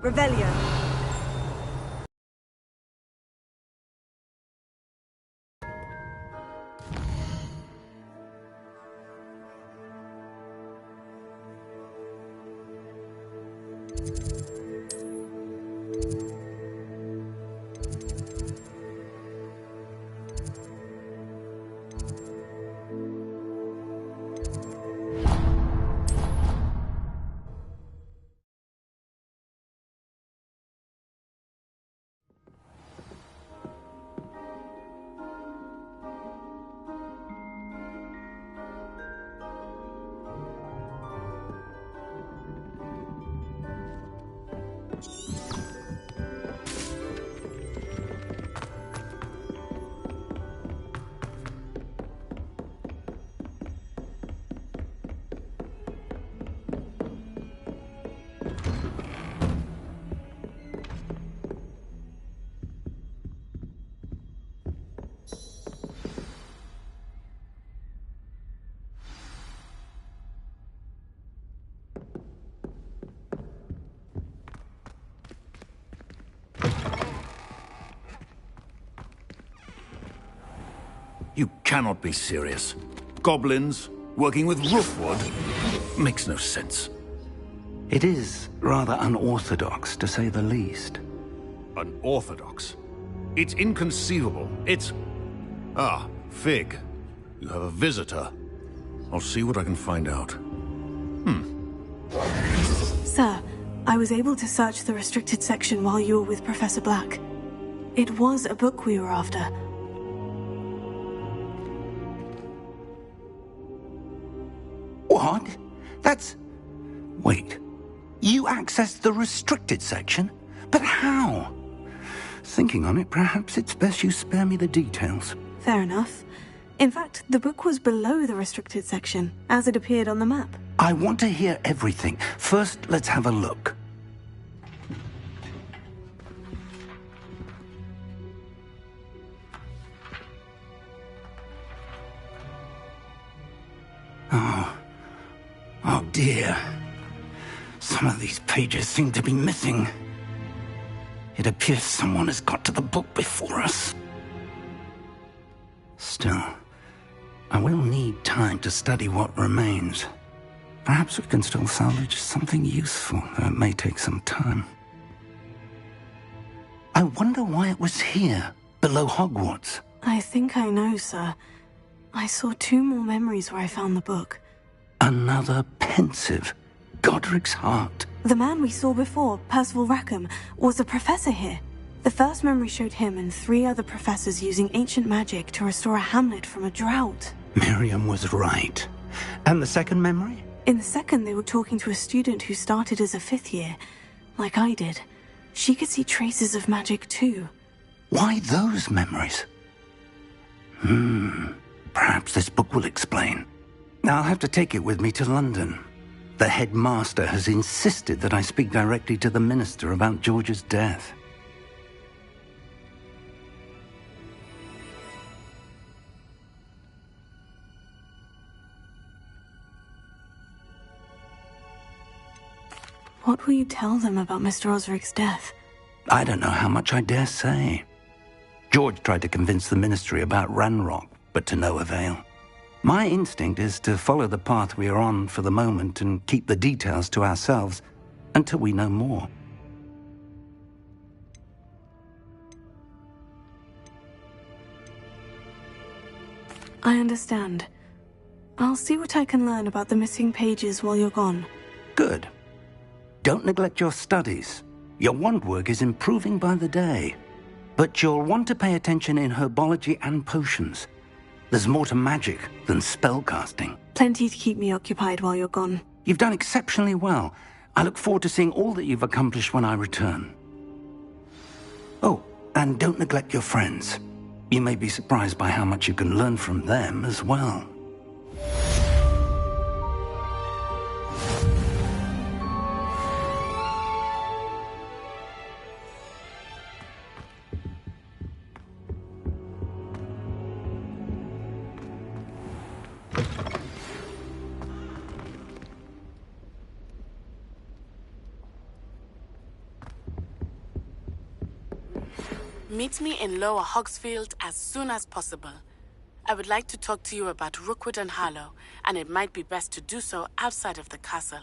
Revelio. You cannot be serious. Goblins, working with roofwood? Makes no sense. It is rather unorthodox, to say the least. Unorthodox? It's inconceivable. It's... Ah, Fig. You have a visitor. I'll see what I can find out. Sir, I was able to search the restricted section while you were with Professor Black. It was a book we were after. What? That's... Wait. You accessed the restricted section? But how? Thinking on it, perhaps it's best you spare me the details. Fair enough. In fact, the book was below the restricted section, as it appeared on the map. I want to hear everything. First, let's have a look. Oh dear. Some of these pages seem to be missing. It appears someone has got to the book before us. Still, I will need time to study what remains. Perhaps we can still salvage something useful, though it may take some time. I wonder why it was here, below Hogwarts. I think I know, sir. I saw 2 more memories where I found the book. Another pensive. Godric's heart. The man we saw before, Percival Rackham, was a professor here. The first memory showed him and 3 other professors using ancient magic to restore a hamlet from a drought. Miriam was right. And the second memory? In the second, they were talking to a student who started as a 5th year, like I did. She could see traces of magic too. Why those memories? Perhaps this book will explain. I'll have to take it with me to London. The headmaster has insisted that I speak directly to the minister about George's death. What will you tell them about Mr. Osric's death? I don't know how much I dare say. George tried to convince the ministry about Ranrock, but to no avail. My instinct is to follow the path we are on for the moment and keep the details to ourselves until we know more. I understand. I'll see what I can learn about the missing pages while you're gone. Good. Don't neglect your studies. Your wand work is improving by the day. But you'll want to pay attention in herbology and potions. There's more to magic than spellcasting. Plenty to keep me occupied while you're gone. You've done exceptionally well. I look forward to seeing all that you've accomplished when I return. Oh, and don't neglect your friends. You may be surprised by how much you can learn from them as well. Meet me in Lower Hogsfield as soon as possible. I would like to talk to you about Rookwood and Harlow, and it might be best to do so outside of the castle.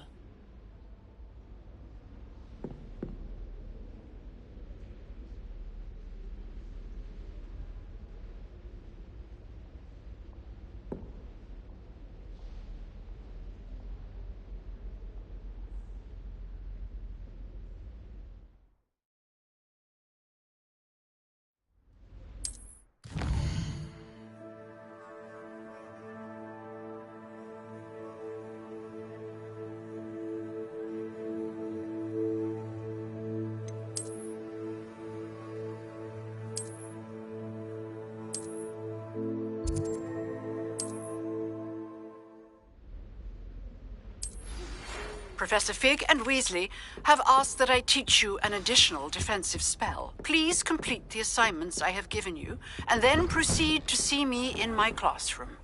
Professor Fig and Weasley have asked that I teach you an additional defensive spell. Please complete the assignments I have given you, and then proceed to see me in my classroom.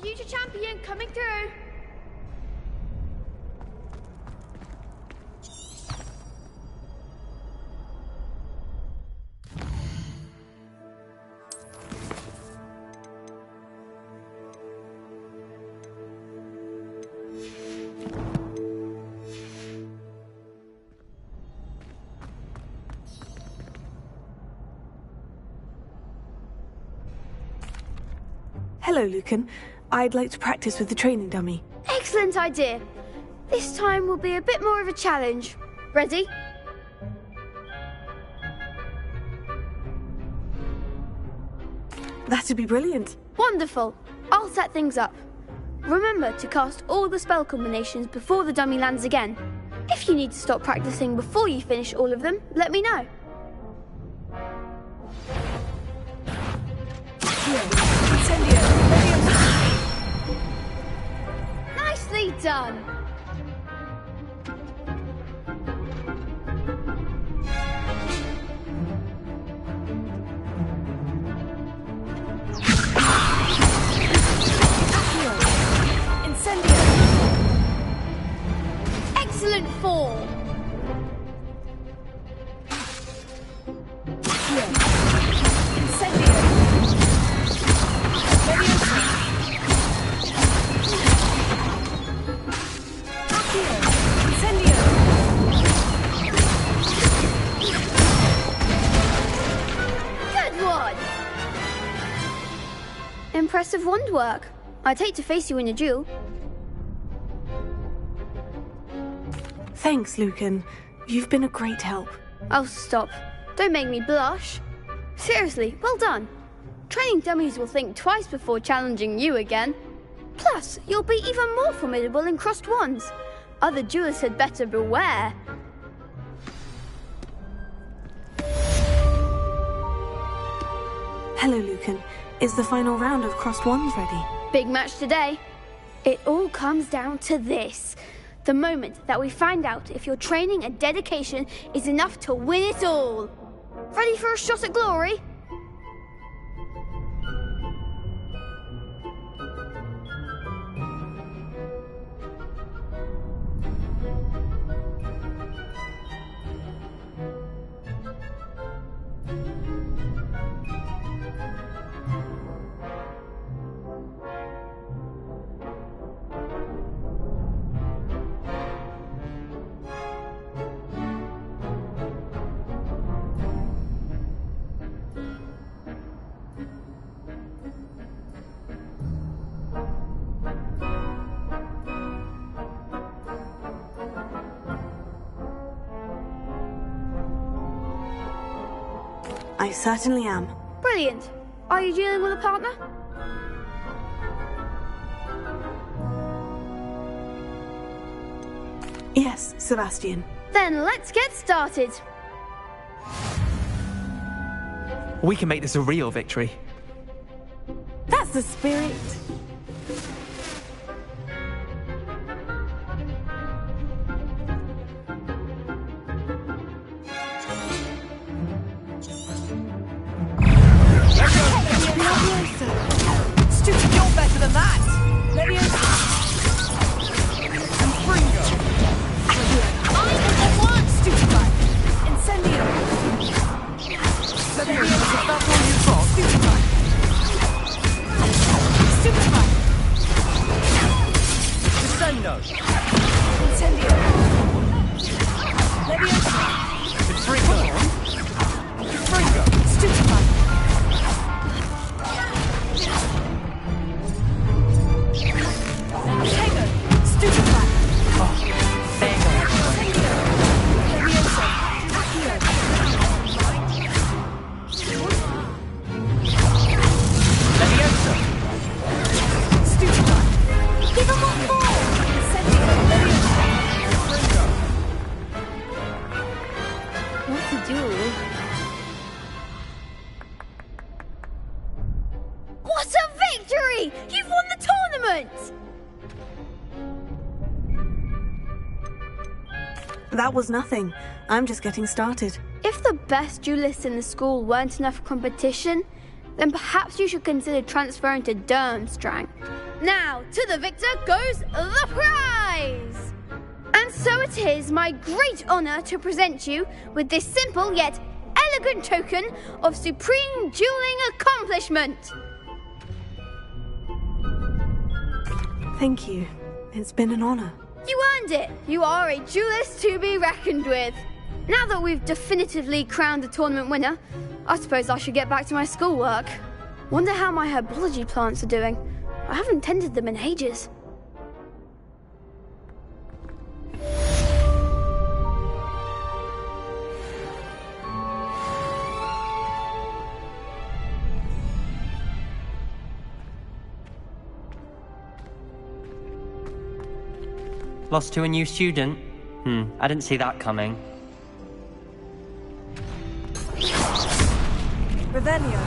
Future champion coming through. Hello, Lucan. I'd like to practice with the training dummy. Excellent idea. This time will be a bit more of a challenge. Ready? That'd be brilliant. Wonderful. I'll set things up. Remember to cast all the spell combinations before the dummy lands again. If you need to stop practicing before you finish all of them, let me know. Nicely done. Excellent fall. Good one. Impressive wand work. I'd hate to face you in a duel. Thanks, Lucan. You've been a great help. Oh, stop. Don't make me blush. Seriously, well done. Training dummies will think twice before challenging you again. Plus, you'll be even more formidable in crossed wands. Other duelists had better beware. Hello, Lucan. Is the final round of crossed wands ready? Big match today. It all comes down to this. The moment that we find out if your training and dedication is enough to win it all. Ready for a shot at glory? I certainly am. Brilliant. Are you dealing with a partner? Yes, Sebastian. Then let's get started. We can make this a real victory. That's the spirit. Stupid, you're better than that! Leviosa! Confringo! I am the one! Stupefy! Incendio! Leviosa, that's all you've got! Stupefy! Stupefy! Descendo! Incendio! Leviosa! Confringo! Confringo! Stupefy! Tango! Stupefy! Tango! Leviosa! Accio! Leviosa! Stupefy! Give him one more! Incendio! Leviosa! Fringo! What to do? What a victory! You've won the tournament! That was nothing. I'm just getting started. If the best duelists in the school weren't enough competition, then perhaps you should consider transferring to Durmstrang. Now, to the victor goes the prize! And so it is my great honour to present you with this simple yet elegant token of supreme dueling accomplishment. Thank you. It's been an honor. You earned it! You are a duelist to be reckoned with. Now that we've definitively crowned the tournament winner, I suppose I should get back to my schoolwork. Wonder how my herbology plants are doing. I haven't tended them in ages. Lost to a new student? I didn't see that coming. Revelio!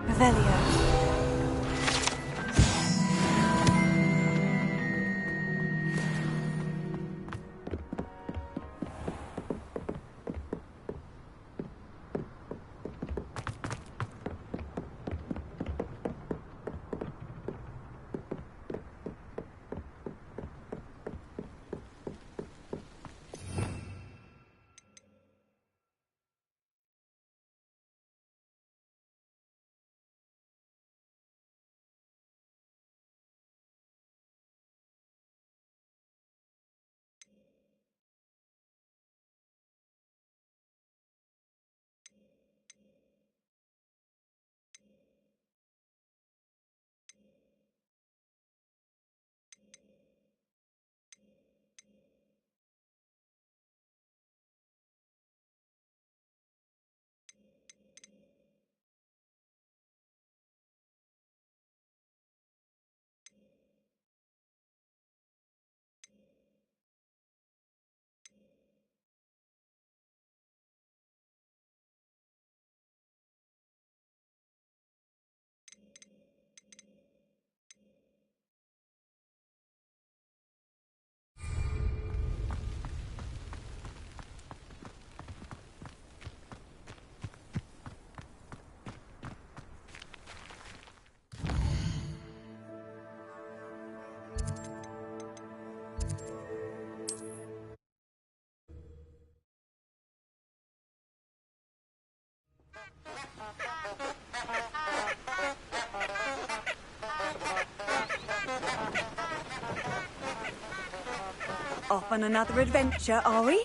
Revelio. Off on another adventure, are we?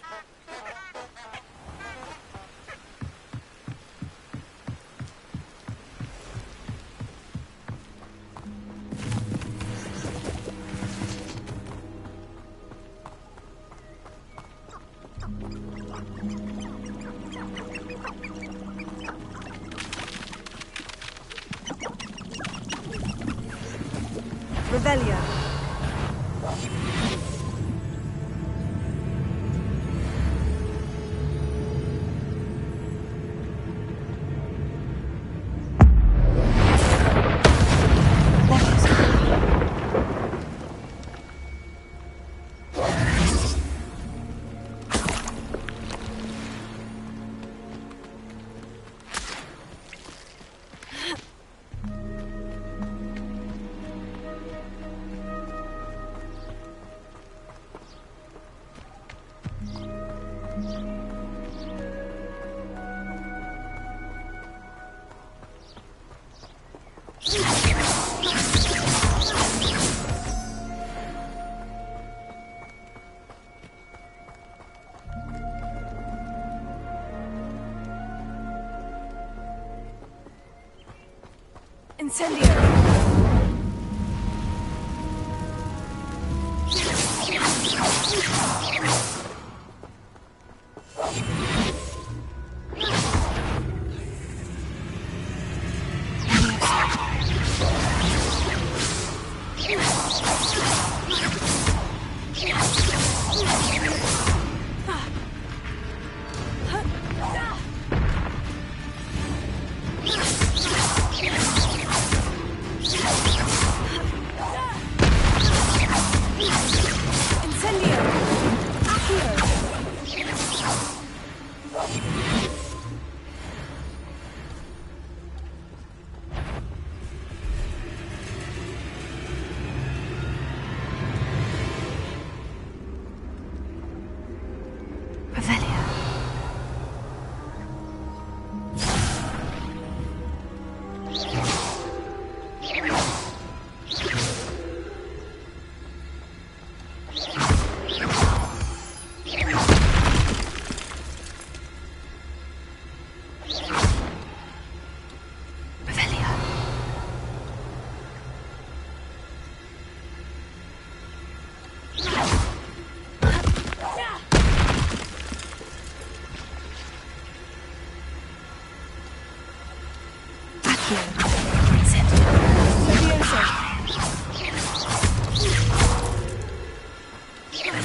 Revelio. Incendio.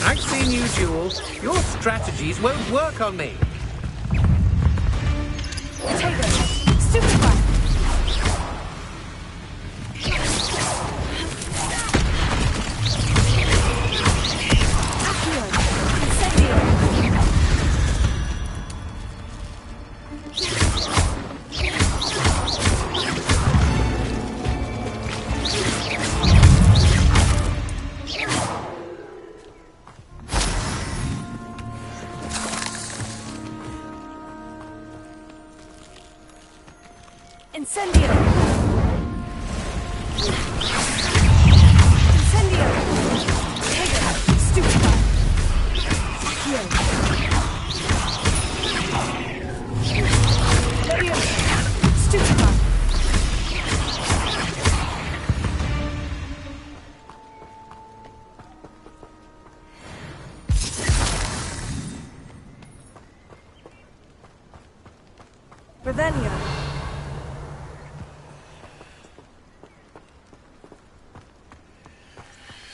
I've seen you, Jewel. Your strategies won't work on me. Potato. Super fire. Incendio! Incendio! Tego! Stupefy! Accio! Leviosa! Stupefy! Revelio.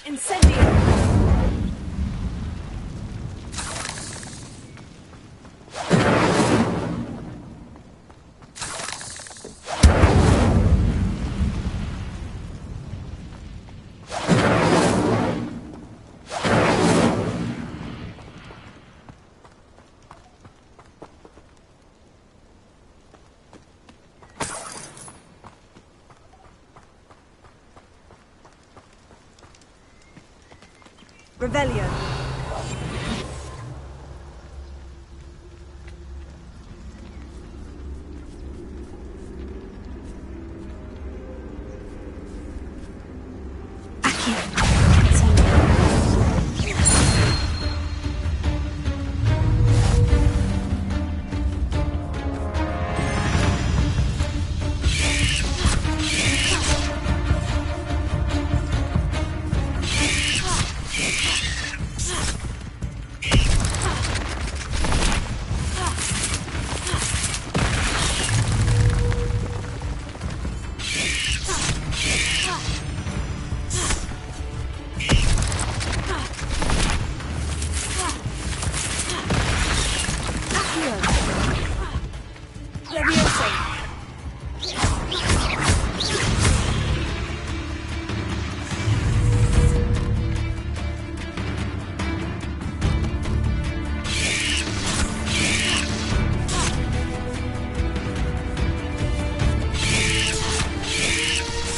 Incendio. Revelio.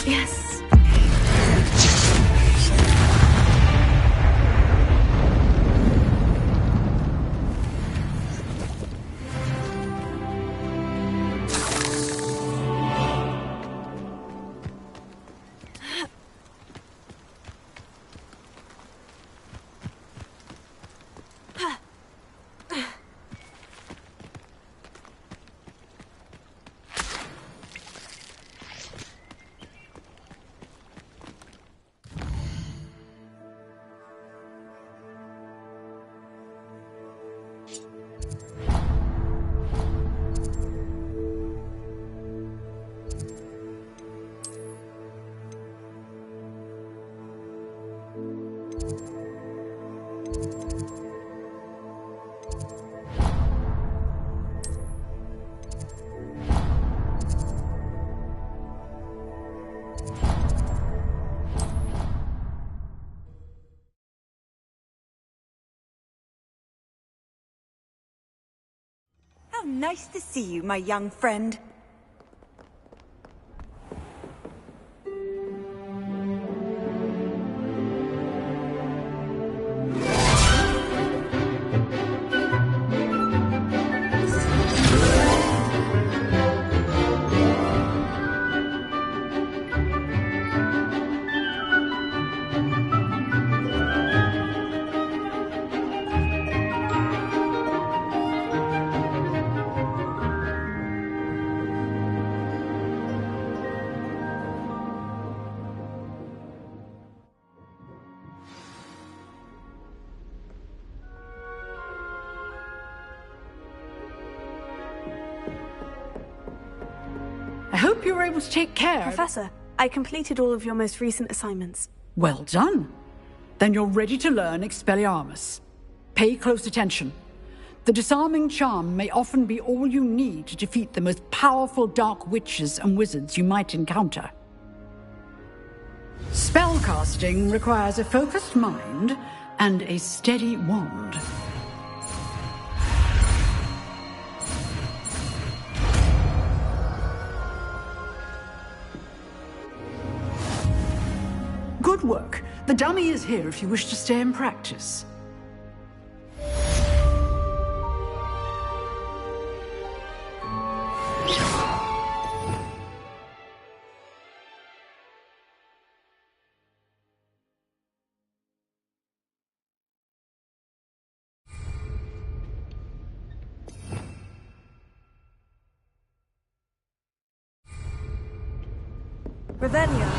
Yes. How nice to see you, my young friend. I hope you were able to take care. Professor, I completed all of your most recent assignments. Well done. Then you're ready to learn Expelliarmus. Pay close attention. The disarming charm may often be all you need to defeat the most powerful dark witches and wizards you might encounter. Spellcasting requires a focused mind and a steady wand. Good work. The dummy is here if you wish to stay and practice. Revelio.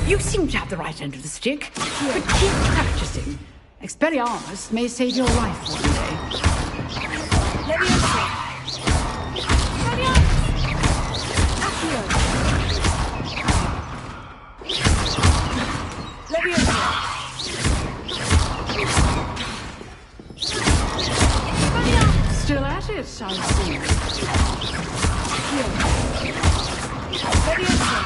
You seem to have the right end of the stick, but keep practicing. Expelliarmus may save your life one day. Leviosa. Accio. Leviosa. Still at it, I see. Leviosa.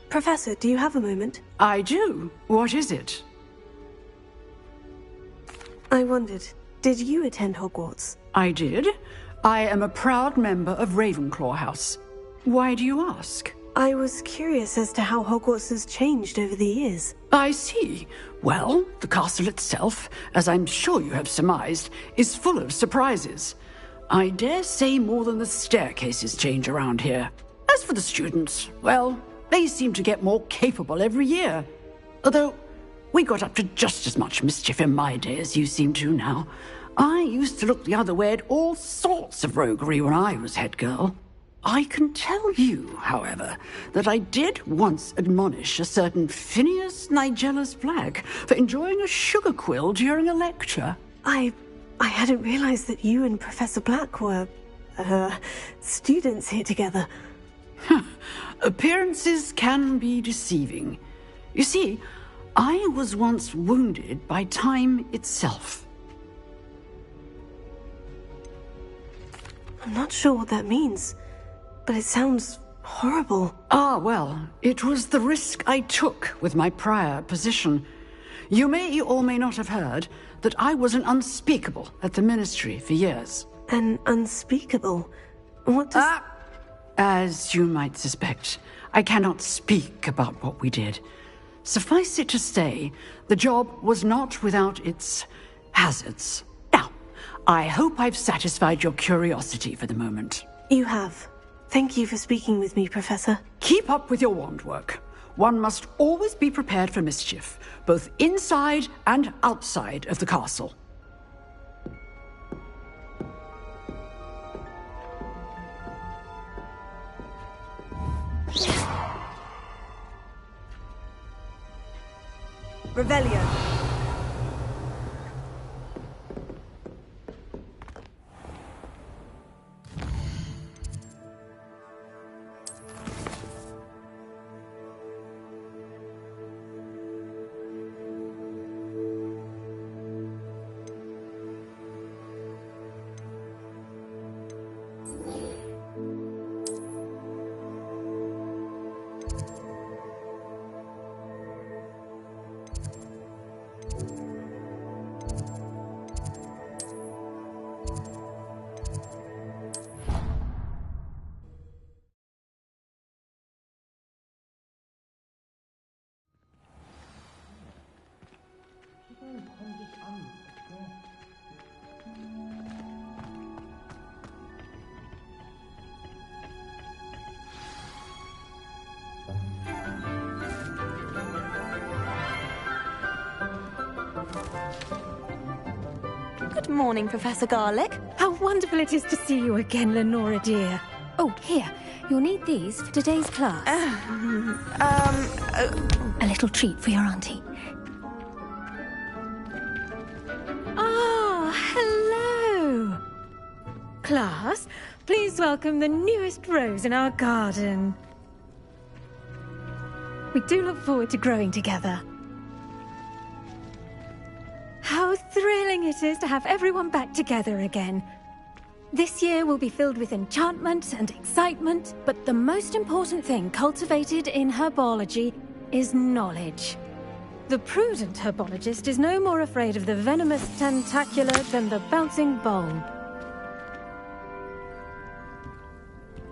Professor, do you have a moment? I do. What is it? I wondered, did you attend Hogwarts? I did. I am a proud member of Ravenclaw House. Why do you ask? I was curious as to how Hogwarts has changed over the years. I see. Well, the castle itself, as I'm sure you have surmised, is full of surprises. I dare say more than the staircases change around here. As for the students, well, they seem to get more capable every year. Although, we got up to just as much mischief in my day as you seem to now. I used to look the other way at all sorts of roguery when I was head girl. I can tell you, however, that I did once admonish a certain Phineas Nigellus Black for enjoying a sugar quill during a lecture. I hadn't realized that you and Professor Black were, students here together. Appearances can be deceiving. You see, I was once wounded by time itself. I'm not sure what that means, but it sounds horrible. Ah, well, it was the risk I took with my prior position. You may or may not have heard that I was an unspeakable at the Ministry for years. An unspeakable? What does... As you might suspect, I cannot speak about what we did. Suffice it to say, the job was not without its hazards. Now, I hope I've satisfied your curiosity for the moment. You have. Thank you for speaking with me, Professor. Keep up with your wand work. One must always be prepared for mischief, both inside and outside of the castle. Revelio. Good morning, Professor Garlick. How wonderful it is to see you again, Lenora dear. Oh, here. You'll need these for today's class. A little treat for your auntie. Ah, hello. Class, please welcome the newest rose in our garden. We do look forward to growing together. How thrilling it is to have everyone back together again. This year will be filled with enchantment and excitement, but the most important thing cultivated in herbology is knowledge. The prudent herbologist is no more afraid of the venomous tentacula than the bouncing bulb.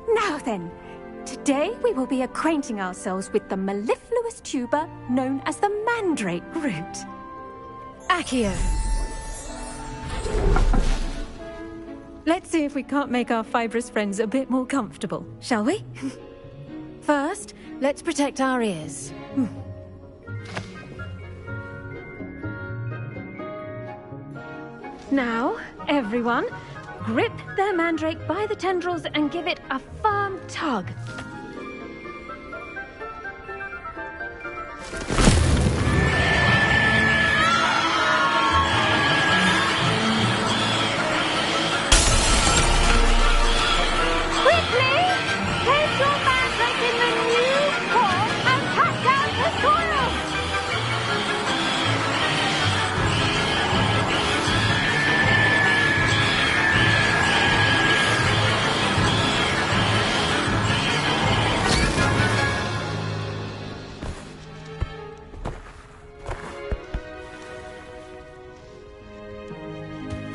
Now then, today we will be acquainting ourselves with the mellifluous tuber known as the mandrake root. Accio. Let's see if we can't make our fibrous friends a bit more comfortable, shall we? First, let's protect our ears. Now, everyone, grip their mandrake by the tendrils and give it a firm tug.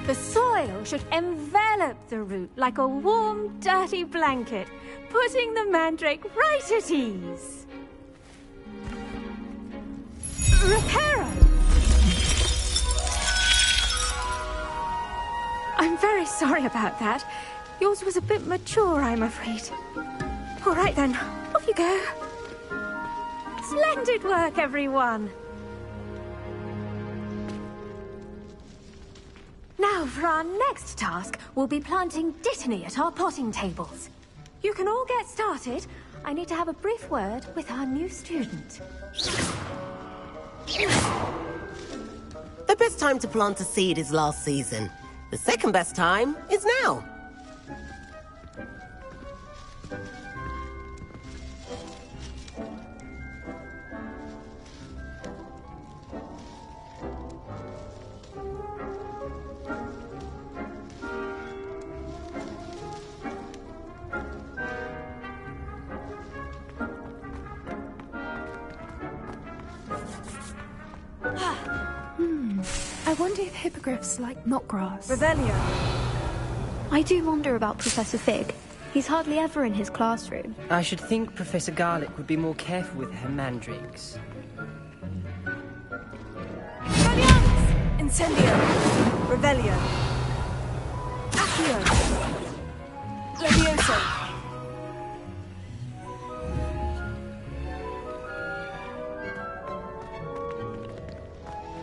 The soil should envelop the root like a warm, dirty blanket, putting the mandrake right at ease. Reparo! I'm very sorry about that. Yours was a bit mature, I'm afraid. All right then, off you go. Splendid work, everyone! Now, for our next task, we'll be planting Dittany at our potting tables. You can all get started. I need to have a brief word with our new student. The best time to plant a seed is last season. The second best time is now. I wonder if hippogriffs like knotgrass. Revelio. I do wonder about Professor Fig. He's hardly ever in his classroom. I should think Professor Garlick would be more careful with her mandrakes. Incendio. Revelio. Accio. Levioso.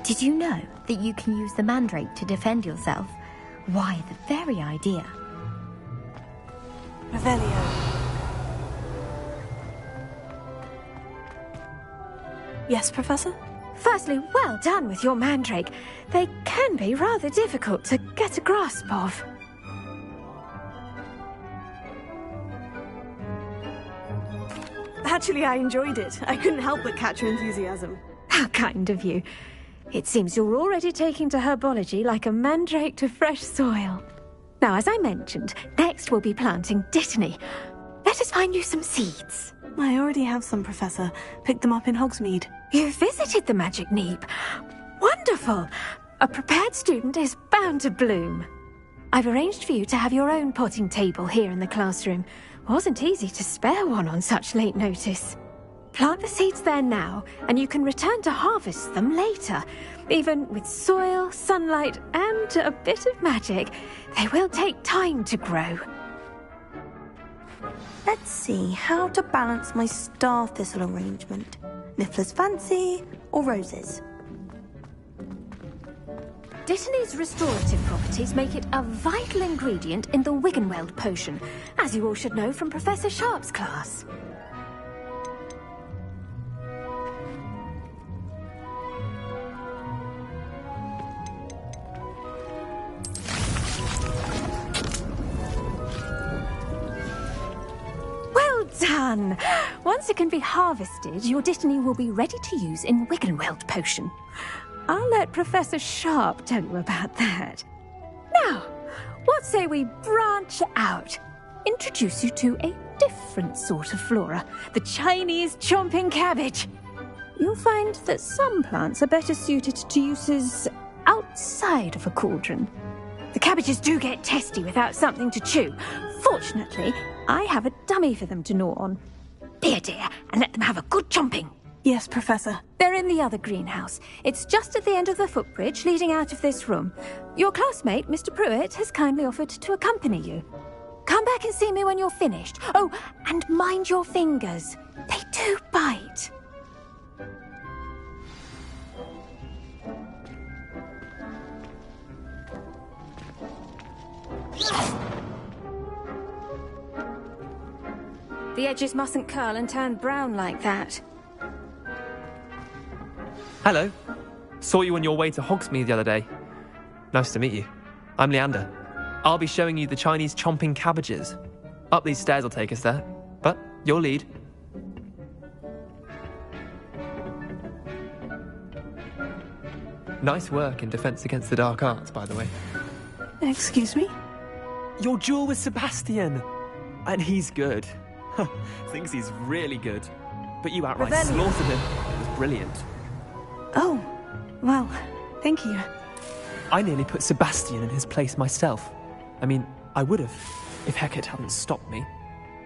Did you know that you can use the mandrake to defend yourself? Why, the very idea. Revelio. Yes, Professor? Firstly, well done with your mandrake. They can be rather difficult to get a grasp of. Actually, I enjoyed it. I couldn't help but catch your enthusiasm. How kind of you. It seems you're already taking to herbology like a mandrake to fresh soil. Now, as I mentioned, next we'll be planting Dittany. Let us find you some seeds. I already have some, Professor. Picked them up in Hogsmeade. You visited the Magic Neep. Wonderful! A prepared student is bound to bloom. I've arranged for you to have your own potting table here in the classroom. Wasn't easy to spare one on such late notice. Plant the seeds there now, and you can return to harvest them later. Even with soil, sunlight, and a bit of magic, they will take time to grow. Let's see how to balance my star thistle arrangement. Niffler's fancy or roses? Dittany's restorative properties make it a vital ingredient in the Wiggenweld potion, as you all should know from Professor Sharp's class. Well done! Once it can be harvested, your Dittany will be ready to use in Wiggenweld potion. I'll let Professor Sharp tell you about that. Now, what say we branch out? Introduce you to a different sort of flora, the Chinese chomping cabbage. You'll find that some plants are better suited to uses outside of a cauldron. The cabbages do get testy without something to chew. Fortunately, I have a dummy for them to gnaw on. Be a dear and let them have a good chomping. Yes, Professor. They're in the other greenhouse. It's just at the end of the footbridge leading out of this room. Your classmate, Mr. Pruitt, has kindly offered to accompany you. Come back and see me when you're finished. Oh, and mind your fingers. They do bite. The edges mustn't curl and turn brown like that. Hello. Saw you on your way to Hogsmeade the other day. Nice to meet you. I'm Leander. I'll be showing you the Chinese chomping cabbages. Up these stairs will take us there, but your lead. Nice work in Defense Against the Dark Arts, by the way. Excuse me? Your duel with Sebastian! And he's good. Thinks he's really good. But you outright slaughtered him. It was brilliant. Oh, well, thank you. I nearly put Sebastian in his place myself. I mean, I would have, if Hecate hadn't stopped me.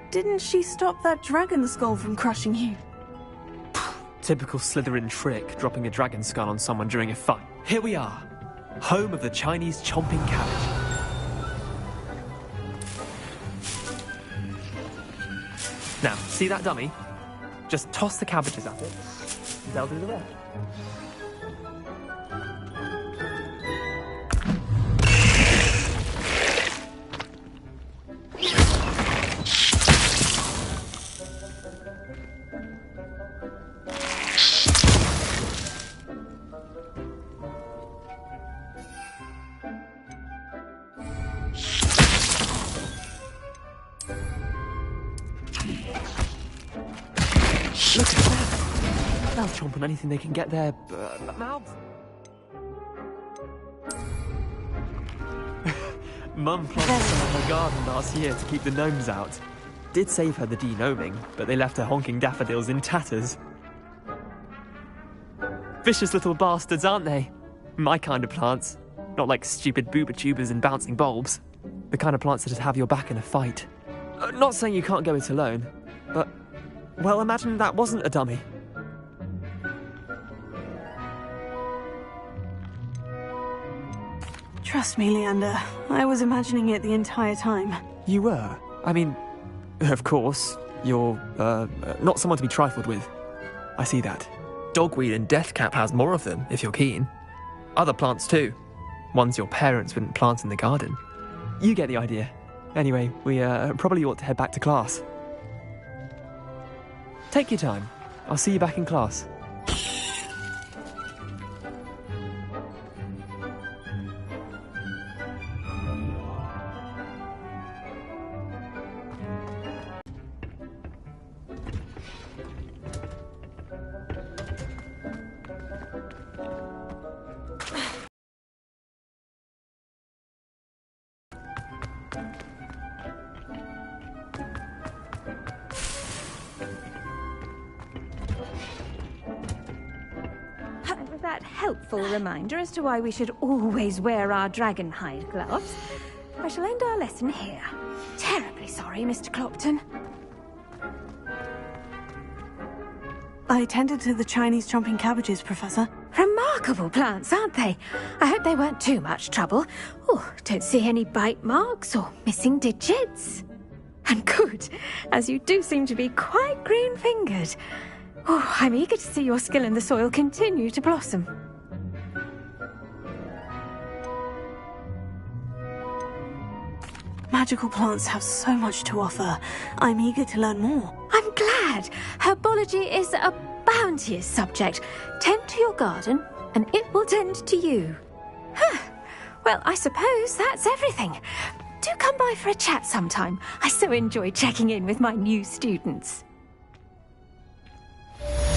Didn't she stop that dragon skull from crushing you? Typical Slytherin trick, dropping a dragon skull on someone during a fight. Here we are, home of the Chinese chomping cabbage. Now, see that dummy? Just toss the cabbages at it. They'll do the rest. Look at that! They'll chomp on anything they can get their mouths. Mum planted some in her garden last year to keep the gnomes out. Did save her the de-gnoming, but they left her honking daffodils in tatters. Vicious little bastards, aren't they? My kind of plants. Not like stupid booba tubers and bouncing bulbs. The kind of plants that'd have your back in a fight. Not saying you can't go it alone, but... well, imagine that wasn't a dummy. Trust me, Leander. I was imagining it the entire time. You were? I mean, of course, you're, not someone to be trifled with. I see that. Dogweed and deathcap has more of them, if you're keen. Other plants too. Ones your parents wouldn't plant in the garden. You get the idea. Anyway, we, probably ought to head back to class. Take your time. I'll see you back in class. That helpful reminder as to why we should always wear our dragon hide gloves. I shall end our lesson here. Terribly sorry, Mr. Clopton. I tended to the Chinese chomping cabbages, Professor. Remarkable plants, aren't they? I hope they weren't too much trouble. Oh, don't see any bite marks or missing digits. And good, as you do seem to be quite green-fingered. Oh, I'm eager to see your skill in the soil continue to blossom. magical plants have so much to offer. I'm eager to learn more. I'm glad. Herbology is a bounteous subject. Tend to your garden, and it will tend to you. Huh. Well, I suppose that's everything. Do come by for a chat sometime. I so enjoy checking in with my new students. Those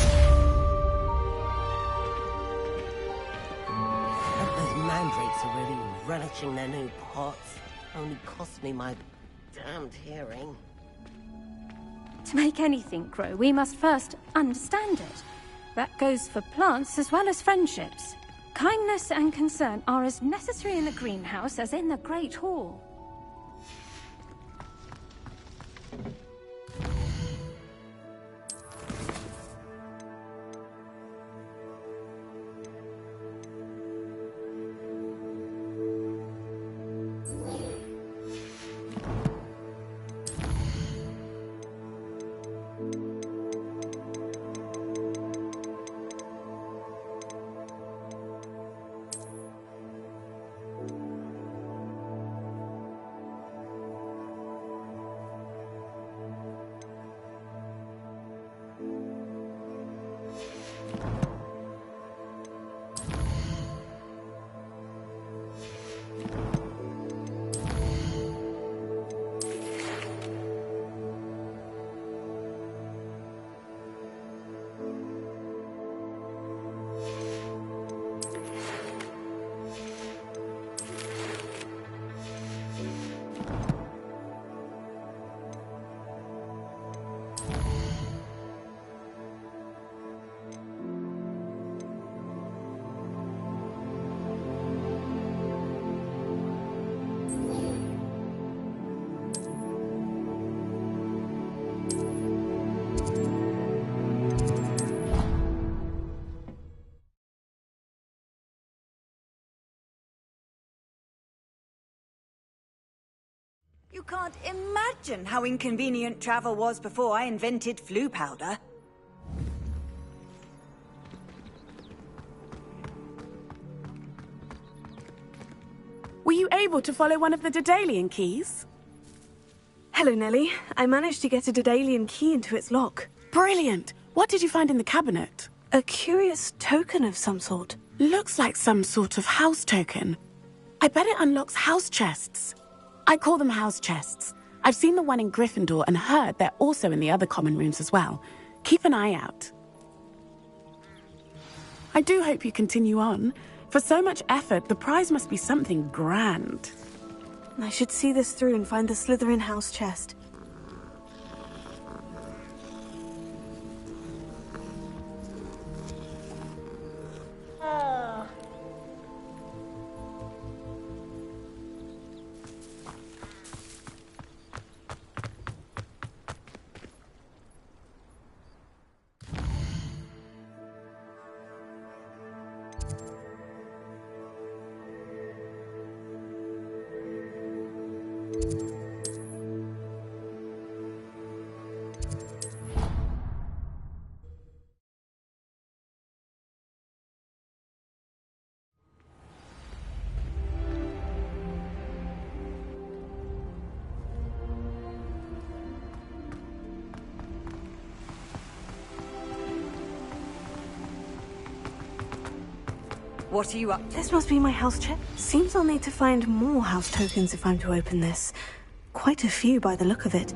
mandrakes are really relishing their new pots. Only cost me my damned hearing. To make anything grow, we must first understand it. That goes for plants as well as friendships. Kindness and concern are as necessary in the greenhouse as in the Great Hall. You can't imagine how inconvenient travel was before I invented flu powder. Were you able to follow one of the Daedalian keys? Hello, Nellie. I managed to get a Daedalian key into its lock. Brilliant! What did you find in the cabinet? A curious token of some sort. Looks like some sort of house token. I bet it unlocks house chests. I call them house chests. I've seen the one in Gryffindor and heard they're also in the other common rooms as well. Keep an eye out. I do hope you continue on. For so much effort, the prize must be something grand. I should see this through and find the Slytherin house chest. What are you up to? This must be my house check. Seems I'll need to find more house tokens if I'm to open this. Quite a few by the look of it.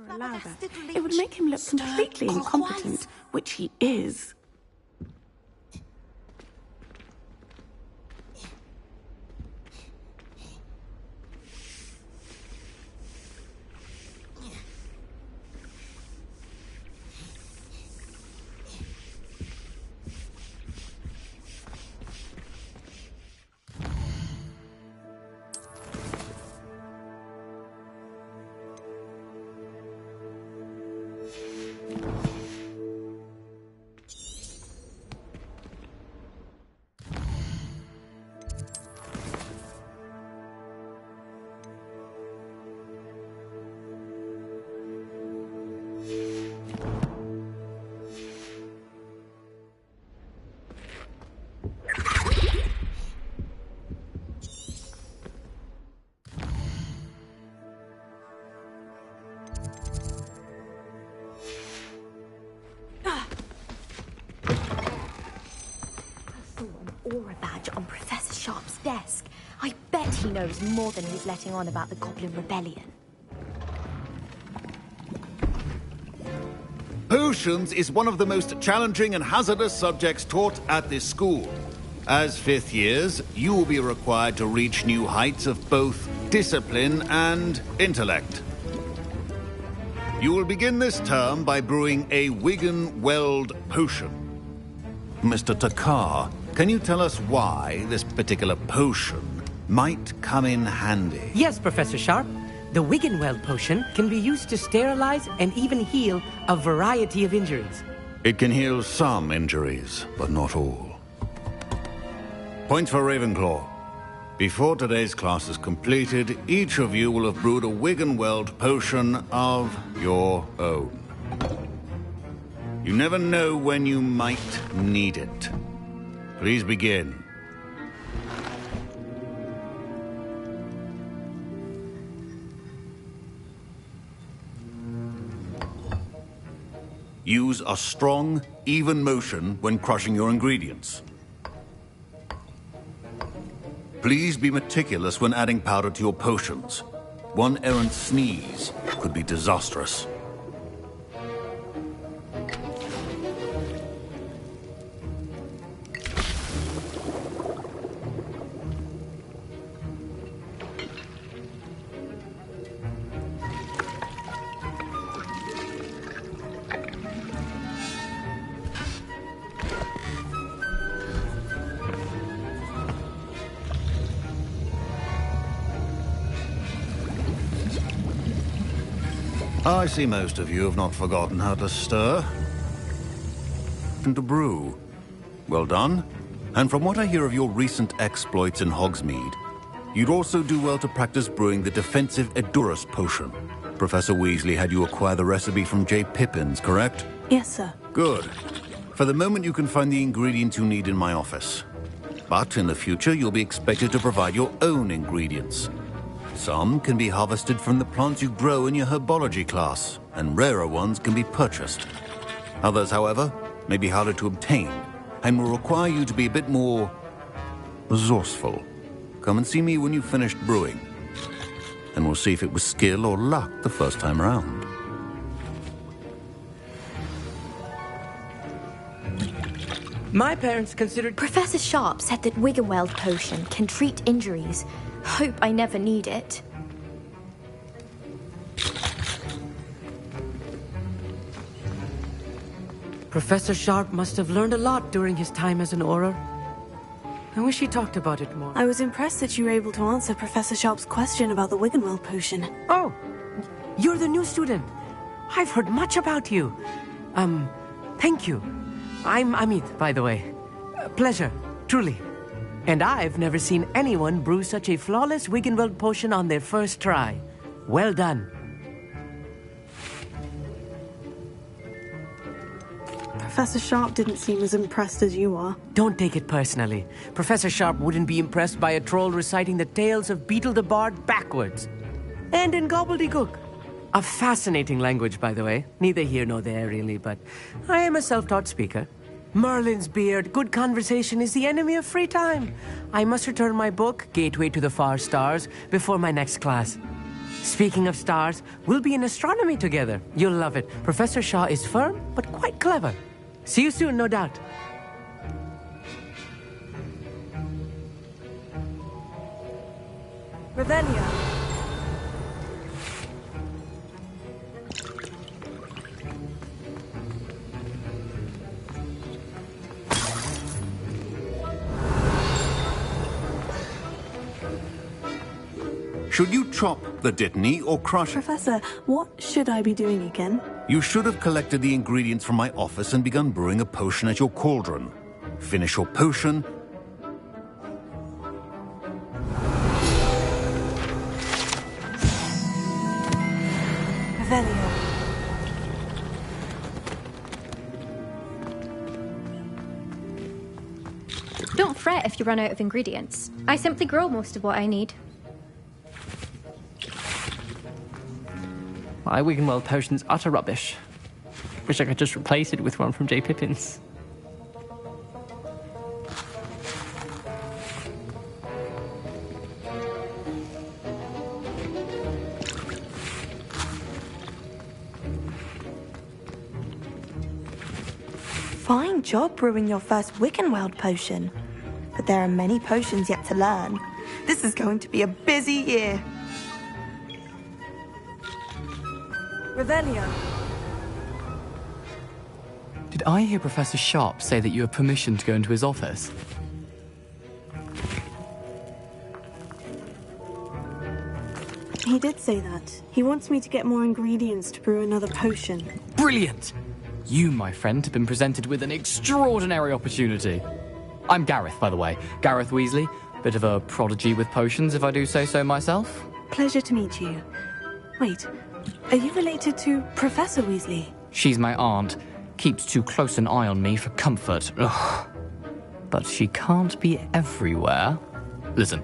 Allow that. It would make him look completely incompetent, which he is. badge on Professor Sharp's desk. I bet he knows more than he's letting on about the Goblin Rebellion. Potions is one of the most challenging and hazardous subjects taught at this school. As fifth years, you will be required to reach new heights of both discipline and intellect. You will begin this term by brewing a Wiggenweld potion. Mr. Takar, can you tell us why this particular potion might come in handy? Yes, Professor Sharp. The Wiggenweld potion can be used to sterilize and even heal a variety of injuries. It can heal some injuries, but not all. Points for Ravenclaw. Before today's class is completed, each of you will have brewed a Wiggenweld potion of your own. You never know when you might need it. Please begin. Use a strong, even motion when crushing your ingredients. Please be meticulous when adding powder to your potions. One errant sneeze could be disastrous. I see most of you have not forgotten how to stir and to brew. Well done. And from what I hear of your recent exploits in Hogsmeade, you'd also do well to practice brewing the defensive Edurus potion. Professor Weasley had you acquire the recipe from J. Pippins, correct? Yes, sir. Good. For the moment, you can find the ingredients you need in my office. But in the future, you'll be expected to provide your own ingredients. Some can be harvested from the plants you grow in your herbology class, and rarer ones can be purchased. Others, however, may be harder to obtain, and will require you to be a bit more resourceful. Come and see me when you've finished brewing, and we'll see if it was skill or luck the first time around. My parents considered... Professor Sharp said that Wiggenweld potion can treat injuries. Hope I never need it. Professor Sharp must have learned a lot during his time as an Auror. I wish he talked about it more. I was impressed that you were able to answer Professor Sharp's question about the Wiggenweld potion. Oh, you're the new student. I've heard much about you. Thank you. I'm Amit, by the way. Pleasure, truly. And I've never seen anyone brew such a flawless Wiggenweld potion on their first try. Well done. Professor Sharp didn't seem as impressed as you are. Don't take it personally. Professor Sharp wouldn't be impressed by a troll reciting the tales of Beetle the Bard backwards. And in gobbledygook. A fascinating language, by the way. Neither here nor there, really, but I am a self-taught speaker. Merlin's beard, good conversation is the enemy of free time. I must return my book, Gateway to the Far Stars, before my next class. Speaking of stars, we'll be in astronomy together. You'll love it. Professor Shaw is firm, but quite clever. See you soon, no doubt. Revelia. Should you chop the Dittany or crush it? Professor, what should I be doing again? You should have collected the ingredients from my office and begun brewing a potion at your cauldron. Finish your potion. Revelia. Don't fret if you run out of ingredients. I simply grow most of what I need. My Wiggenweld potion's utter rubbish. Wish I could just replace it with one from J. Pippins. Fine job brewing your first Wiccanweld potion. But there are many potions yet to learn. This is going to be a busy year. Revelio. Did I hear Professor Sharp say that you have permission to go into his office? He did say that. He wants me to get more ingredients to brew another potion. Brilliant! You, my friend, have been presented with an extraordinary opportunity. I'm Gareth, by the way. Gareth Weasley. Bit of a prodigy with potions, if I do say so myself. Pleasure to meet you. Wait, are you related to Professor Weasley? She's my aunt. Keeps too close an eye on me for comfort. Ugh. But she can't be everywhere. Listen,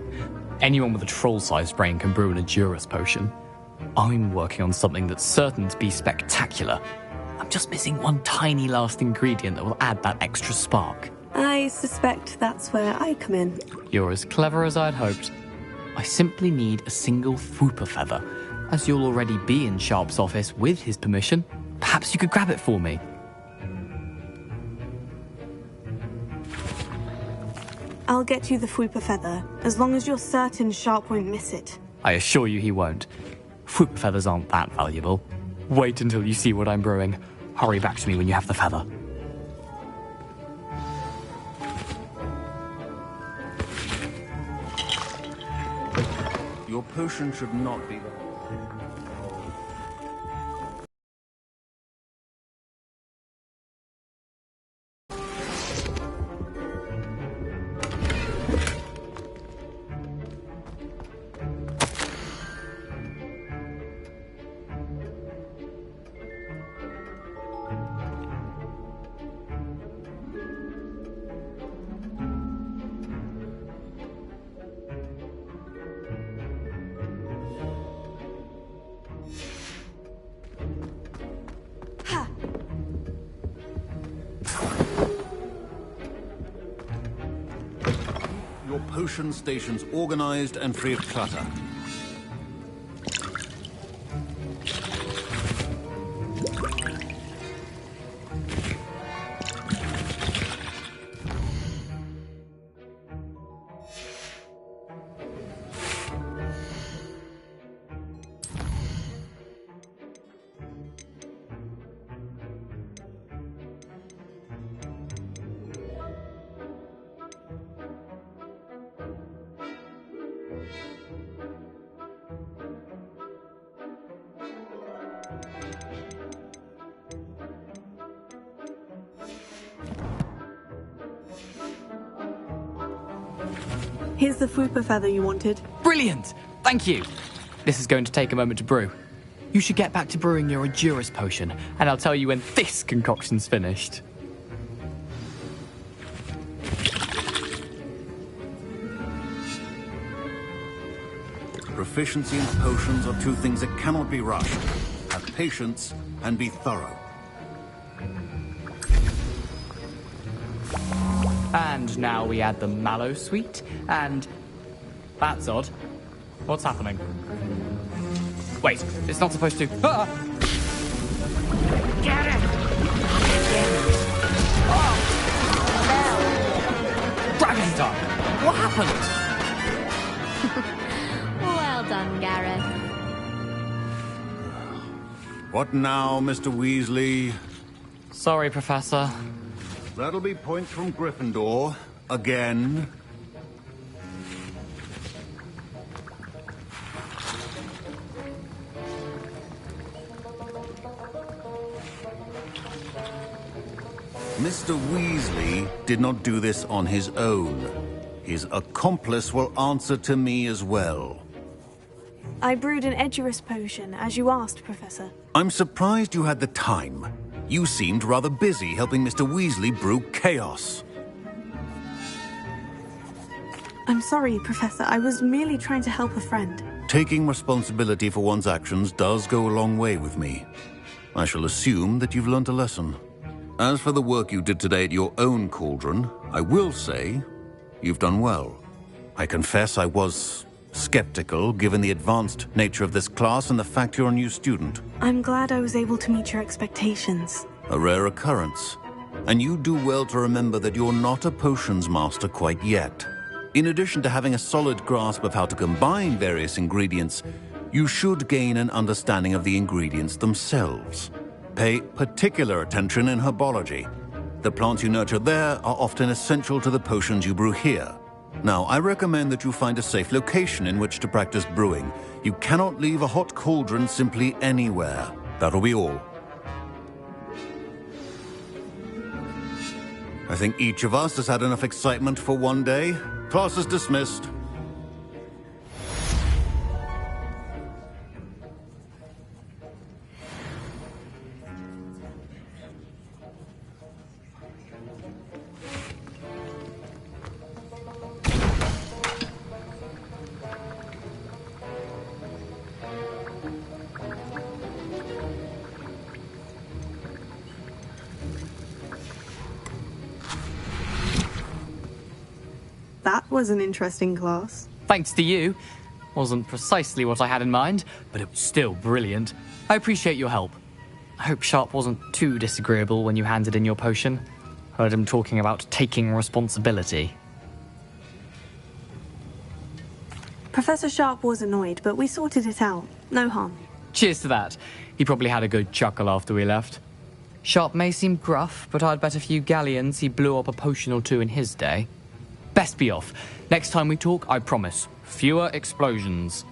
anyone with a troll-sized brain can brew an Edurus potion. I'm working on something that's certain to be spectacular. I'm just missing one tiny last ingredient that will add that extra spark. I suspect that's where I come in. You're as clever as I'd hoped. I simply need a single Fwooper feather. As you'll already be in Sharp's office with his permission, perhaps you could grab it for me. I'll get you the Fwooper feather, as long as you're certain Sharp won't miss it. I assure you he won't. Fwooper feathers aren't that valuable. Wait until you see what I'm brewing. Hurry back to me when you have the feather. Your potion should not be... Your potion station's organized and free of clutter. Here's the Fwooper feather you wanted. Brilliant! Thank you! This is going to take a moment to brew. You should get back to brewing your Edurus potion, and I'll tell you when this concoction's finished. Proficiency in potions are two things that cannot be rushed. Have patience and be thorough. And now we add the mallow sweet, and... That's odd. What's happening? Wait, it's not supposed to... Ah! Get it! Oh! Dragon's Dog! What happened? Well done, Gareth. What now, Mr. Weasley? Sorry, Professor. That'll be points from Gryffindor. Again. Mr. Weasley did not do this on his own. His accomplice will answer to me as well. I brewed an Edurus potion, as you asked, Professor. I'm surprised you had the time. You seemed rather busy helping Mr. Weasley brew chaos. I'm sorry, Professor. I was merely trying to help a friend. Taking responsibility for one's actions does go a long way with me. I shall assume that you've learnt a lesson. As for the work you did today at your own cauldron, I will say you've done well. I confess I was skeptical, given the advanced nature of this class and the fact you're a new student. I'm glad I was able to meet your expectations. A rare occurrence. And you do well to remember that you're not a potions master quite yet. In addition to having a solid grasp of how to combine various ingredients, you should gain an understanding of the ingredients themselves. Pay particular attention in herbology. The plants you nurture there are often essential to the potions you brew here. Now, I recommend that you find a safe location in which to practice brewing. You cannot leave a hot cauldron simply anywhere. That'll be all. I think each of us has had enough excitement for one day. Class is dismissed. That was an interesting class. Thanks to you. Wasn't precisely what I had in mind, but it was still brilliant. I appreciate your help. I hope Sharp wasn't too disagreeable when you handed in your potion. Heard him talking about taking responsibility. Professor Sharp was annoyed, but we sorted it out. No harm. Cheers to that. He probably had a good chuckle after we left. Sharp may seem gruff, but I'd bet a few galleons he blew up a potion or two in his day. Best be off. Next time we talk, I promise, fewer explosions.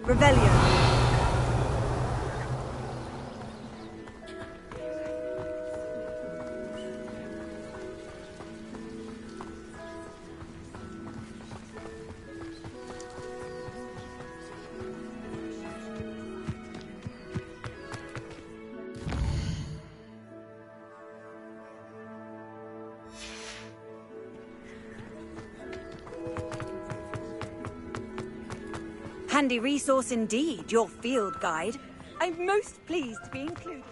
Revelio. Handy resource indeed, your field guide. I'm most pleased to be included.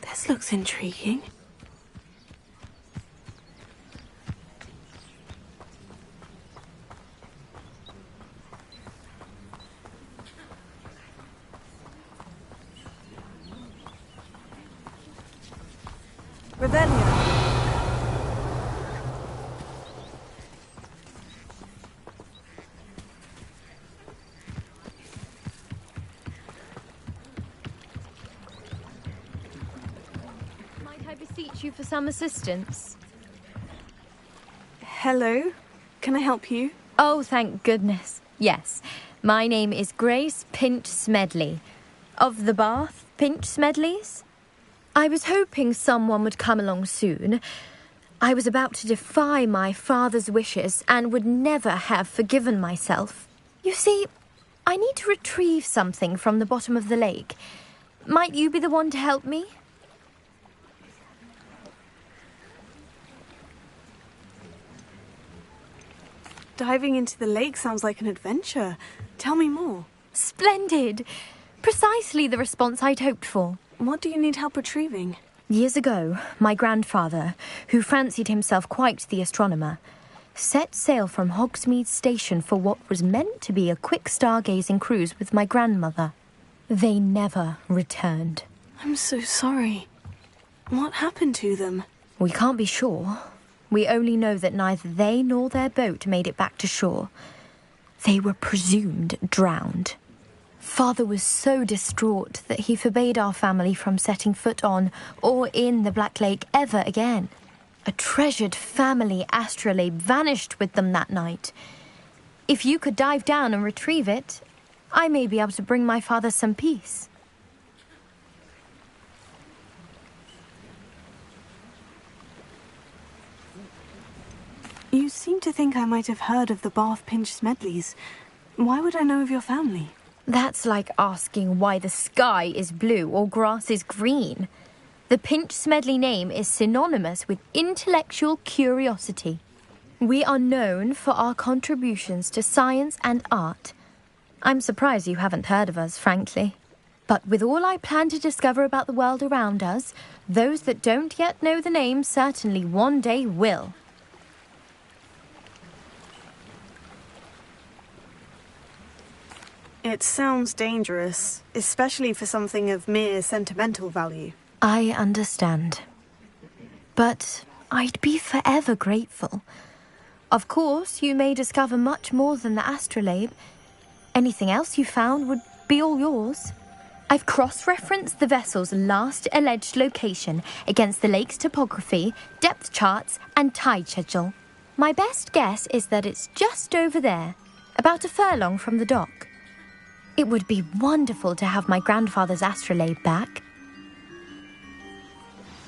This looks intriguing. Revelio. Might I beseech you for some assistance? Hello? Can I help you? Oh, thank goodness. Yes. My name is Grace Pinch Smedley. Of the Bath Pinch Smedleys? I was hoping someone would come along soon. I was about to defy my father's wishes and would never have forgiven myself. You see, I need to retrieve something from the bottom of the lake. Might you be the one to help me? Diving into the lake sounds like an adventure. Tell me more. Splendid! Precisely the response I'd hoped for. What do you need help retrieving? Years ago, my grandfather, who fancied himself quite the astronomer, set sail from Hogsmeade Station for what was meant to be a quick stargazing cruise with my grandmother. They never returned. I'm so sorry. What happened to them? We can't be sure. We only know that neither they nor their boat made it back to shore. They were presumed drowned. Father was so distraught that he forbade our family from setting foot on or in the Black Lake ever again. A treasured family astrolabe vanished with them that night. If you could dive down and retrieve it, I may be able to bring my father some peace. You seem to think I might have heard of the Bath Pinch Smedleys. Why would I know of your family? That's like asking why the sky is blue or grass is green. The Pinch Smedley name is synonymous with intellectual curiosity. We are known for our contributions to science and art. I'm surprised you haven't heard of us, frankly. But with all I plan to discover about the world around us, those that don't yet know the name certainly one day will. It sounds dangerous, especially for something of mere sentimental value. I understand. But I'd be forever grateful. Of course, you may discover much more than the astrolabe. Anything else you found would be all yours. I've cross-referenced the vessel's last alleged location against the lake's topography, depth charts, and tide schedule. My best guess is that it's just over there, about a furlong from the dock. It would be wonderful to have my grandfather's astrolabe back.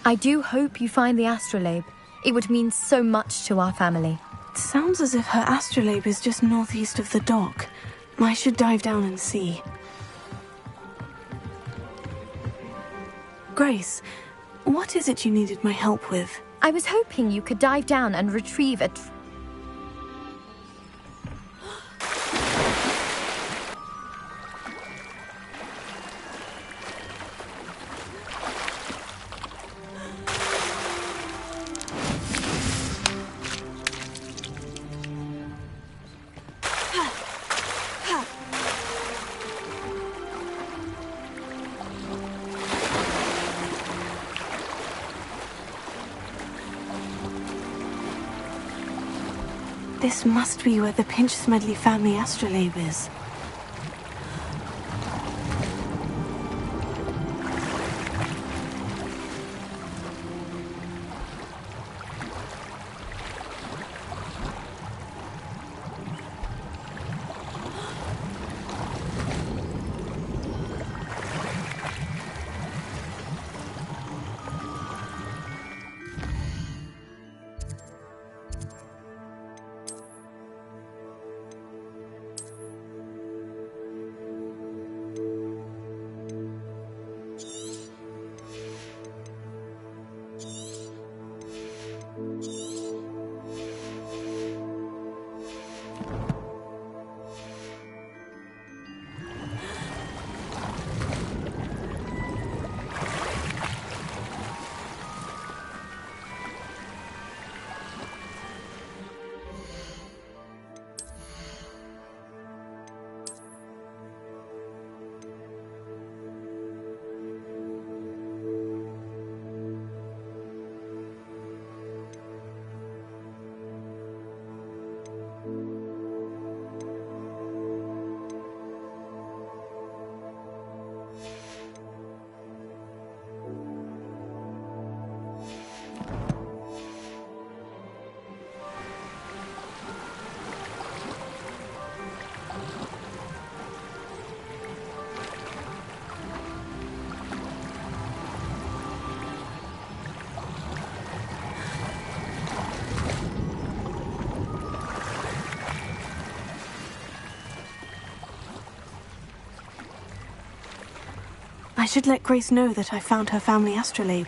I do hope you find the astrolabe. It would mean so much to our family. It sounds as if her astrolabe is just northeast of the dock. I should dive down and see. Grace, what is it you needed my help with? I was hoping you could dive down and retrieve a... This must be where the Pinch-Smedley family astrolabe is. I should let Grace know that I found her family astrolabe.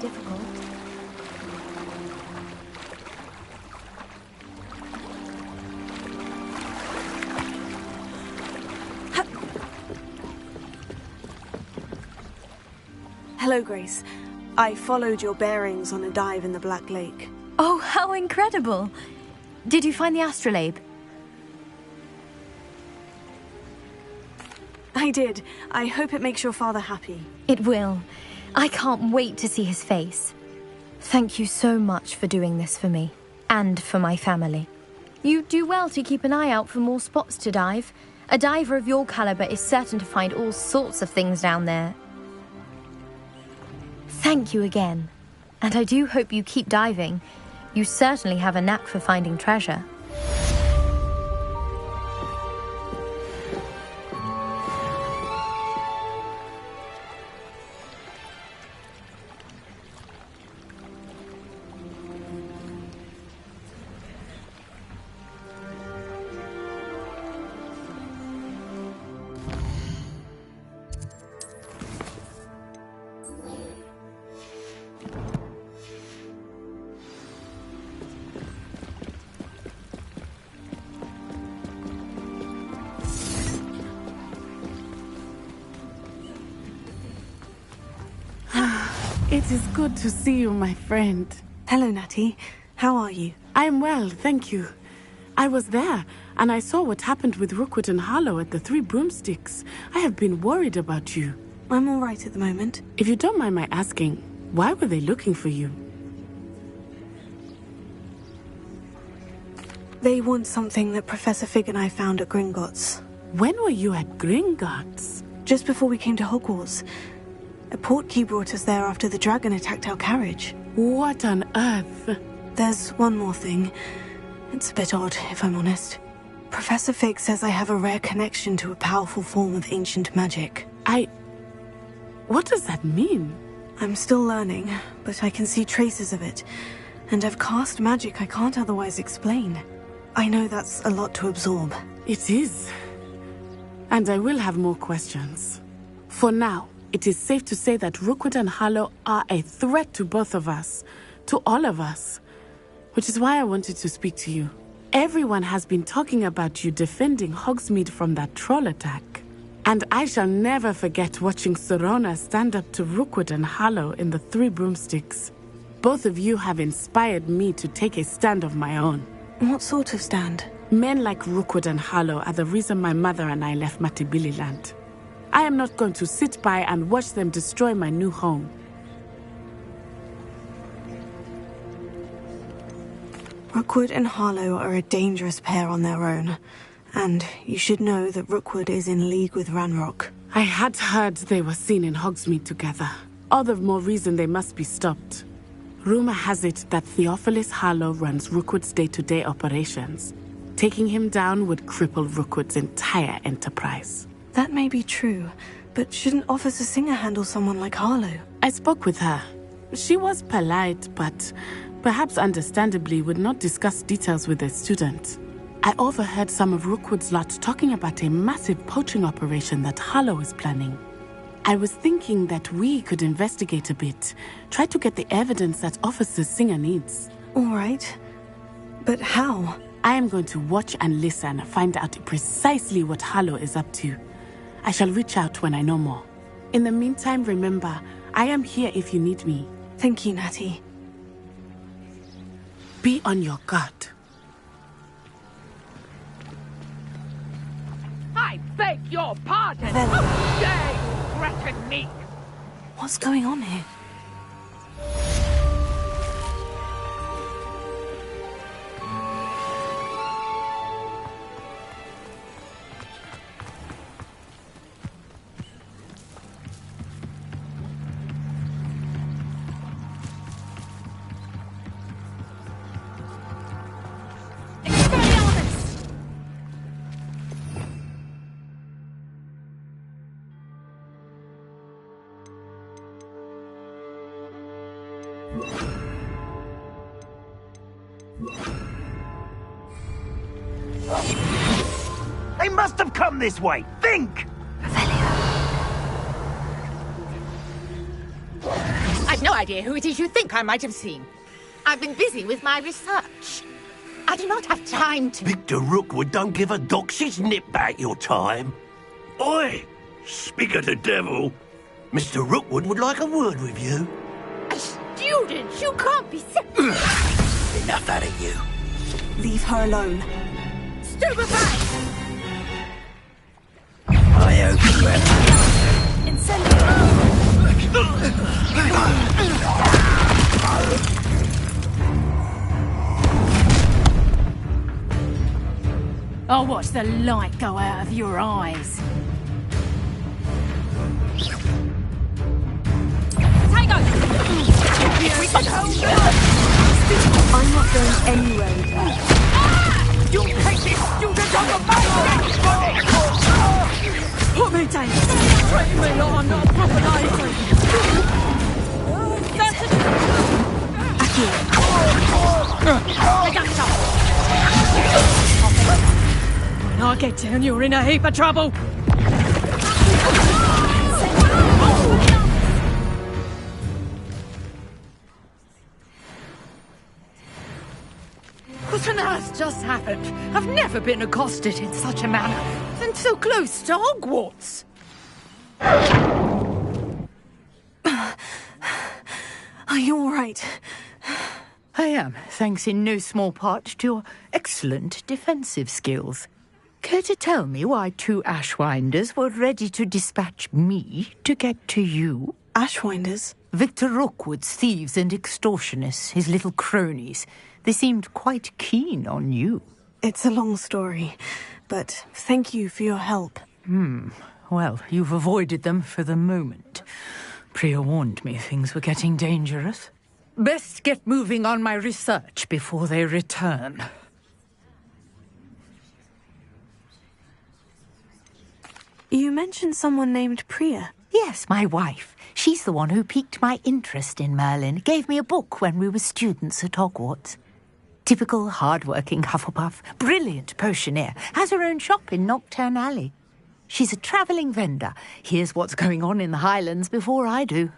difficult. Hello, Grace. I followed your bearings on a dive in the Black Lake. Oh, how incredible! Did you find the astrolabe? I did. I hope it makes your father happy. It will. I can't wait to see his face. Thank you so much for doing this for me, and for my family. You do well to keep an eye out for more spots to dive. A diver of your caliber is certain to find all sorts of things down there. Thank you again. And I do hope you keep diving. You certainly have a knack for finding treasure. It is good to see you, my friend. Hello, Natty. How are you? I am well, thank you. I was there, and I saw what happened with Rookwood and Harlow at the Three Broomsticks. I have been worried about you. I'm all right at the moment. If you don't mind my asking, why were they looking for you? They want something that Professor Fig and I found at Gringotts. When were you at Gringotts? Just before we came to Hogwarts. A portkey brought us there after the dragon attacked our carriage. What on earth? There's one more thing. It's a bit odd, if I'm honest. Professor Fig says I have a rare connection to a powerful form of ancient magic. What does that mean? I'm still learning, but I can see traces of it. And I've cast magic I can't otherwise explain. I know that's a lot to absorb. It is. And I will have more questions. For now, it is safe to say that Rookwood and Harlow are a threat to both of us. To all of us. Which is why I wanted to speak to you. Everyone has been talking about you defending Hogsmeade from that troll attack. And I shall never forget watching Sorona stand up to Rookwood and Harlow in the Three Broomsticks. Both of you have inspired me to take a stand of my own. What sort of stand? Men like Rookwood and Harlow are the reason my mother and I left Matibililand. I am not going to sit by and watch them destroy my new home. Rookwood and Harlow are a dangerous pair on their own. And you should know that Rookwood is in league with Ranrock. I had heard they were seen in Hogsmeade together. All the more reason they must be stopped. Rumor has it that Theophilus Harlow runs Rookwood's day-to-day operations. Taking him down would cripple Rookwood's entire enterprise. That may be true, but shouldn't Officer Singer handle someone like Harlow? I spoke with her. She was polite, but perhaps understandably would not discuss details with a student. I overheard some of Rookwood's lot talking about a massive poaching operation that Harlow is planning. I was thinking that we could investigate a bit, try to get the evidence that Officer Singer needs. All right. But how? I am going to watch and listen, find out precisely what Harlow is up to. I shall reach out when I know more. In the meantime, remember, I am here if you need me. Thank you, Natty. Be on your guard. I beg your pardon! How dare you threaten me! What's going on here? They must have come this way! Think! I I've no idea who it is you think I might have seen. I've been busy with my research. I do not have time to... Victor Rookwood don't give a doxy's nip back your time. Oi! Speak of the devil. Mr. Rookwood would like a word with you. A student? You can't be so... Enough out of you. Leave her alone. Stupefy! I hope you have... I'll watch the light go out of your eyes. Tango! We should hold them! I'm not going anywhere with you. You take this student on the back! Put me down! Train me like I'm not a proper library. That's it! I got some. When I get down, you're in a heap of trouble. What on earth just happened? I've never been accosted in such a manner, and so close to Hogwarts. Are you all right? I am, thanks in no small part to your excellent defensive skills. Care to tell me why 2 Ashwinders were ready to dispatch me to get to you? Ashwinders? Victor Rookwood's thieves and extortionists, his little cronies. They seemed quite keen on you. It's a long story, but thank you for your help. Well, you've avoided them for the moment. Priya warned me things were getting dangerous. Best get moving on my research before they return. You mentioned someone named Priya. Yes, my wife. She's the one who piqued my interest in Merlin. Gave me a book when we were students at Hogwarts. Typical hard-working Hufflepuff. Brilliant potioneer. Has her own shop in Knockturn Alley. She's a travelling vendor. Hears what's going on in the Highlands before I do.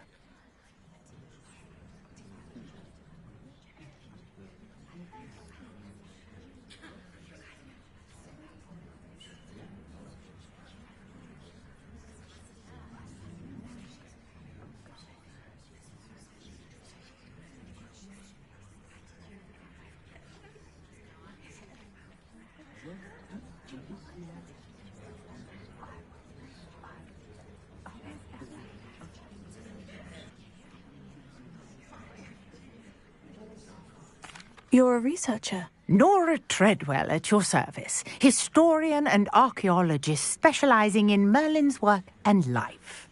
You're a researcher. Nora Treadwell at your service. Historian and archaeologist specialising in Merlin's work and life.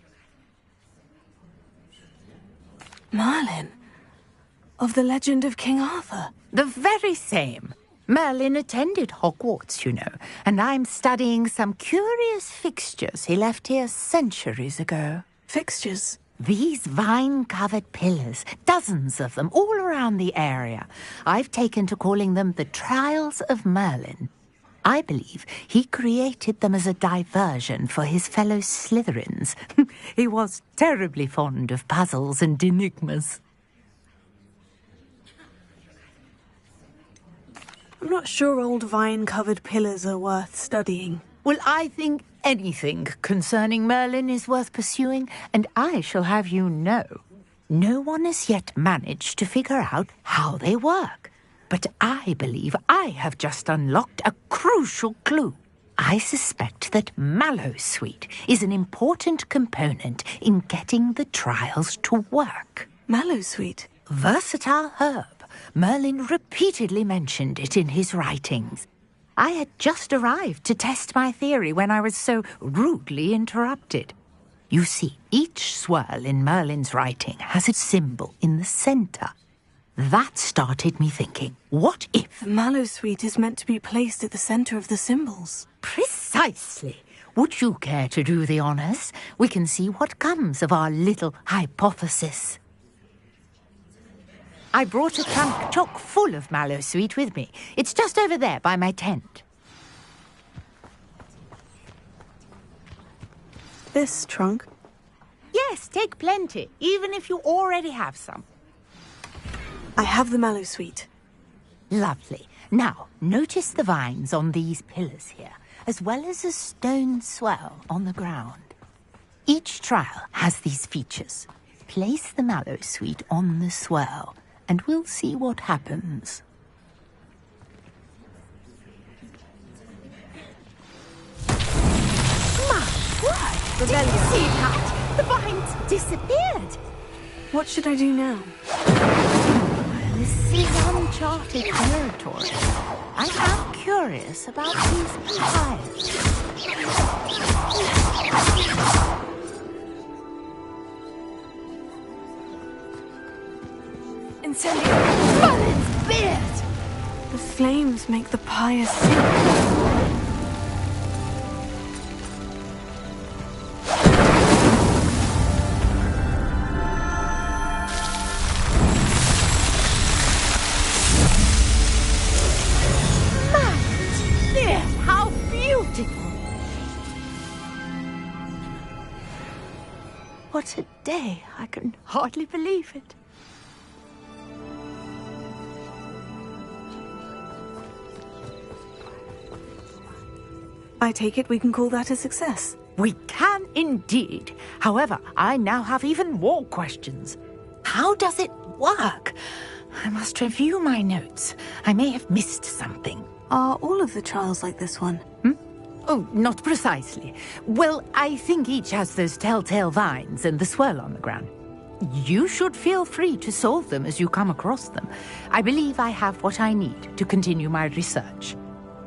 Merlin? Of the legend of King Arthur? The very same. Merlin attended Hogwarts, you know, and I'm studying some curious fixtures he left here centuries ago. Fixtures? These vine-covered pillars, dozens of them, all around the area. I've taken to calling them the Trials of Merlin. I believe he created them as a diversion for his fellow Slytherins. He was terribly fond of puzzles and enigmas. I'm not sure old vine-covered pillars are worth studying. Well, I think anything concerning Merlin is worth pursuing, and I shall have you know, no one has yet managed to figure out how they work. But I believe I have just unlocked a crucial clue. I suspect that Mallowsweet is an important component in getting the trials to work. Mallowsweet? Versatile herb. Merlin repeatedly mentioned it in his writings. I had just arrived to test my theory when I was so rudely interrupted. You see, each swirl in Merlin's writing has a symbol in the centre. That started me thinking, what if... The Mallowsweet is meant to be placed at the centre of the symbols. Precisely. Would you care to do the honours? We can see what comes of our little hypothesis. I brought a trunk chock full of Mallowsweet with me. It's just over there by my tent. This trunk? Yes, take plenty, even if you already have some. I have the mallow sweet. Lovely. Now, notice the vines on these pillars here, as well as a stone swell on the ground. Each trial has these features. Place the mallow sweet on the swell, and we'll see what happens. My word! Did you see that? The vines disappeared. What should I do now? This is uncharted territory. I am curious about these papayas. Incendio! Merlin's beard! The flames make the pyre sink. What a day! I can hardly believe it. I take it we can call that a success. We can indeed. However, I now have even more questions. How does it work? I must review my notes. I may have missed something. Are all of the trials like this one? Oh, not precisely. Well, I think each has those telltale vines and the swirl on the ground. You should feel free to solve them as you come across them. I believe I have what I need to continue my research.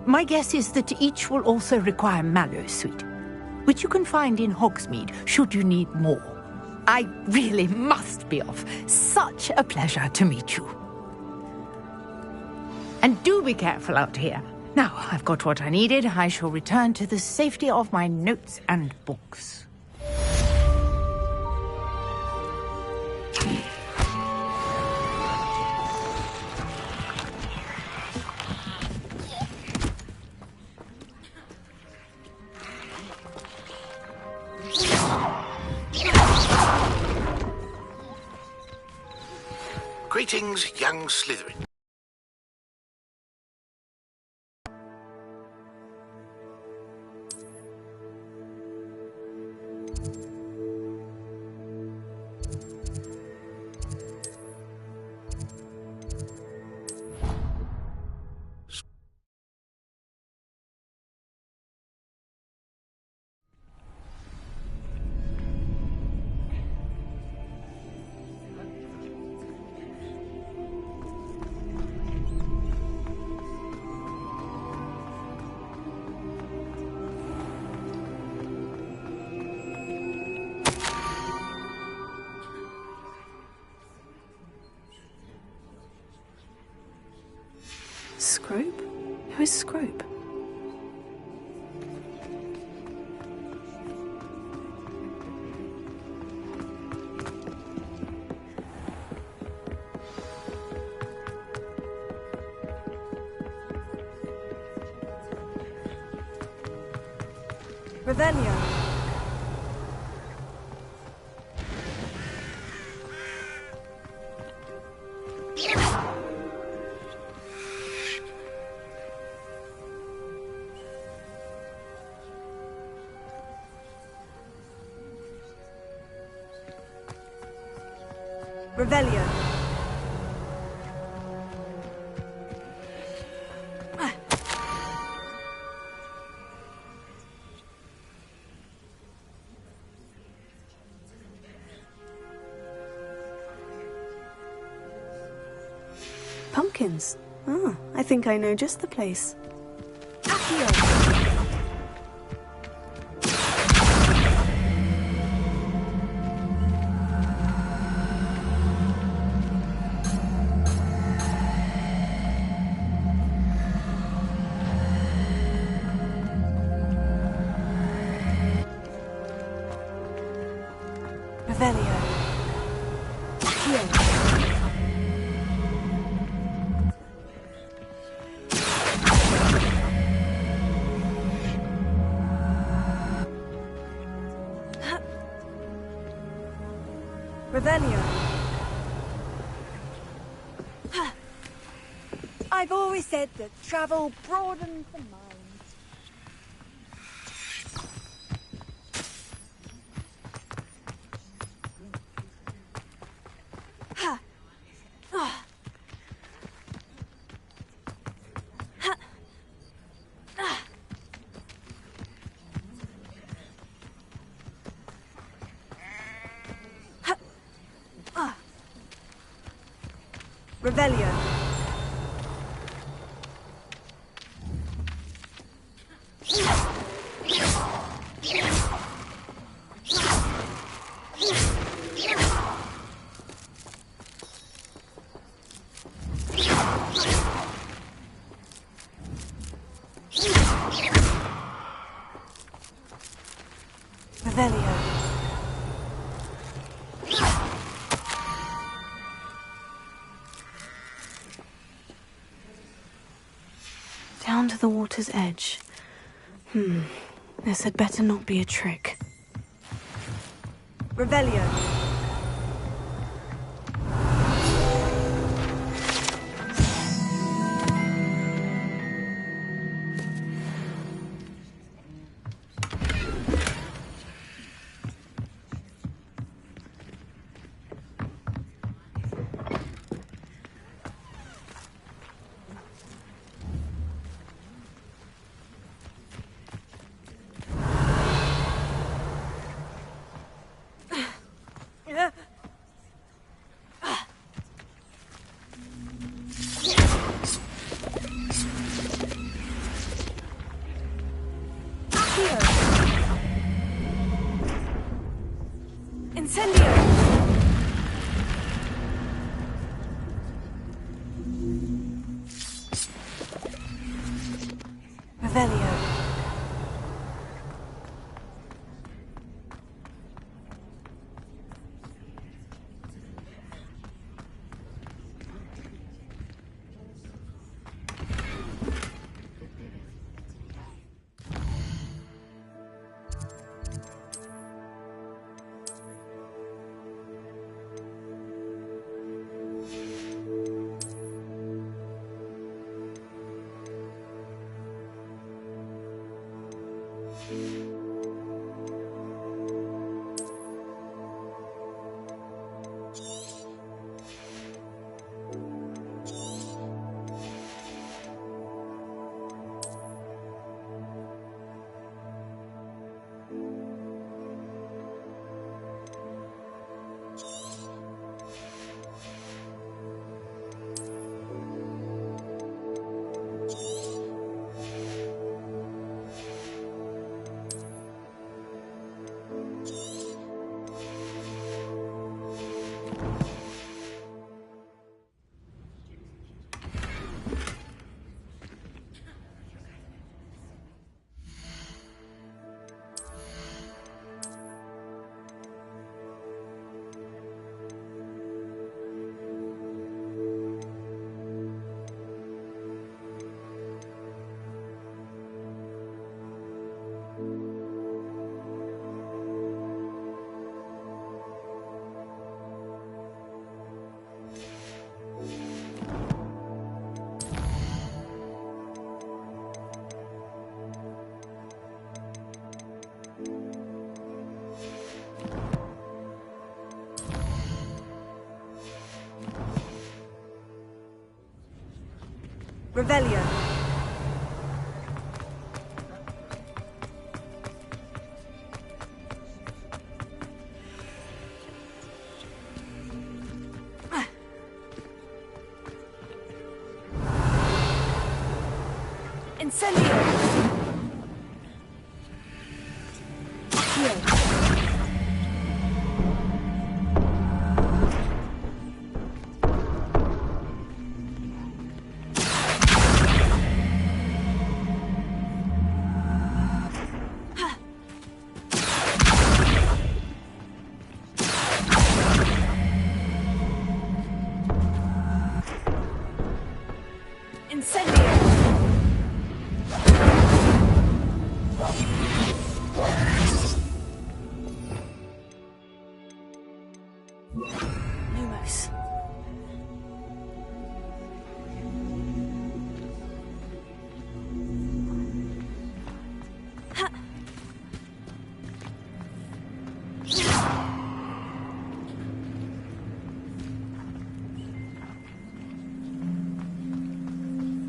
My guess is that each will also require mallow sweet, which you can find in Hogsmeade should you need more. I really must be off. Such a pleasure to meet you. And do be careful out here. Now, I've got what I needed. I shall return to the safety of my notes and books. Greetings, young Slytherin. Scrope? Who is Scrope? Revelio. Revelio. Pumpkins. Oh, I think I know just the place. Accio. Revelio. Accio. Revelio. I've always said that travel broadens the mind. Revelio. Revelio. Down to the water's edge. This had better not be a trick. Revelio. Incendio! Revelio. Revelio. Incendio. Lumos.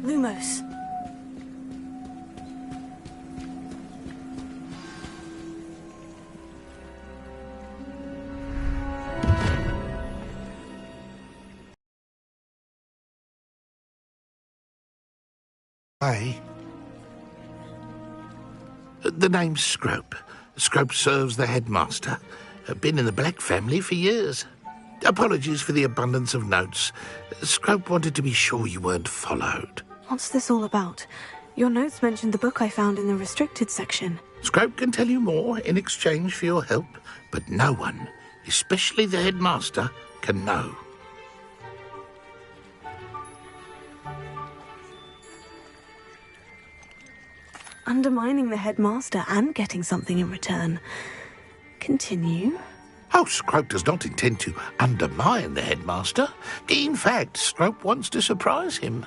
Lumos. Hey. The name's Scrope. Scrope serves the headmaster. Been in the Black family for years. Apologies for the abundance of notes. Scrope wanted to be sure you weren't followed. What's this all about? Your notes mentioned the book I found in the restricted section. Scrope can tell you more in exchange for your help, but no one, especially the headmaster, can know. Undermining the headmaster and getting something in return. Continue. Oh, Scrope does not intend to undermine the headmaster. In fact, Scrope wants to surprise him.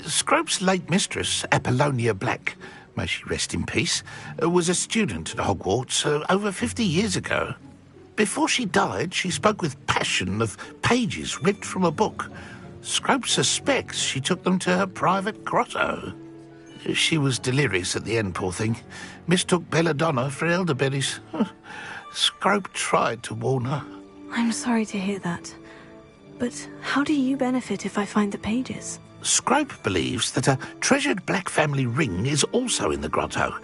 Scrope's late mistress, Apollonia Black, may she rest in peace, was a student at Hogwarts over 50 years ago. Before she died, she spoke with passion of pages ripped from a book. Scrope suspects she took them to her private grotto. She was delirious at the end, poor thing. Mistook belladonna for elderberries. Scrope tried to warn her. I'm sorry to hear that. But how do you benefit if I find the pages? Scrope believes that a treasured Black family ring is also in the grotto.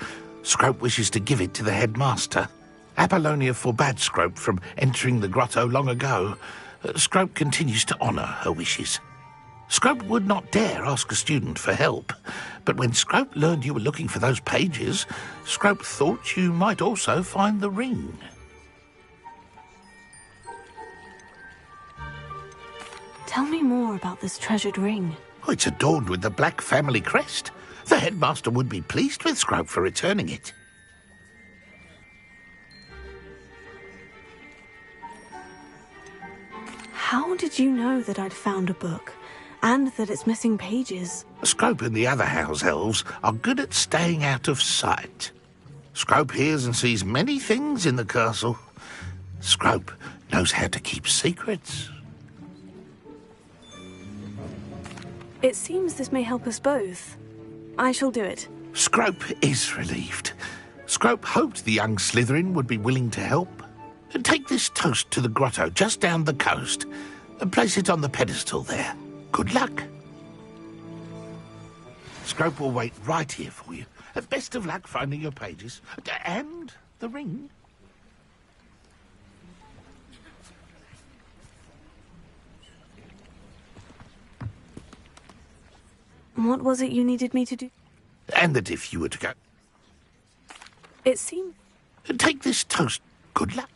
Scrope wishes to give it to the headmaster. Apollonia forbade Scrope from entering the grotto long ago. Scrope continues to honour her wishes. Scrope would not dare ask a student for help, but when Scrope learned you were looking for those pages, Scrope thought you might also find the ring. Tell me more about this treasured ring. Oh, it's adorned with the Black family crest. The headmaster would be pleased with Scrope for returning it. How did you know that I'd found a book? And that it's missing pages? Scrope and the other house elves are good at staying out of sight. Scrope hears and sees many things in the castle. Scrope knows how to keep secrets. It seems this may help us both. I shall do it. Scrope is relieved. Scrope hoped the young Slytherin would be willing to help. Take this toast to the grotto just down the coast and place it on the pedestal there. Good luck. Scrope will wait right here for you. Best of luck finding your pages. And the ring. What was it you needed me to do? And that if you were to go... It seemed... Take this toast. Good luck.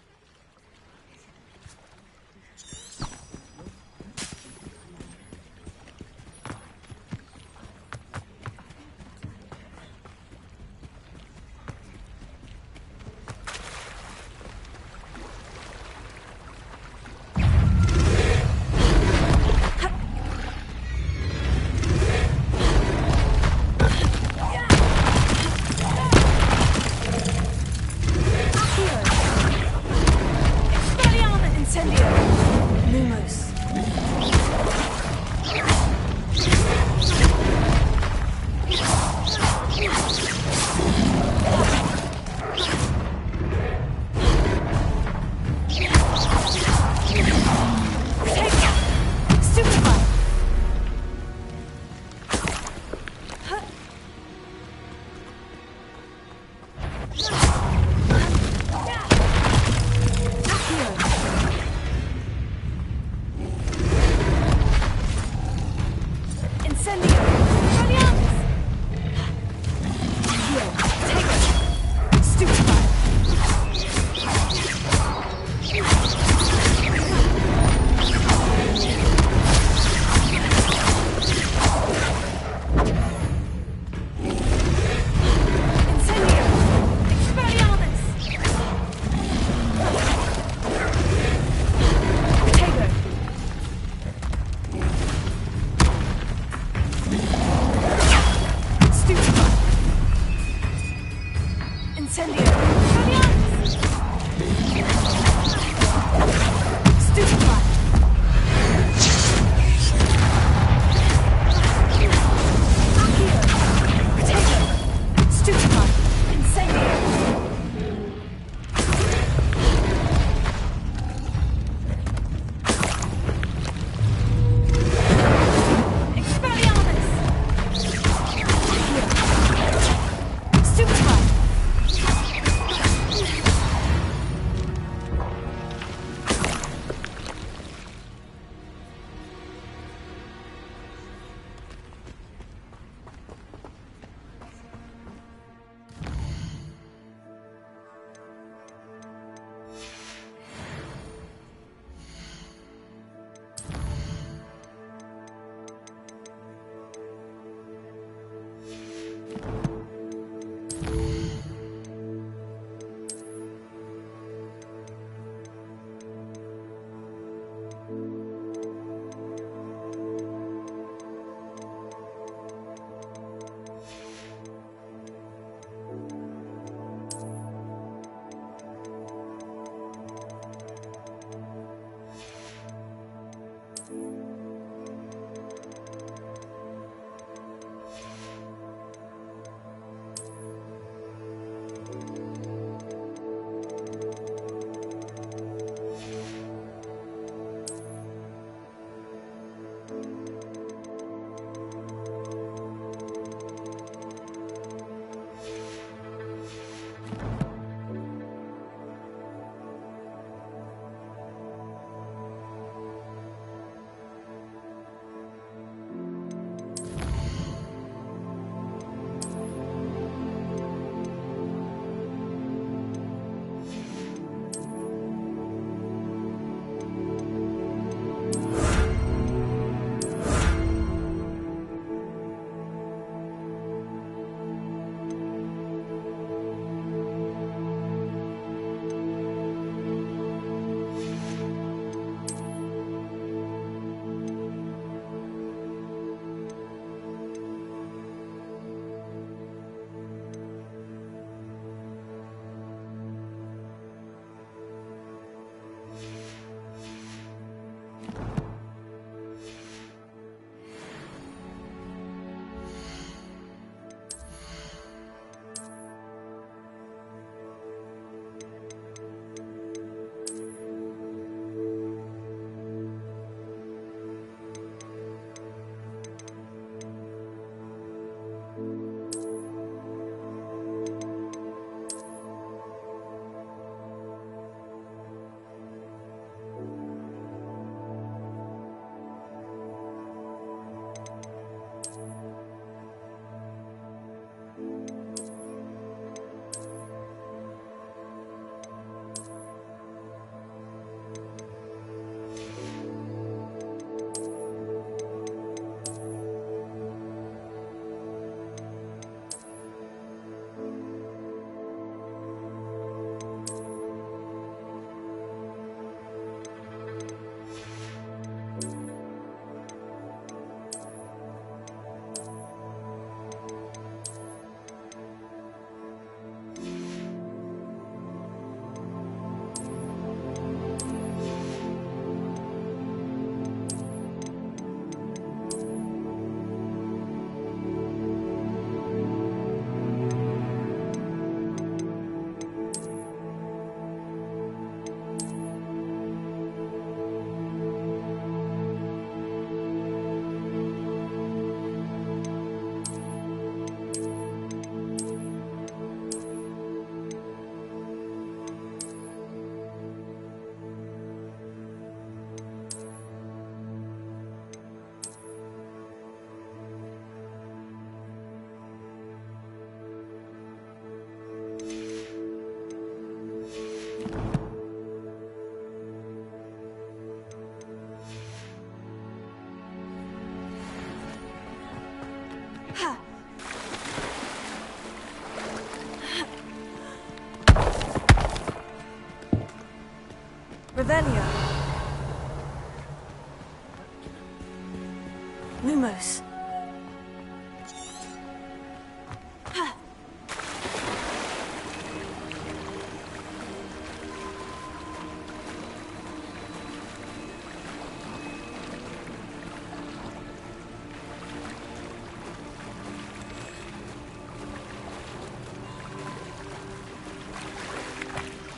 Lumos.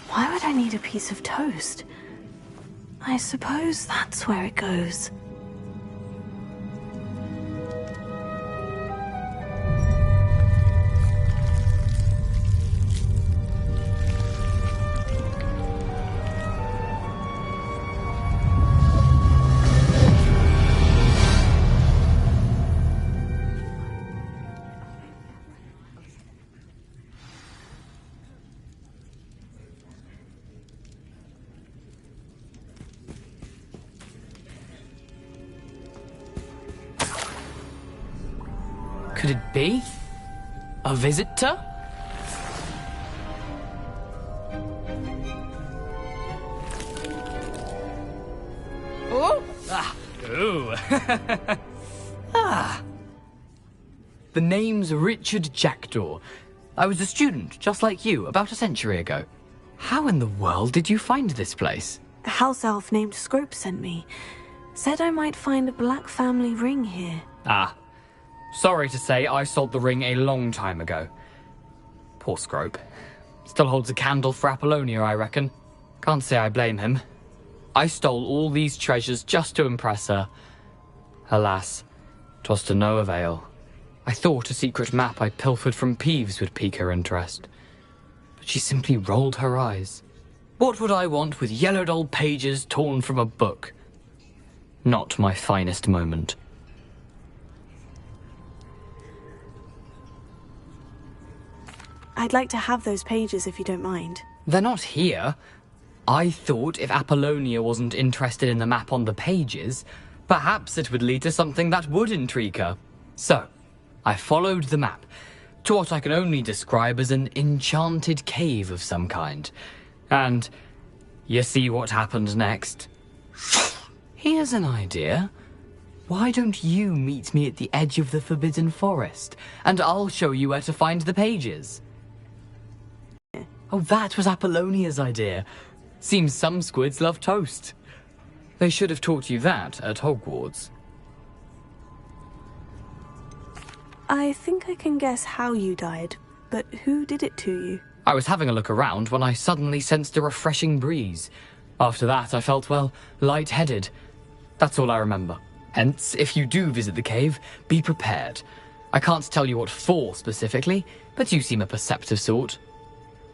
Why would I need a piece of toast? I suppose that's where it goes. Could it be? A visitor? Oh! Ah! Ooh! Ah! The name's Richard Jackdaw. I was a student, just like you, about a century ago. How in the world did you find this place? A house elf named Scrope sent me. Said I might find a black family ring here. Ah. Sorry to say, I sold the ring a long time ago. Poor Scrope. Still holds a candle for Apollonia, I reckon. Can't say I blame him. I stole all these treasures just to impress her. Alas, 'twas to no avail. I thought a secret map I pilfered from Peeves would pique her interest. But she simply rolled her eyes. What would I want with yellowed old pages torn from a book? Not my finest moment. I'd like to have those pages if you don't mind. They're not here. I thought if Apollonia wasn't interested in the map on the pages, perhaps it would lead to something that would intrigue her. So, I followed the map to what I can only describe as an enchanted cave of some kind. And you see what happened next? Here's an idea. Why don't you meet me at the edge of the Forbidden Forest, and I'll show you where to find the pages? Oh, that was Apollonia's idea. Seems some squids love toast. They should have taught you that at Hogwarts. I think I can guess how you died, but who did it to you? I was having a look around when I suddenly sensed a refreshing breeze. After that, I felt, well, lightheaded. That's all I remember. Hence, if you do visit the cave, be prepared. I can't tell you what for specifically, but you seem a perceptive sort.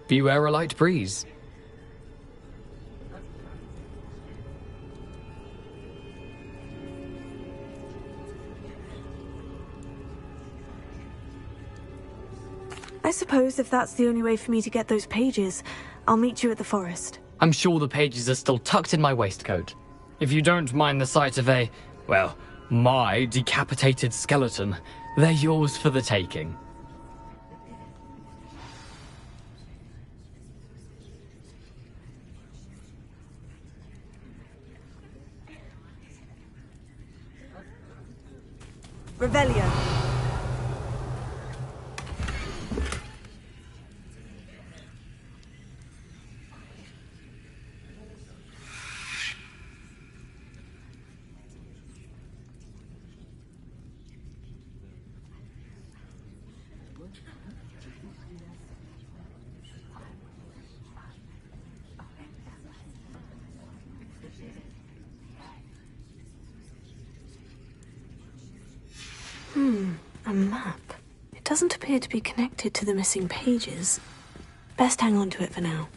Beware a light breeze. I suppose if that's the only way for me to get those pages, I'll meet you at the forest. I'm sure the pages are still tucked in my waistcoat. If you don't mind the sight of a, well, my decapitated skeleton, they're yours for the taking. Revelio. A map. It doesn't appear to be connected to the missing pages. Best hang on to it for now.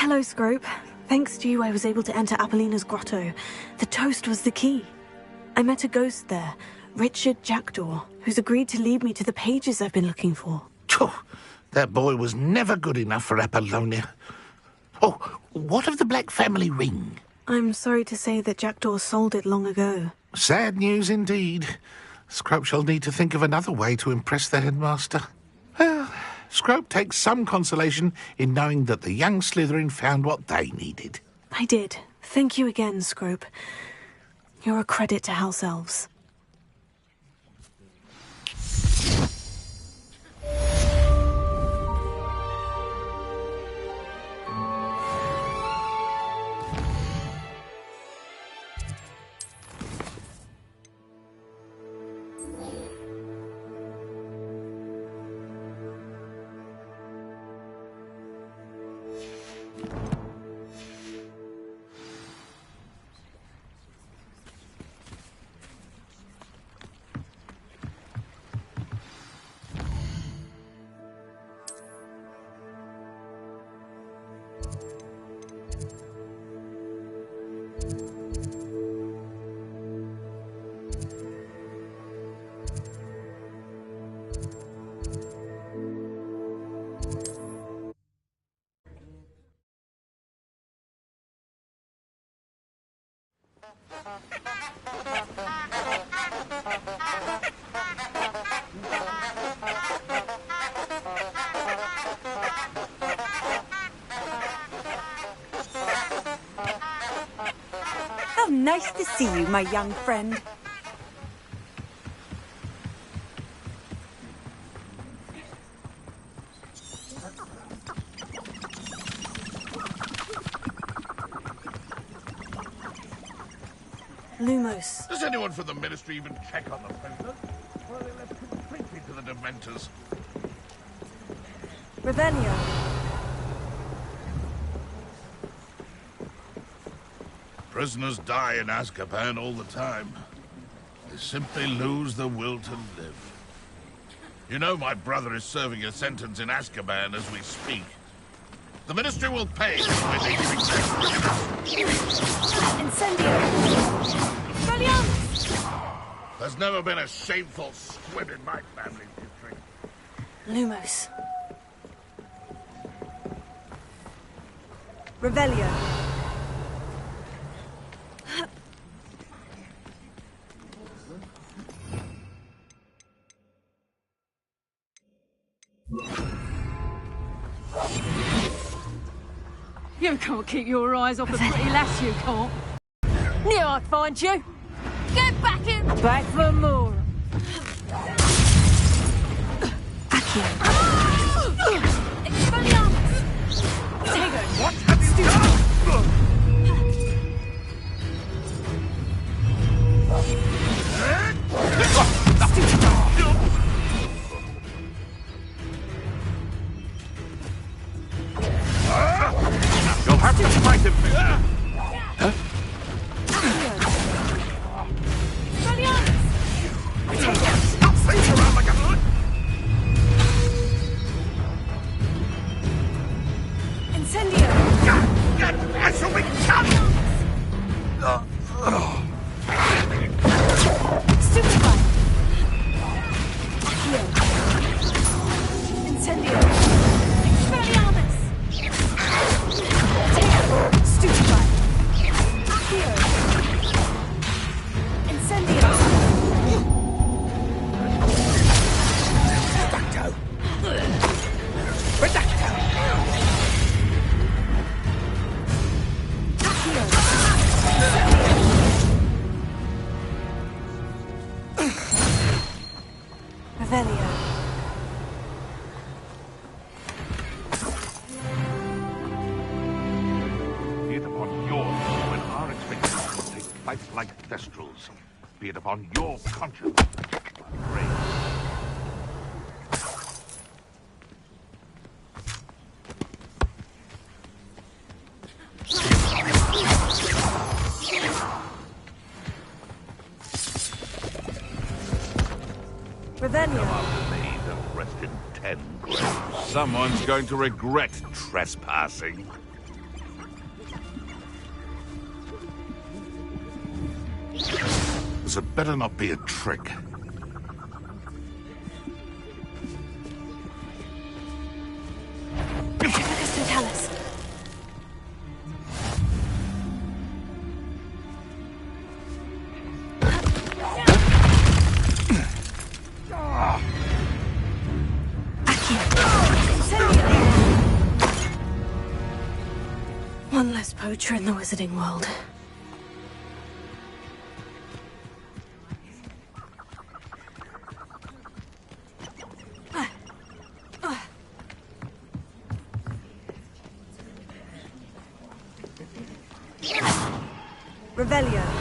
Hello, Scrope. Thanks to you, I was able to enter Apollina's grotto. The toast was the key. I met a ghost there, Richard Jackdaw, who's agreed to lead me to the pages I've been looking for. That boy was never good enough for Apollonia. Oh, what of the Black family ring? I'm sorry to say that Jackdaw sold it long ago. Sad news indeed. Scrope shall need to think of another way to impress the headmaster. Well, Scrope takes some consolation in knowing that the young Slytherin found what they needed. I did. Thank you again, Scrope. You're a credit to House Elves. How nice to see you, my young friend. Lumos. Does anyone from the Ministry even check on the prisoner? Well, they left completely to the Dementors. Revelio. Prisoners die in Azkaban all the time. They simply lose the will to live. You know my brother is serving a sentence in Azkaban as we speak. The Ministry will pay when they give Incendio! There's never been a shameful squib in my family history. Lumos. Revelio. You can't keep your eyes off a pretty lass, you can't. Knew I'd find you. Get back in! Back for more. What have you done? You'll have to fight him. Huh? Stop thinking around like a hood! Incendio! I shall be cut! Stupefy! Incendio! Expelliarmus! Stupefy! Accio! Incendio! Redacto! Redacto! Revelio. Be it upon yours when our expectations take flight like thestrals. Be it upon your conscience. Pray. Revelio. Rest in 10 graves. Someone's going to regret trespassing. had better not be a trick. One less poacher in the wizarding world. Revelio.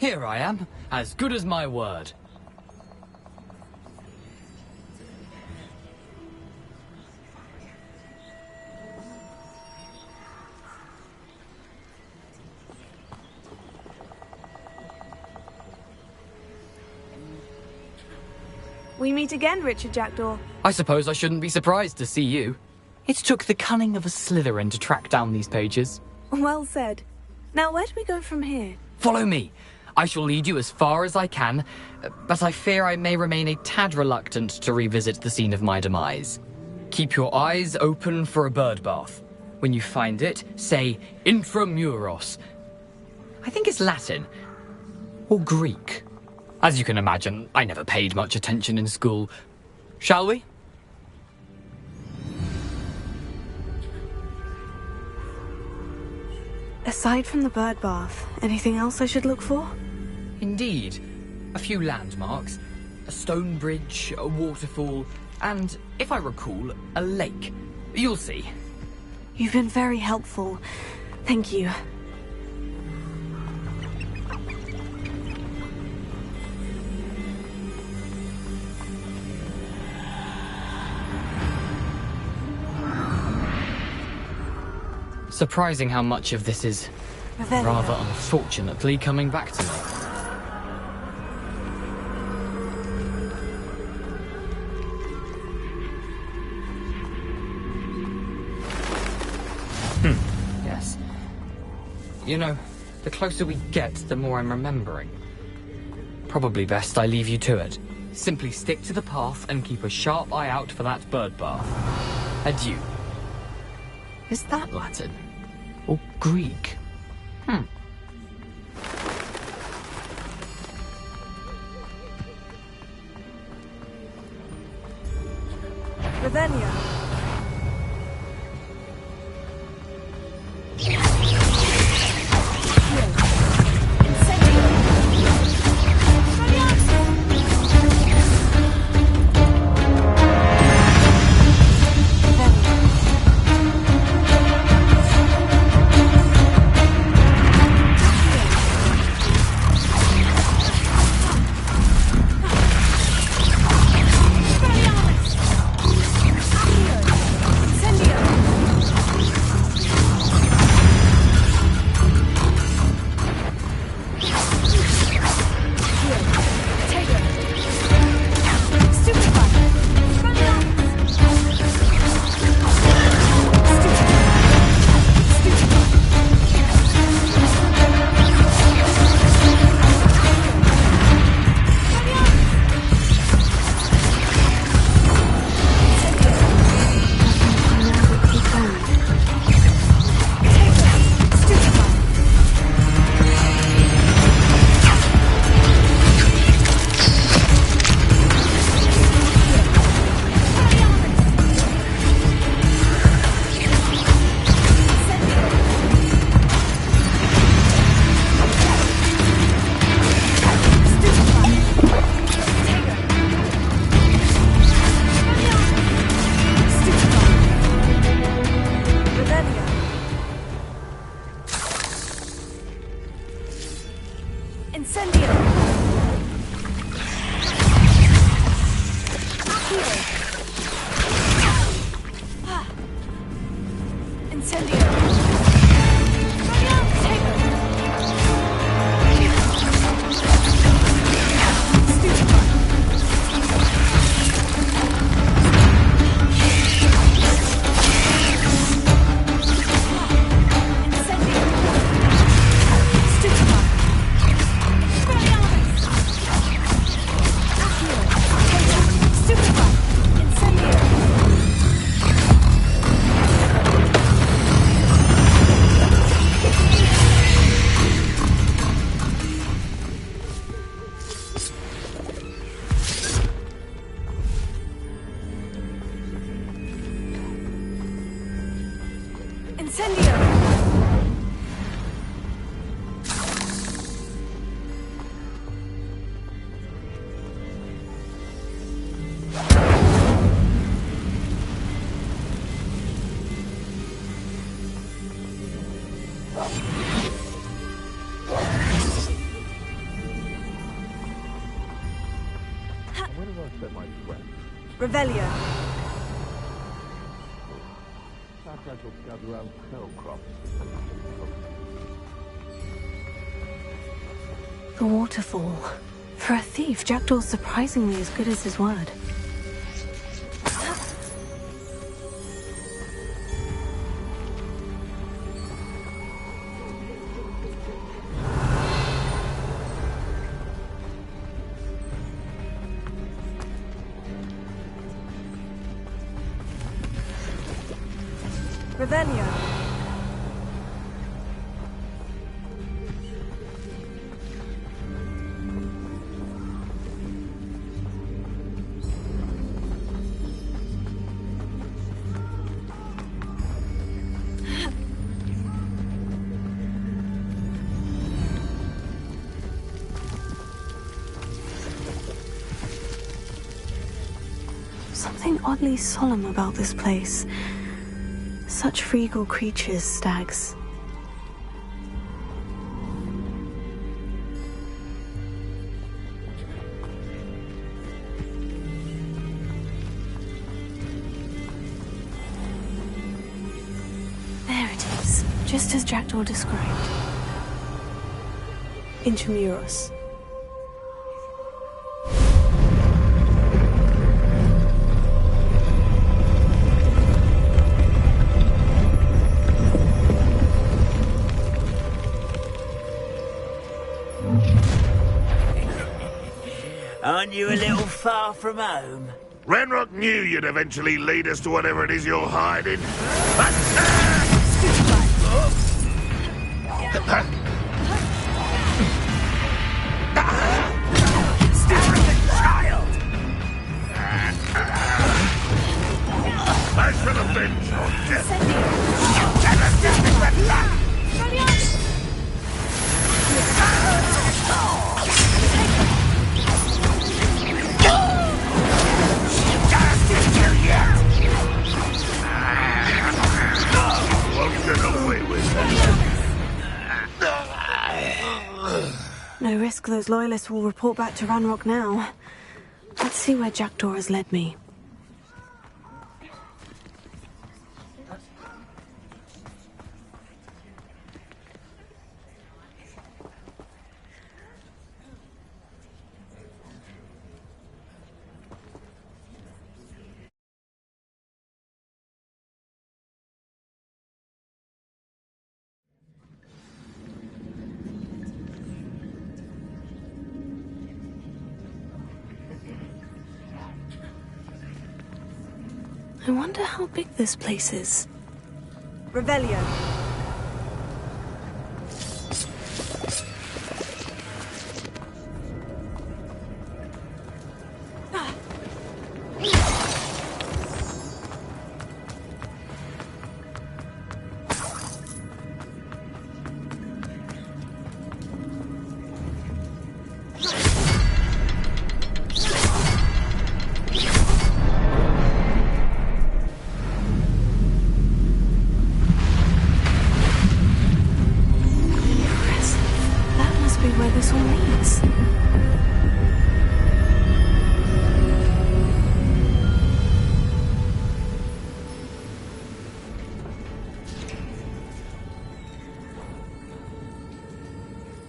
Here I am, as good as my word. We meet again, Richard Jackdaw. I suppose I shouldn't be surprised to see you. It took the cunning of a Slytherin to track down these pages. Well said. Now, where do we go from here? Follow me. I shall lead you as far as I can, but I fear I may remain a tad reluctant to revisit the scene of my demise. Keep your eyes open for a bird bath. When you find it, say intramuros. I think it's Latin. Or Greek. As you can imagine, I never paid much attention in school. Shall we? Aside from the bird bath, anything else I should look for? Indeed. A few landmarks, a stone bridge, a waterfall, and, if I recall, a lake. You'll see. You've been very helpful. Thank you. Surprising how much of this is rather unfortunately coming back to me. Yes. You know, the closer we get, the more I'm remembering. Probably best I leave you to it. Simply stick to the path and keep a sharp eye out for that bird bath. Adieu. Is that Latin? Or Greek? Ravenia. Revelio. The waterfall. For a thief, Jackdaw's surprisingly as good as his word. Revelio. Something oddly solemn about this place. Such regal creatures, stags. There it is. Just as Jackdaw described. Intramuros. Aren't you a little far from home? Ranrock knew you'd eventually lead us to whatever it is you're hiding. Stupid child! I shall avenge your death. Won't get away with No risk those loyalists will report back to Ranrock now. Let's see where Jackdaw has led me. I wonder how big this place is. Revelio.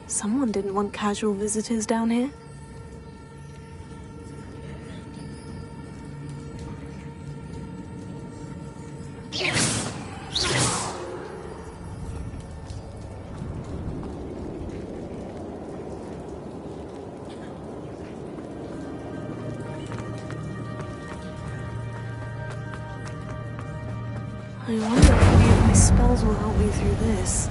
Someone didn't want casual visitors down here. I wonder if any of my spells will help me through this.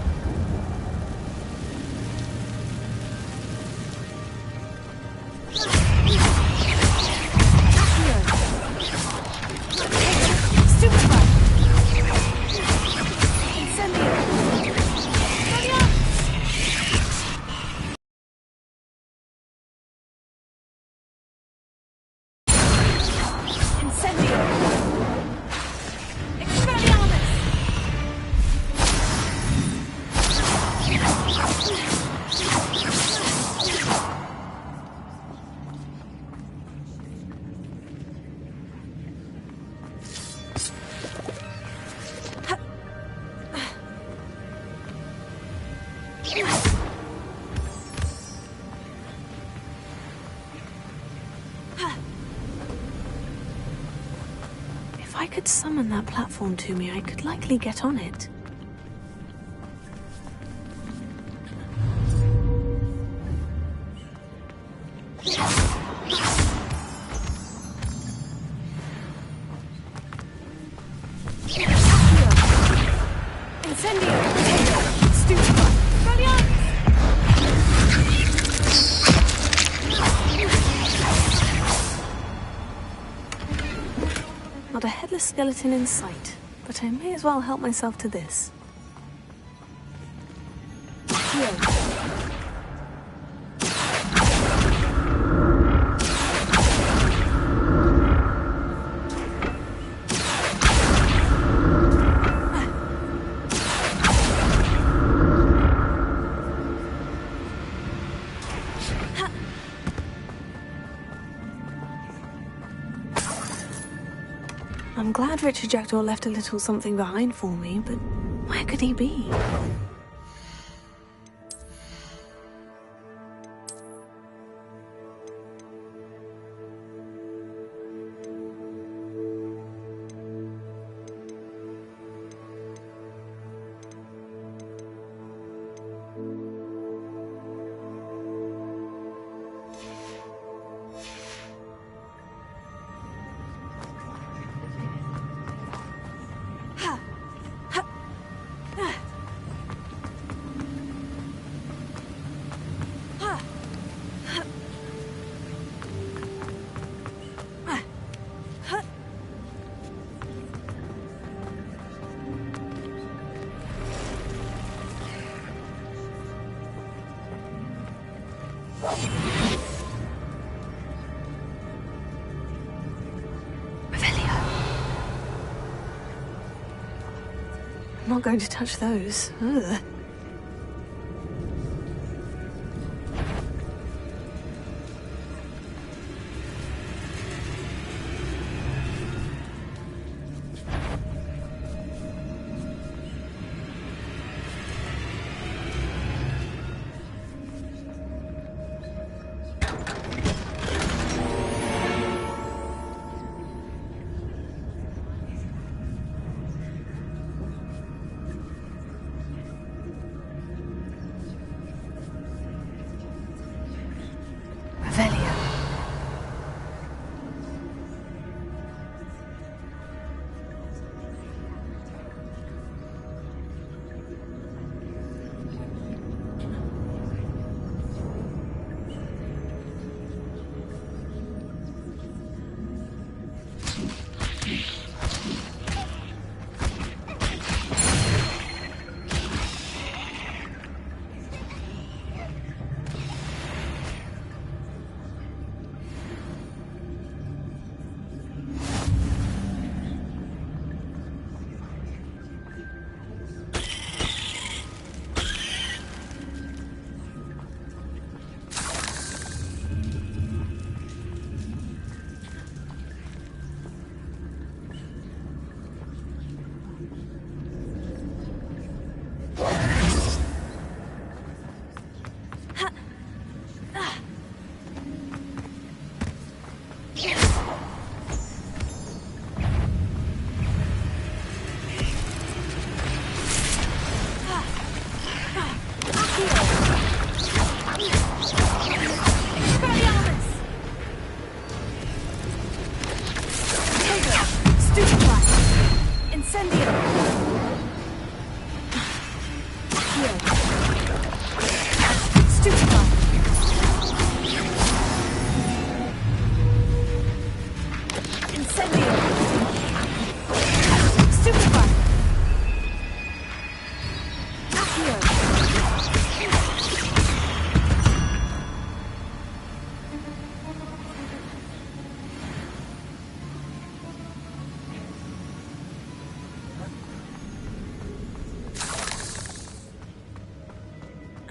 If I could summon that platform to me, I could likely get on it. Not a headless skeleton in sight, but I may as well help myself to this. I'm glad Richard Jackdaw left a little something behind for me, but Where could he be? I'm not going to touch those. Ugh.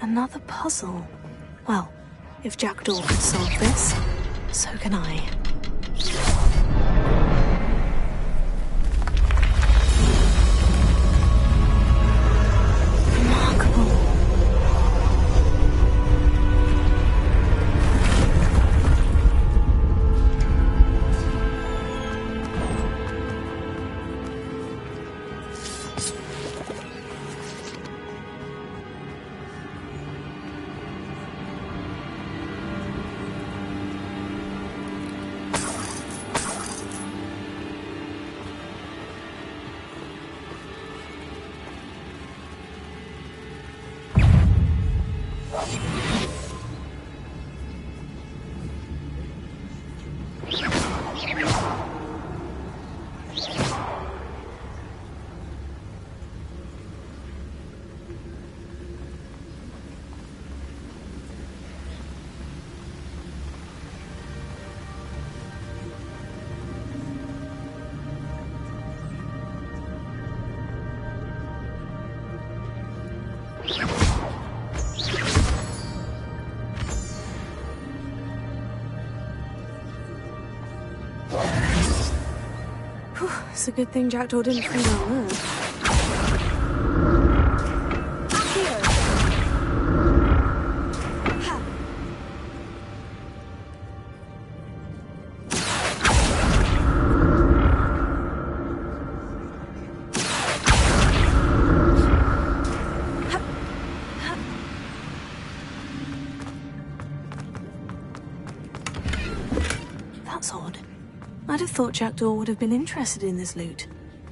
Another puzzle. Well, if Jackdaw could solve this, so can I. It's a good thing Jackdaw didn't fall down there. thought Jackdaw would have been interested in this loot,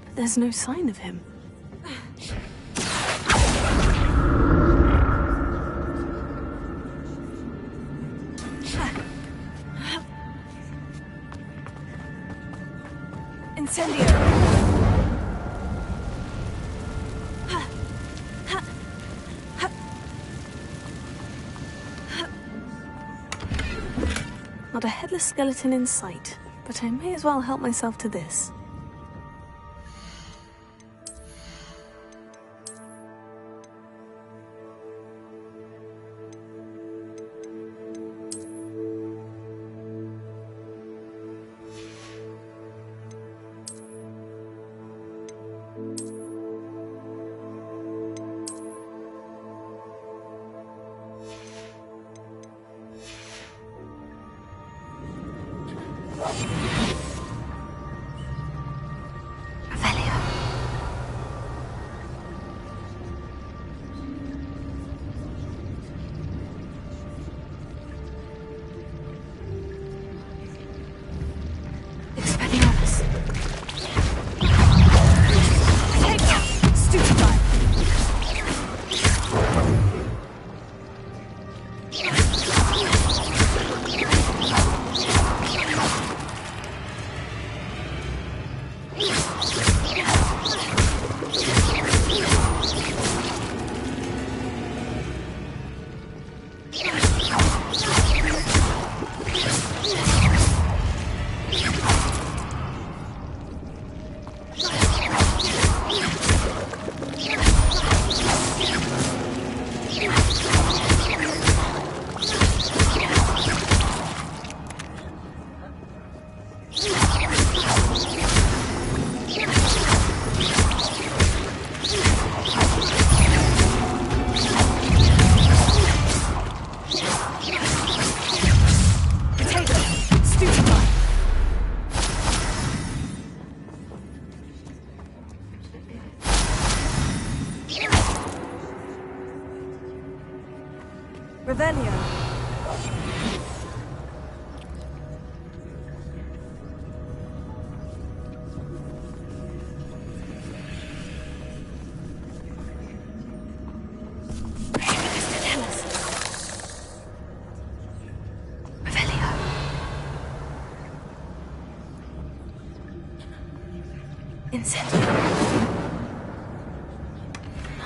but there's no sign of him. Incendio! Not a headless skeleton in sight, but I may as well help myself to this.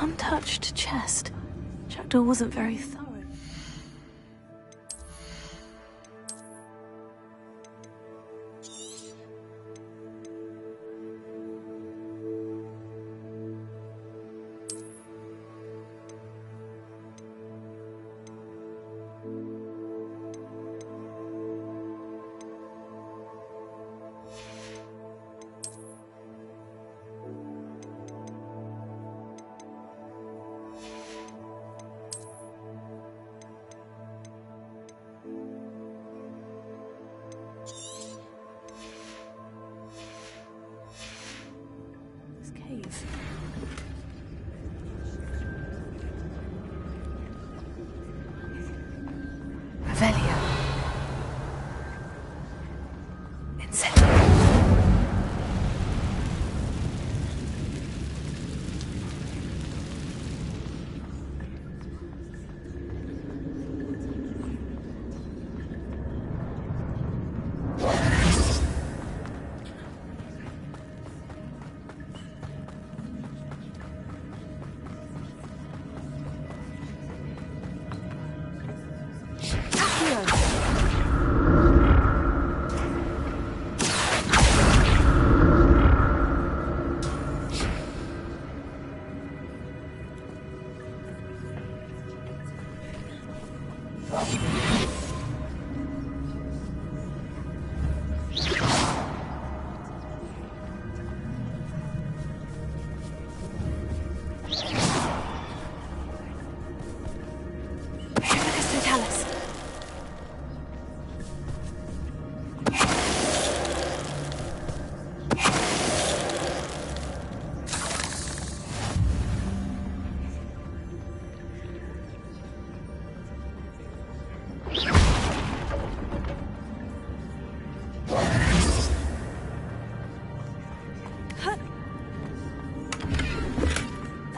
Untouched chest. Jackdaw wasn't very thorough.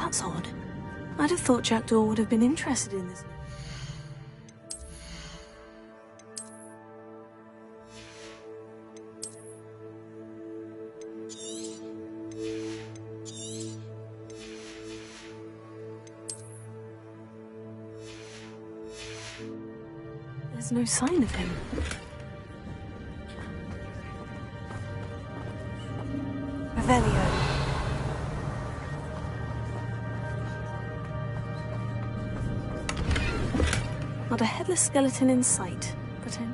That's odd. I'd have thought Jackdaw would have been interested in this. There's no sign of him. Revelio. Not a headless skeleton in sight, but I...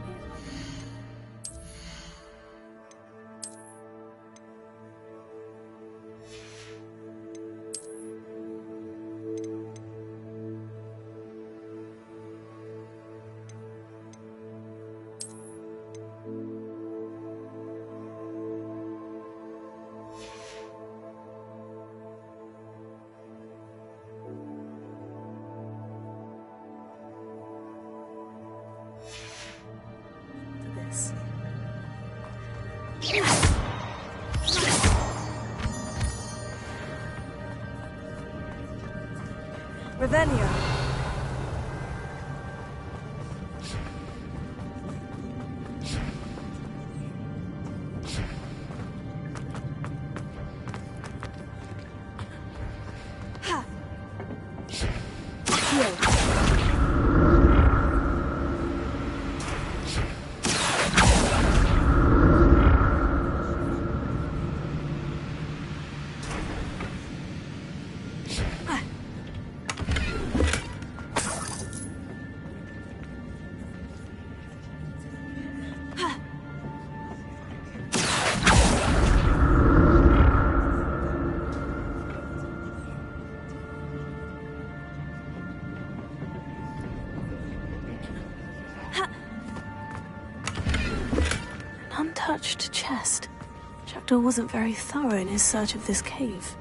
Revelio. Untouched chest. Jackdaw wasn't very thorough in his search of this cave.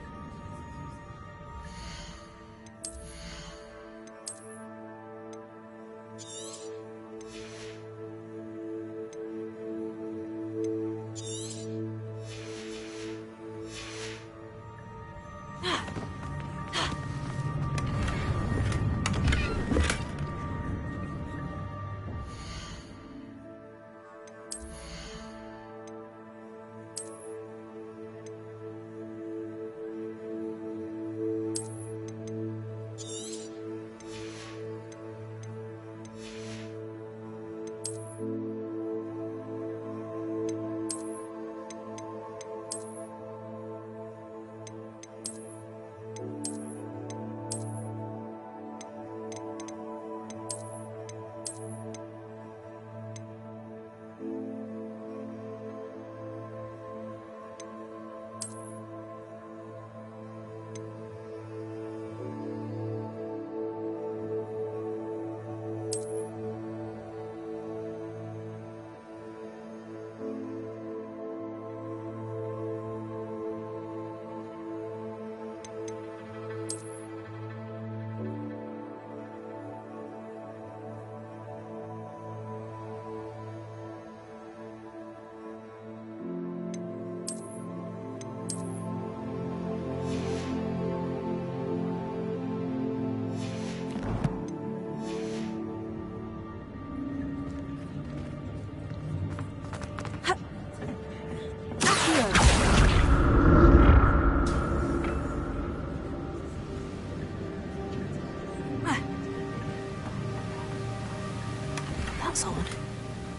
That's odd.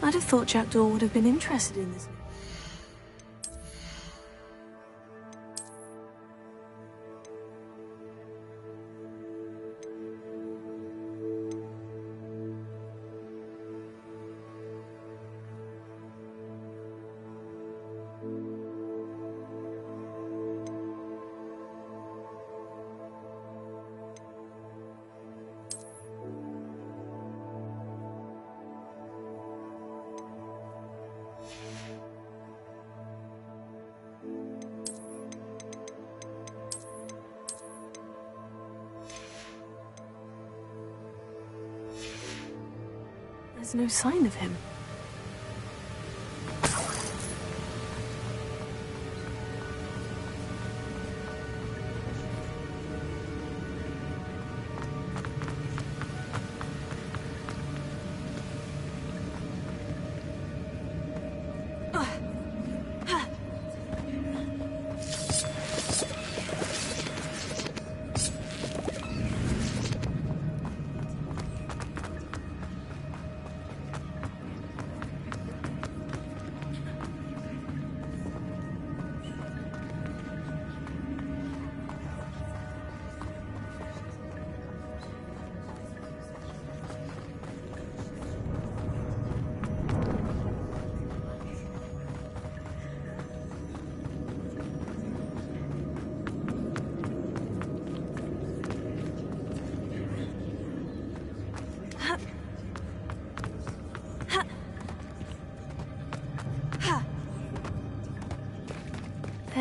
I'd have thought Jackdaw would have been interested in this. There's no sign of him.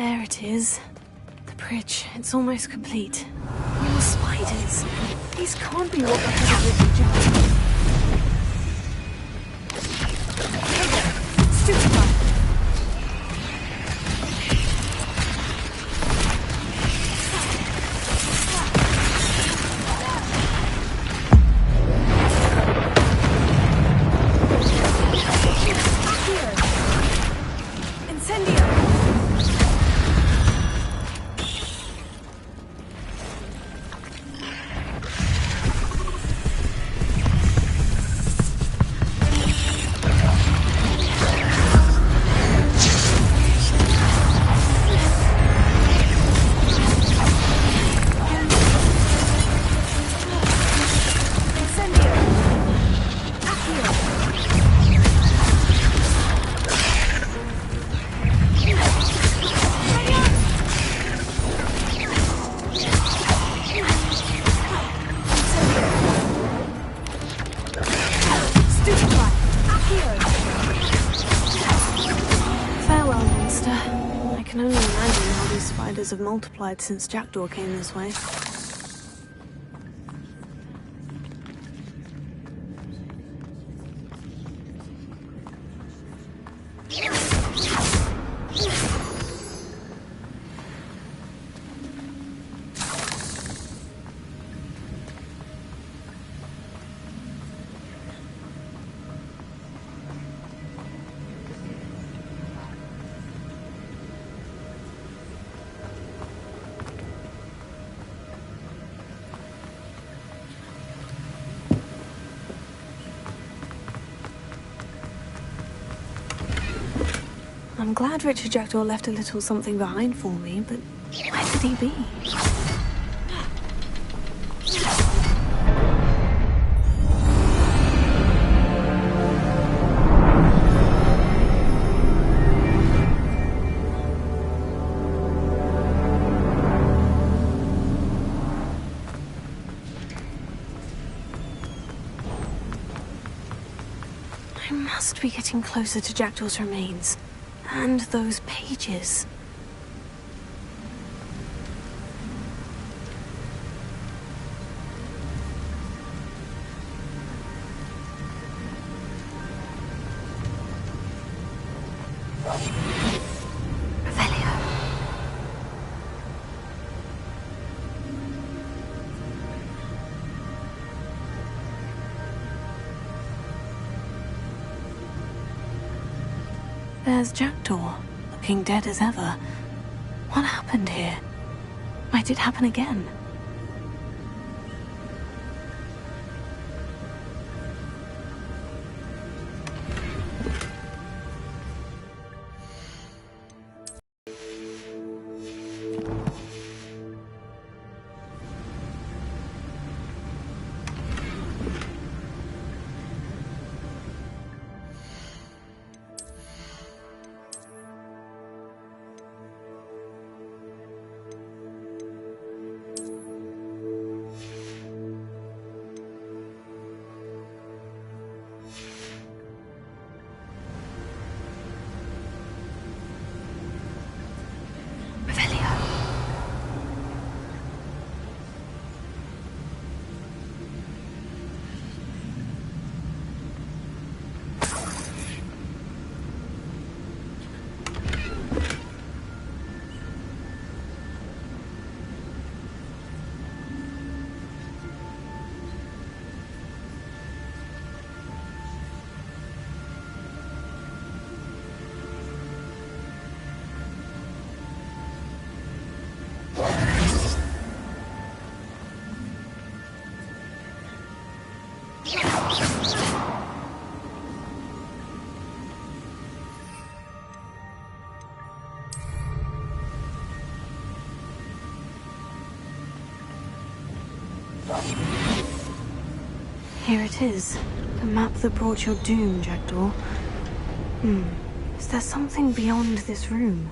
There it is. The bridge. It's almost complete. More spiders. These can't be what the Richard Jackdaw. Stupefy! Have multiplied since Jackdaw came this way. I'm glad Richard Jackdaw left a little something behind for me, but where could he be? I must be getting closer to Jackdaw's remains. And those pages. There's Jackdaw, looking dead as ever. What happened here? Might it happen again? Here it is. The map that brought your doom, Jackdaw. Is there something beyond this room?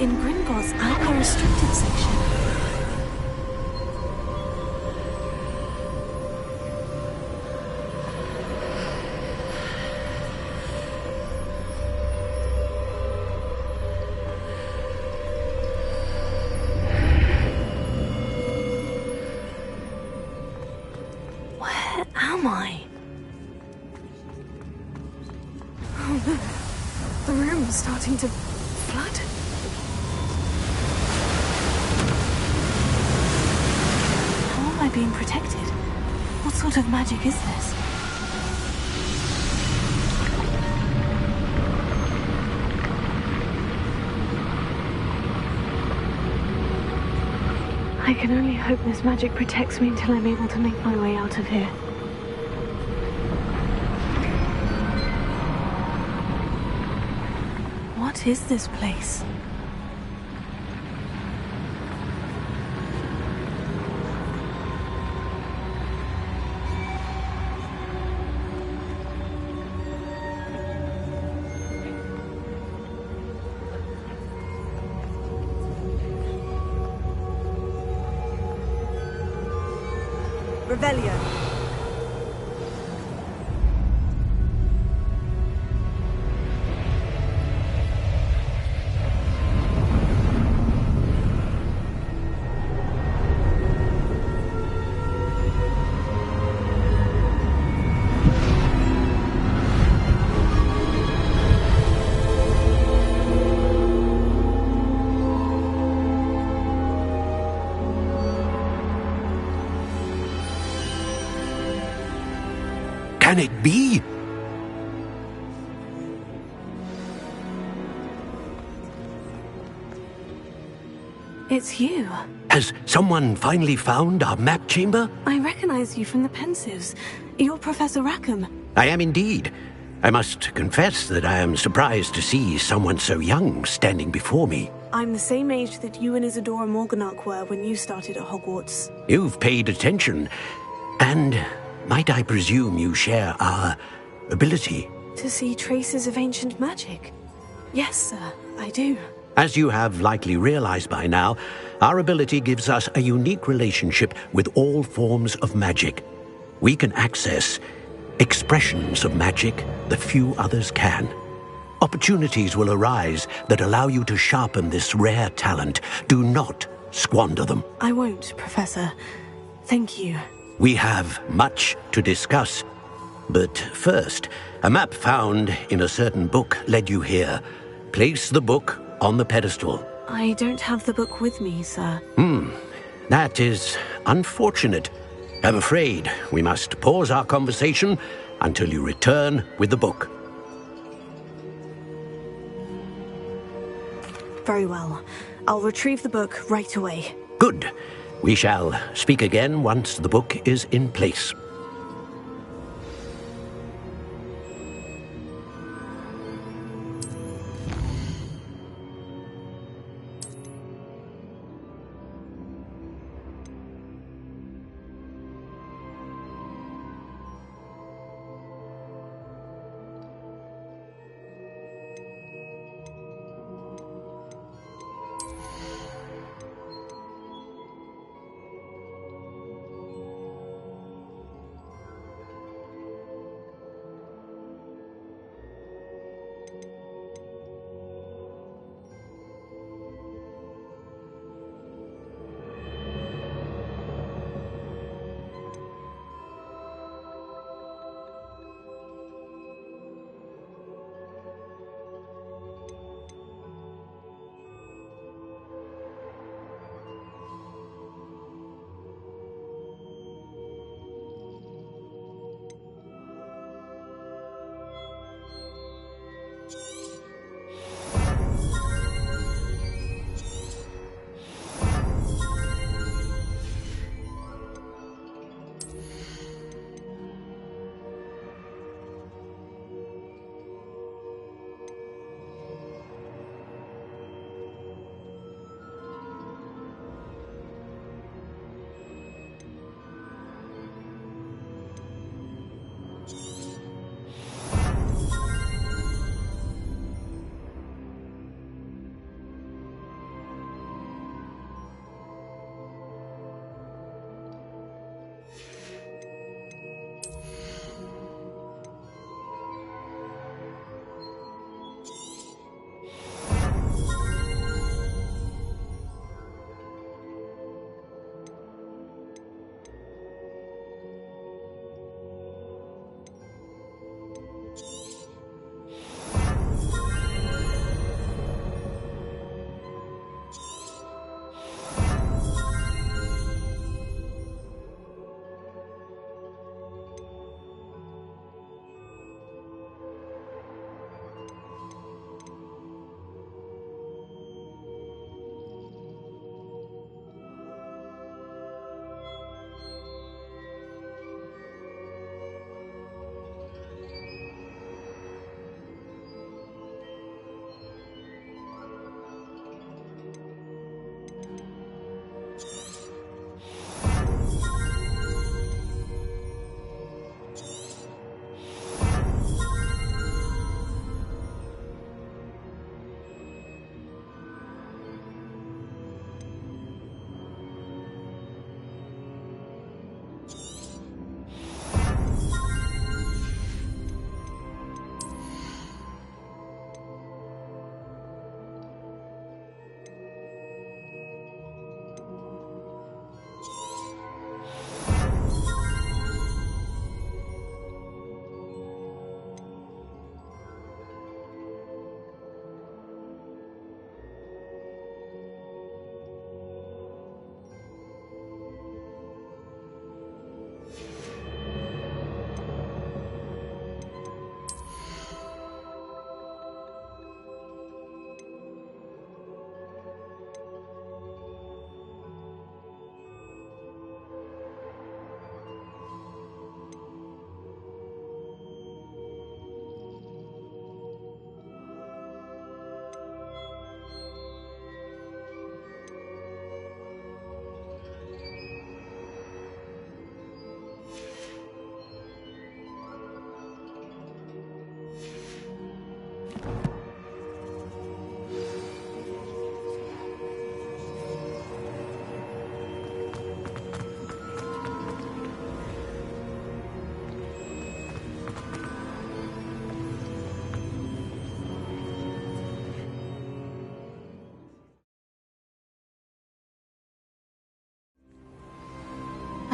in Gringotts and the restricted section. Where am I? Oh no. The room is starting to flood. How am I being protected? What sort of magic is this? I can only hope this magic protects me until I'm able to make my way out of here. What is this place? Revelio. Can it be? It's you. Has someone finally found our map chamber? I recognize you from the Pensives. You're Professor Rackham. I am indeed. I must confess that I am surprised to see someone so young standing before me. I'm the same age that you and Isadora Morganach were when you started at Hogwarts. You've paid attention, and might I presume you share our ability? To see traces of ancient magic? Yes, sir, I do. As you have likely realized by now, our ability gives us a unique relationship with all forms of magic. We can access expressions of magic that few others can. Opportunities will arise that allow you to sharpen this rare talent. Do not squander them. I won't, Professor. Thank you. We have much to discuss. But first, a map found in a certain book led you here. Place the book on the pedestal. I don't have the book with me, sir. That is unfortunate. I'm afraid we must pause our conversation until you return with the book. Very well. I'll retrieve the book right away. Good. We shall speak again once the book is in place.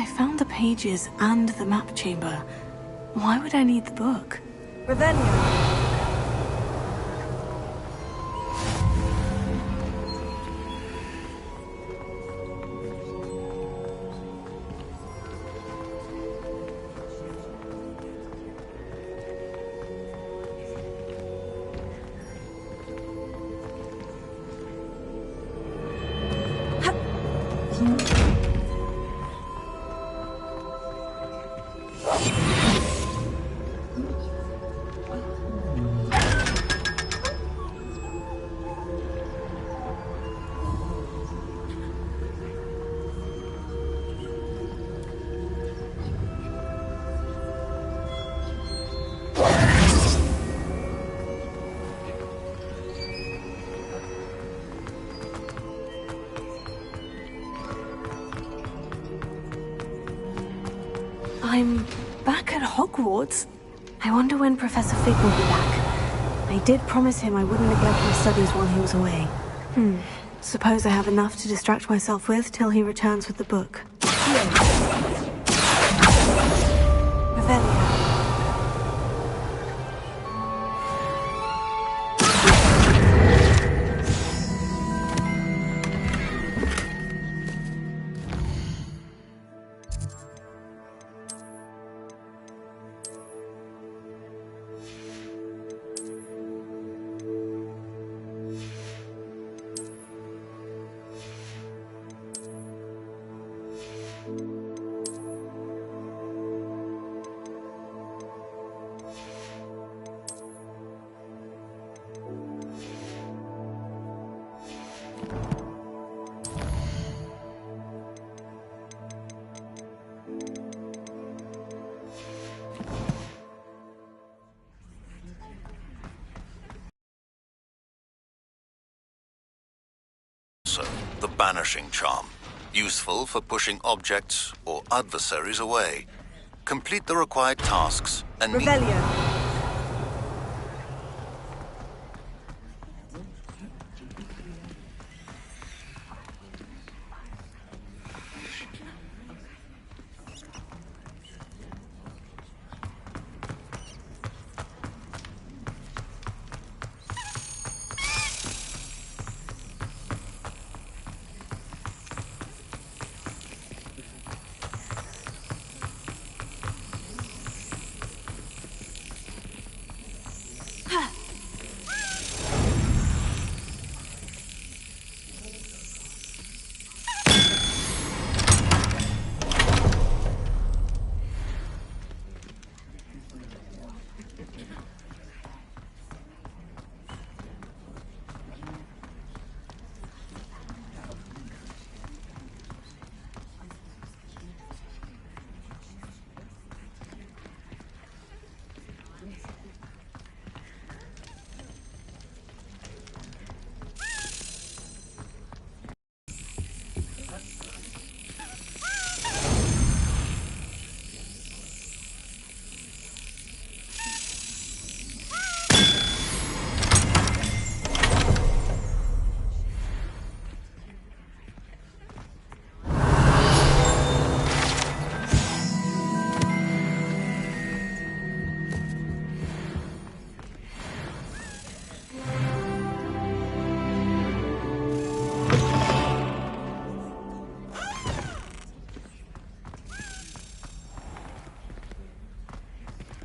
found the pages and the map chamber. Why would I need the book? Revelio. I'm back at Hogwarts. I wonder when Professor Fig will be back. I did promise him I wouldn't neglect my studies while he was away. Suppose I have enough to distract myself with till he returns with the book. Revelio. So, the banishing charm. Useful for pushing objects or adversaries away. Complete the required tasks and Revelio.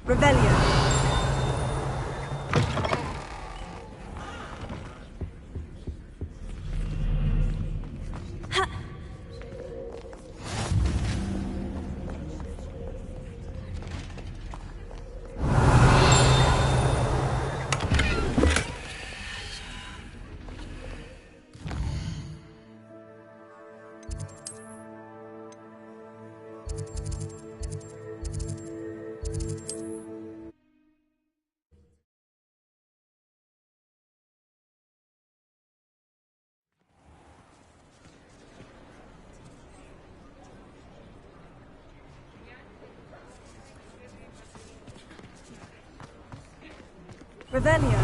Revelio. Revelio.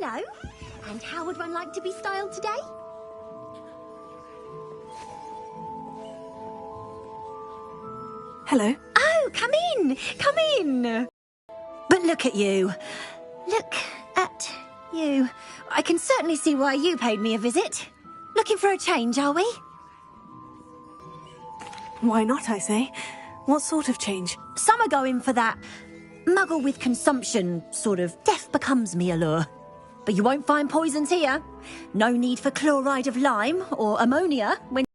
Hello. And how would one like to be styled today? Hello. Oh, come in. Come in. But look at you. Look at you. I can certainly see why you paid me a visit. Looking for a change, are we? Why not, I say? What sort of change? Some are going for that muggle with consumption, sort of death becomes me allure. But you won't find poisons here. No need for chloride of lime or ammonia when...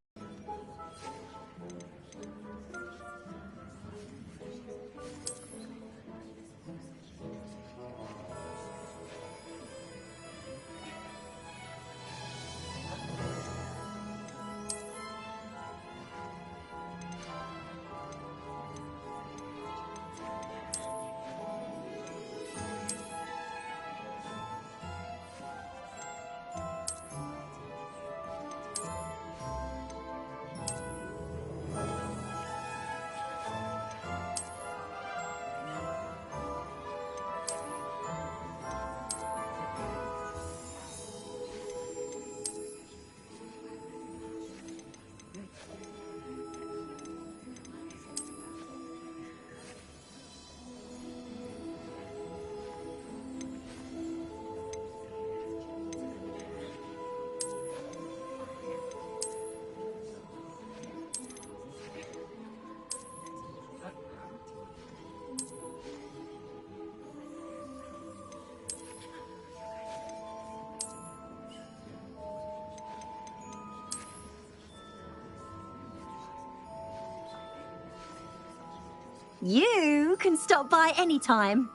You can stop by any time.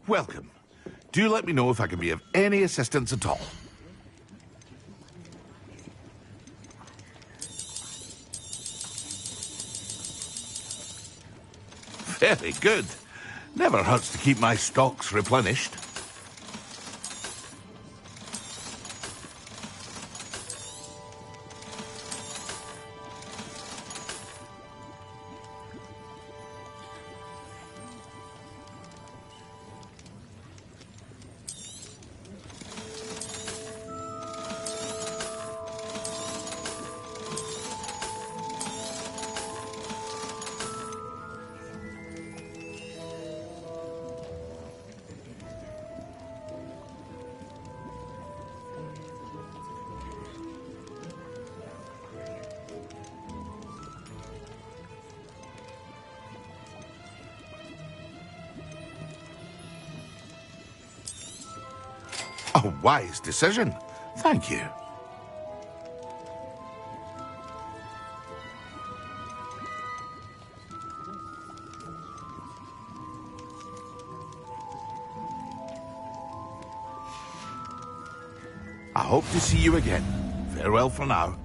Welcome. Do let me know if I can be of any assistance at all. Very good. Never hurts to keep my stocks replenished. A wise decision. Thank you. I hope to see you again. Farewell for now.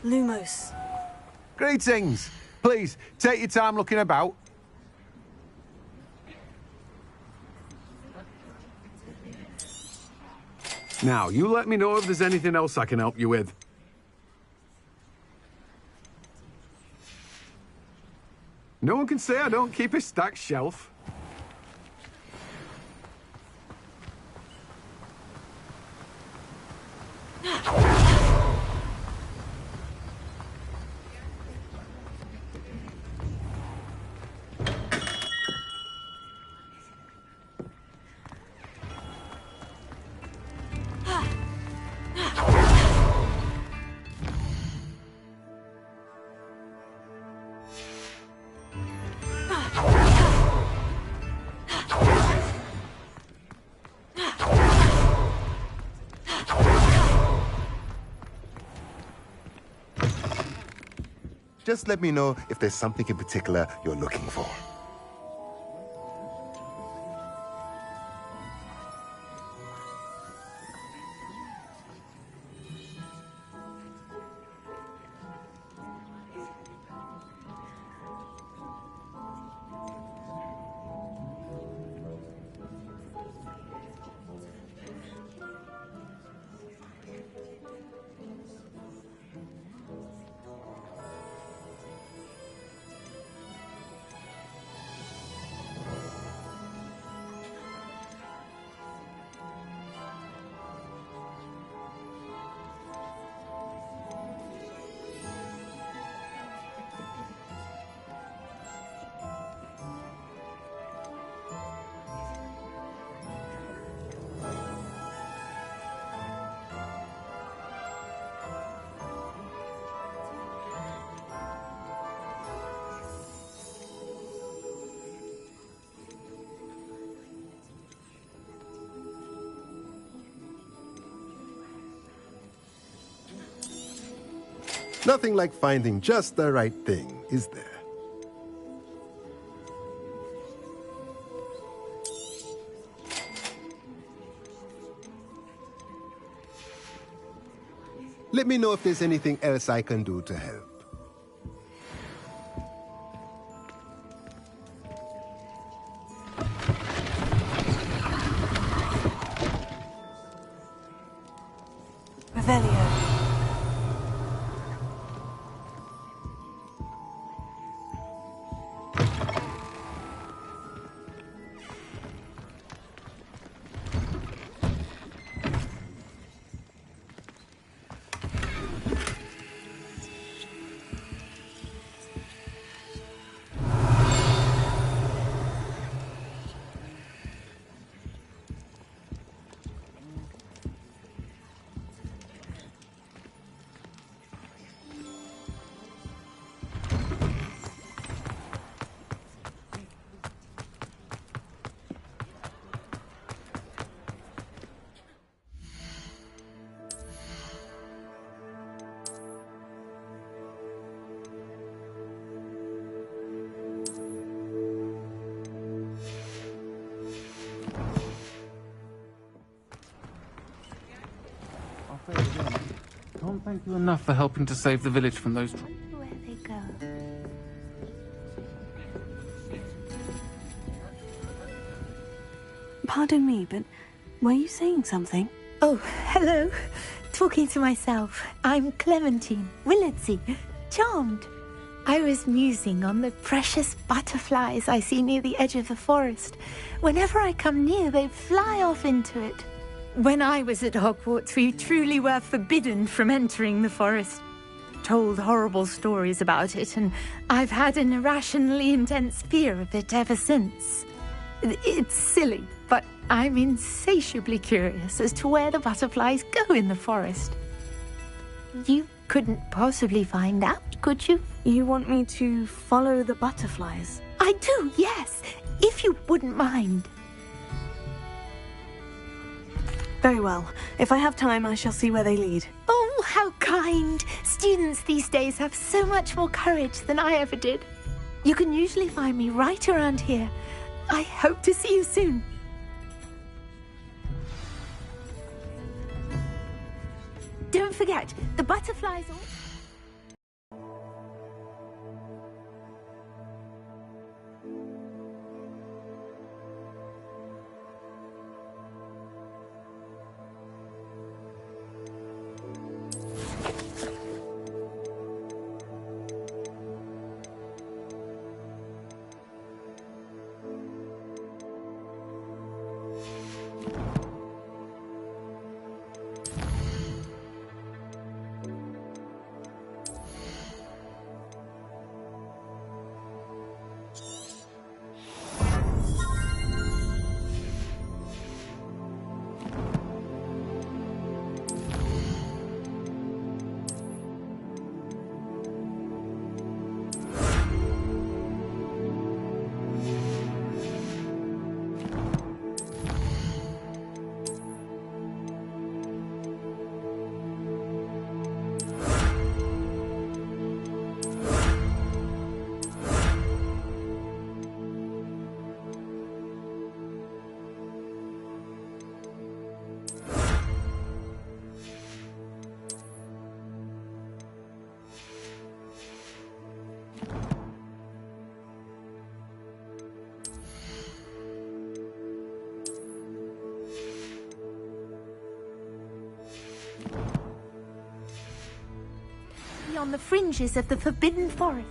Lumos. Greetings. Please, take your time looking about. Now, you let me know if there's anything else I can help you with. No one can say I don't keep a stacked shelf. Just let me know if there's something in particular you're looking for. Nothing like finding just the right thing, is there? Let me know if there's anything else I can do to help. Revelio. Can't thank you enough for helping to save the village from those... Where they go? Pardon me, but were you saying something? Oh, hello. Talking to myself. I'm Clementine, Willardsey, charmed. I was musing on the precious butterflies I see near the edge of the forest. Whenever I come near, they fly off into it. When I was at Hogwarts, we truly were forbidden from entering the forest. Told horrible stories about it, and I've had an irrationally intense fear of it ever since. It's silly, but I'm insatiably curious as to where the butterflies go in the forest. You couldn't possibly find out, could you? You want me to follow the butterflies? I do, yes, if you wouldn't mind. Very well. If I have time, I shall see where they lead. Oh, how kind! Students these days have so much more courage than I ever did. You can usually find me right around here. I hope to see you soon. Don't forget, the butterflies all... on the fringes of the Forbidden Forest.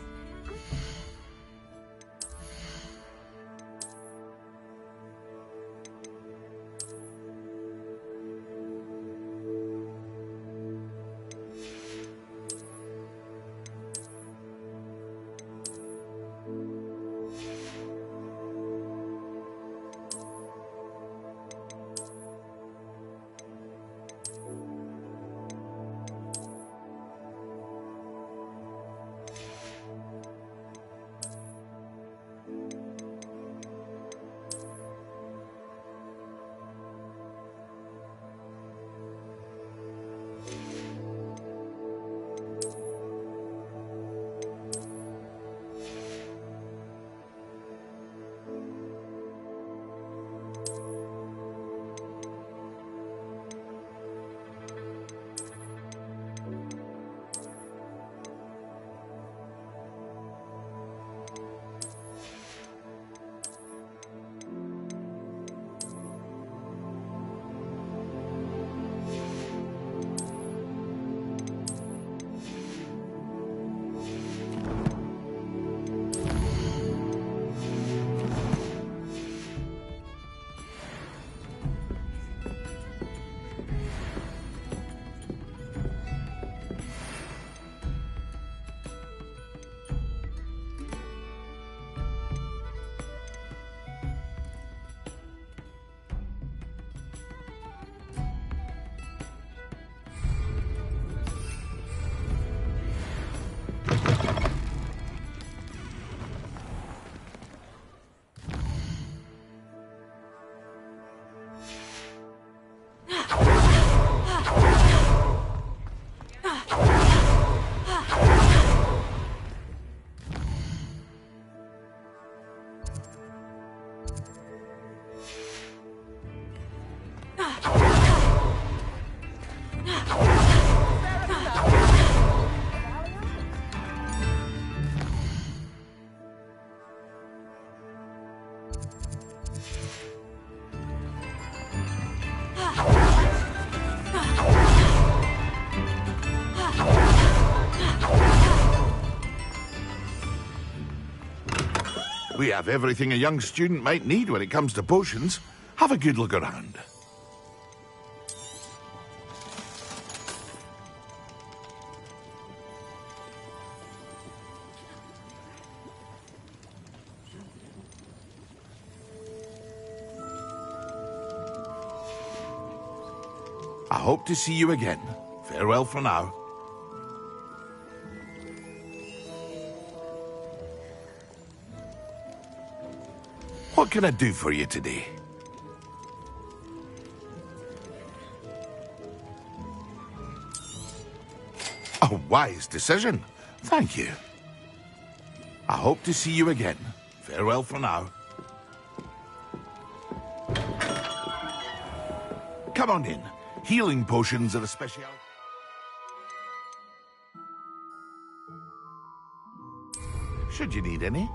We have everything a young student might need when it comes to potions. Have a good look around. I hope to see you again. Farewell for now. What can I do for you today? A wise decision. Thank you. I hope to see you again. Farewell for now. Come on in. Healing potions are a speciality. Should you need any?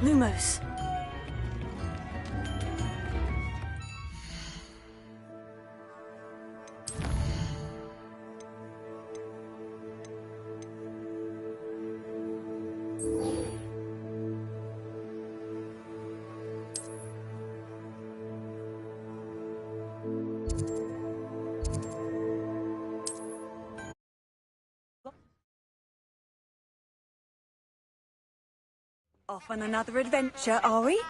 Lumos. Off on another adventure, are we?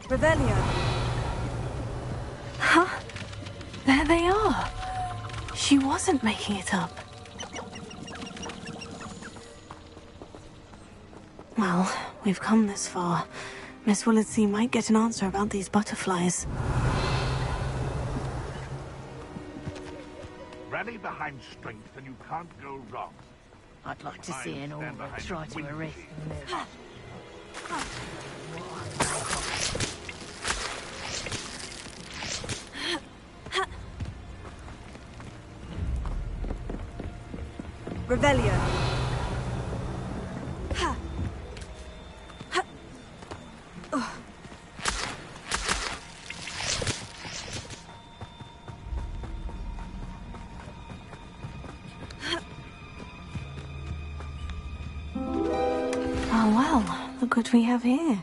Revelio. Huh? There they are. She wasn't making it up. Well, we've come this far. Miss Willardsea might get an answer about these butterflies. Rally behind strength and you can't go wrong. I'd like to see an order try to arrest them. Revelio. Oh well, look what we have here.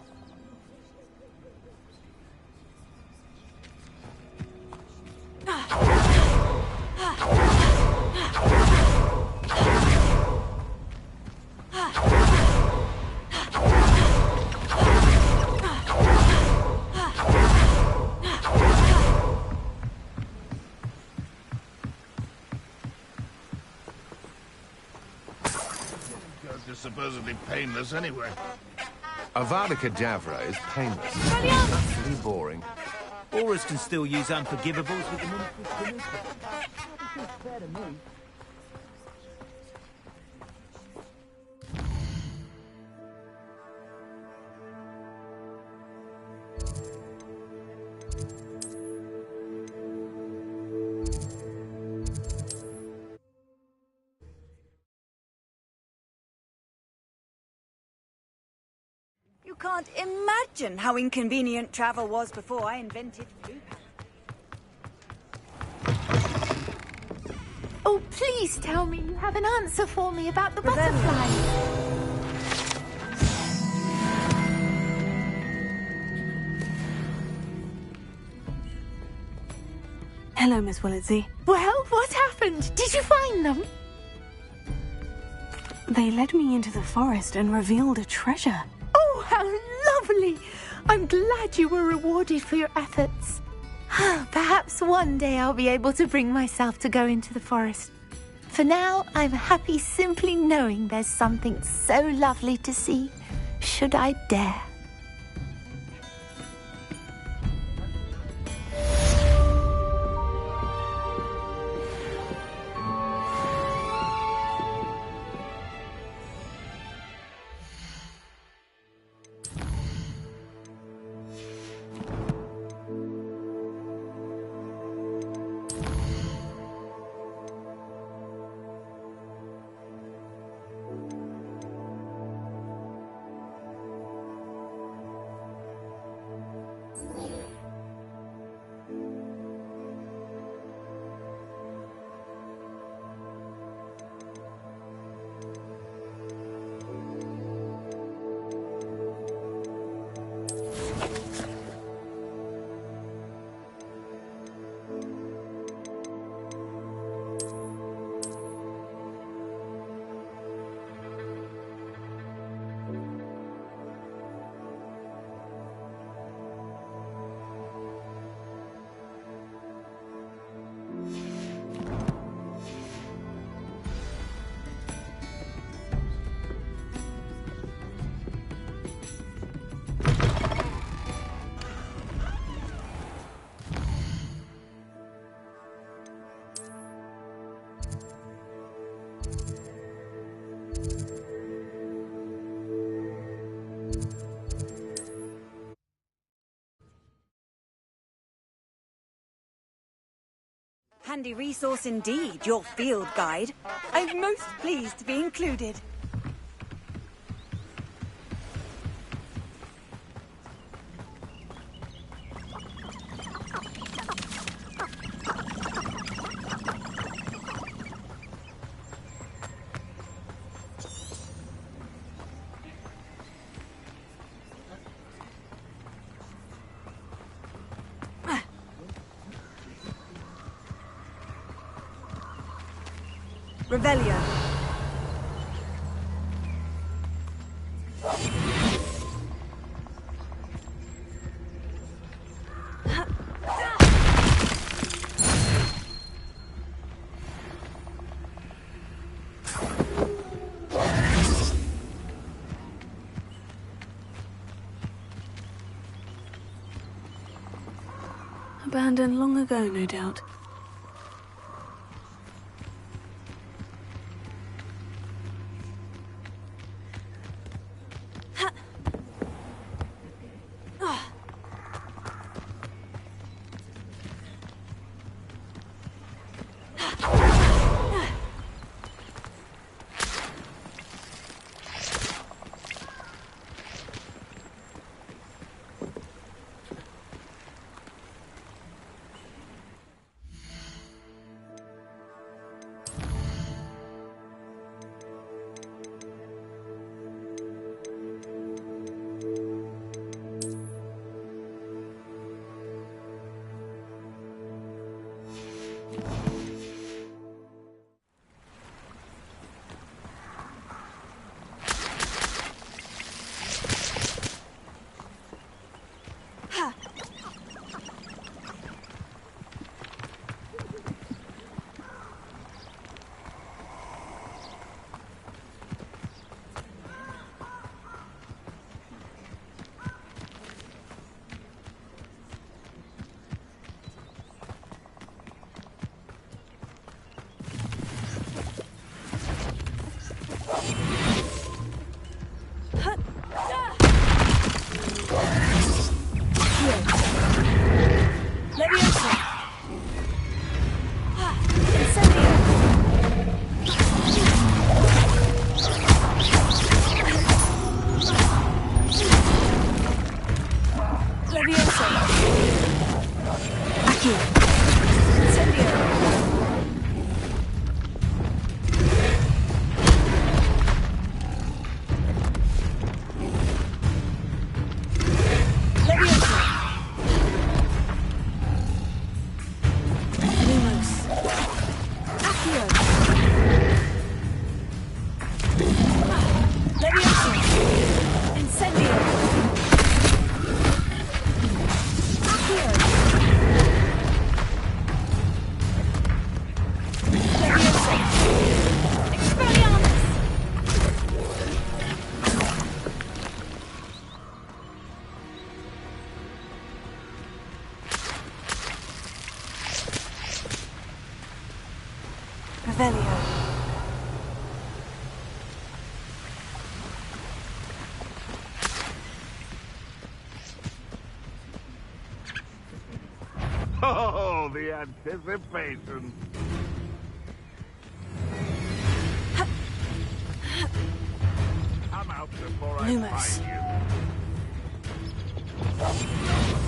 They're supposedly painless anyway. Avada Kedavra is painless. Utterly boring. Aurors can still use unforgivables with the minister's permission. You can't imagine how inconvenient travel was before I invented food. Oh, please tell me you have an answer for me about the butterflies. Hello, Miss Willetsey. Well, what happened? Did you find them? They led me into the forest and revealed a treasure. Oh, how lovely! I'm glad you were rewarded for your efforts. Perhaps one day I'll be able to bring myself to go into the forest. For now, I'm happy simply knowing there's something so lovely to see, should I dare. Handy resource indeed, your field guide. I'm most pleased to be included. Revelio. Abandoned long ago, no doubt. Oh, the anticipation. Come out before I find you.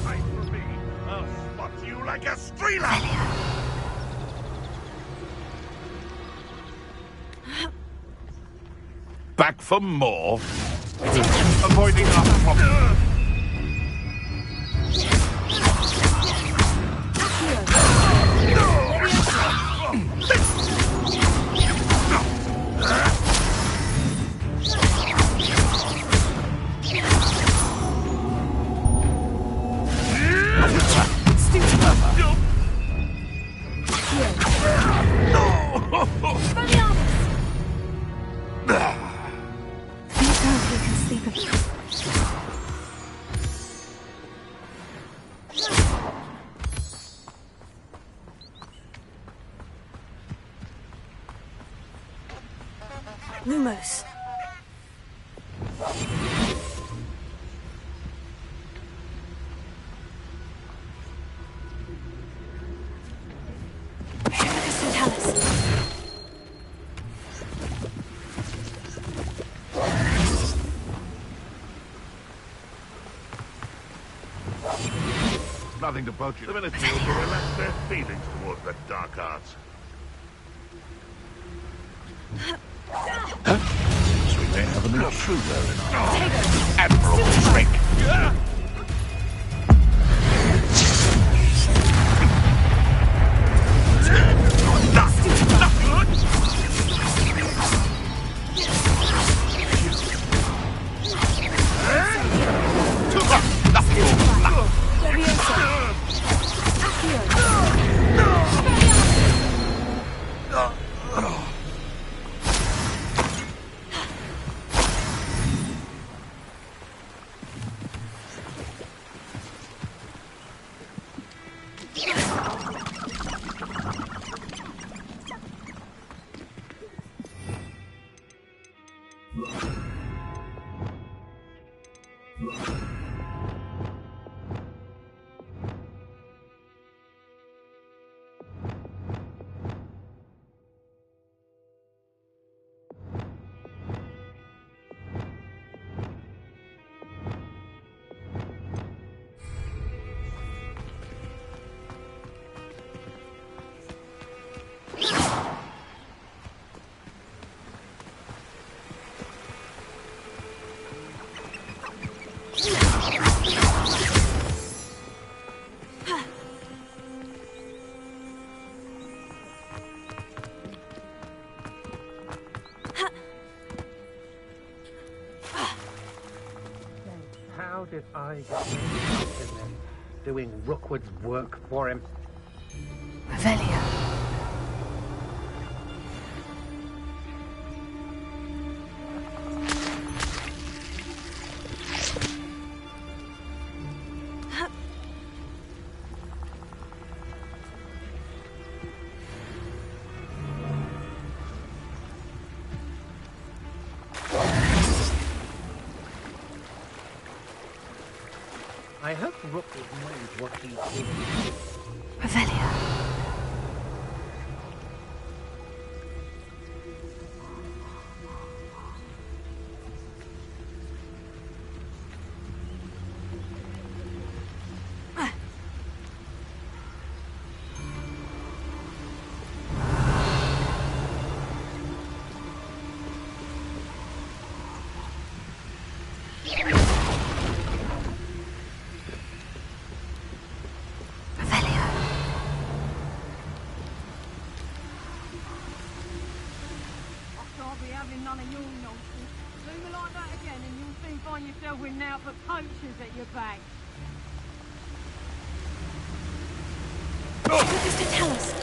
Fight for me. I'll spot you like a strealer. Back for more. Avoiding our problem. Lumos. Nothing to poach you. The Ministry will relax their feelings towards the dark arts. So we may have a new intruder in our Admiral Shrink. How did I get involved in this? Doing Rookwood's work for him? Revelio. I hope Rookwood knows what he's doing. Revelio. none of your nonsense. Do me like that again and you'll soon find yourself with now for punches at your back. Mr. Tellus.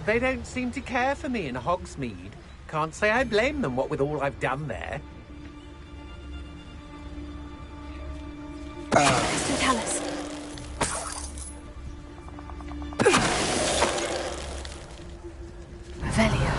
They don't seem to care for me in Hogsmeade. Can't say I blame them, what with all I've done there. Mr. Tellus. Revelio.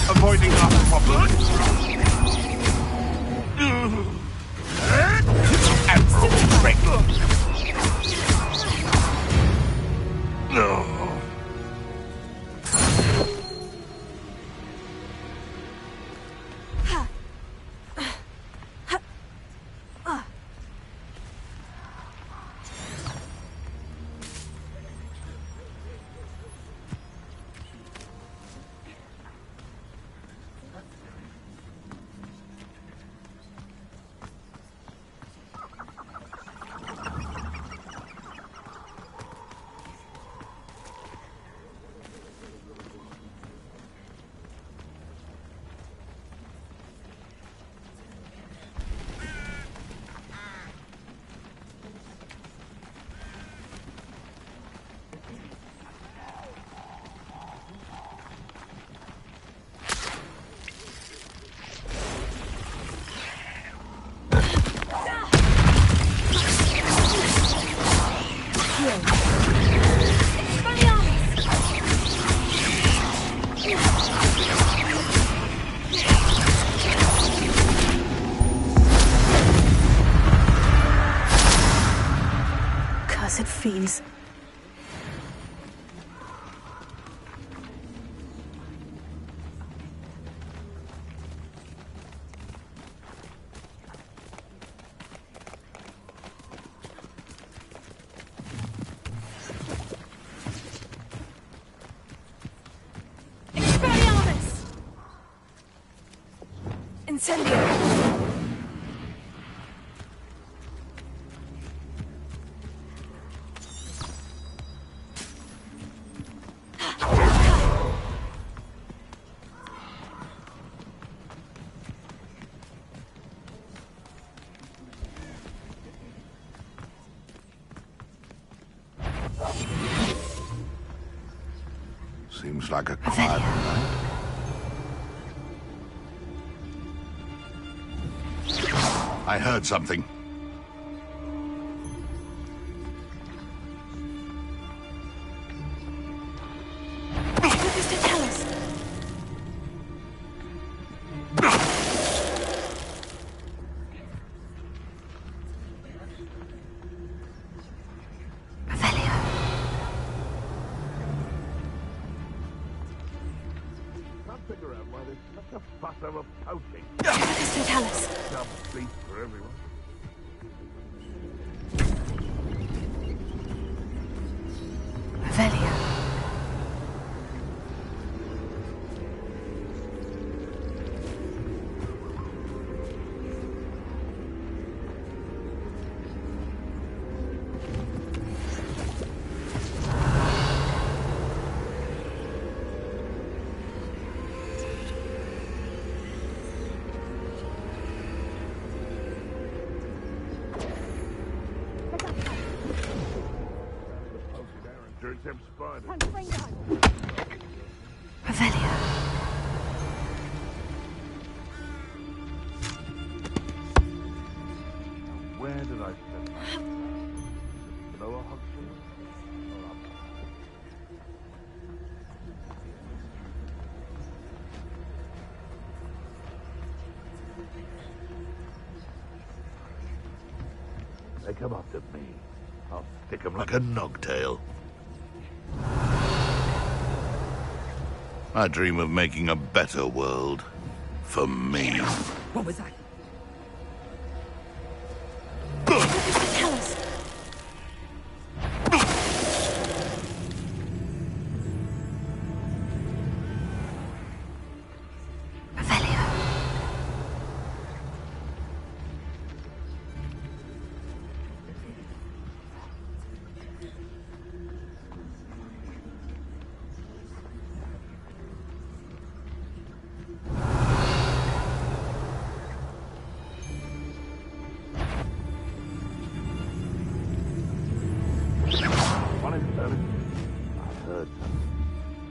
Avoiding our problem. Admiral Drake. No. Cursed fiends. Incendio! Seems like a quiet night. I heard something. figure out why there's such a fuss over poaching. Mr. Tallis. Dumb beast for everyone. Revelia. Them spiders. Revelia. Where did I set my below a hog shield? They come up to me. I'll stick them like a nogtail. I dream of making a better world for me. What was that? Tell us.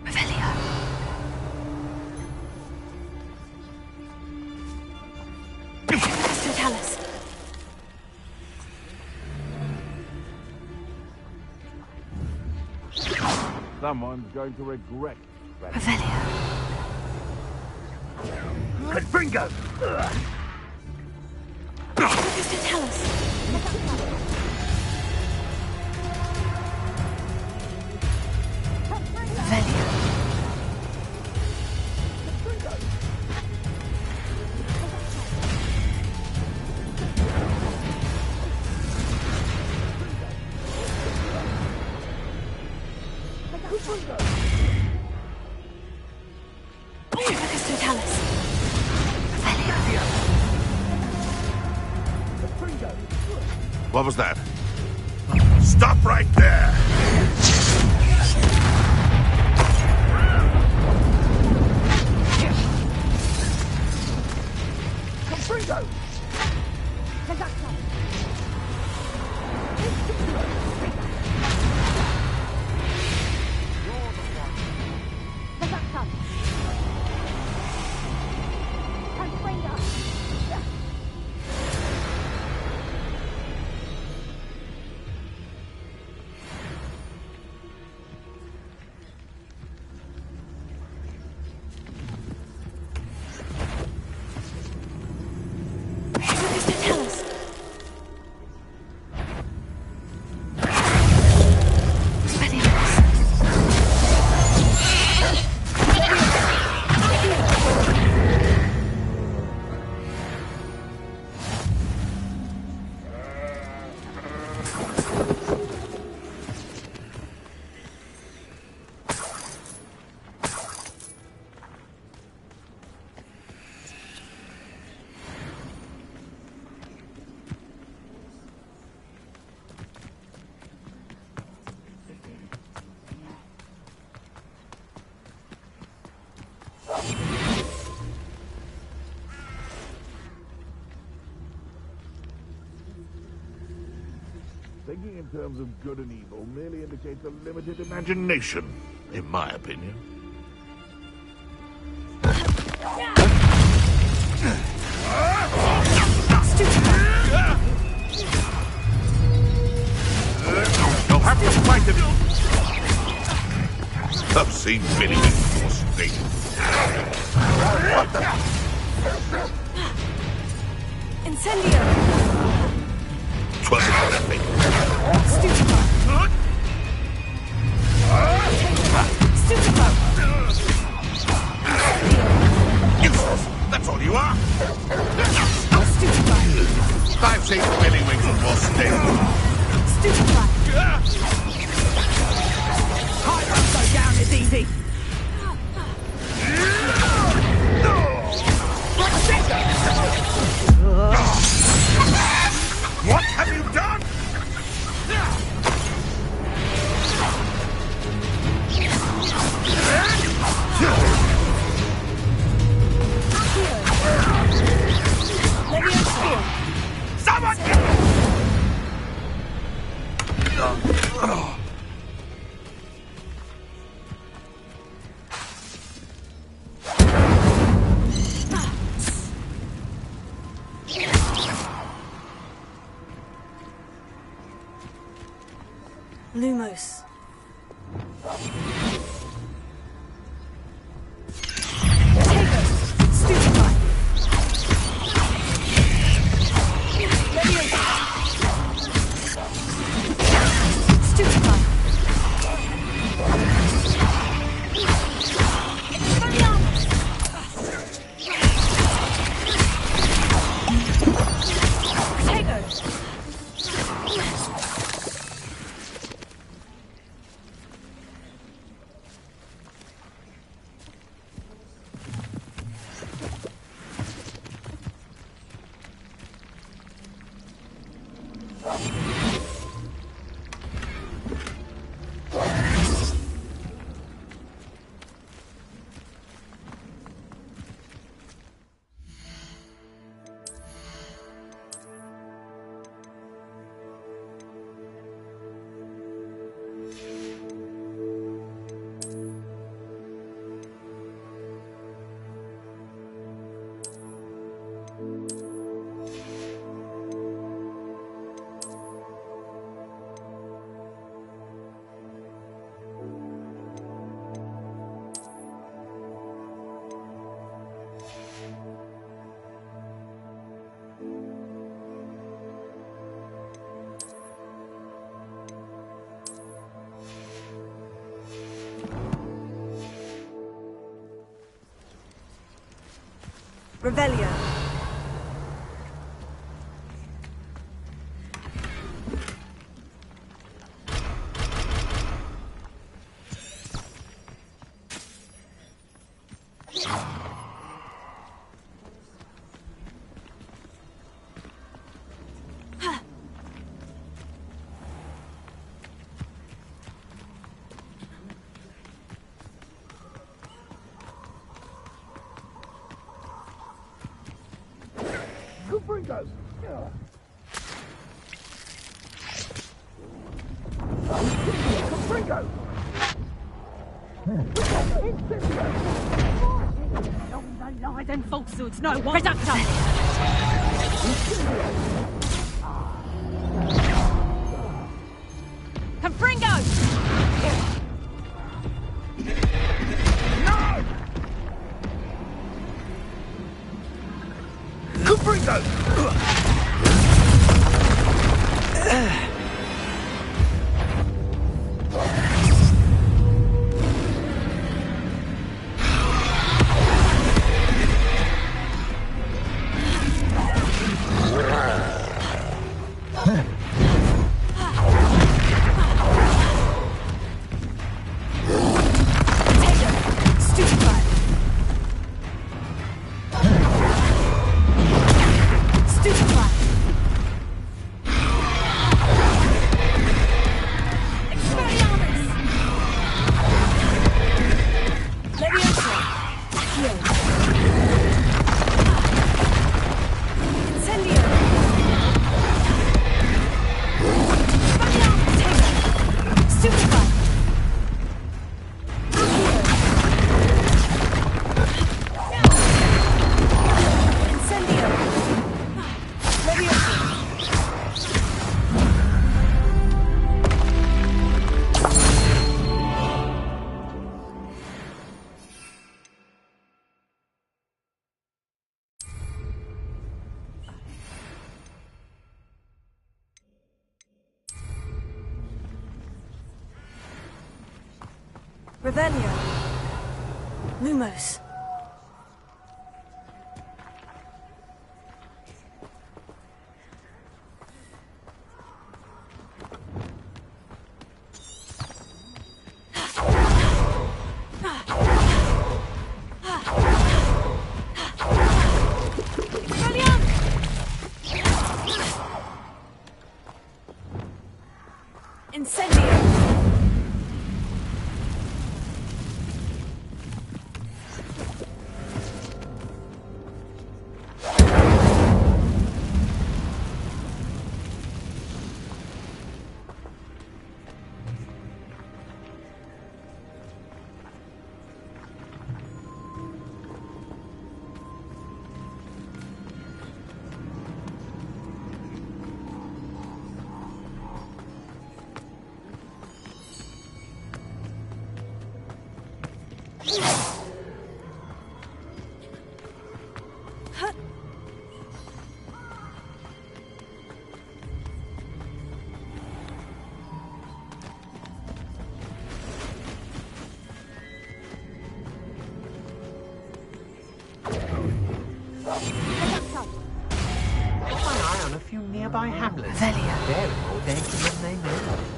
Revelia. Someone's going to regret that. Revelia. Confringo! Mr. Tallis. Revelia. Mr. Tallis. What was that? Stop right there! Confringo! Thinking in terms of good and evil merely indicates a limited imagination, in my opinion. You'll have to fight him! I've seen many more snakes. What the? Incendio! Twas nothing. Stupefy! Stupefy! Stupefy! High road go down is easy! What have you done? Someone! Lumos. Revelio. Bringers! Bringers! All the lies and falsehoods, no one. Reductor! Confringo! No! Confringo! Revelio. Lumos. Incendio! Nearby hamlets. Velia. They're more dainty than they know.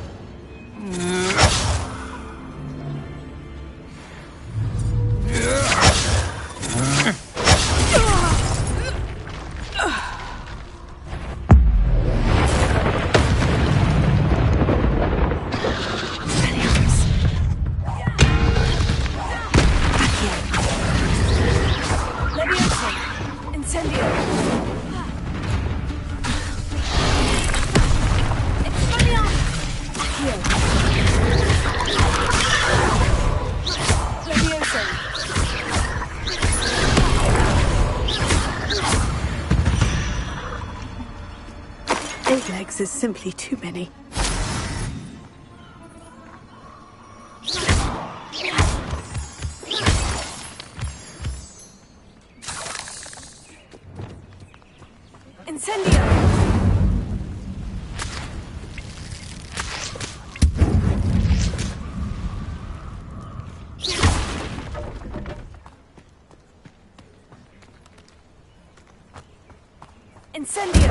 Is simply too many. Incendio! Incendio!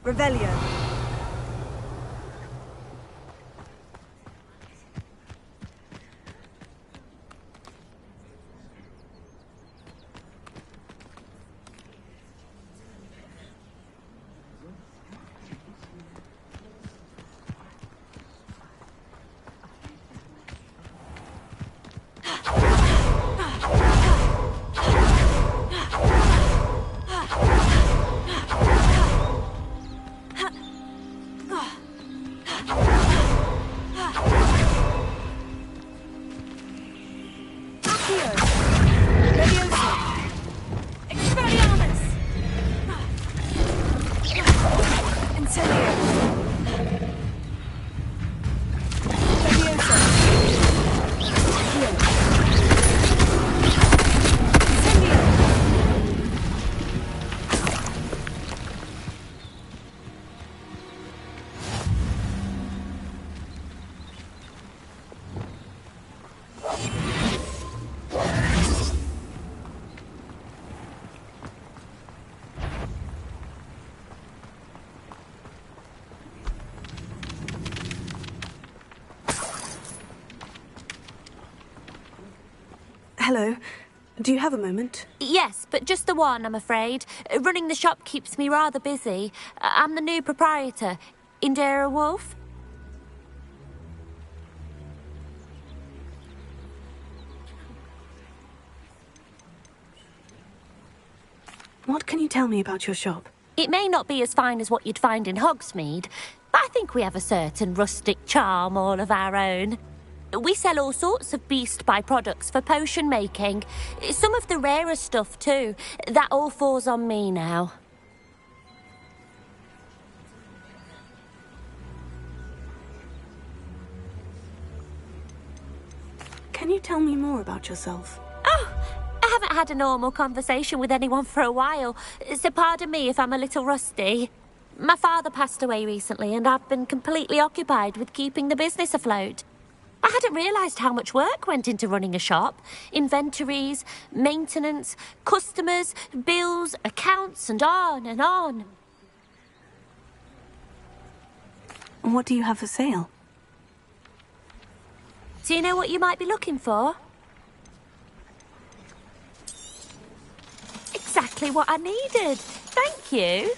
Revelio. Hello. Do you have a moment? Yes, but just the one, I'm afraid. Running the shop keeps me rather busy. I'm the new proprietor, Indira Wolf. What can you tell me about your shop? It may not be as fine as what you'd find in Hogsmeade, but I think we have a certain rustic charm all of our own. We sell all sorts of beast byproducts for potion making. Some of the rarer stuff too. That all falls on me now. Can you tell me more about yourself? Oh, I haven't had a normal conversation with anyone for a while, so pardon me if I'm a little rusty. My father passed away recently and I've been completely occupied with keeping the business afloat. I hadn't realised how much work went into running a shop. Inventories, maintenance, customers, bills, accounts, and on and on. What do you have for sale? Do you know what you might be looking for? Exactly what I needed. Thank you.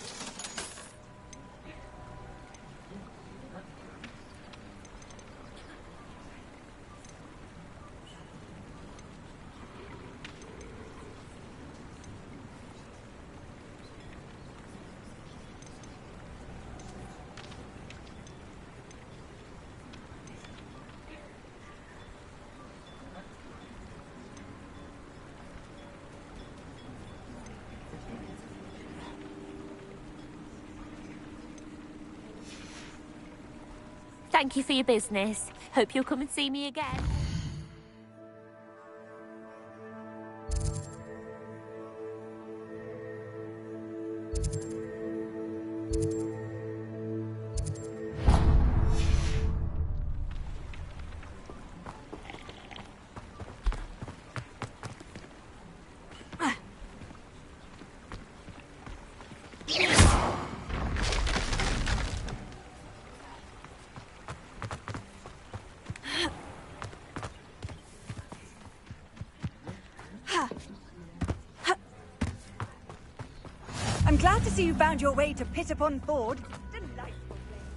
Thank you for your business. Hope you'll come and see me again. I'm glad to see you found your way to Pt3. Delightful place.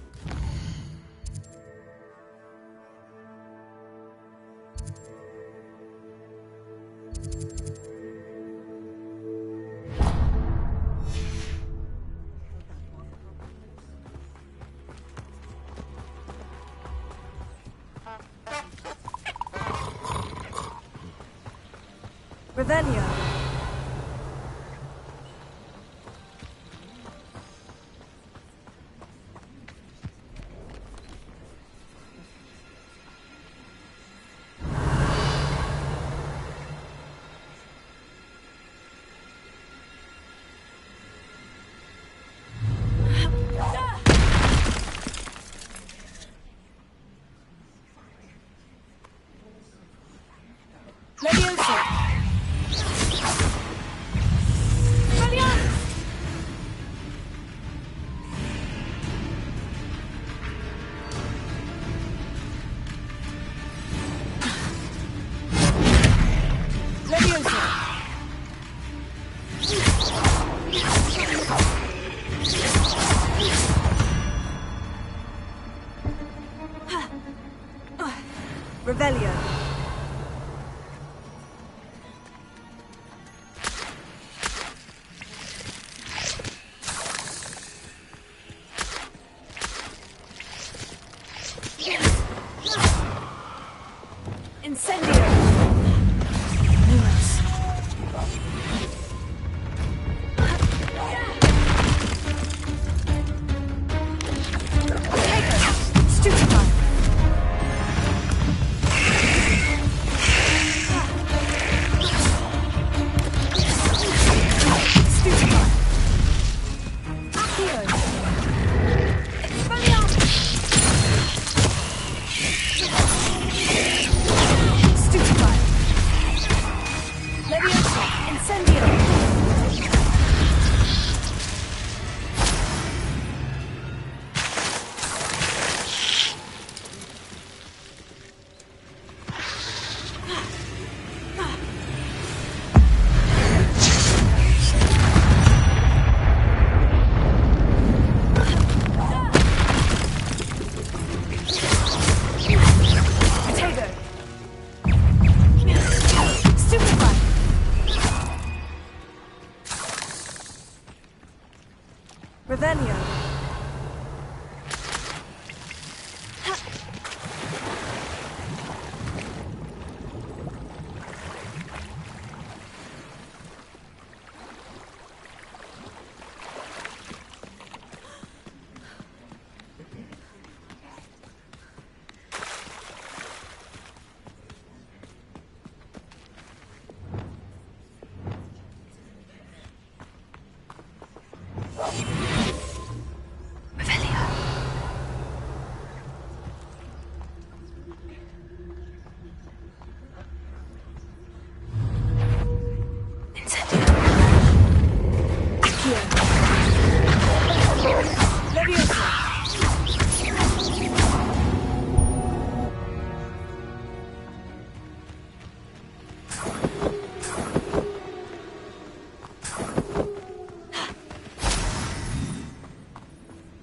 Revelio. Revelio. Incendio. Lumos. Stupefy. Revelio.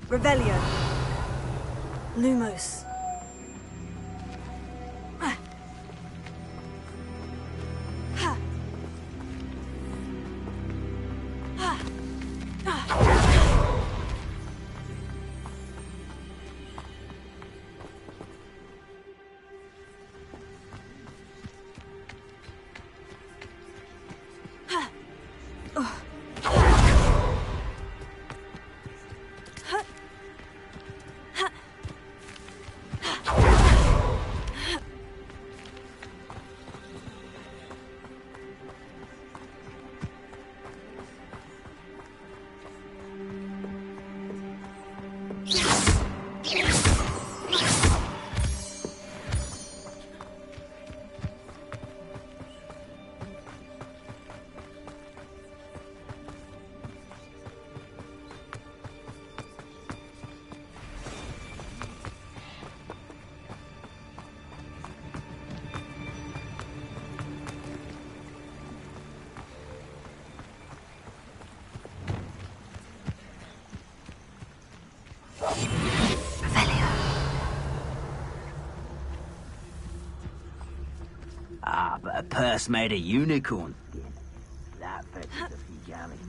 Revelio. Lumos. Ah, but a purse made of unicorn skin. That fetches a few galleons.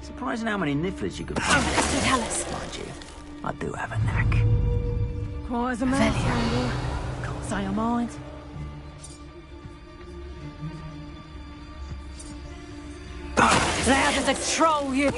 Surprising how many nifflers you could find. Mr. Tallis. Mind you, I do have a knack. Quiet as a mouse, Randall. Can't say I mind. Loud as a troll, you...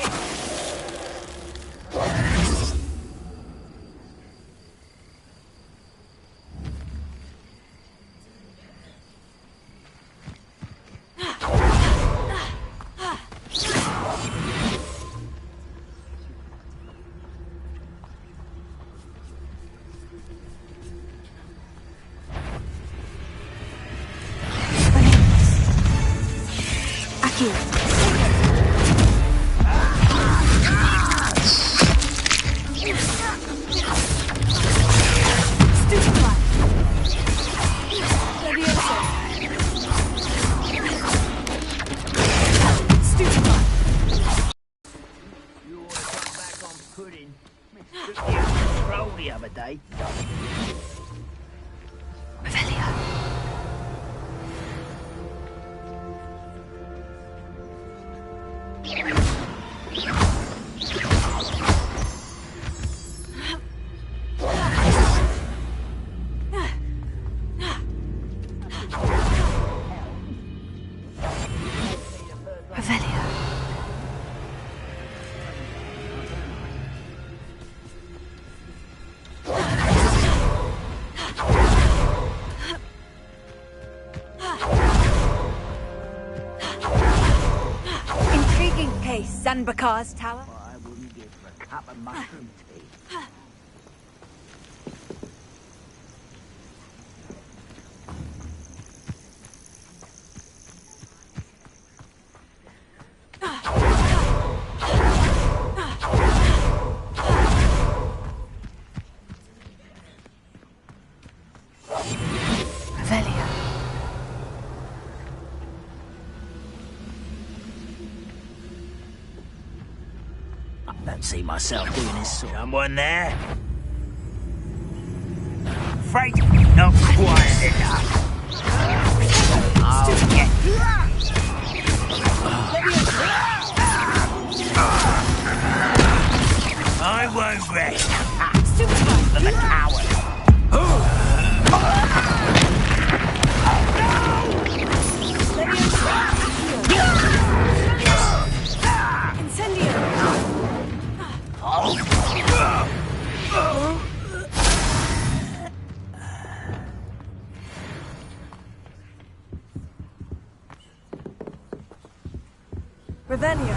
The other day. Sanbakar's tower? I wouldn't give for a cup of mushroom tea. See myself doing this. Someone there? Afraid not quiet enough. I'll get I won't rest. For the coward. Revelio.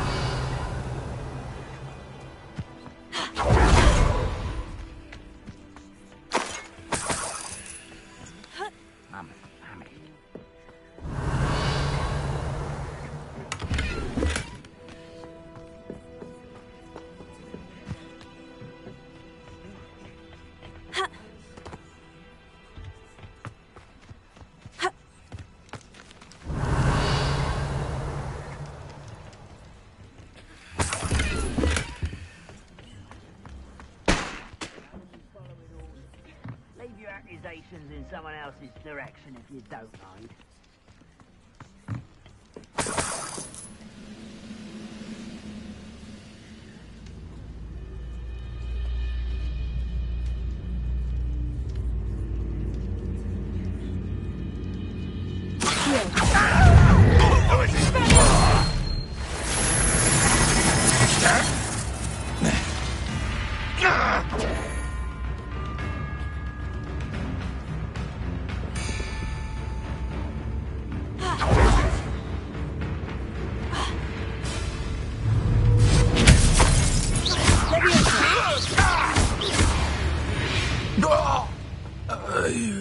Leave your accusations in someone else's direction if you don't mind.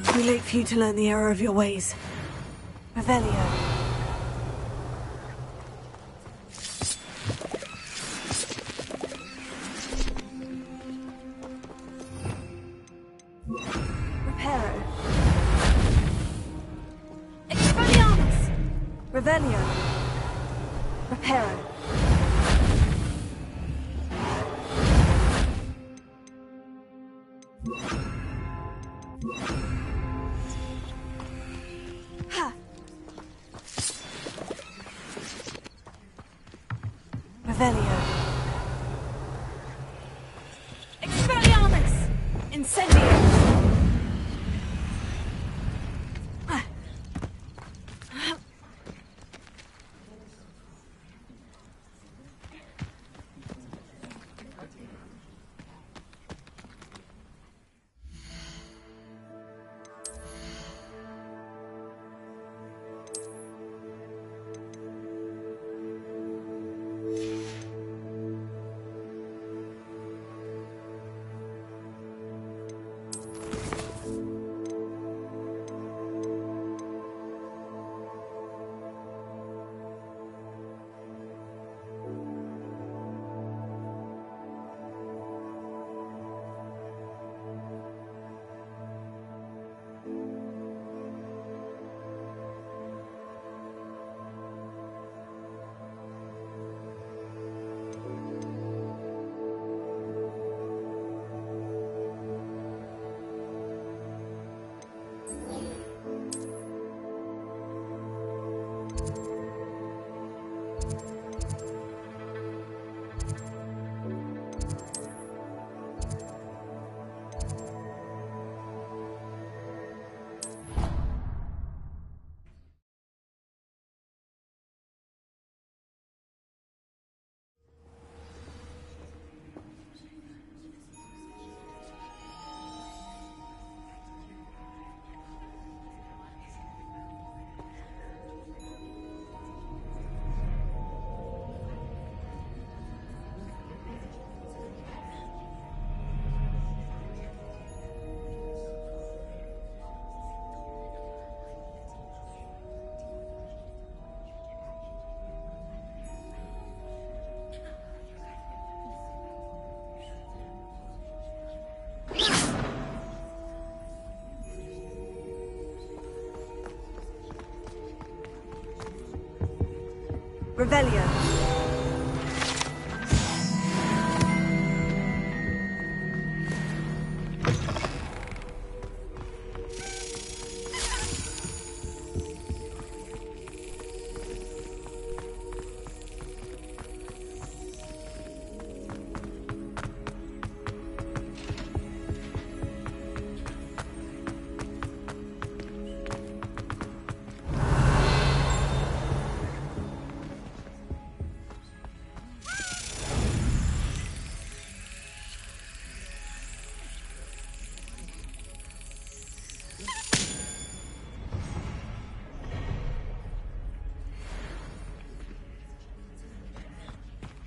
Too late for you to learn the error of your ways. Revelio. Reparo. Expelliarmus! Revelio. Reparo. Ha! Revelio. Expelliarmus! Incendio! Revelio.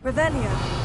Revelio.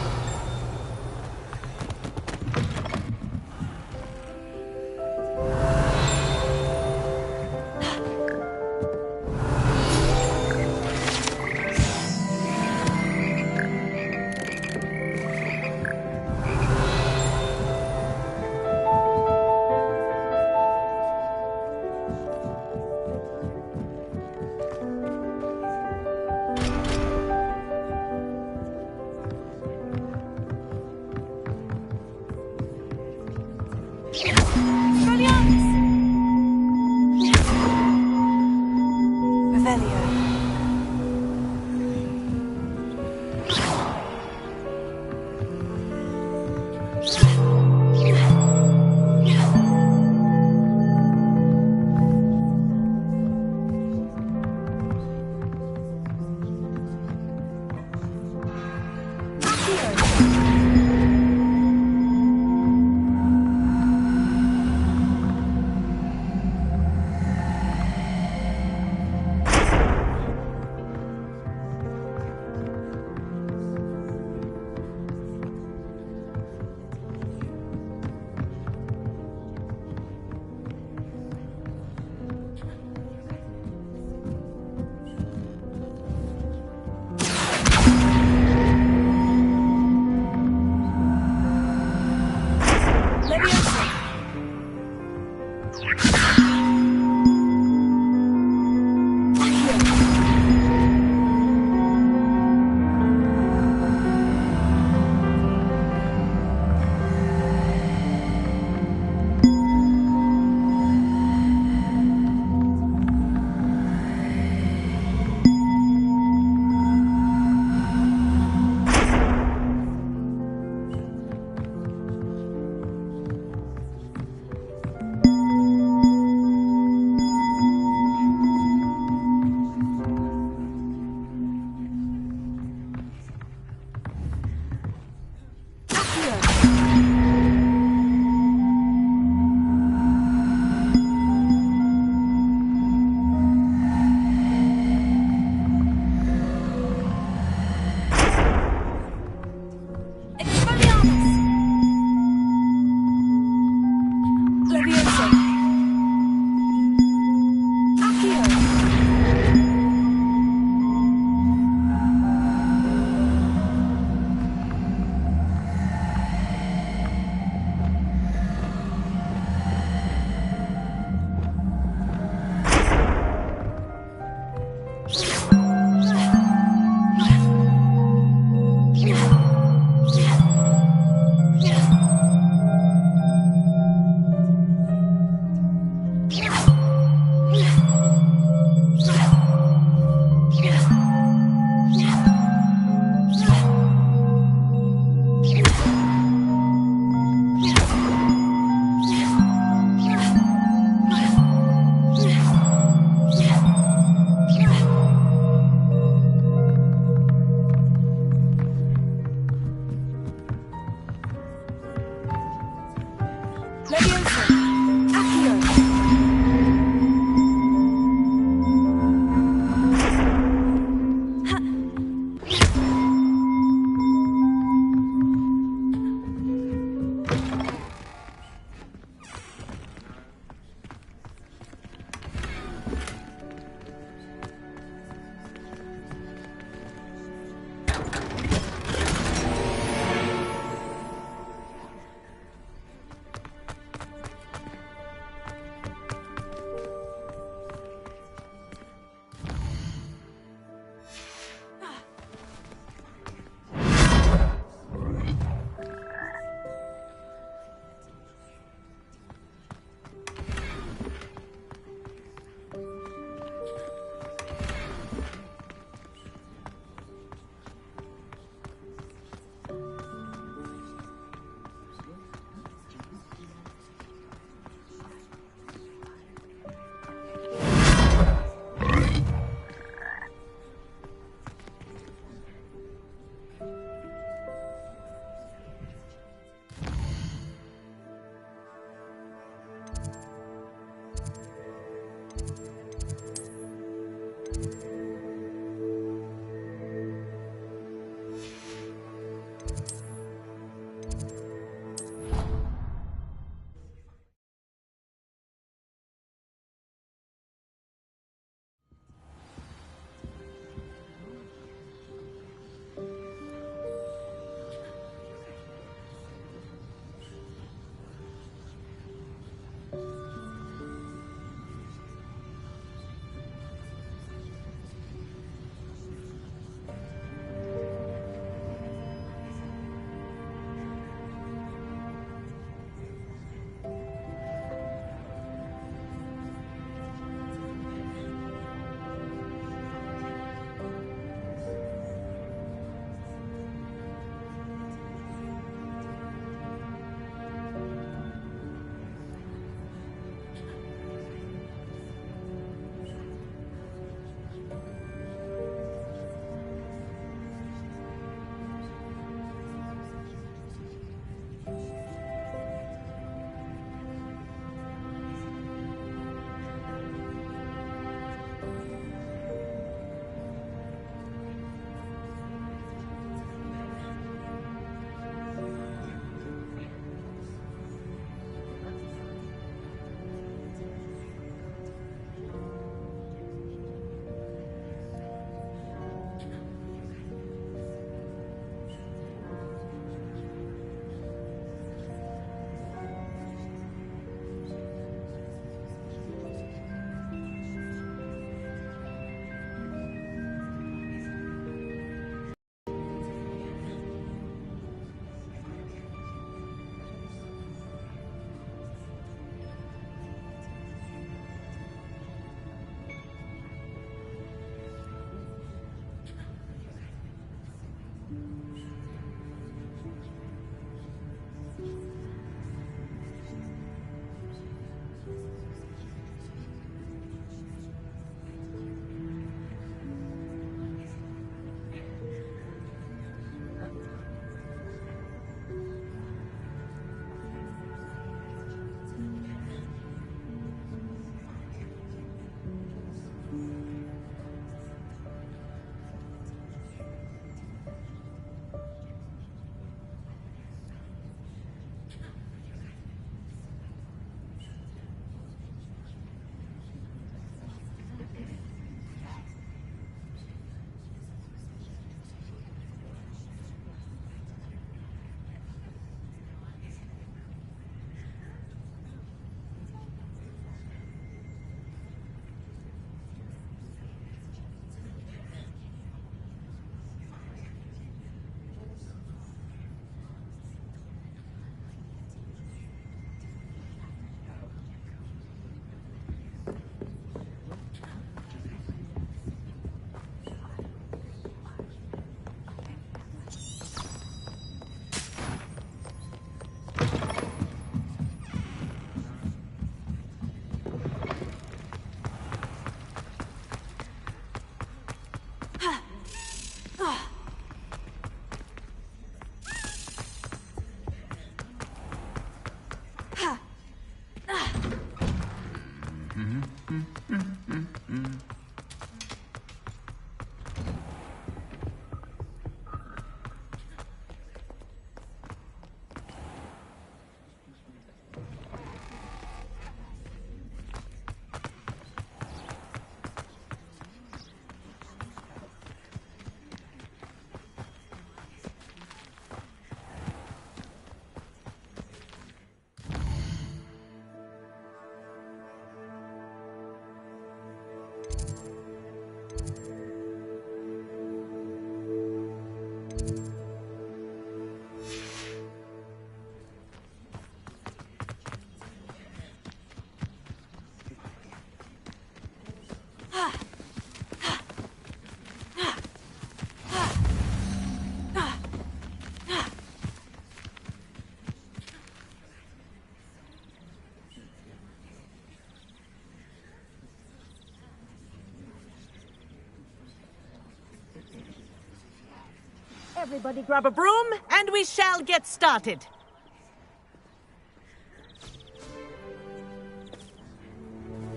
Everybody grab a broom, and we shall get started.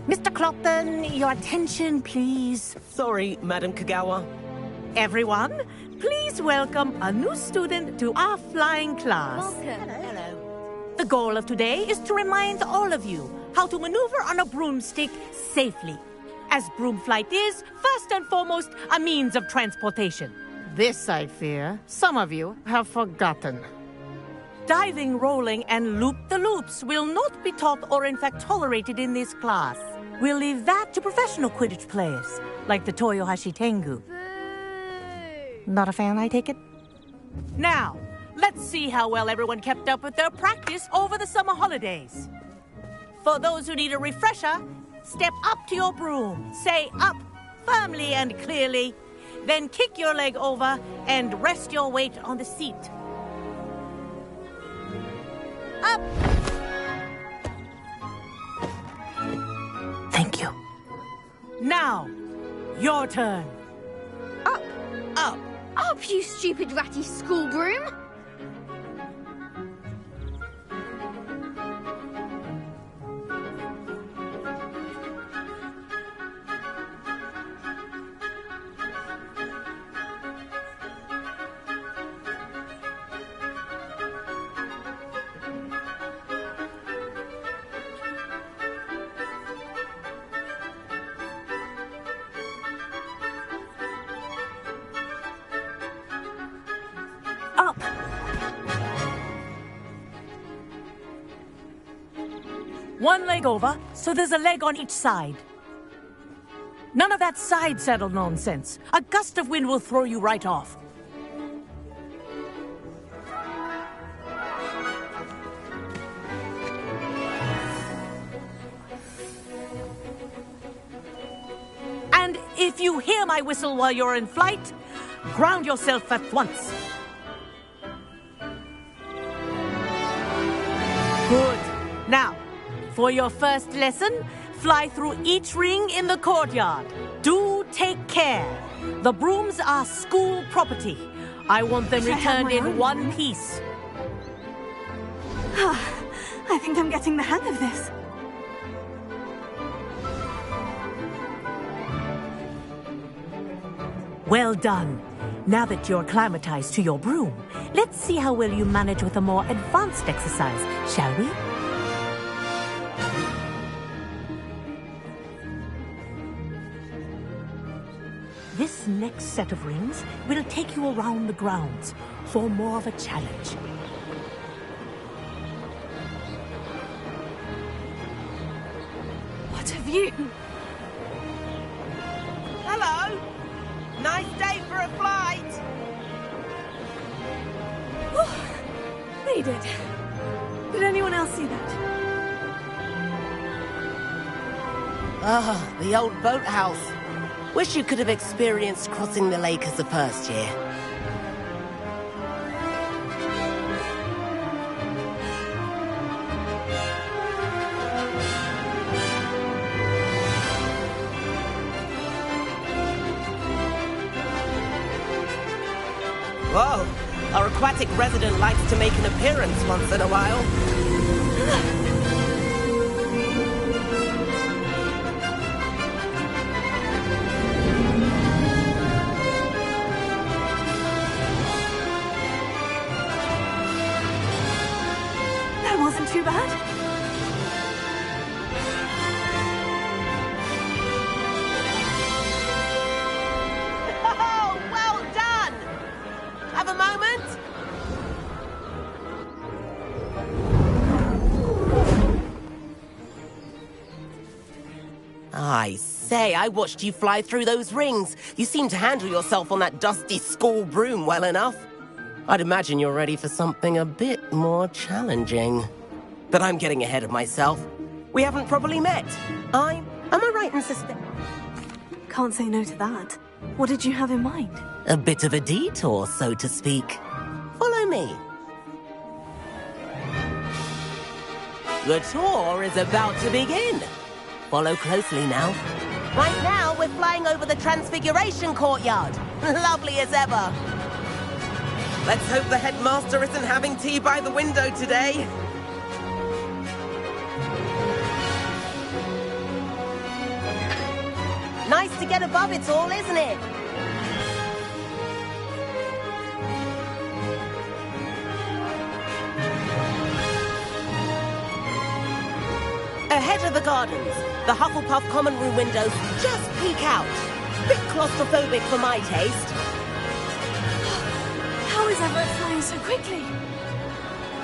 Mr. Clopton, your attention, please. Sorry, Madam Kagawa. Everyone, please welcome a new student to our flying class. Welcome. Hello. The goal of today is to remind all of you how to maneuver on a broomstick safely, as broom flight is, first and foremost, a means of transportation. This, I fear, some of you have forgotten. Diving, rolling, and loop-the-loops will not be taught or in fact tolerated in this class. We'll leave that to professional Quidditch players, like the Toyohashi Tengu. Not a fan, I take it? Now, let's see how well everyone kept up with their practice over the summer holidays. For those who need a refresher, step up to your broom, say up, firmly and clearly, then kick your leg over and rest your weight on the seat. Up! Thank you. Now, your turn. Up! Up! Up, you stupid ratty school broom! Up! One leg over, so there's a leg on each side. None of that side saddle nonsense. A gust of wind will throw you right off. And if you hear my whistle while you're in flight, ground yourself at once. Good. Now, for your first lesson, fly through each ring in the courtyard. Do take care. The brooms are school property. I want them returned in one piece. I think I'm getting the hang of this. Well done. Now that you're acclimatized to your broom, let's see how well you manage with a more advanced exercise, shall we? This next set of rings will take you around the grounds for more of a challenge. What have you... Hello! Nice day for a flight! Read it. Did anyone else see that? Ah, the old boathouse. Wish you could have experienced crossing the lake as a first year. Whoa, our aquatic resident likes to make an appearance once in a while. That wasn't too bad. Oh, well done! Have a moment? I say, I watched you fly through those rings. You seem to handle yourself on that dusty school broom well enough. I'd imagine you're ready for something a bit more challenging. But I'm getting ahead of myself. We haven't properly met. Am I right in Can't say no to that. What did you have in mind? A bit of a detour, so to speak. Follow me. The tour is about to begin. Follow closely now. Right now, we're flying over the Transfiguration Courtyard. Lovely as ever. Let's hope the headmaster isn't having tea by the window today. Nice to get above it all, isn't it? Ahead of the gardens, the Hufflepuff common room windows just peek out. Bit claustrophobic for my taste. How is Everett flying so quickly?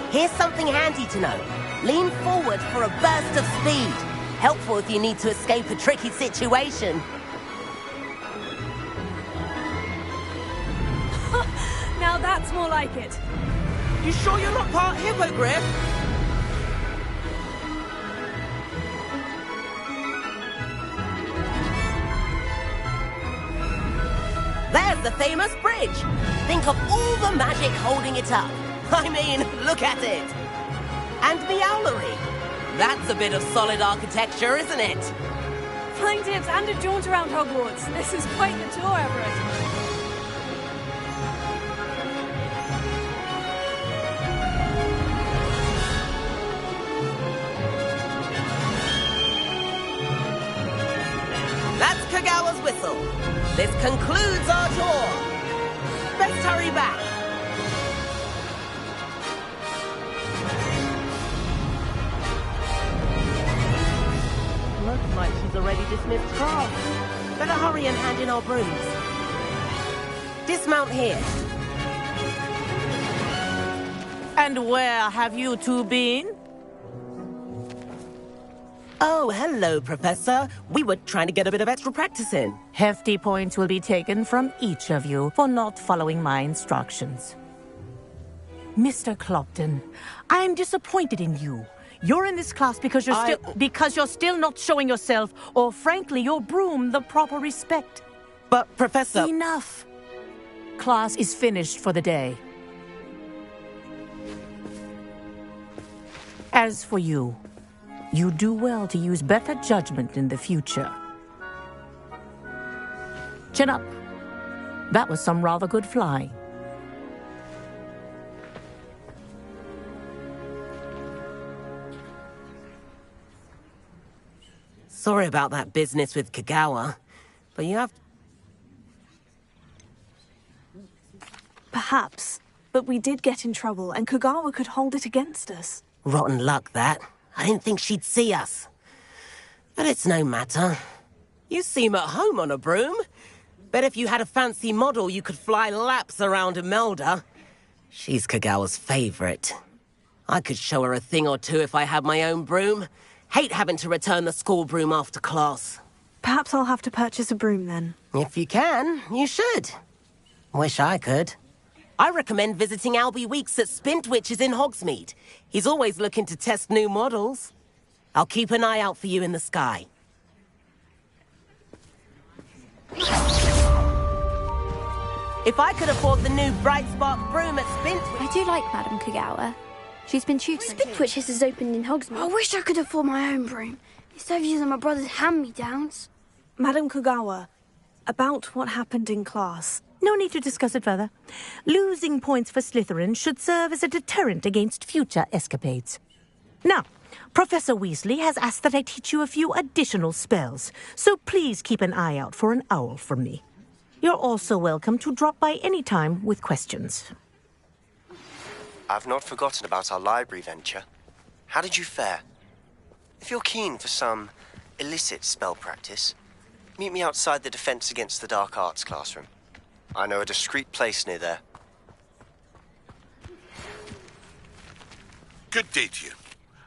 Here's something handy to know. Lean forward for a burst of speed. Helpful if you need to escape a tricky situation. Now that's more like it. You sure you're not part hippogriff? There's the famous bridge. Think of all the magic holding it up. I mean, look at it. And the owlery. That's a bit of solid architecture, isn't it? Flying tips and a jaunt around Hogwarts. This is quite the tour, Everett. That's Kagawa's whistle. This concludes our tour. Best hurry back. Looks like she's already dismissed class. Better hurry and hand in our brooms. Dismount here. And where have you two been? Oh, hello, Professor. We were trying to get a bit of extra practice in. Hefty points will be taken from each of you for not following my instructions. Mr. Clopton, I am disappointed in you. You're in this class because you're still not showing yourself, or frankly, your broom the proper respect. But, Professor... Enough. Class is finished for the day. As for you, you do well to use better judgment in the future. Chin up. That was some rather good flying. Sorry about that business with Kagawa, but you have... Perhaps, but we did get in trouble, and Kagawa could hold it against us. Rotten luck, that. I didn't think she'd see us. But it's no matter. You seem at home on a broom. Bet if you had a fancy model, you could fly laps around Imelda. She's Kagawa's favorite. I could show her a thing or two if I had my own broom. Hate having to return the school broom after class. Perhaps I'll have to purchase a broom then. If you can, you should. Wish I could. I recommend visiting Albie Weeks at Spintwitches in Hogsmeade. He's always looking to test new models. I'll keep an eye out for you in the sky. If I could afford the new Bright Spark broom at Spintwitches... I do like Madame Kagawa. She's been tutoring. Spintwitches has opened in Hogsmeade. I wish I could afford my own broom. Instead of using my brother's hand-me-downs. Madame Kagawa, about what happened in class. No need to discuss it further. Losing points for Slytherin should serve as a deterrent against future escapades. Now, Professor Weasley has asked that I teach you a few additional spells, so please keep an eye out for an owl from me. You're also welcome to drop by any time with questions. I've not forgotten about our library venture. How did you fare? If you're keen for some illicit spell practice, meet me outside the Defense Against the Dark Arts classroom. I know a discreet place near there. Good day to you.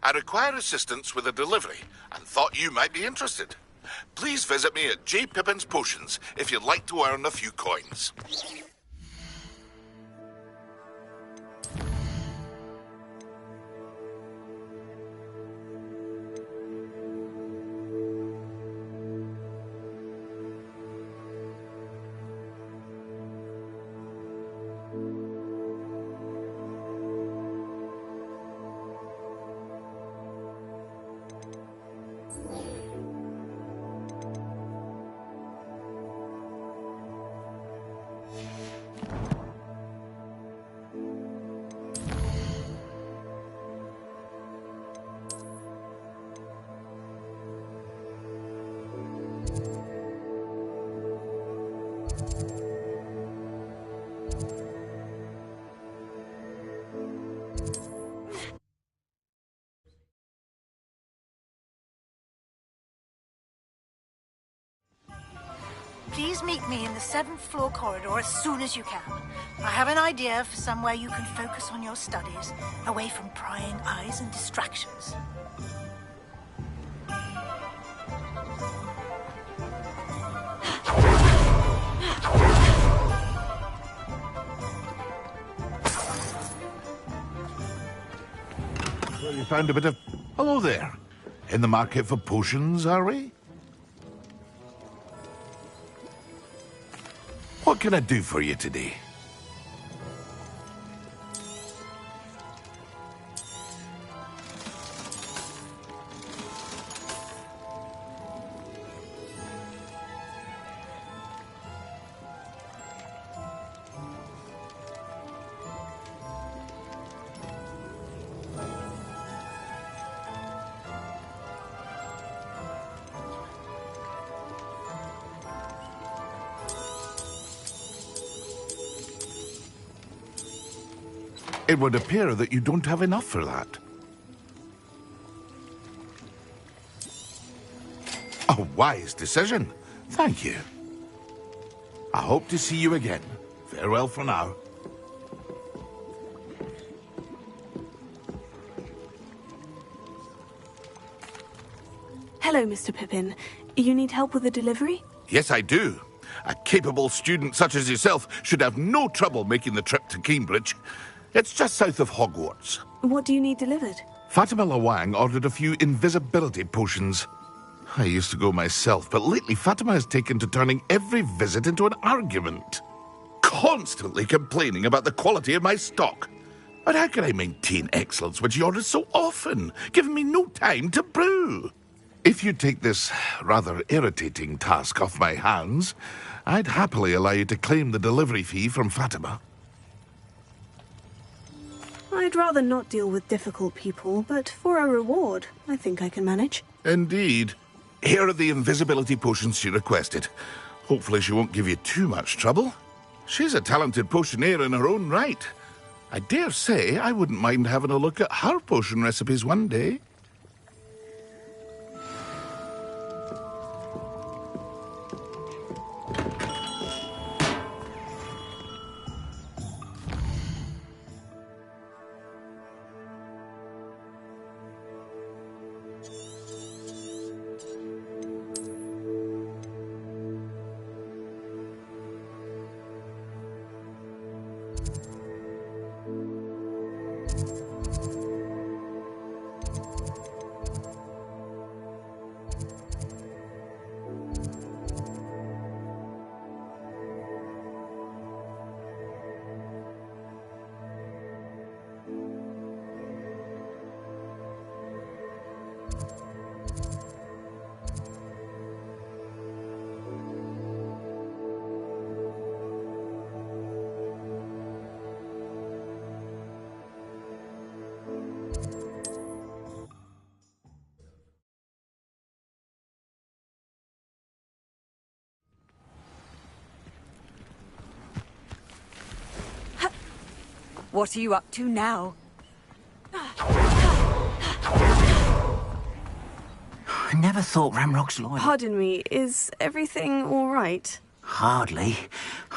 I require assistance with a delivery and thought you might be interested. Please visit me at J. Pippin's Potions if you'd like to earn a few coins. Please meet me in the 7th floor corridor as soon as you can. I have an idea for somewhere you can focus on your studies, away from prying eyes and distractions. Well, you found a bit of... Hello there. In the market for potions, are we? What can I do for you today? It would appear that you don't have enough for that. A wise decision. Thank you. I hope to see you again. Farewell for now. Hello, Mr. Pippin. You need help with a delivery? Yes, I do. A capable student such as yourself should have no trouble making the trip to Cambridge. It's just south of Hogwarts. What do you need delivered? Fatima Lawang ordered a few invisibility potions. I used to go myself, but lately Fatima has taken to turning every visit into an argument. Constantly complaining about the quality of my stock. But how can I maintain excellence when she orders so often, giving me no time to brew? If you take this rather irritating task off my hands, I'd happily allow you to claim the delivery fee from Fatima. I'd rather not deal with difficult people, but for a reward, I think I can manage. Indeed. Here are the invisibility potions she requested. Hopefully she won't give you too much trouble. She's a talented potioneer in her own right. I dare say I wouldn't mind having a look at her potion recipes one day. What are you up to now? I never thought Ramrock's loyal. Pardon me, is everything all right? Hardly.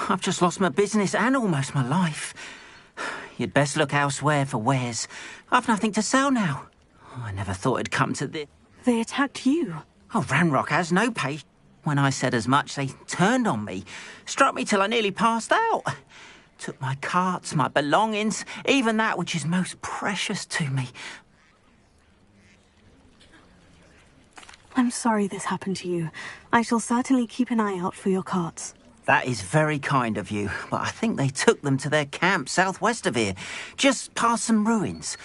I've just lost my business and almost my life. You'd best look elsewhere for wares. I've nothing to sell now. I never thought it'd come to this. They attacked you? Oh, Ramrock has no patience. When I said as much, they turned on me. Struck me till I nearly passed out. Took my carts, my belongings, even that which is most precious to me. I'm sorry this happened to you. I shall certainly keep an eye out for your carts. That is very kind of you, but I think they took them to their camp southwest of here, just past some ruins.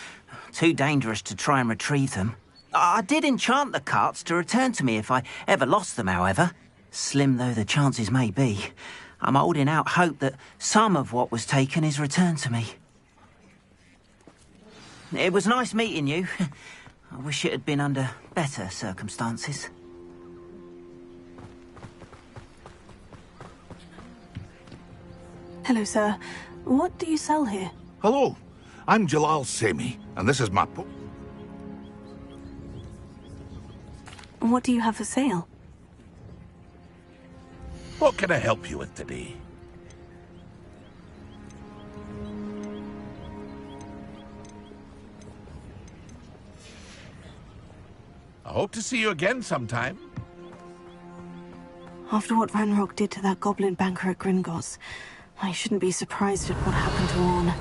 Too dangerous to try and retrieve them. I did enchant the carts to return to me if I ever lost them, however. Slim though the chances may be, I'm holding out hope that some of what was taken is returned to me. It was nice meeting you. I wish it had been under better circumstances. Hello, sir. What do you sell here? Hello, I'm Jalal Semi, and this is my What do you have for sale? What can I help you with today? I hope to see you again sometime. After what Ranrock did to that goblin banker at Gringotts, I shouldn't be surprised at what happened to Orn.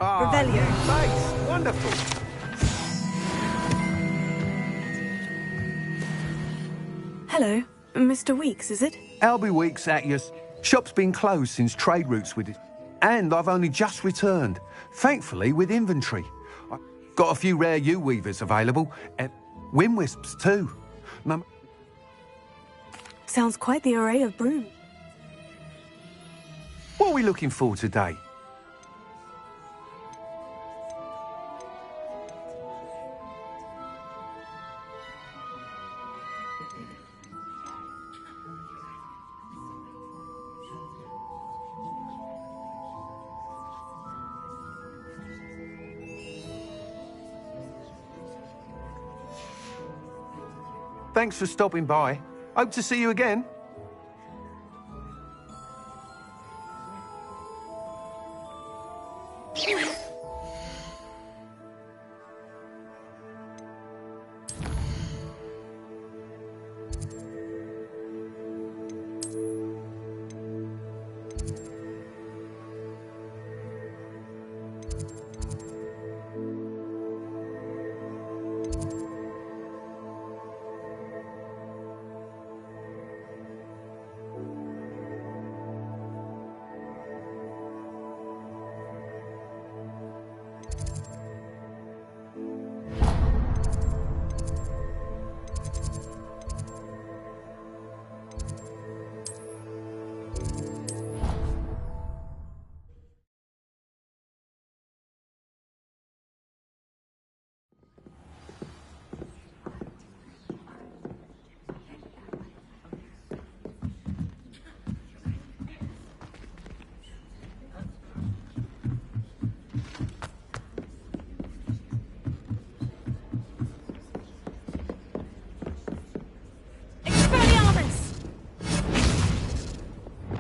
Revelio. Nice. Wonderful. Hello, Mr. Weeks, is it? Albie Weeks at your... Shop's been closed since trade routes with it. And I've only just returned. Thankfully, with inventory. I've got a few rare U-weavers available. Wind wisps, too. Sounds quite the array of broom. What are we looking for today? Thanks for stopping by. Hope to see you again.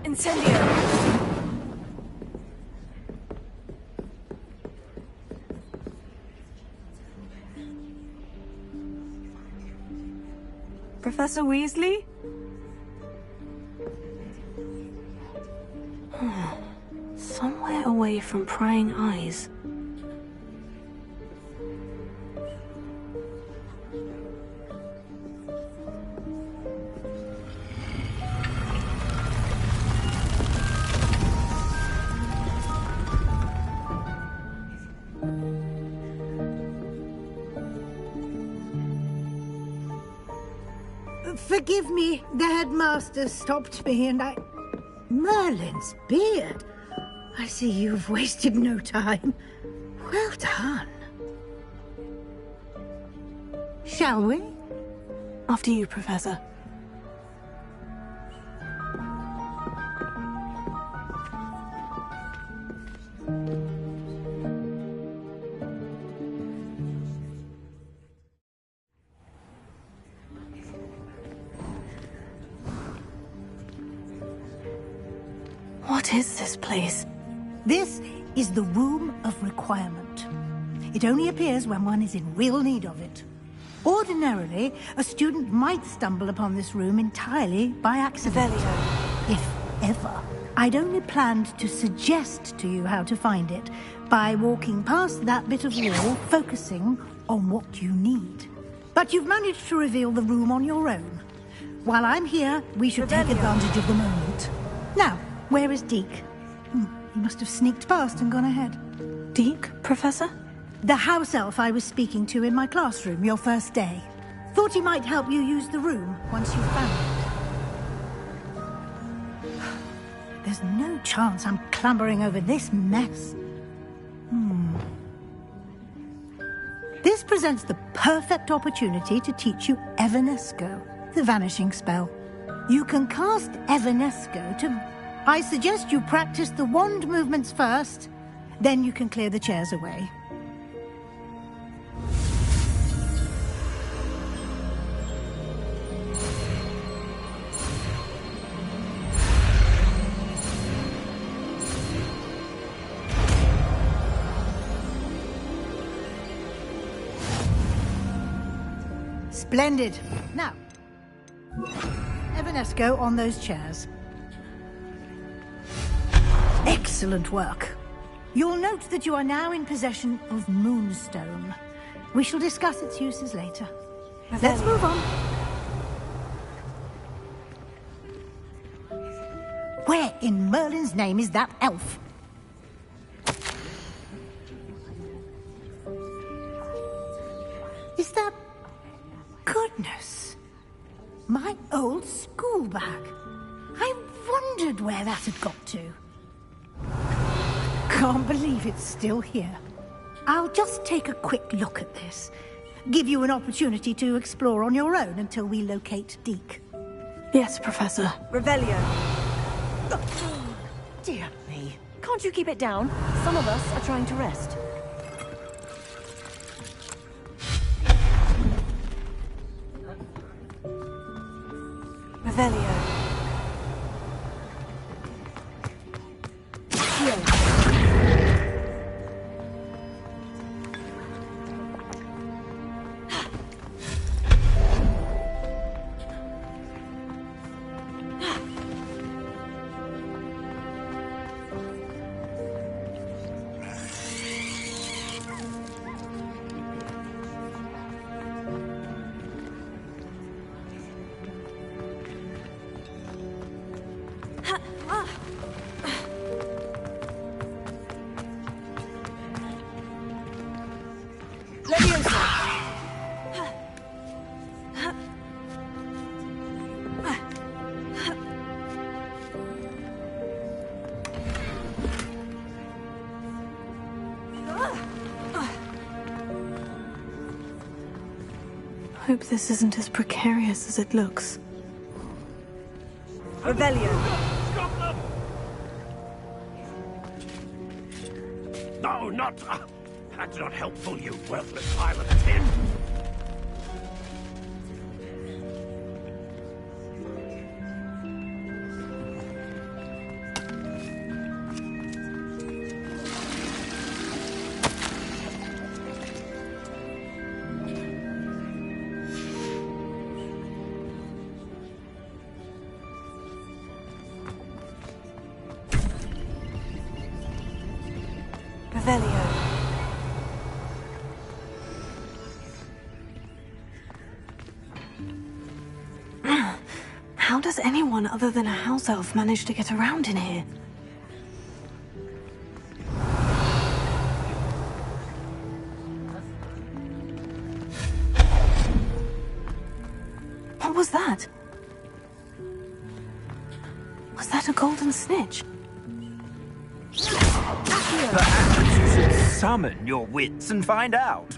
Incendio! Professor Weasley? Somewhere away from prying eyes. Forgive me, the headmaster stopped me and I... Merlin's beard. I see you've wasted no time. Well done. Shall we? After you, Professor. What is this place? This is the Room of Requirement. It only appears when one is in real need of it. Ordinarily, a student might stumble upon this room entirely by accident. If ever. I'd only planned to suggest to you how to find it by walking past that bit of wall, focusing on what you need. But you've managed to reveal the room on your own. While I'm here, we should take advantage of the moment. Now, where is Deke? He must have sneaked past and gone ahead. Deke, Professor? The house elf I was speaking to in my classroom your first day. Thought he might help you use the room once you found it. There's no chance I'm clambering over this mess. This presents the perfect opportunity to teach you Evanesco, the vanishing spell. You can cast Evanesco to... I suggest you practice the wand movements first, then you can clear the chairs away. Splendid. Now, Evanesco on those chairs. Excellent work. You'll note that you are now in possession of Moonstone. We shall discuss its uses later. Let's move on. Where in Merlin's name is that elf? Is that... Goodness. My old school bag. I wondered where that had got to. Can't believe it's still here. I'll just take a quick look at this. Give you an opportunity to explore on your own until we locate Deke. Yes, Professor. Revelio. Oh, dear me. Can't you keep it down? Some of us are trying to rest. Revelio. Hope this isn't as precarious as it looks. Revelio. No, not... that's not helpful, you worthless pile of tin. Revelio. How does anyone other than a house elf manage to get around in here? What was that? Was that a golden snitch? Perhaps you should summon your wits and find out.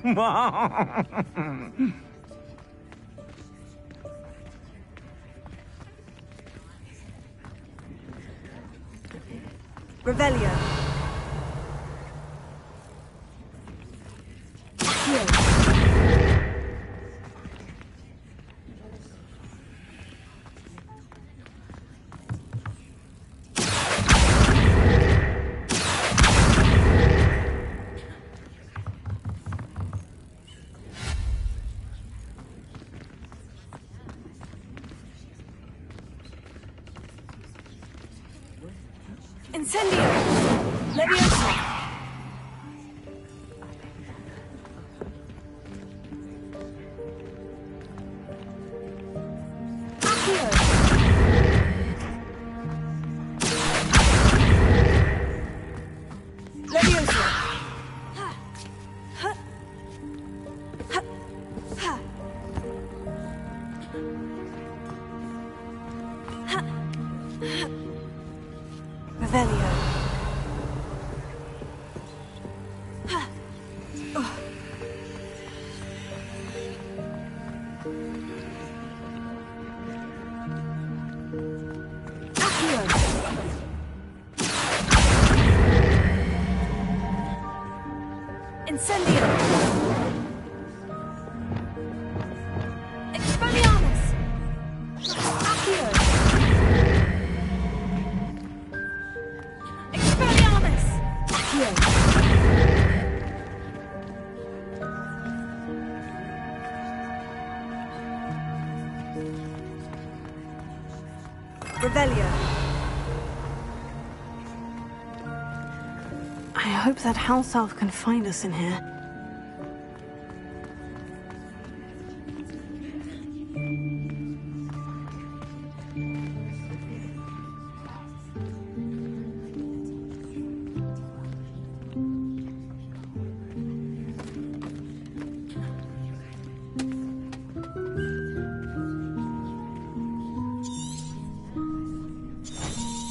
Revelio. Incendio! Leviosa! Incendio! Expelliarmus! Accio! Expelliarmus! Accio! Revelio! I hope that house elf can find us in here.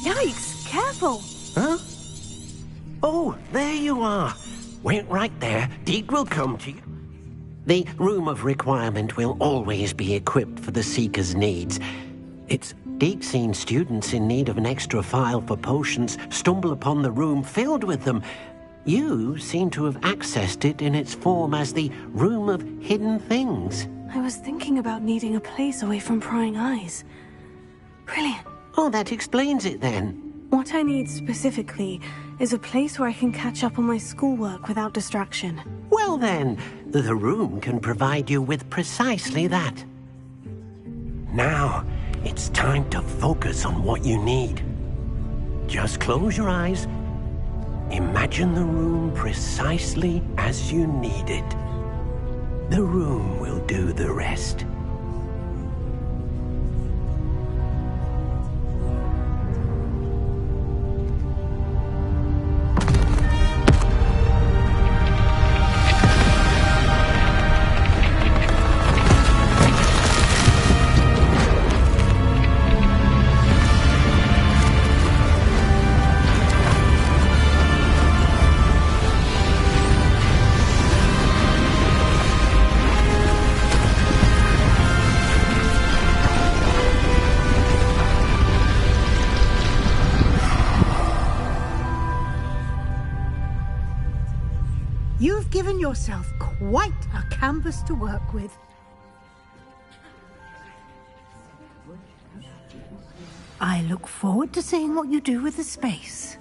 Yikes! Careful! Huh? Oh, there you are. Wait right there. Deke will come to you. The room of requirement will always be equipped for the Seeker's needs. It's Deke's seen students in need of an extra file for potions stumble upon the room filled with them. You seem to have accessed it in its form as the Room of Hidden Things. I was thinking about needing a place away from prying eyes. Brilliant. Oh, that explains it then. What I need specifically is a place where I can catch up on my schoolwork without distraction. Well then, the room can provide you with precisely that. Now, it's time to focus on what you need. Just close your eyes. Imagine the room precisely as you need it. The room will do the rest. You've given yourself quite a canvas to work with. I look forward to seeing what you do with the space.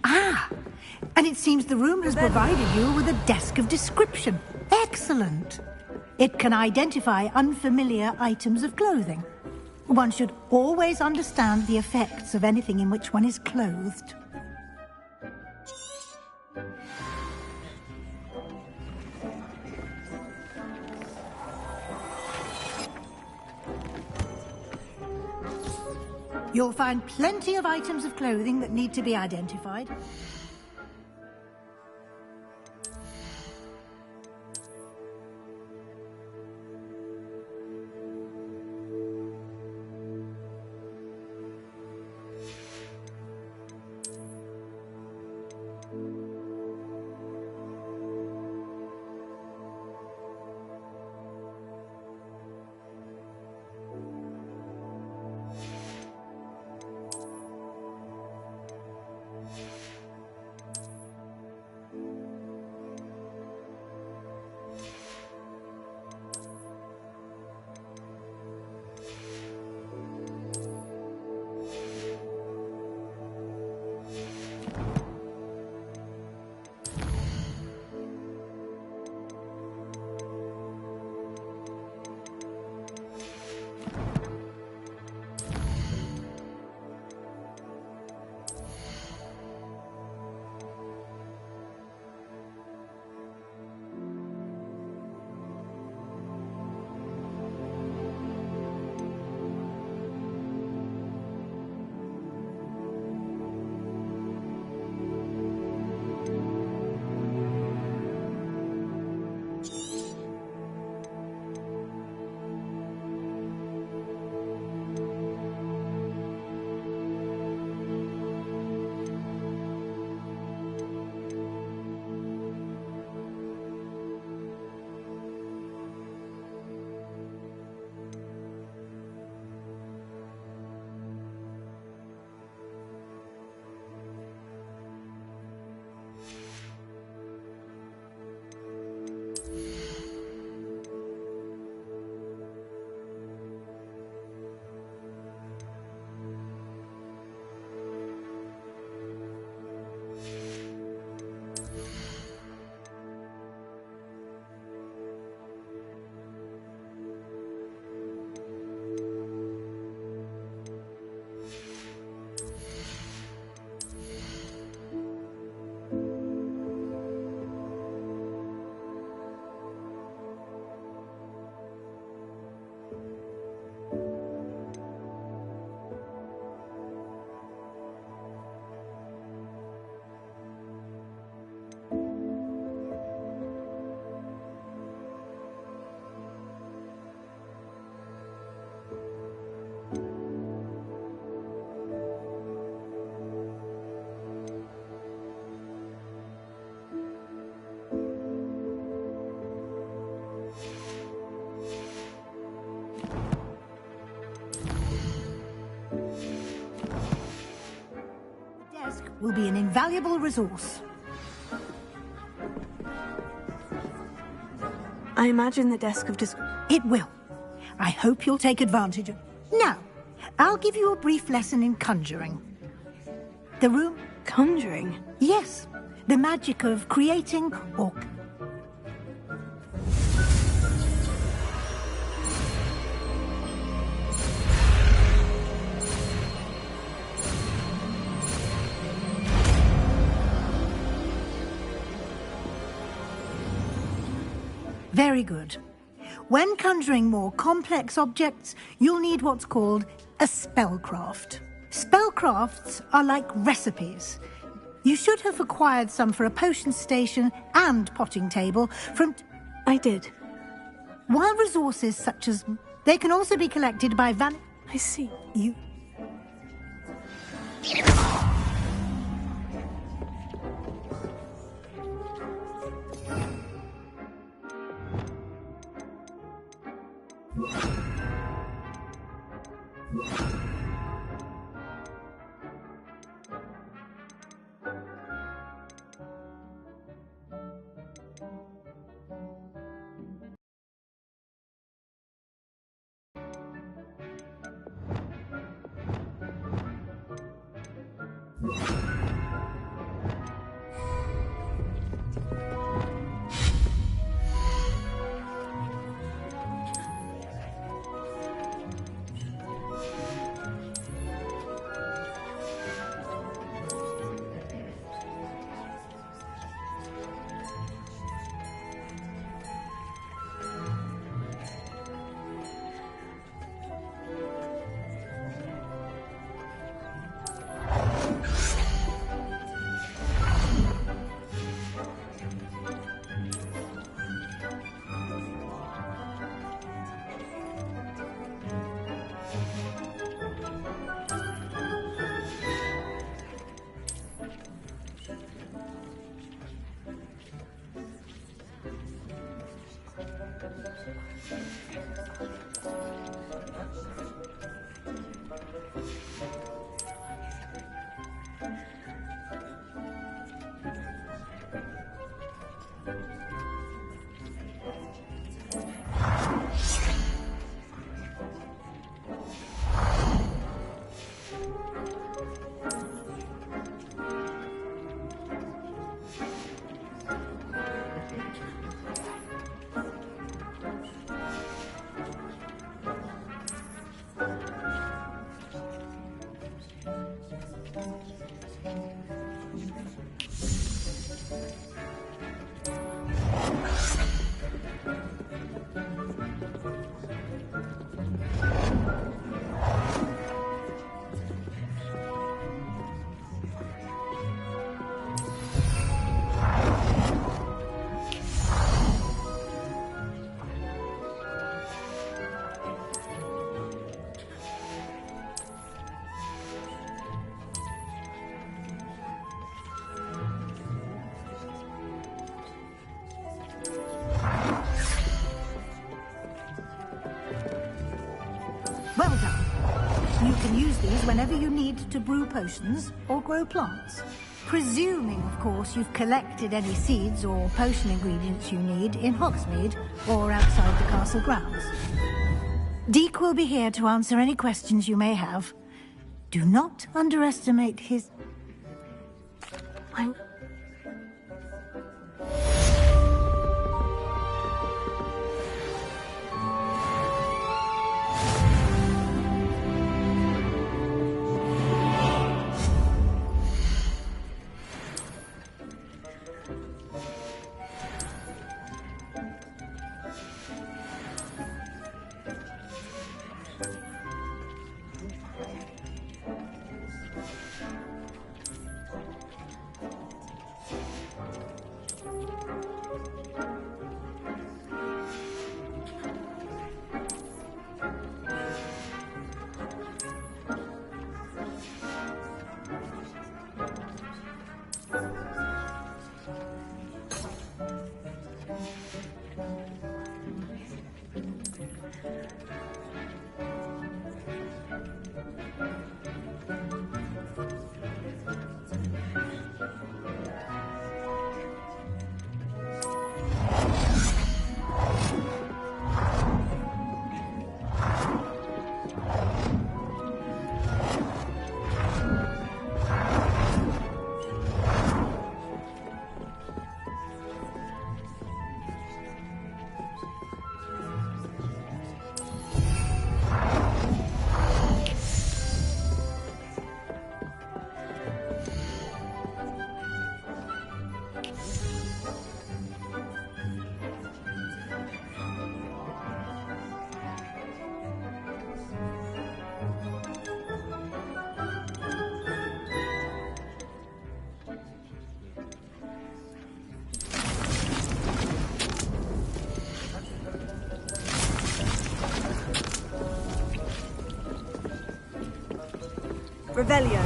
Ah, and it seems the room has provided you with a desk of description. Excellent. It can identify unfamiliar items of clothing. One should always understand the effects of anything in which one is clothed. You'll find plenty of items of clothing that need to be identified. will be an invaluable resource. I imagine the desk of It will. I hope you'll take advantage of... Now, I'll give you a brief lesson in conjuring. The room... Conjuring? Yes. The magic of creating or... Very good. When conjuring more complex objects, you'll need what's called a spellcraft. Spellcrafts are like recipes. You should have acquired some for a potion station and potting table from... I did. While resources such as... They can also be collected by I see. You... Well done. You can use these whenever you need to brew potions or grow plants. Presuming, of course, you've collected any seeds or potion ingredients you need in Hogsmeade or outside the castle grounds. Deke will be here to answer any questions you may have. Do not underestimate his... Revelio.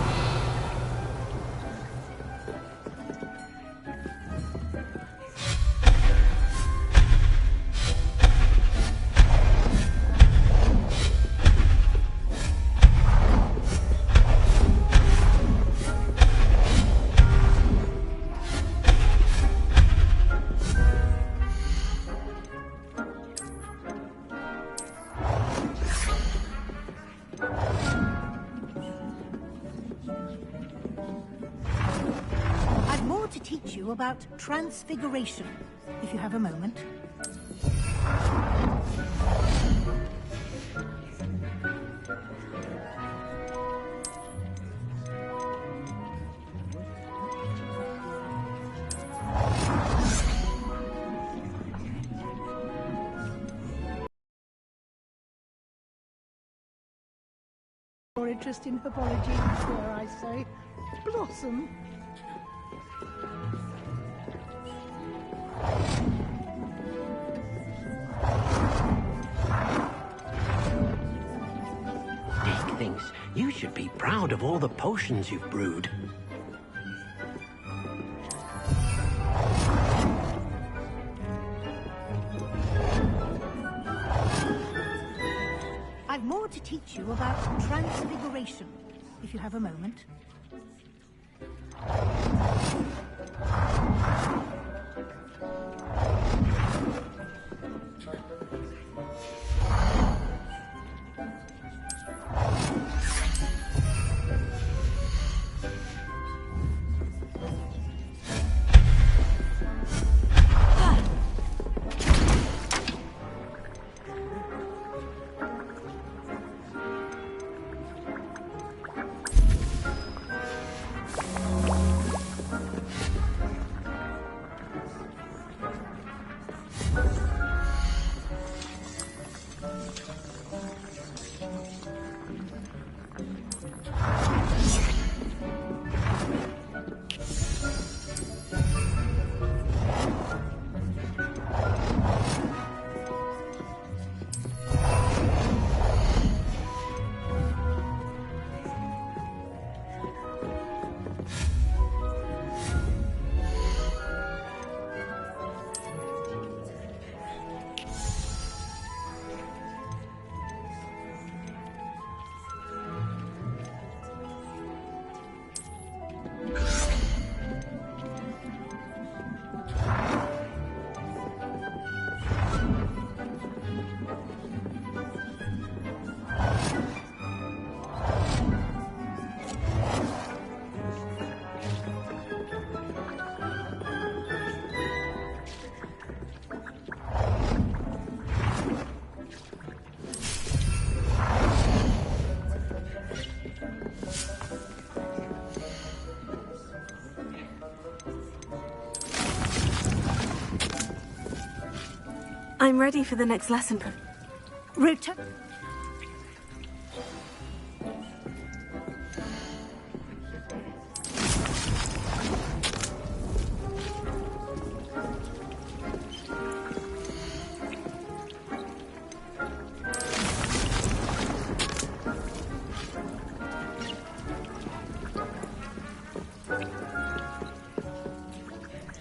I've more to teach you about transfiguration, if you have a moment. Your interest in herbology, dare I say. Blossom. Dick thinks you should be proud of all the potions you've brewed. I've more to teach you about transfiguration, if you have a moment. I'm ready for the next lesson. Return.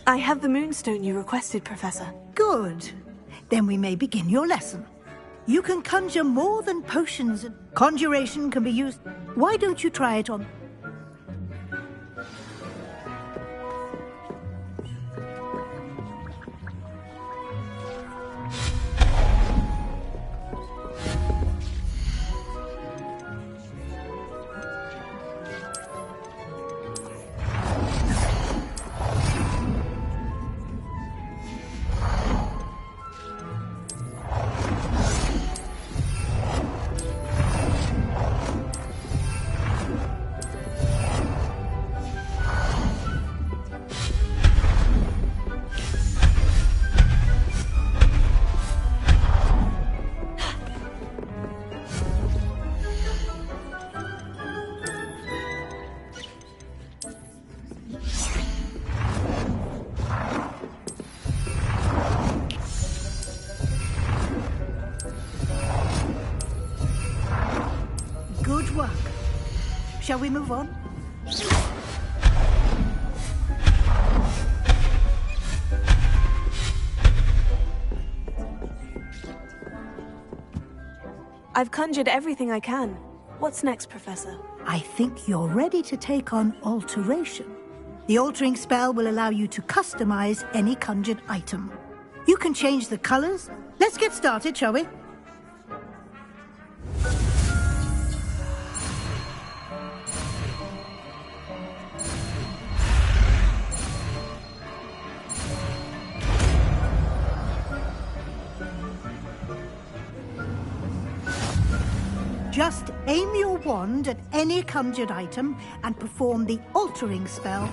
I have the moonstone you requested, Professor. Good. Then we may begin your lesson. You can conjure more than potions, and conjuration can be used. Why don't you try it on? Shall we move on? I've conjured everything I can. What's next, Professor? I think you're ready to take on alteration. The altering spell will allow you to customize any conjured item. You can change the colors. Let's get started, shall we? Just aim your wand at any conjured item and perform the altering spell.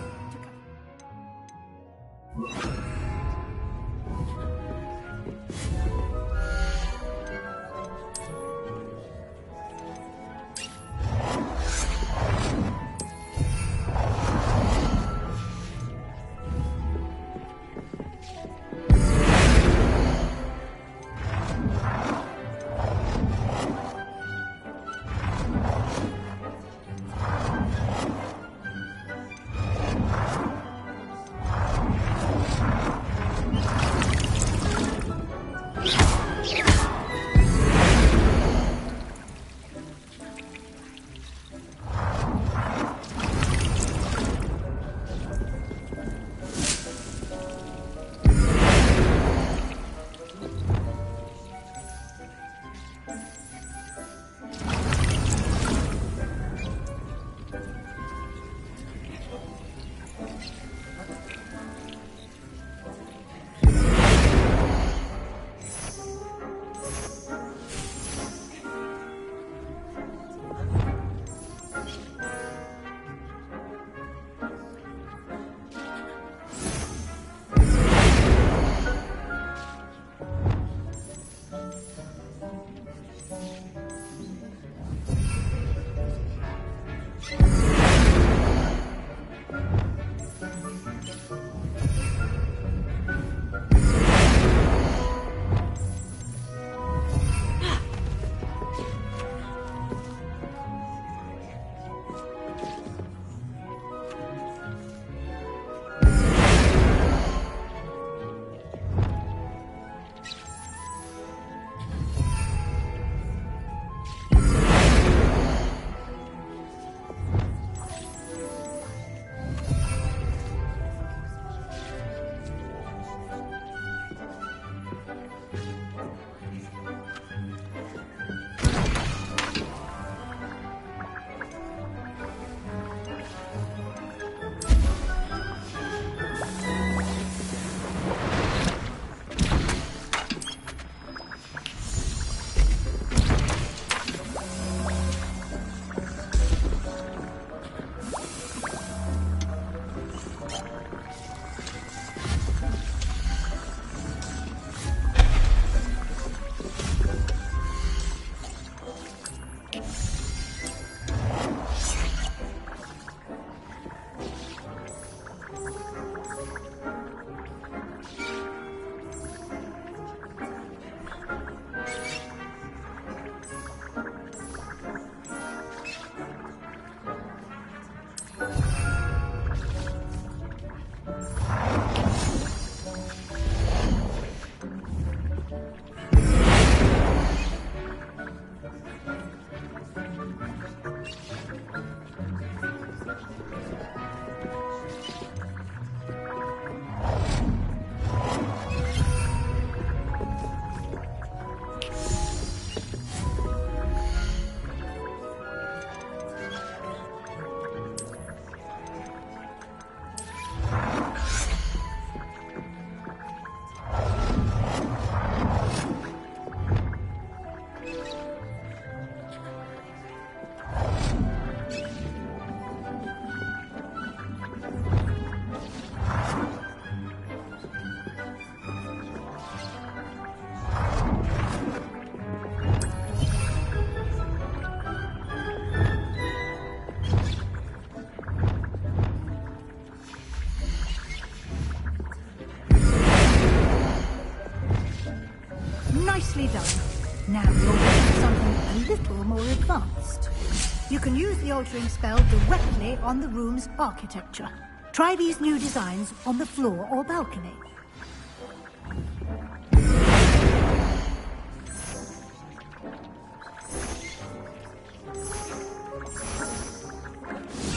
Nicely done. Now you're ready for something a little more advanced. You can use the altering spell directly on the room's architecture. Try these new designs on the floor or balcony.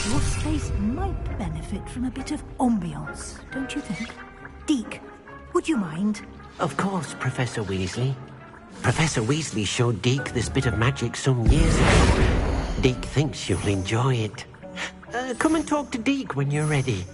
Your space might benefit from a bit of ambiance, don't you think? Deke, would you mind? Of course, Professor Weasley. Professor Weasley showed Deke this bit of magic some years ago. Deke thinks you'll enjoy it. Come and talk to Deke when you're ready.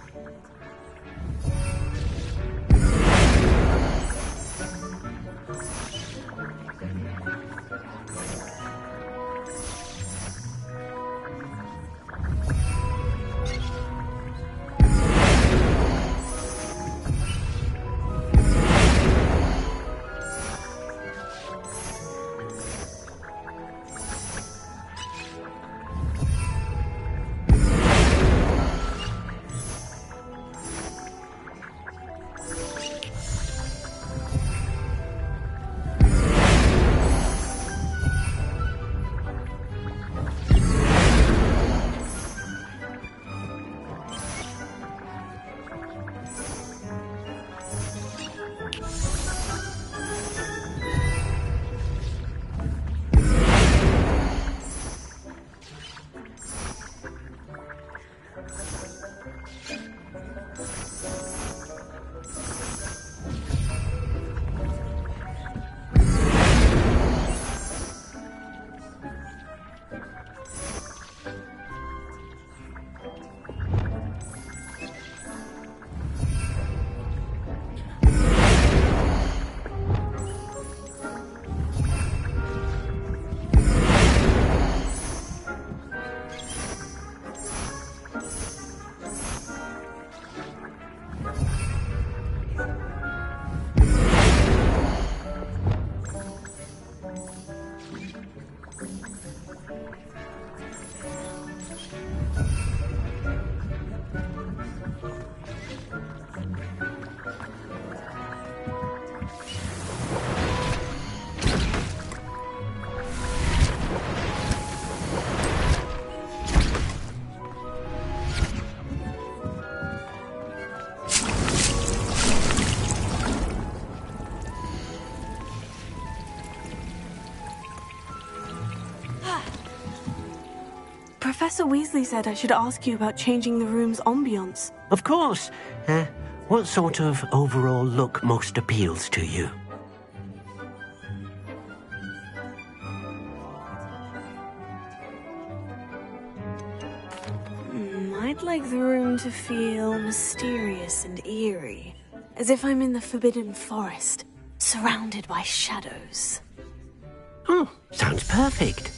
Professor Weasley said I should ask you about changing the room's ambience. Of course. What sort of overall look most appeals to you? I'd like the room to feel mysterious and eerie, as if I'm in the Forbidden Forest, surrounded by shadows. Oh, sounds perfect.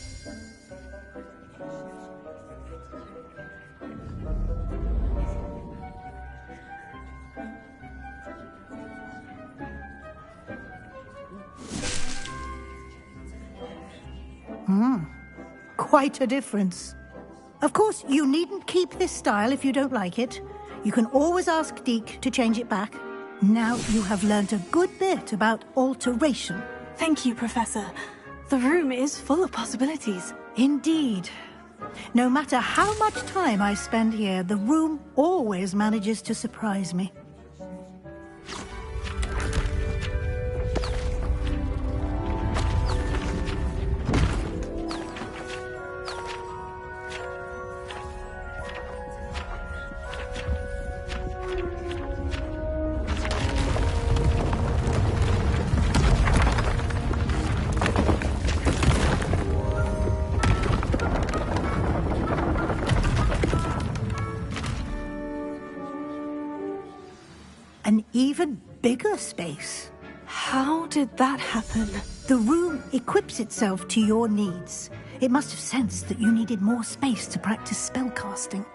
Quite a difference. Of course, you needn't keep this style if you don't like it. You can always ask Deke to change it back. Now you have learnt a good bit about alteration. Thank you, Professor. The room is full of possibilities. Indeed. No matter how much time I spend here, the room always manages to surprise me. An even bigger space. How did that happen? The room equips itself to your needs. It must have sensed that you needed more space to practice spellcasting.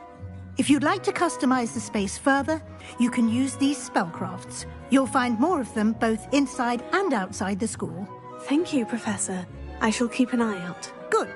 If you'd like to customize the space further, you can use these spellcrafts. You'll find more of them both inside and outside the school. Thank you, Professor. I shall keep an eye out. Good.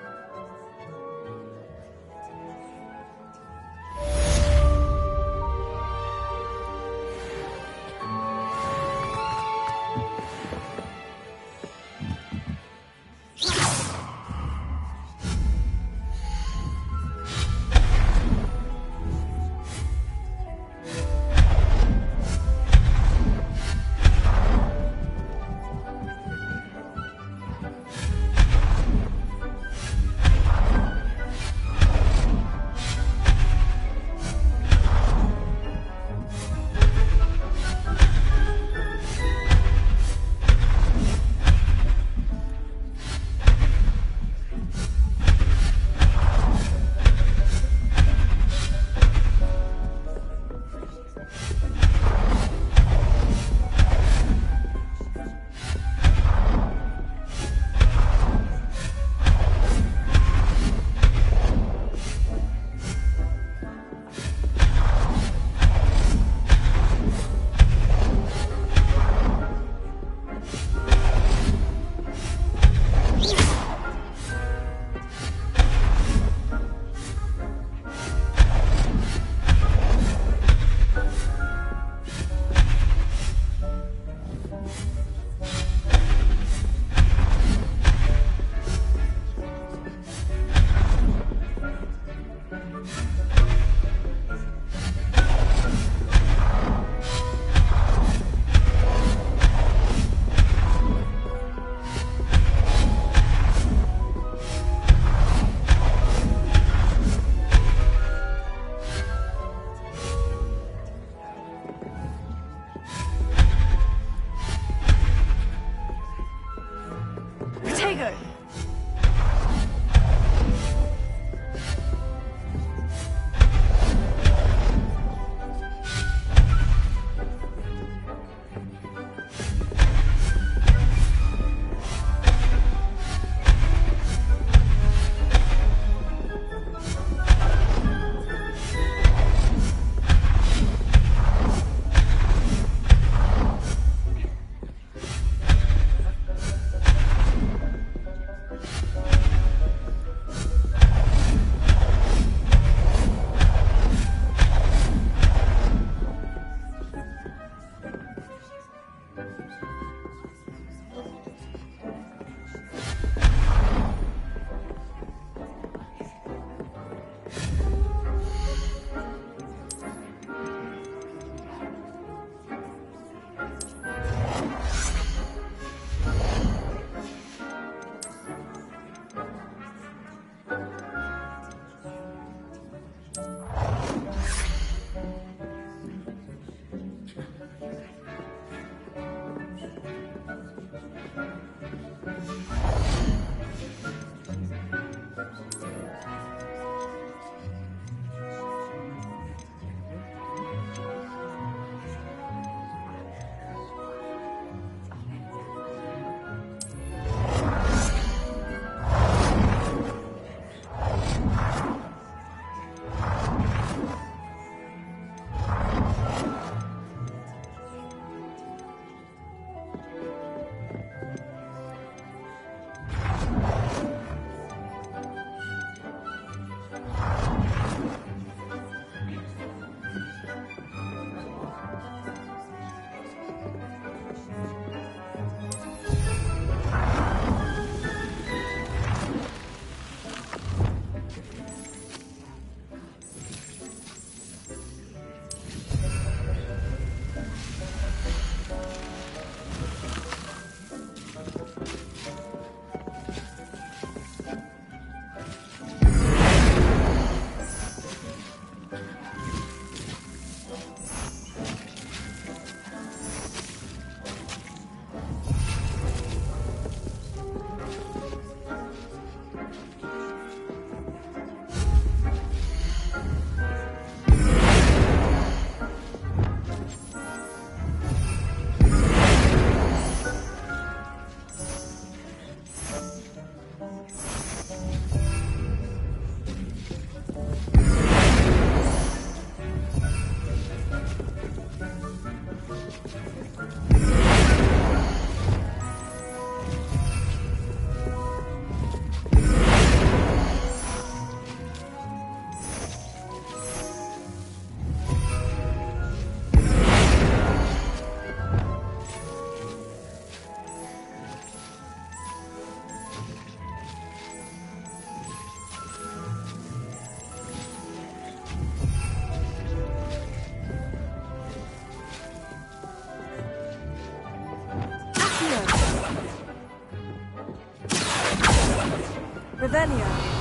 go. Revelio.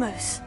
Vamos.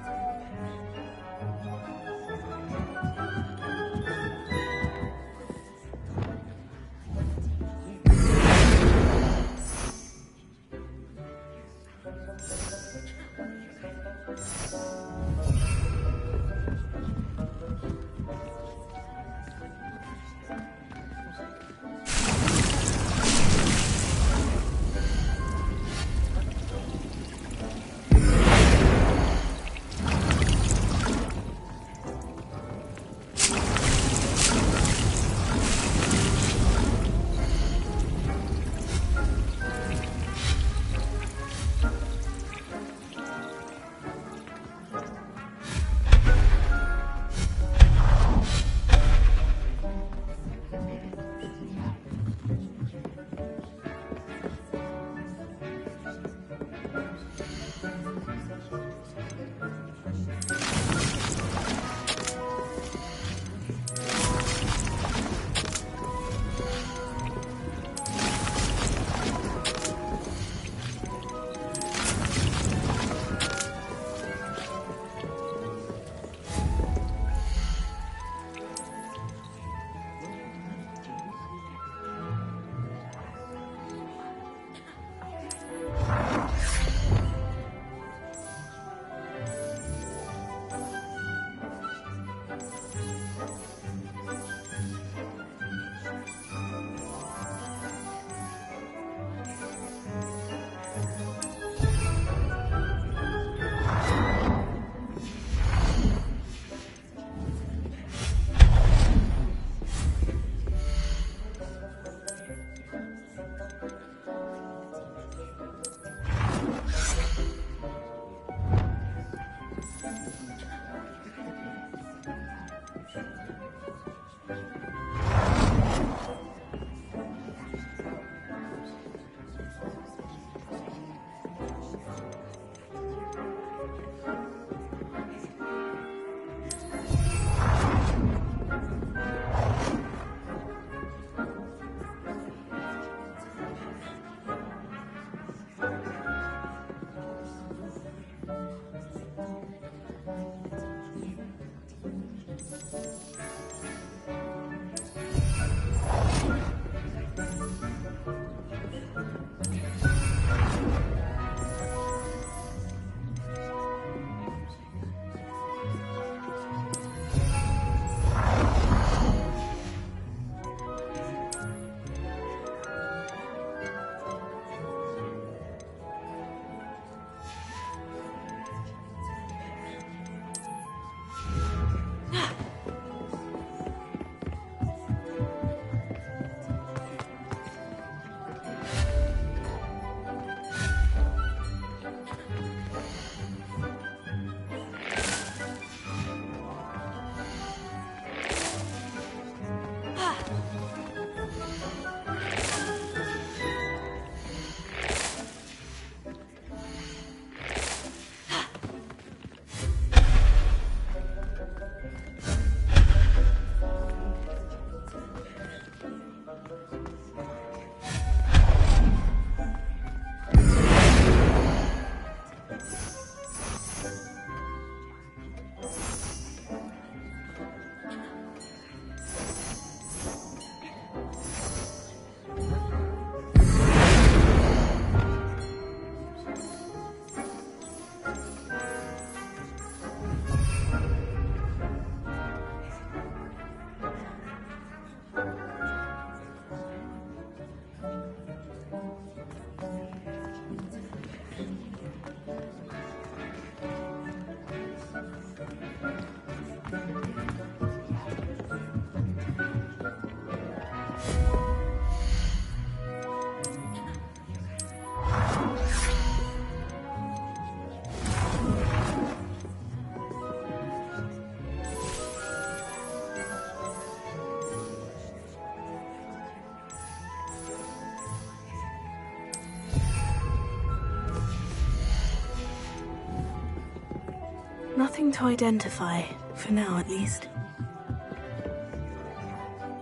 Nothing to identify, for now at least.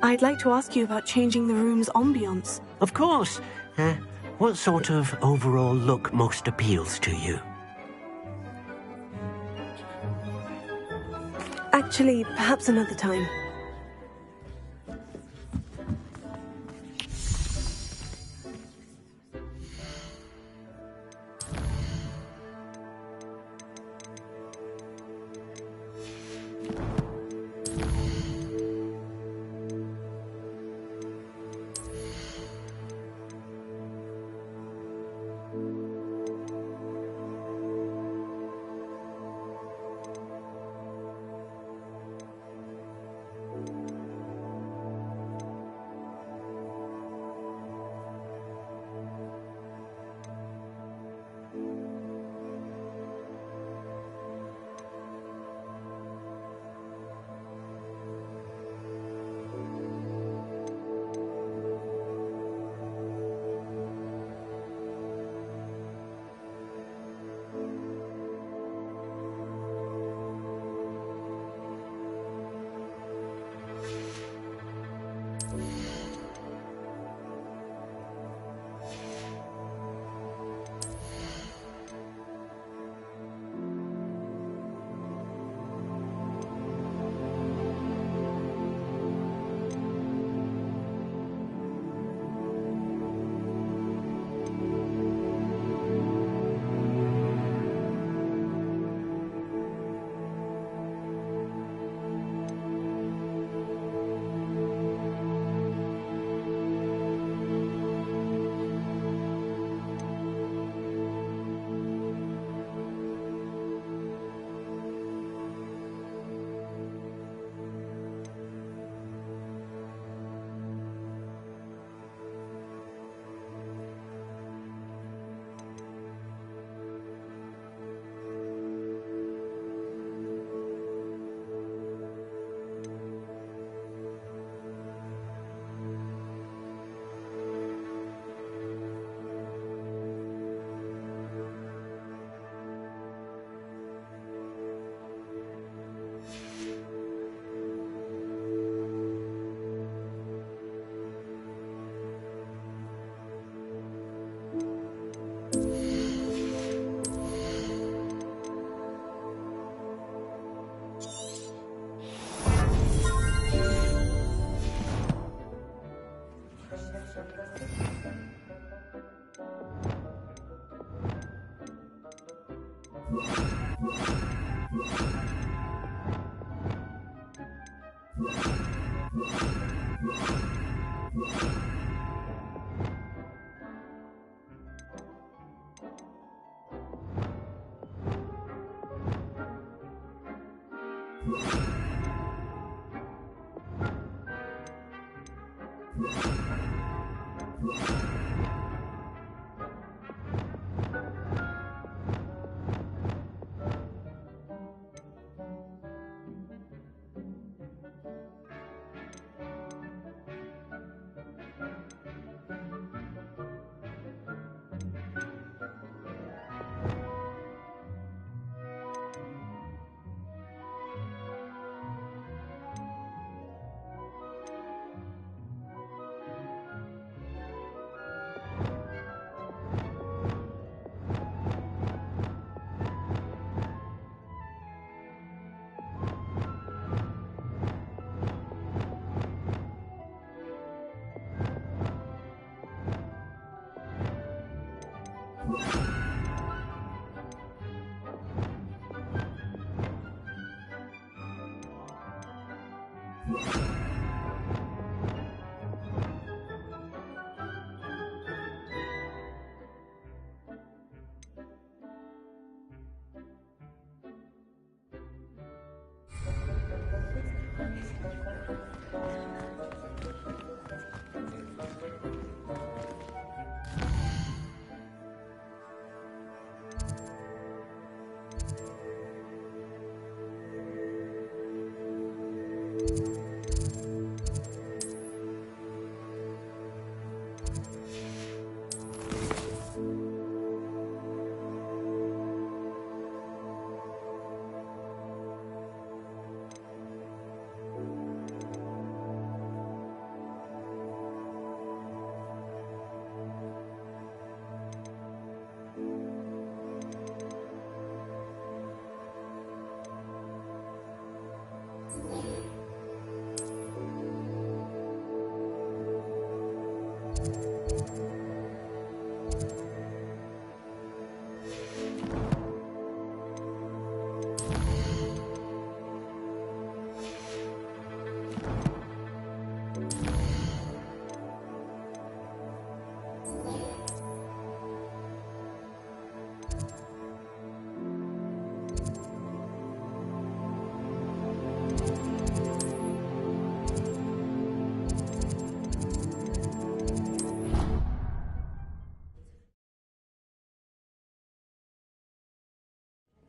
I'd like to ask you about changing the room's ambience. Of course. What sort of overall look most appeals to you? Actually, perhaps another time.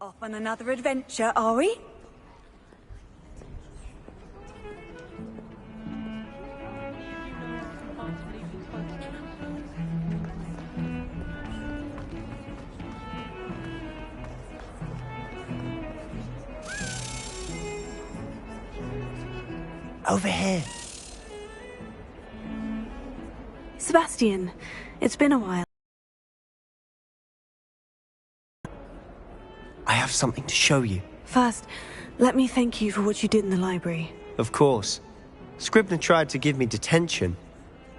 Off on another adventure, are we? Over here. Sebastian, it's been a while. I have something to show you. First, let me thank you for what you did in the library. Of course. Scribner tried to give me detention,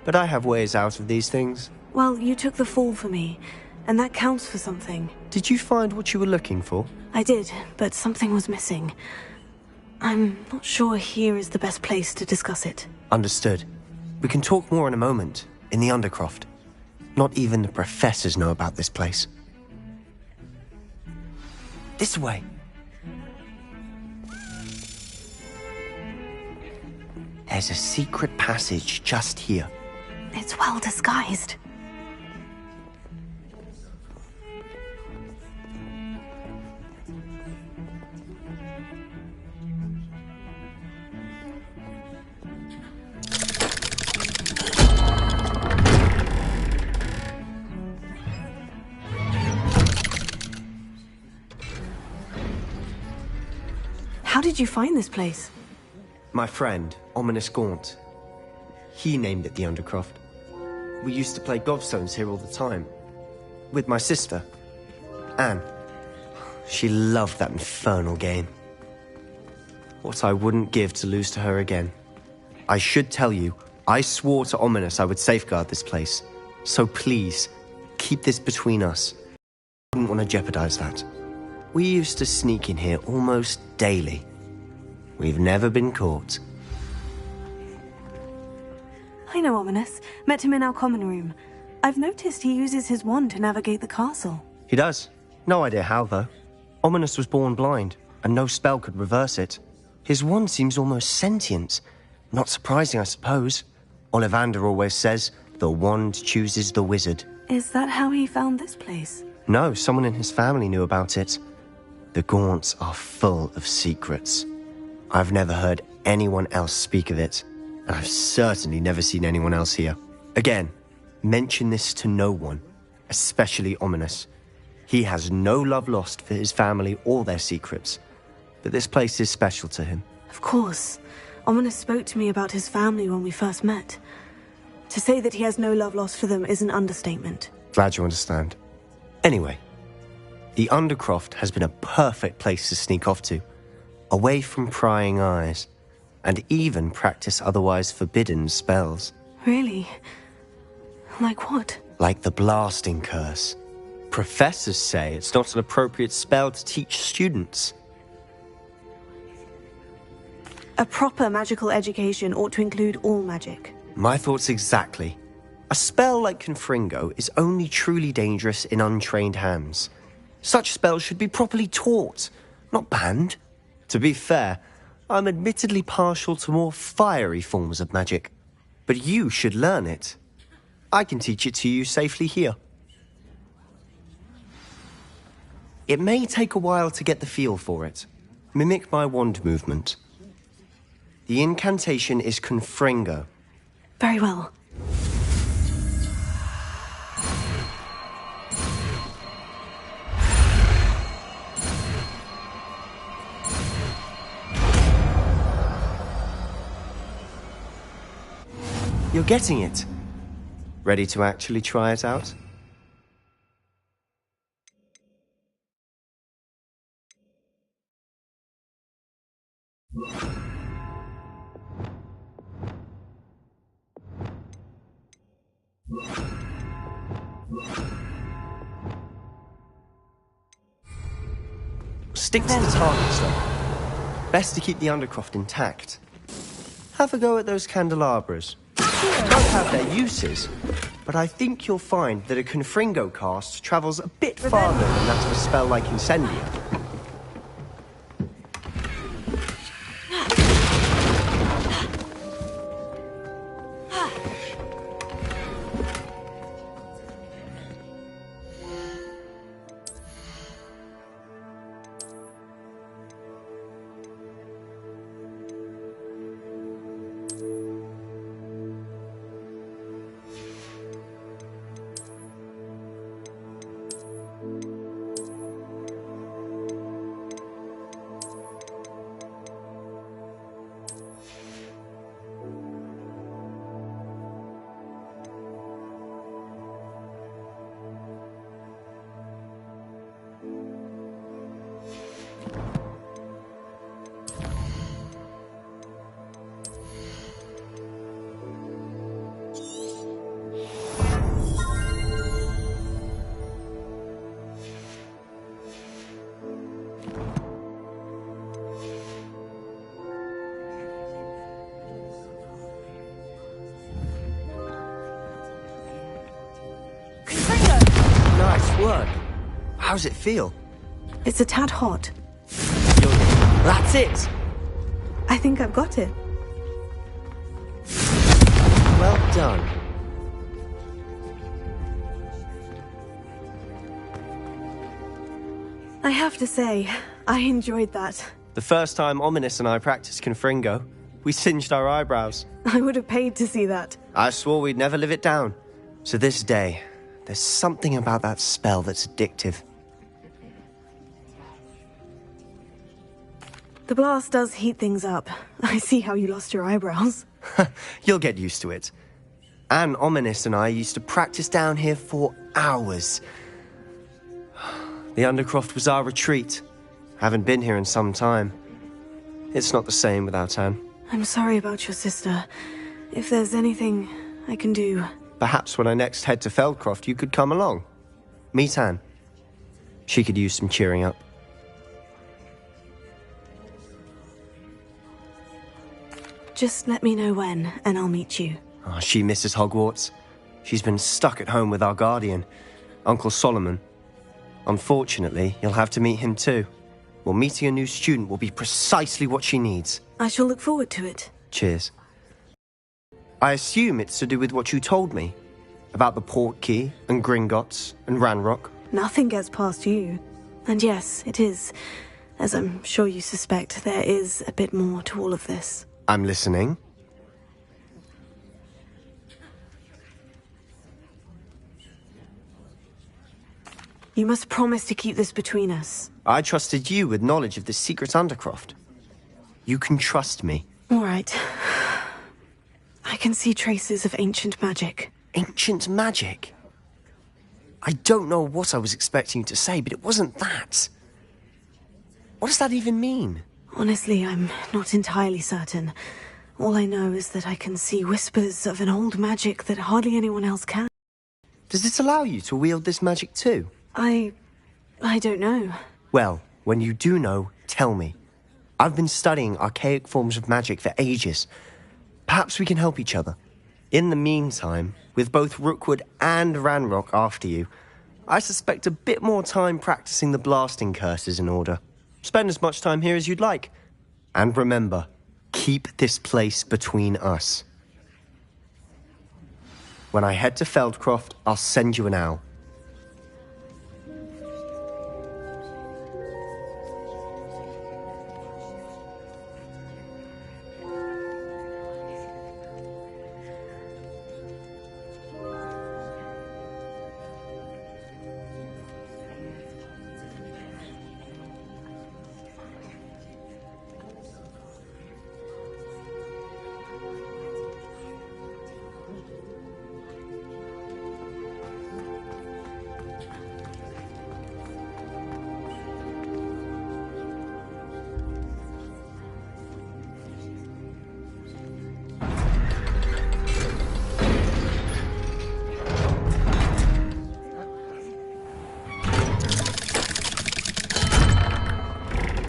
but I have ways out of these things. Well, you took the fall for me, and that counts for something. Did you find what you were looking for? I did, but something was missing. I'm not sure here is the best place to discuss it. Understood. We can talk more in a moment, in the Undercroft. Not even the professors know about this place. This way. There's a secret passage just here. It's well disguised. How did you find this place? My friend, Ominous Gaunt. He named it the Undercroft. We used to play gobstones here all the time. With my sister, Anne. She loved that infernal game. What I wouldn't give to lose to her again. I should tell you, I swore to Ominous I would safeguard this place. So please, keep this between us. I wouldn't want to jeopardize that. We used to sneak in here almost daily. We've never been caught. I know Ominous. Met him in our common room. I've noticed he uses his wand to navigate the castle. He does. No idea how, though. Ominous was born blind, and no spell could reverse it. His wand seems almost sentient. Not surprising, I suppose. Ollivander always says, the wand chooses the wizard. Is that how he found this place? No, someone in his family knew about it. The Gaunts are full of secrets. I've never heard anyone else speak of it, and I've certainly never seen anyone else here. Again, mention this to no one, especially Ominous. He has no love lost for his family or their secrets, but this place is special to him. Of course. Ominous spoke to me about his family when we first met. To say that he has no love lost for them is an understatement. Glad you understand. Anyway, the Undercroft has been a perfect place to sneak off to, away from prying eyes, and even practice otherwise forbidden spells. Really? Like what? Like the blasting curse. Professors say it's not an appropriate spell to teach students. A proper magical education ought to include all magic. My thoughts exactly. A spell like Confringo is only truly dangerous in untrained hands. Such spells should be properly taught, not banned. To be fair, I'm admittedly partial to more fiery forms of magic. But you should learn it. I can teach it to you safely here. It may take a while to get the feel for it. Mimic my wand movement. The incantation is Confringo. Very well. You're getting it. Ready to actually try it out? Stick to the targets, though. Best to keep the Undercroft intact. Have a go at those candelabras. Both have their uses, but I think you'll find that a Confringo cast travels a bit farther than that of a spell like Incendia. word. How's it feel? It's a tad hot. That's it! I think I've got it. Well done. I have to say, I enjoyed that. The first time Ominous and I practiced Confringo, we singed our eyebrows. I would have paid to see that. I swore we'd never live it down. So this day, there's something about that spell that's addictive. The blast does heat things up. I see how you lost your eyebrows. You'll get used to it. Anne, Ominous and I used to practice down here for hours. The Undercroft was our retreat. Haven't been here in some time. It's not the same without Anne. I'm sorry about your sister. If there's anything I can do... Perhaps when I next head to Feldcroft, you could come along. Meet Anne. She could use some cheering up. Just let me know when, and I'll meet you. Oh, she misses Hogwarts. She's been stuck at home with our guardian, Uncle Solomon. Unfortunately, you'll have to meet him too. Well, meeting a new student will be precisely what she needs. I shall look forward to it. Cheers. I assume it's to do with what you told me. About the Portkey, and Gringotts, and Ranrock. Nothing gets past you. And yes, it is. As I'm sure you suspect, there is a bit more to all of this. I'm listening. You must promise to keep this between us. I trusted you with knowledge of the secret Undercroft. You can trust me. All right. I can see traces of ancient magic. Ancient magic? I don't know what I was expecting you to say, but it wasn't that. What does that even mean? Honestly, I'm not entirely certain. All I know is that I can see whispers of an old magic that hardly anyone else can. Does this allow you to wield this magic too? I don't know. Well, when you do know, tell me. I've been studying archaic forms of magic for ages. Perhaps we can help each other. In the meantime, with both Rookwood and Ranrock after you, I suspect a bit more time practicing the blasting curse is in order. Spend as much time here as you'd like. And remember, keep this place between us. When I head to Feldcroft, I'll send you an owl.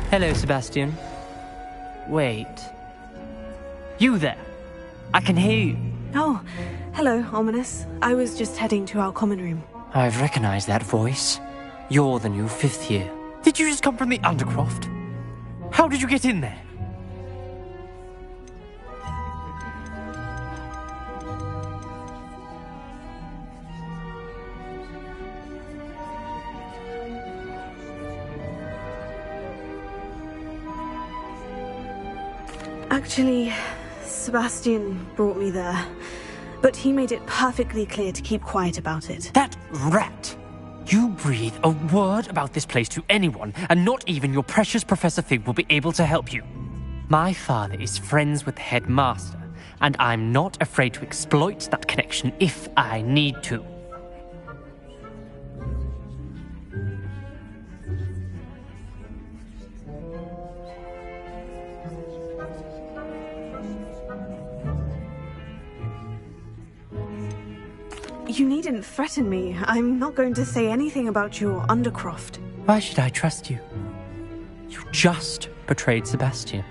Hello, Sebastian. Wait. You there? I can hear you. Oh, hello, Ominous. I was just heading to our common room. I've recognized that voice. You're the new 5th year. Did you just come from the Undercroft? How did you get in there? Actually, Sebastian brought me there. But he made it perfectly clear to keep quiet about it. That rat! You breathe a word about this place to anyone, and not even your precious Professor Fig will be able to help you. My father is friends with the headmaster, and I'm not afraid to exploit that connection if I need to. You needn't threaten me. I'm not going to say anything about your Undercroft. Why should I trust you? You just betrayed Sebastian.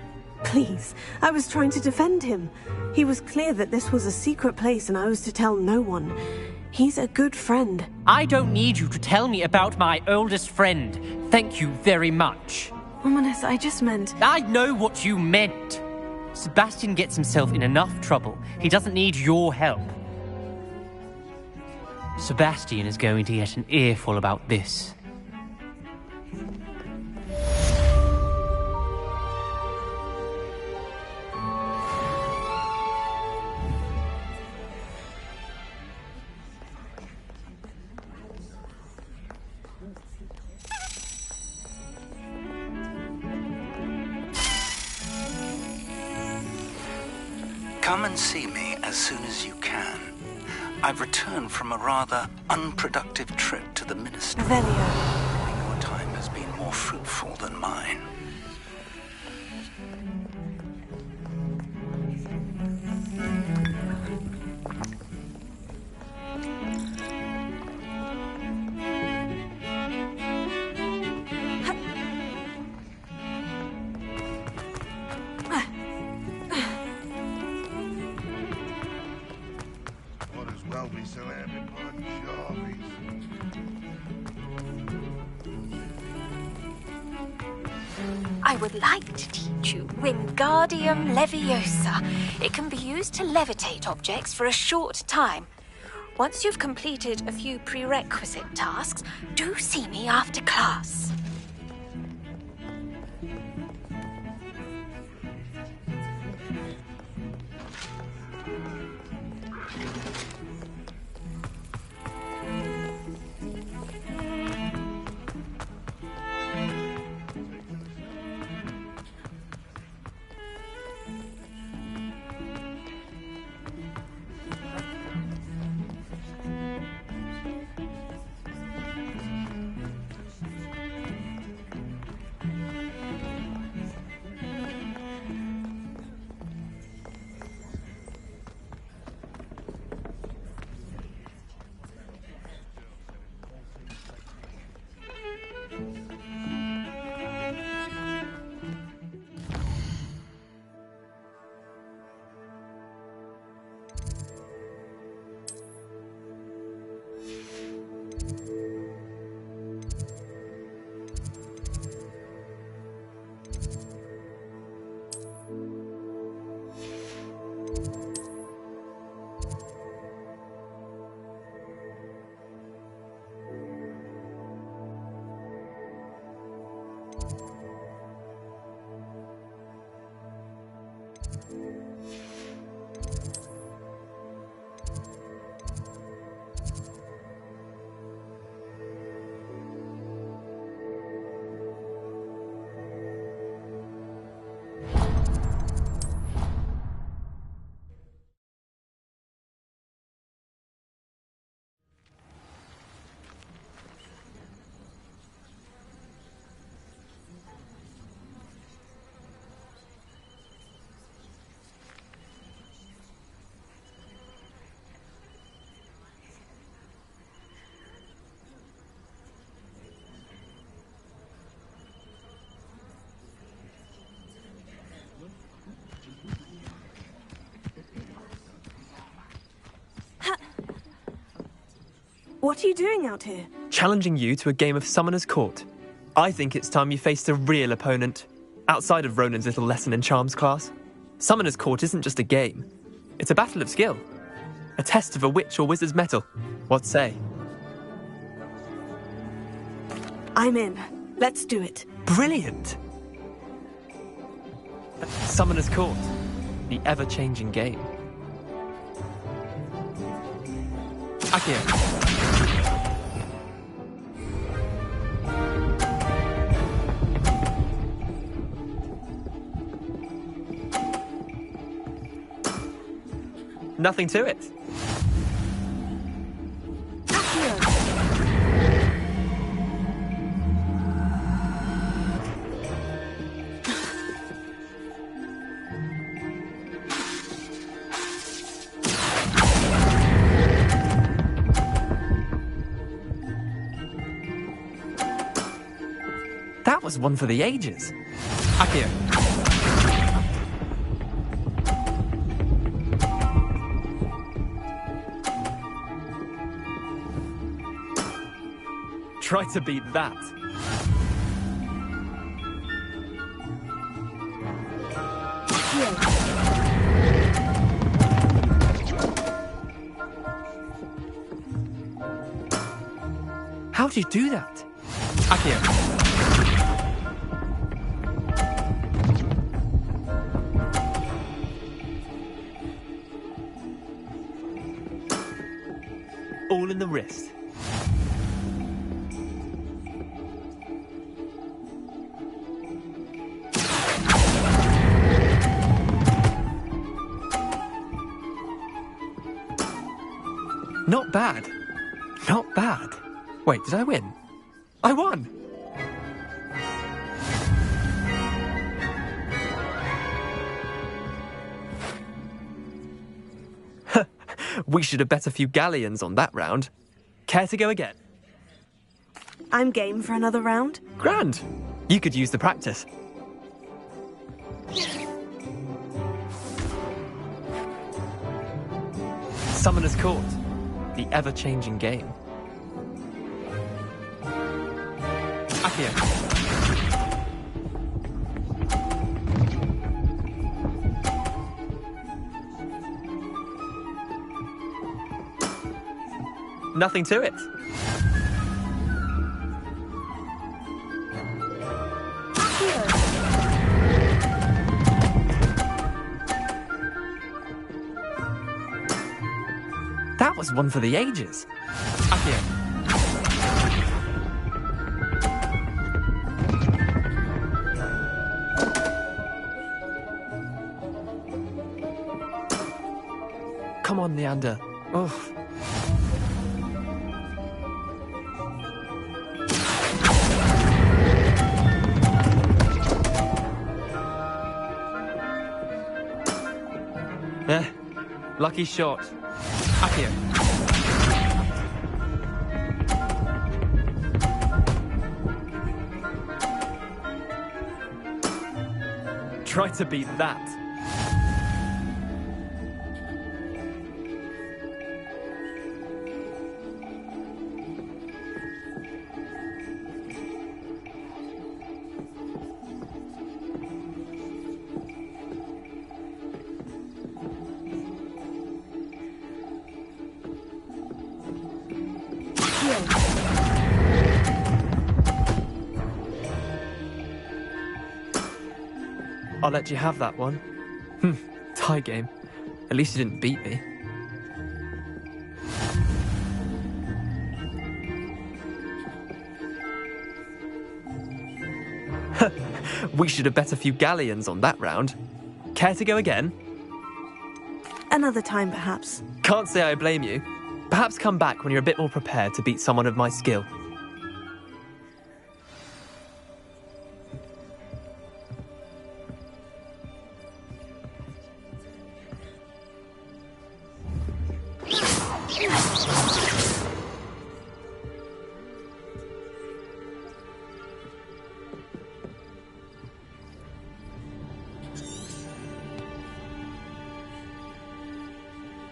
Please, I was trying to defend him. He was clear that this was a secret place and I was to tell no one. He's a good friend. I don't need you to tell me about my oldest friend. Thank you very much. Ominous, I just meant... I know what you meant. Sebastian gets himself in enough trouble. He doesn't need your help. Sebastian is going to get an earful about this. Come and see me as soon as you can. I've returned from a rather unproductive trip to the Ministry. Velio. Your time has been more fruitful than mine. I would like to teach you Wingardium Leviosa. It can be used to levitate objects for a short time. Once you've completed a few prerequisite tasks, do see me after class. What are you doing out here? Challenging you to a game of Summoner's Court. I think it's time you faced a real opponent, outside of Ronan's little lesson in Charms class. Summoner's Court isn't just a game. It's a battle of skill. A test of a witch or wizard's mettle. What say? I'm in. Let's do it. Brilliant! Summoner's Court. The ever-changing game. Akio. Nothing to it. That was one for the ages. Akio. Try to beat that. How do you do that? Akio. All in the wrist. Not bad. Not bad. Wait, did I win? I won! We should have bet a few galleons on that round. Care to go again? I'm game for another round. Grand! You could use the practice. Summoner's Court. The ever-changing game. Akio. Nothing to it. That was one for the ages. Akio. Come on, Leander. Oof. Lucky shot. Akio. Try to beat that. I'll let you have that one. Tie game. At least you didn't beat me. We should have bet a few galleons on that round. Care to go again? Another time, perhaps. Can't say I blame you. Perhaps come back when you're a bit more prepared to beat someone of my skill.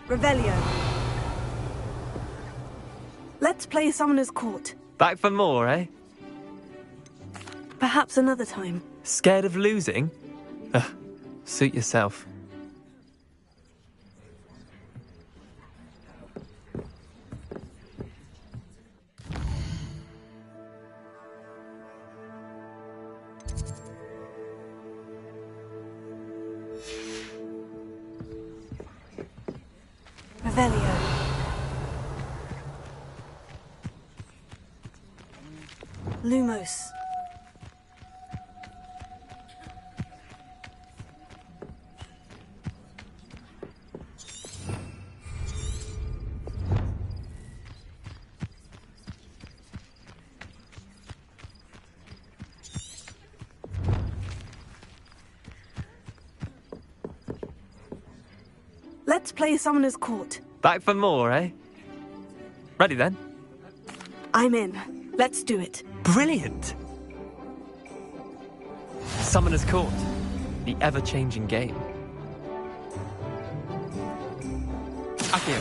Revelio. Let's play Summoner's Court. Back for more, eh? Perhaps another time. Scared of losing? Suit yourself. Revelio. Lumos. Let's play Summoner's Court. Back for more, eh? Ready then? I'm in. Let's do it. Brilliant! Summoner's Court. The ever-changing game. Akio.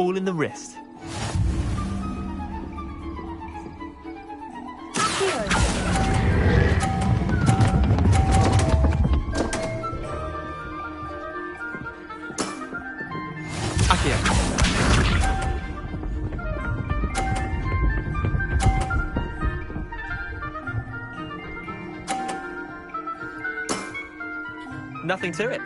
All in the wrist. Nothing to it.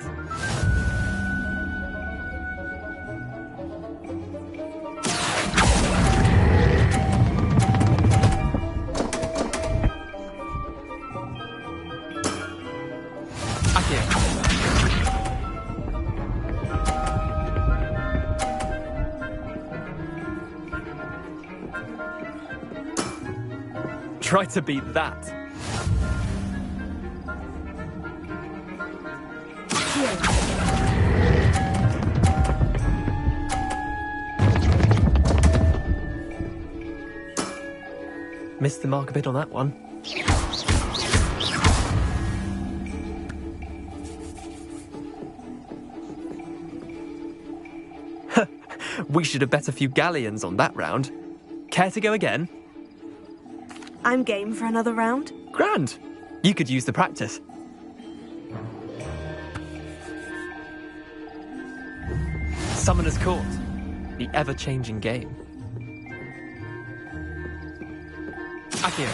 Try to beat that. Missed the mark a bit on that one. We should have bet a few galleons on that round. Care to go again? I'm game for another round. Grand. You could use the practice. Summoner's Court. The ever-changing game. Akio.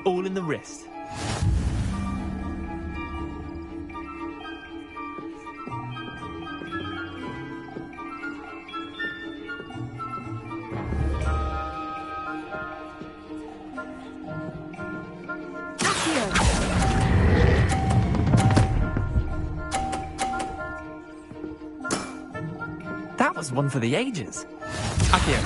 All in the wrist. That was one for the ages. Akio.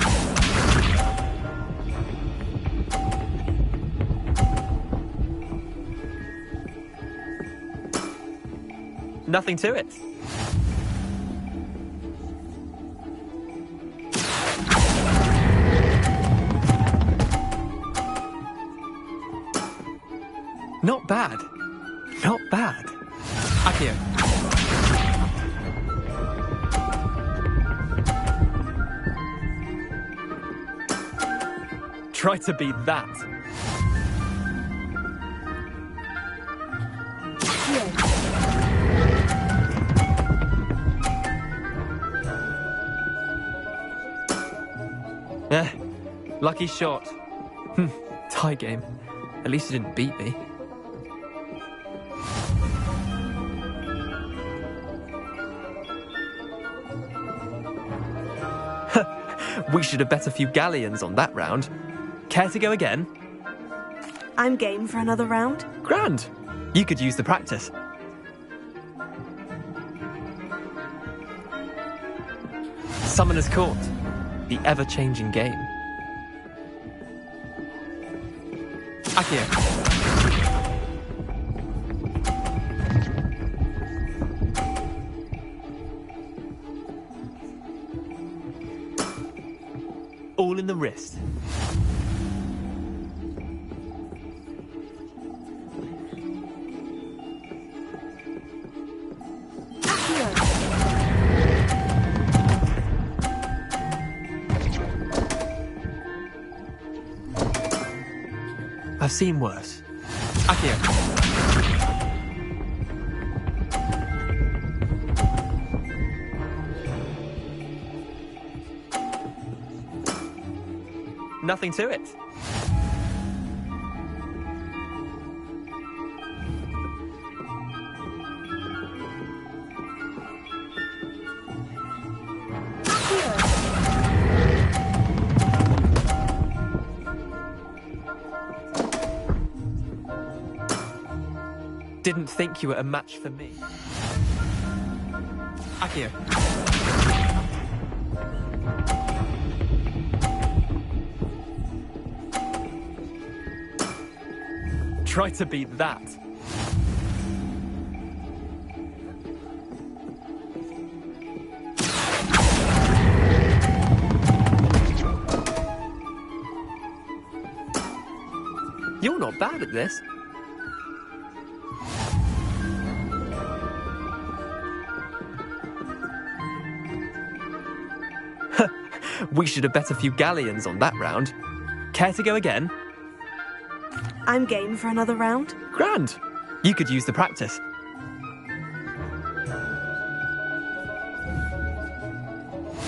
Nothing to it. Not bad. Not bad. Akio. Try to beat that. Lucky shot. Tie game. At least you didn't beat me. We should have bet a few galleons on that round. Care to go again? I'm game for another round. Grand. You could use the practice. Summoner's Court. The ever-changing game. Akio. All in the wrist. I've seen worse. Akio. Nothing to it. Didn't think you were a match for me. Akio. Try to beat that. bad at this. We should have bet a few galleons on that round. Care to go again? I'm game for another round. Grand. You could use the practice.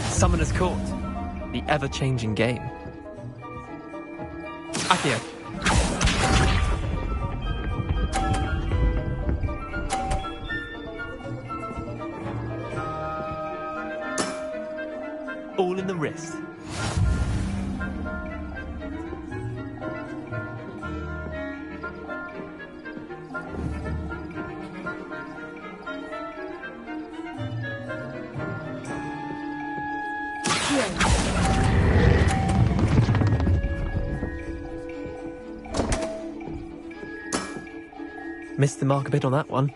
Summoner's Court. The ever-changing game. Accio. All in the wrist. Missed the mark a bit on that one.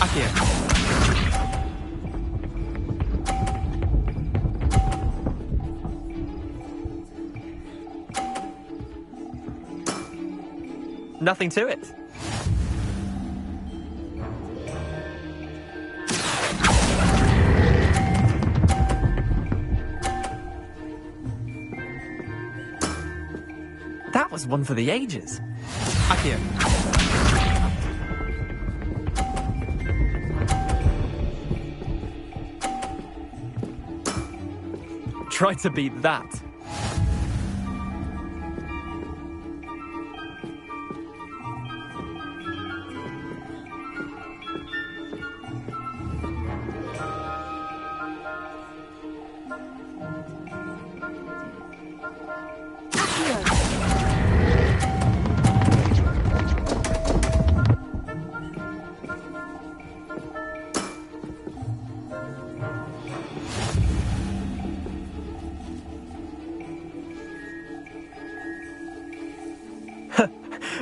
Accio. Nothing to it. That was one for the ages. Accio. Try to beat that.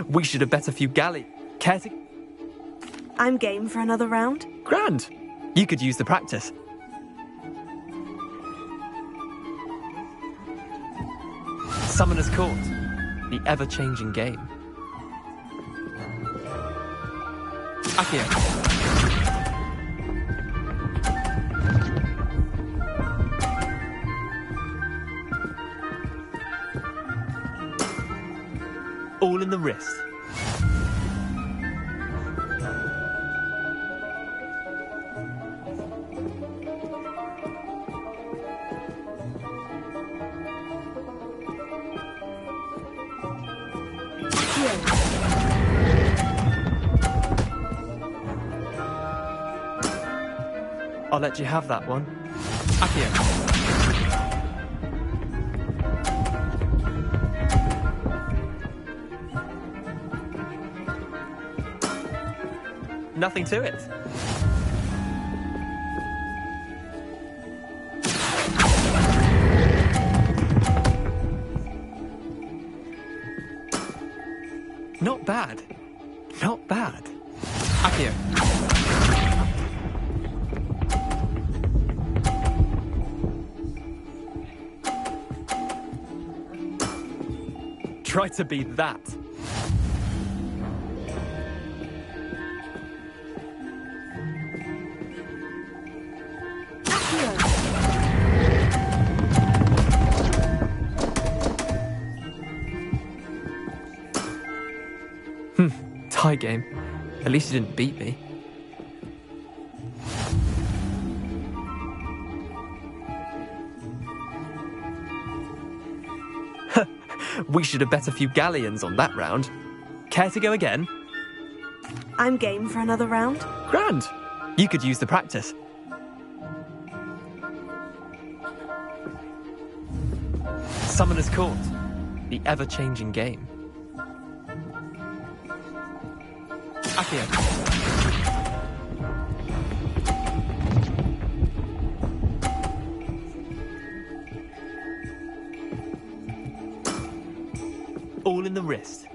We should have bet a few galley. Care to... I'm game for another round. Grand. You could use the practice. Summoner's Court. The ever-changing game. Accio. All in the wrist. I'll let you have that one. Accio. Nothing to it. Not bad. Not bad. Accio. Try to beat that. Tie game. At least you didn't beat me. We should have bet a few galleons on that round. Care to go again? I'm game for another round. Grand. You could use the practice. Summoner's Court. The ever-changing game. Accio. All in the wrist.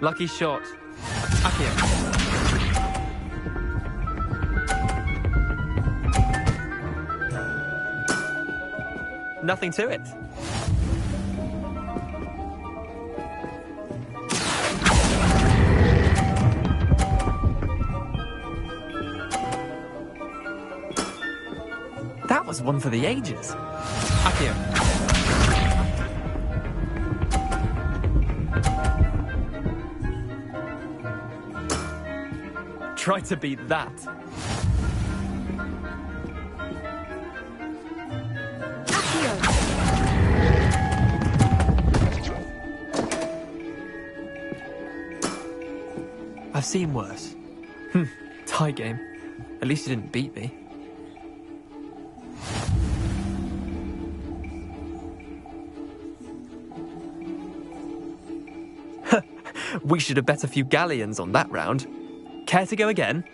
Lucky shot. Accio. Nothing to it. That was one for the ages. Accio. Try to beat that. I've seen worse. Tie game. At least you didn't beat me. We should have bet a few galleons on that round. Care to go again?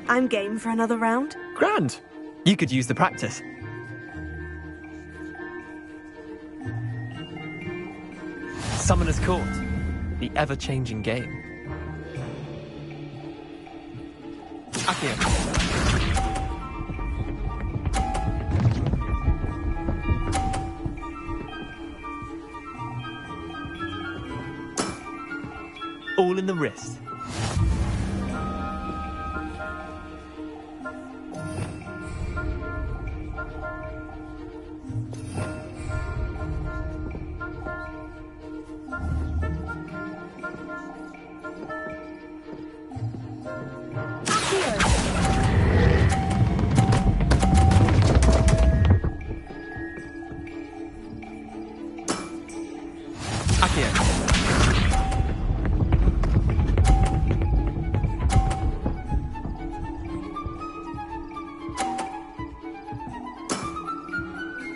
I'm game for another round. Grand. You could use the practice. Summoner's Court. The ever-changing game. Accio. All in the wrist.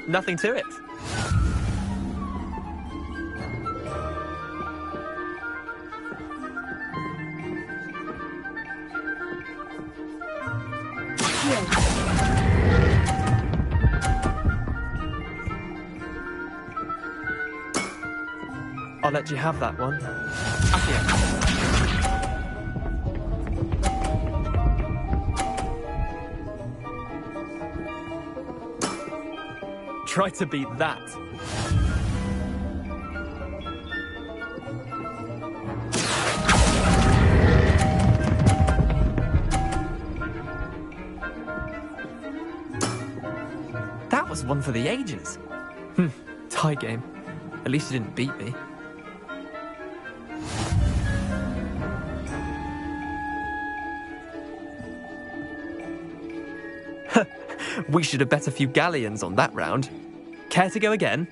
Nothing to it. I'll let you have that one. Accio. Try to beat that. That was one for the ages. Tie game. At least you didn't beat me. We should have bet a few galleons on that round. Care to go again?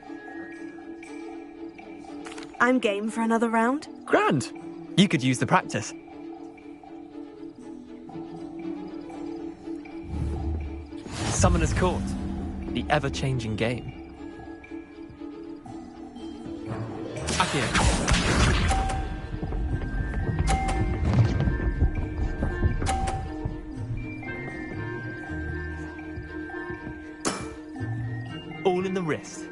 I'm game for another round. Grand. You could use the practice. Summoner's Court. The ever-changing game. Accio. All in the wrist.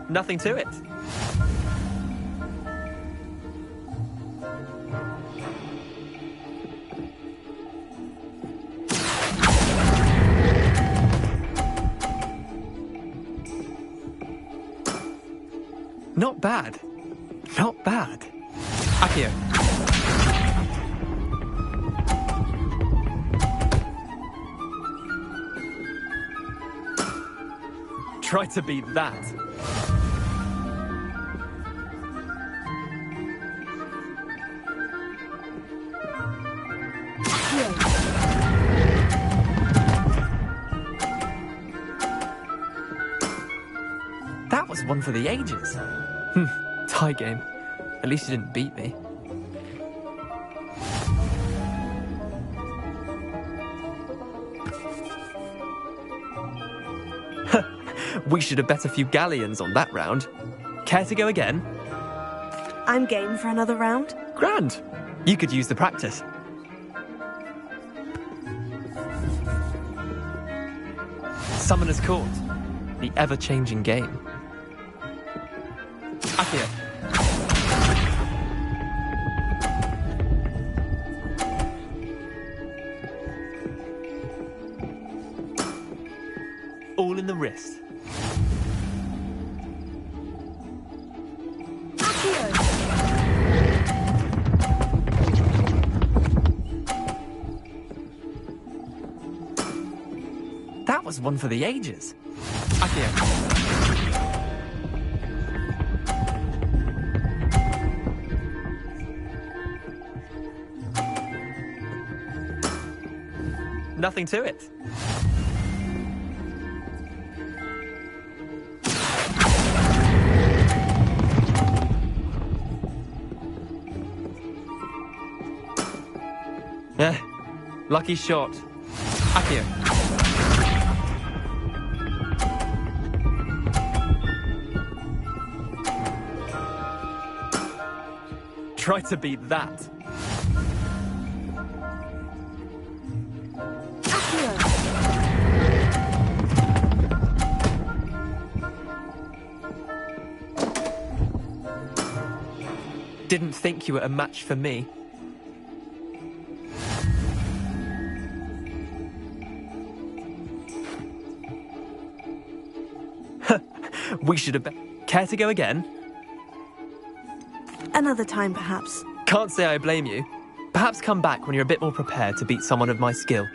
Nothing to it. Not bad. Not bad. Accio. Try to beat that. one for the ages. Tie game. At least you didn't beat me. We should have bet a few galleons on that round. Care to go again? I'm game for another round. Grand. You could use the practice. Summoner's Court. The ever-changing game. Akio. All in the wrist. That was one for the ages. Akio. Nothing to it. Lucky shot. Akio. Try to beat that. Didn't think you were a match for me. We should have Care to go again? Another time, perhaps. Can't say I blame you. Perhaps come back when you're a bit more prepared to beat someone of my skill.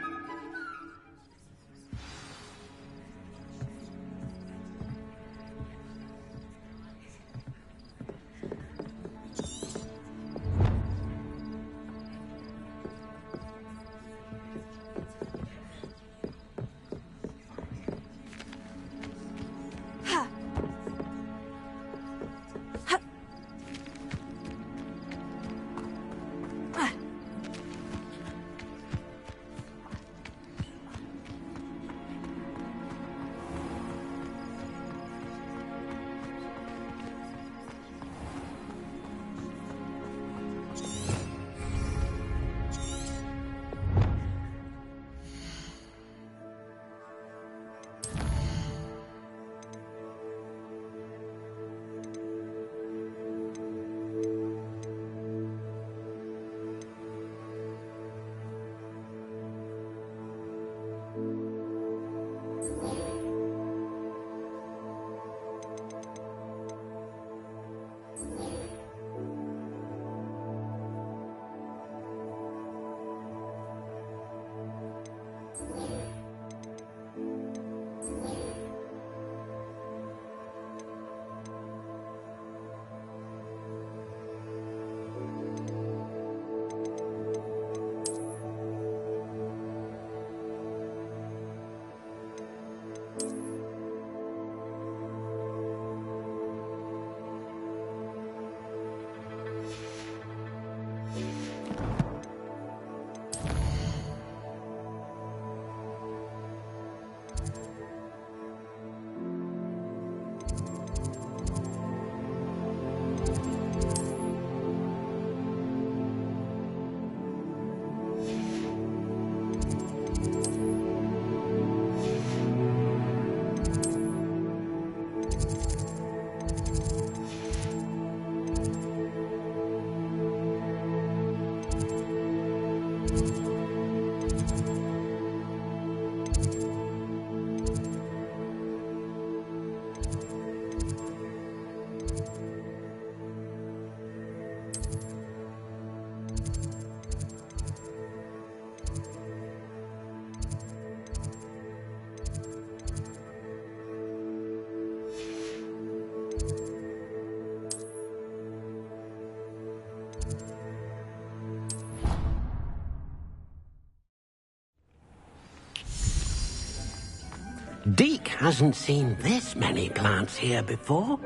Deke hasn't seen this many plants here before.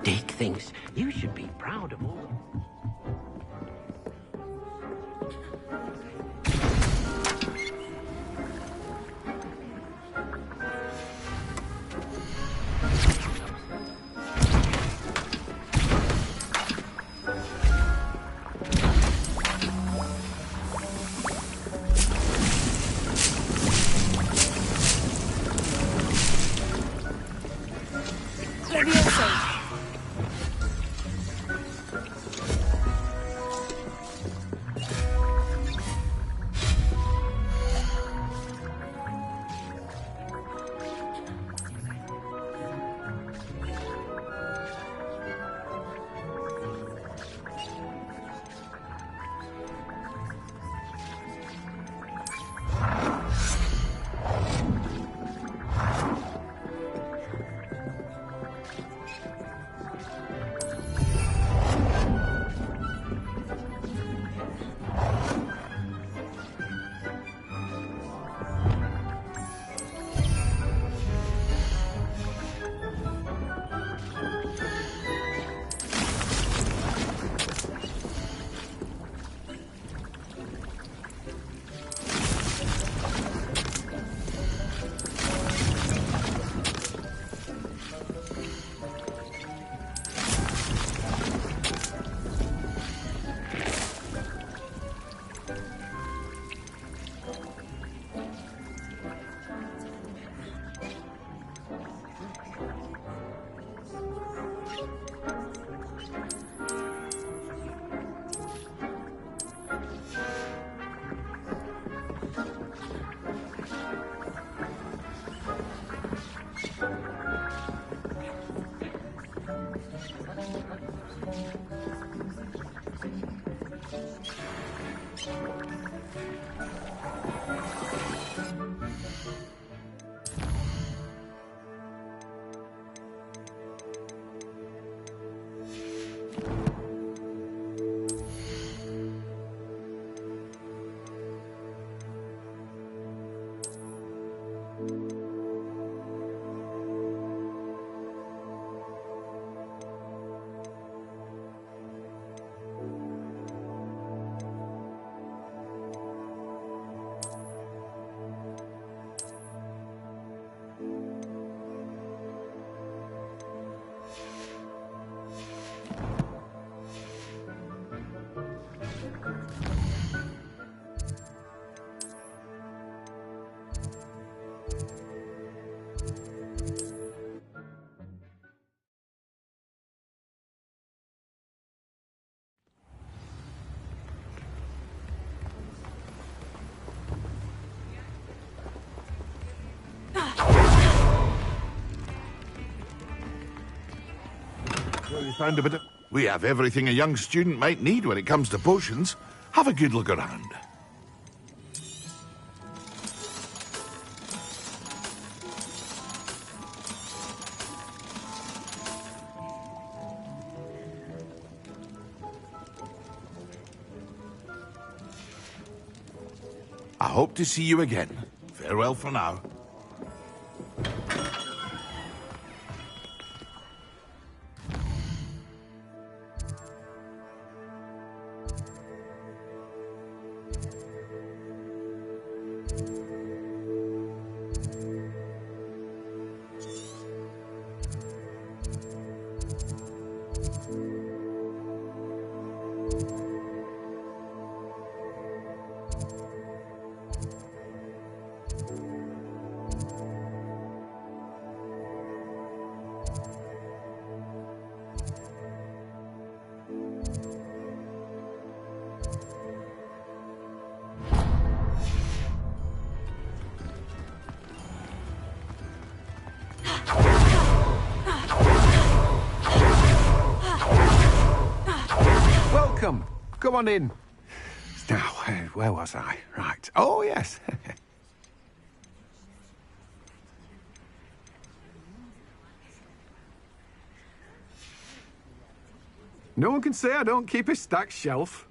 Deke thinks you should be proud of all. Found a bit of... We have everything a young student might need when it comes to potions. Have a good look around. I hope to see you again. Farewell for now. Come on in. Now, where was I? Right. Oh, yes. No one can say I don't keep a stacked shelf.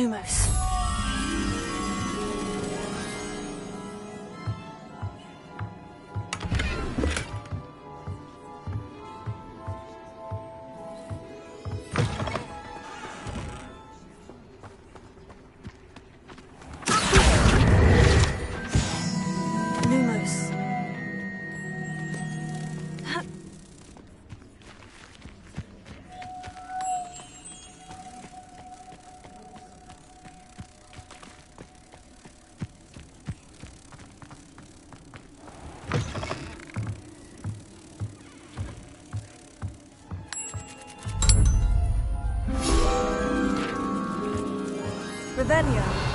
Lumos. Lumos. Revelio.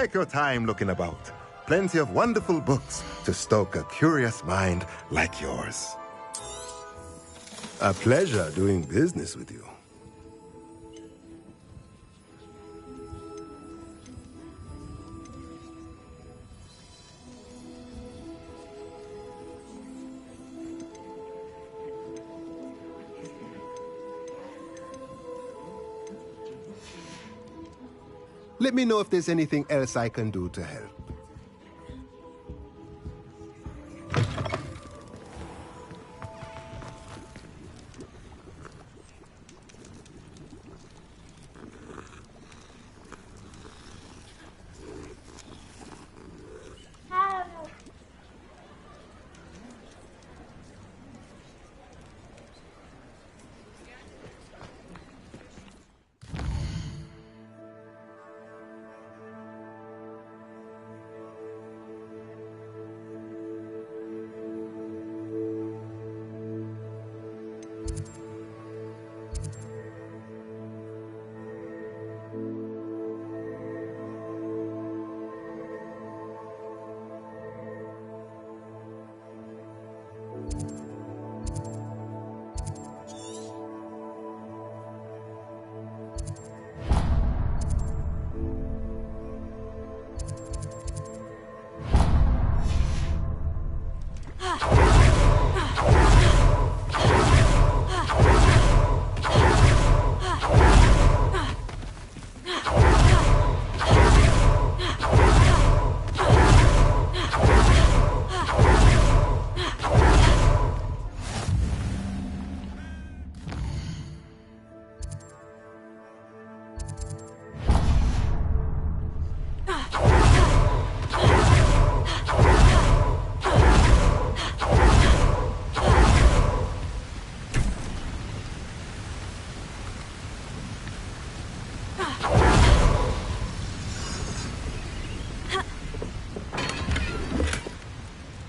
Take your time looking about. Plenty of wonderful books to stoke a curious mind like yours. A pleasure doing business with you. Let me know if there's anything else I can do to help.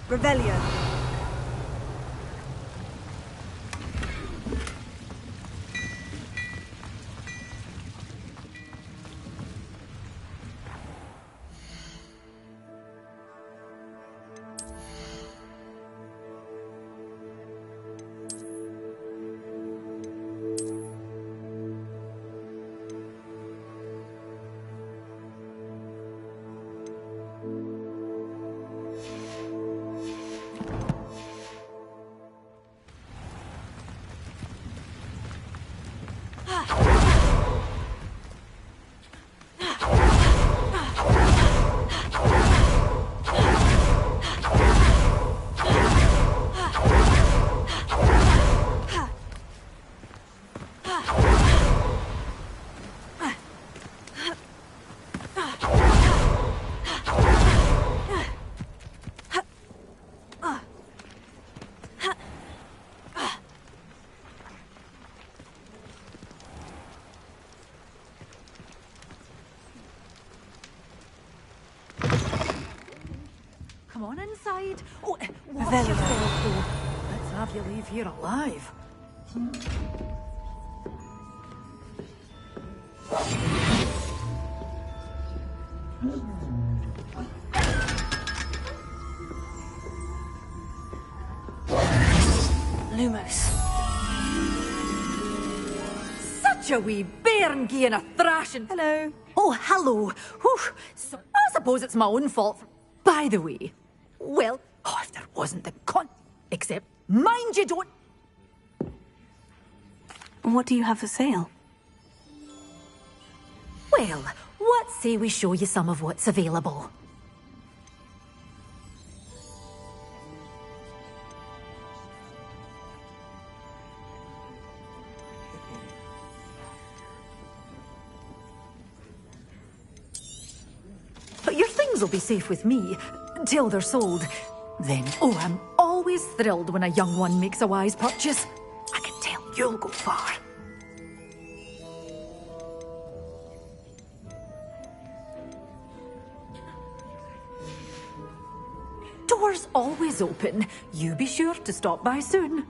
Revelio. Come on inside. Oh, watch yourself, though. Let's have you leave here alive. Lumos. Such a wee bairn gieing a thrashing. Hello. Oh, hello. Whew. So, I suppose it's my own fault. By the way, well, if there wasn't the except, mind you don't. What do you have for sale? Well, what say we show you some of what's available? But your things will be safe with me, till they're sold. Then, I'm always thrilled when a young one makes a wise purchase. I can tell you'll go far. Doors always open. You be sure to stop by soon.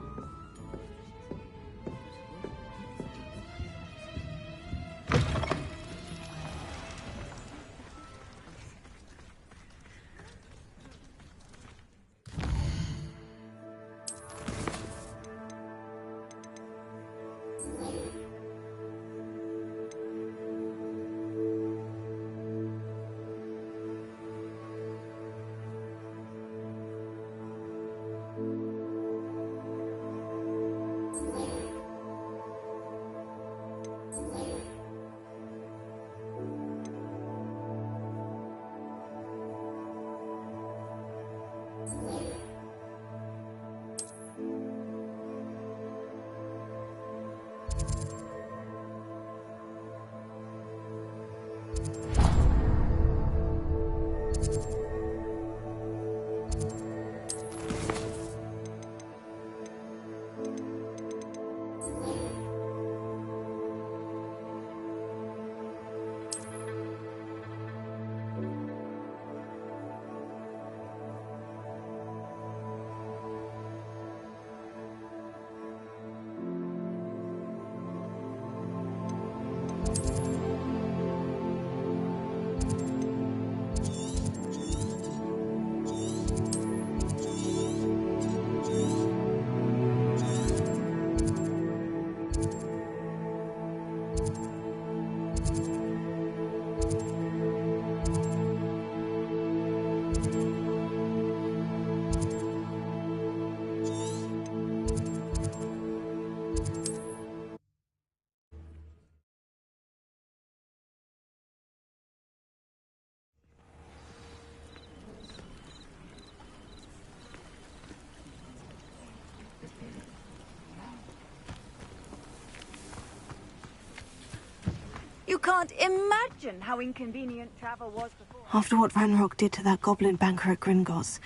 can't imagine how inconvenient travel was before. After what Ranrock did to that goblin banker at Gringotts,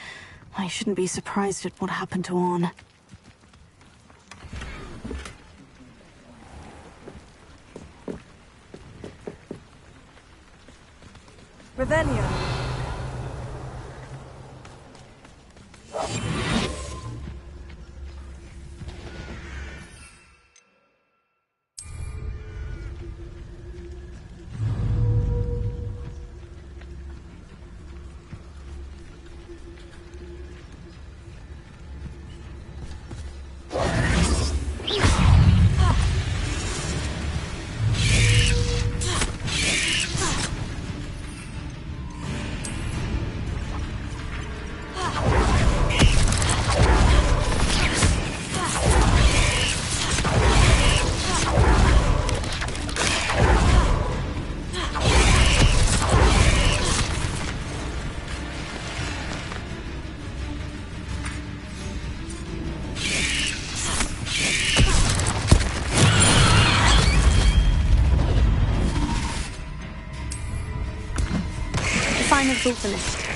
I shouldn't be surprised at what happened to Orn. Revelio. Final thought for this.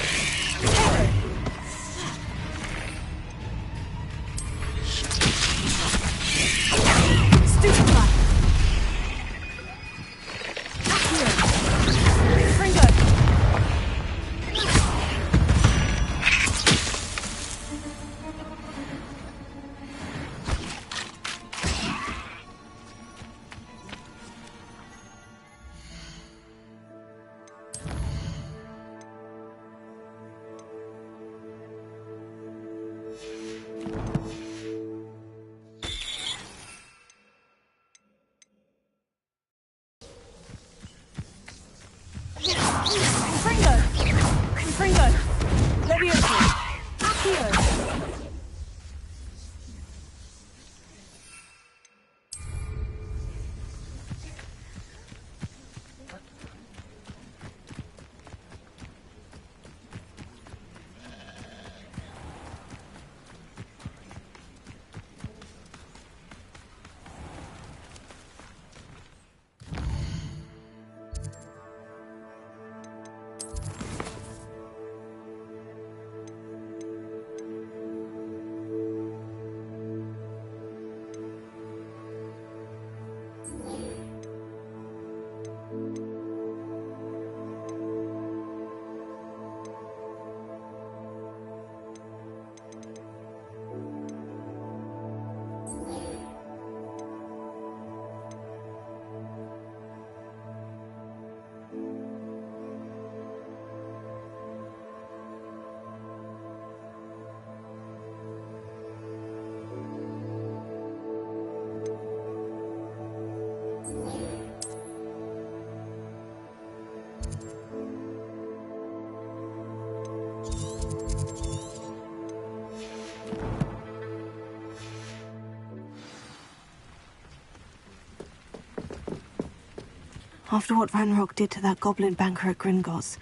After what Ranrock did to that goblin banker at Gringotts,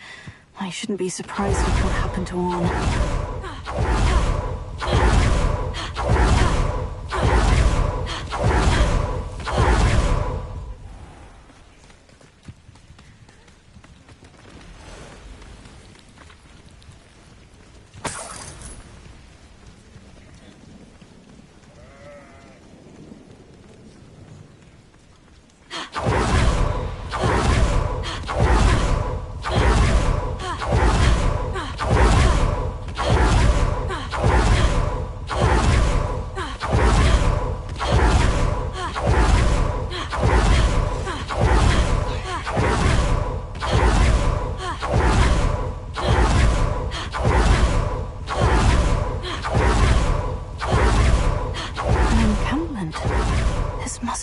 I shouldn't be surprised at what happened to Orn.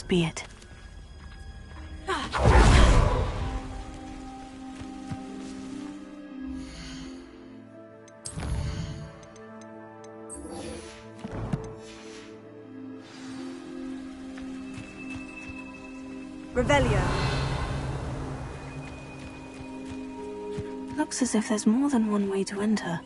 Be it. Revelio. Looks as if there's more than one way to enter.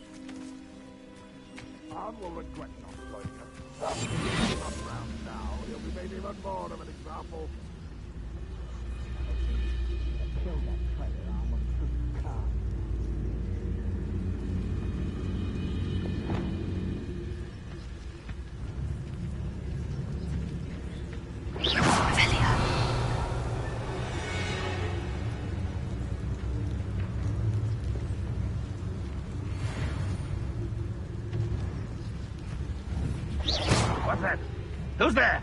that? Who's there?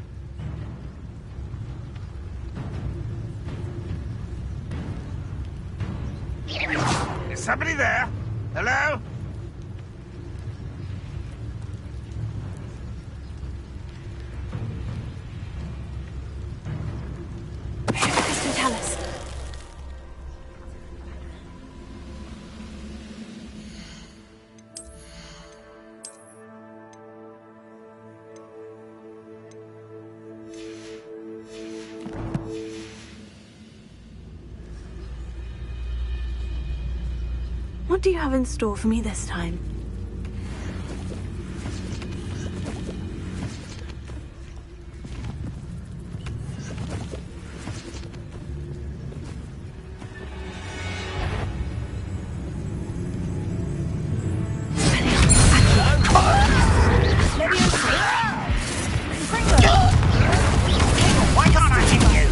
Is somebody there? Hello? Kristen, tell us. What do you have in store for me this time? Why can't I hit you?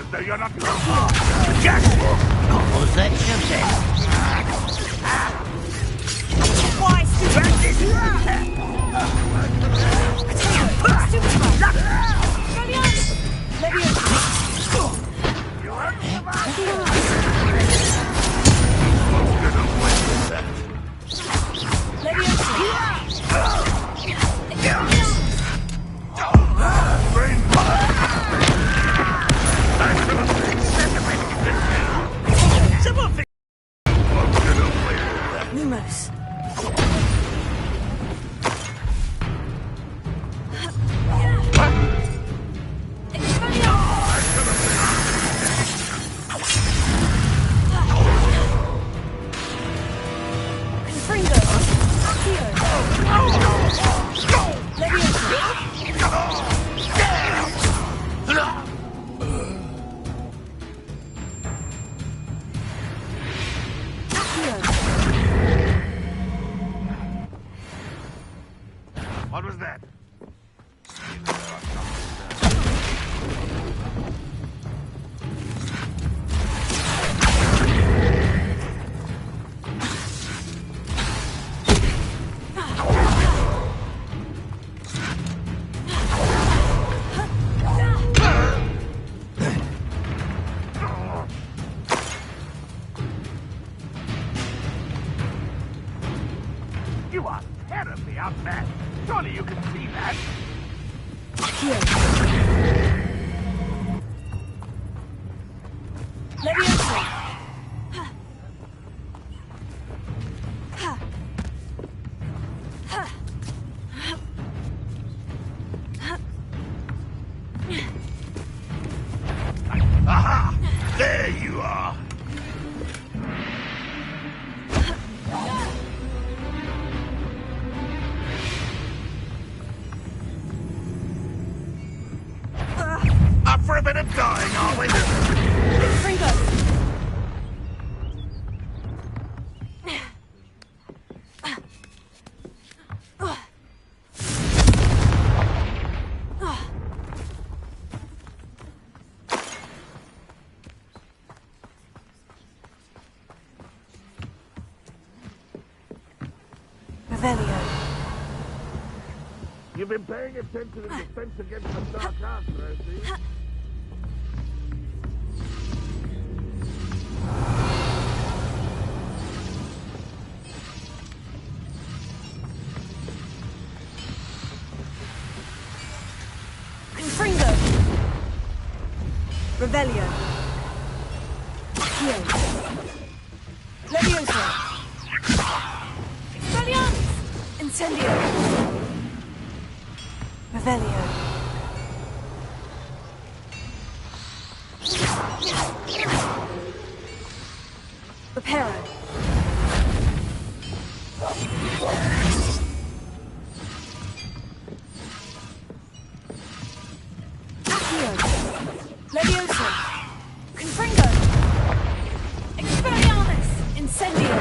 Though you're not just what was that you said? Why Lumos. What was that? You are terribly outmatched. Surely you can see that. Aha! There you are. Up for a bit of dying, are we? You've been paying attention to defense against the dark arts, Rosie. Confringo. Revelio. Accio. Levioso. Expelliarmus. Incendio. Revelio. Reparo. Accio. Levioso. Confringo. Expelliarmus. Incendio.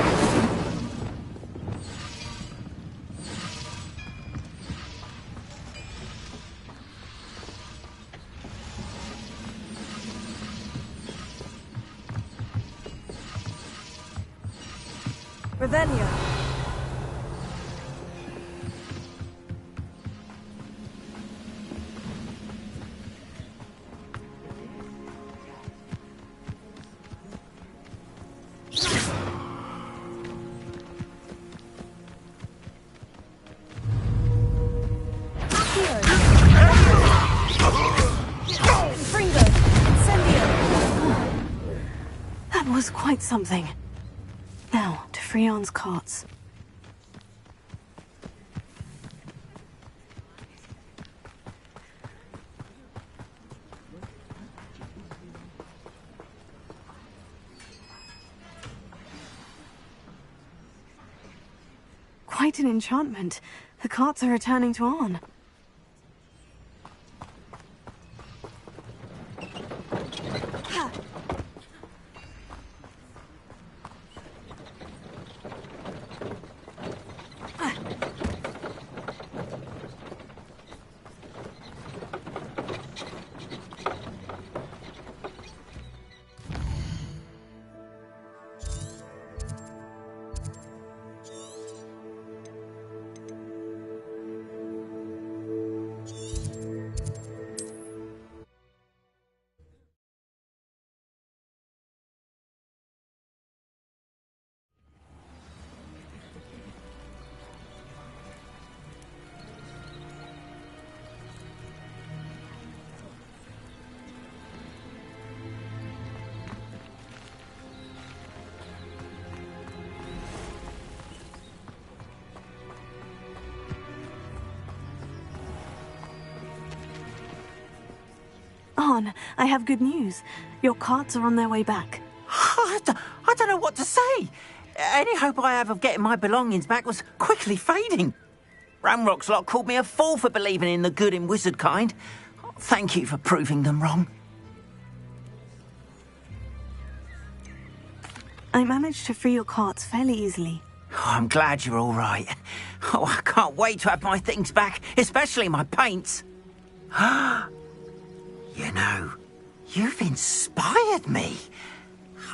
Revelio. That was quite something. Now, to Freon's carts. Quite an enchantment. The carts are returning to Arn. Arn, I have good news. Your carts are on their way back. I don't know what to say. Any hope I have of getting my belongings back was quickly fading. Ramrock's lot called me a fool for believing in the good in wizard kind. Thank you for proving them wrong. I managed to free your carts fairly easily. Oh, I'm glad you're all right. Oh, I can't wait to have my things back, especially my paints. You know, you've inspired me.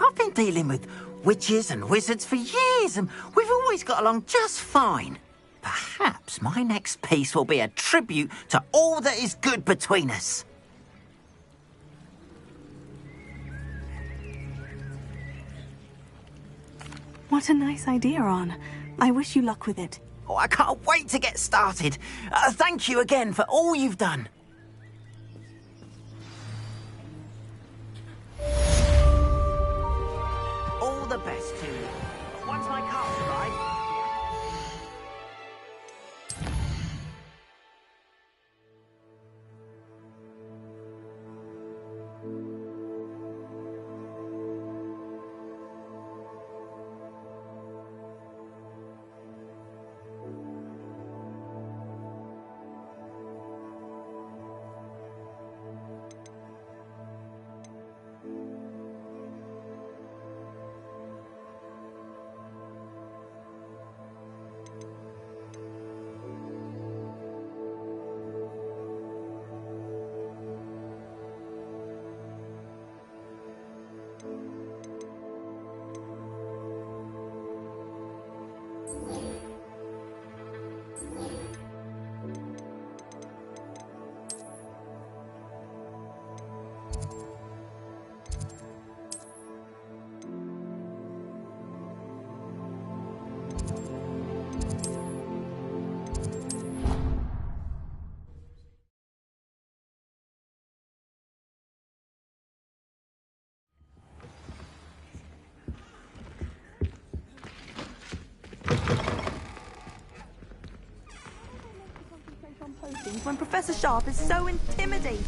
I've been dealing with witches and wizards for years, and we've always got along just fine. Perhaps my next piece will be a tribute to all that is good between us. What a nice idea, Arn. I wish you luck with it. Oh, I can't wait to get started. Thank you again for all you've done. All the best to you. Once my carts arrive... When Professor Sharp is so intimidating.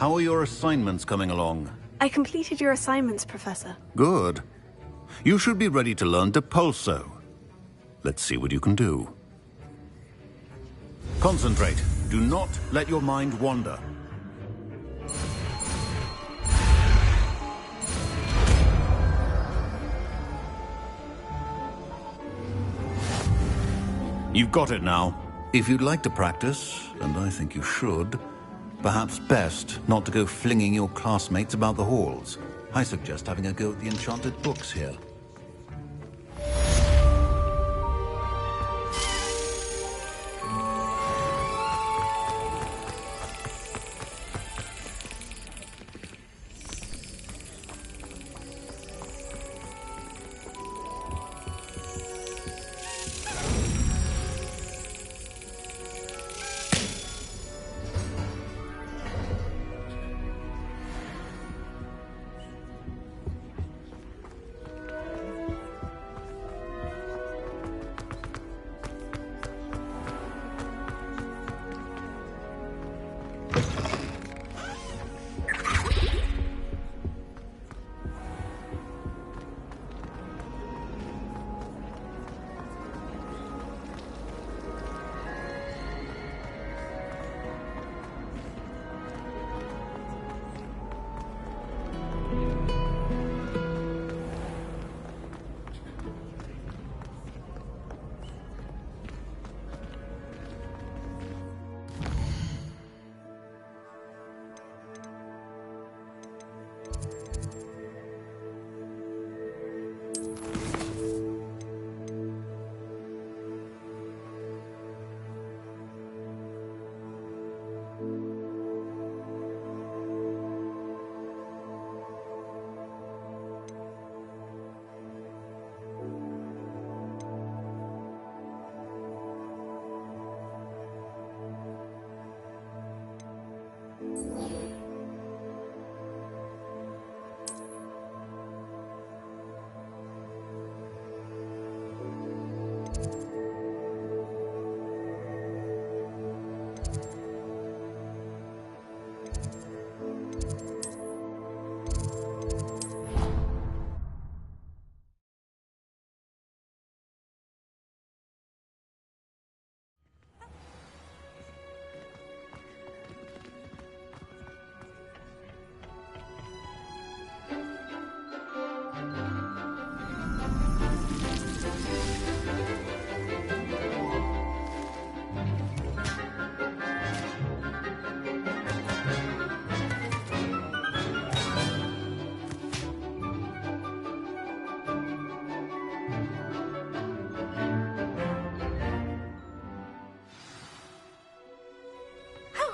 How are your assignments coming along? I completed your assignments, Professor. Good. You should be ready to learn Depulso. Let's see what you can do. Concentrate. Do not let your mind wander. You've got it now. If you'd like to practice, and I think you should, perhaps best not to go flinging your classmates about the halls. I suggest having a go at the enchanted books here.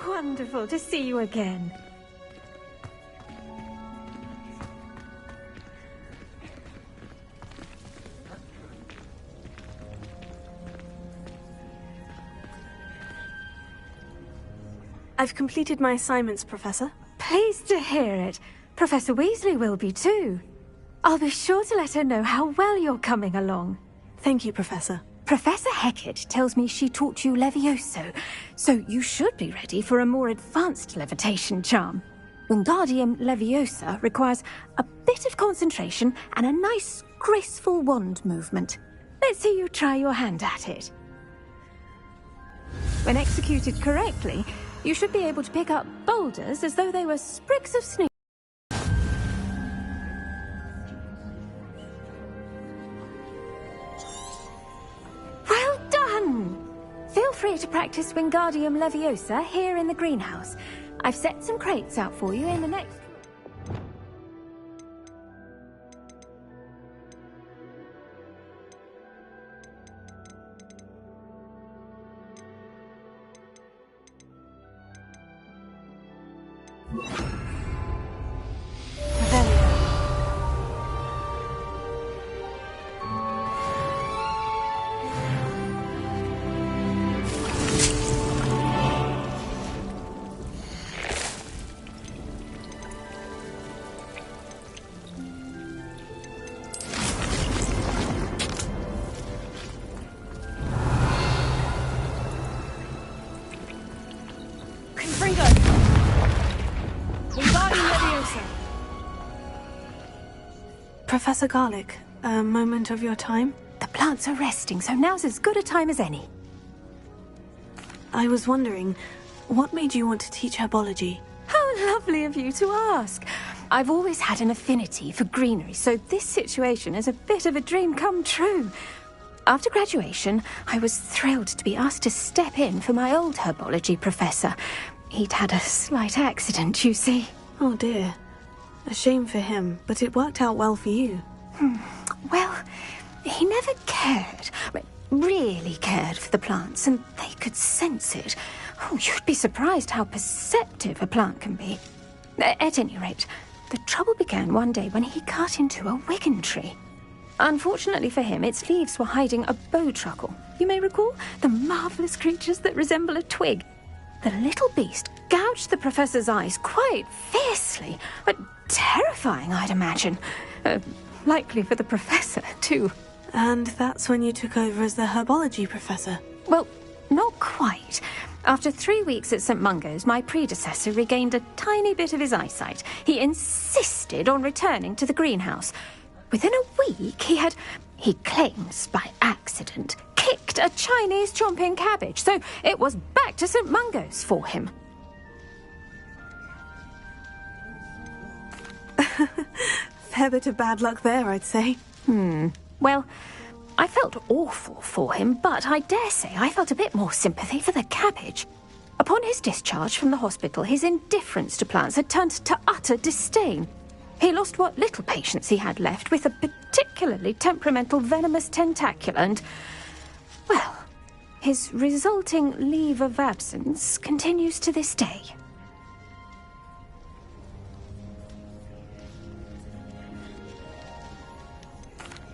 Wonderful to see you again. I've completed my assignments, Professor. Pleased to hear it. Professor Weasley will be too. I'll be sure to let her know how well you're coming along. Thank you, Professor. Professor Hecat tells me she taught you Levioso, so you should be ready for a more advanced levitation charm. Wingardium Leviosa requires a bit of concentration and a nice, graceful wand movement. Let's see you try your hand at it. When executed correctly, you should be able to pick up boulders as though they were sprigs of snow. Well done! Feel free to practice Wingardium Leviosa here in the greenhouse. I've set some crates out for you in the next... Professor Garlick, a moment of your time? The plants are resting, so now's as good a time as any. I was wondering, what made you want to teach herbology? How lovely of you to ask. I've always had an affinity for greenery, so this situation is a bit of a dream come true. After graduation, I was thrilled to be asked to step in for my old herbology professor. He'd had a slight accident, you see. Oh dear. A shame for him, but it worked out well for you. Well, he never cared, really cared for the plants, and they could sense it. Oh, you'd be surprised how perceptive a plant can be. At any rate, the trouble began one day when he cut into a wigan tree. Unfortunately for him, its leaves were hiding a bowtruckle. You may recall the marvellous creatures that resemble a twig. The little beast gouged the professor's eyes quite fiercely. Terrifying, I'd imagine. Likely for the professor, too. And that's when you took over as the herbology professor? Well, not quite. After 3 weeks at St. Mungo's, my predecessor regained a tiny bit of his eyesight. He insisted on returning to the greenhouse. Within a week, he claims by accident, kicked a Chinese chomping cabbage, so it was back to St. Mungo's for him. Fair bit of bad luck there, I'd say. Well, I felt awful for him, but I dare say I felt a bit more sympathy for the cabbage. Upon his discharge from the hospital, his indifference to plants had turned to utter disdain. He lost what little patience he had left with a particularly temperamental venomous tentacula and, well, his resulting leave of absence continues to this day.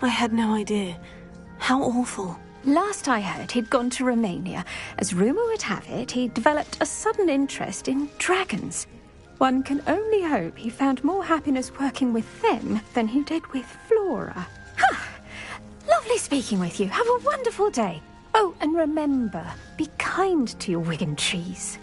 I had no idea. How awful. Last I heard, he'd gone to Romania. As rumour would have it, he'd developed a sudden interest in dragons. One can only hope he found more happiness working with them than he did with Flora. Lovely speaking with you. Have a wonderful day. Oh, and remember, be kind to your wigan trees.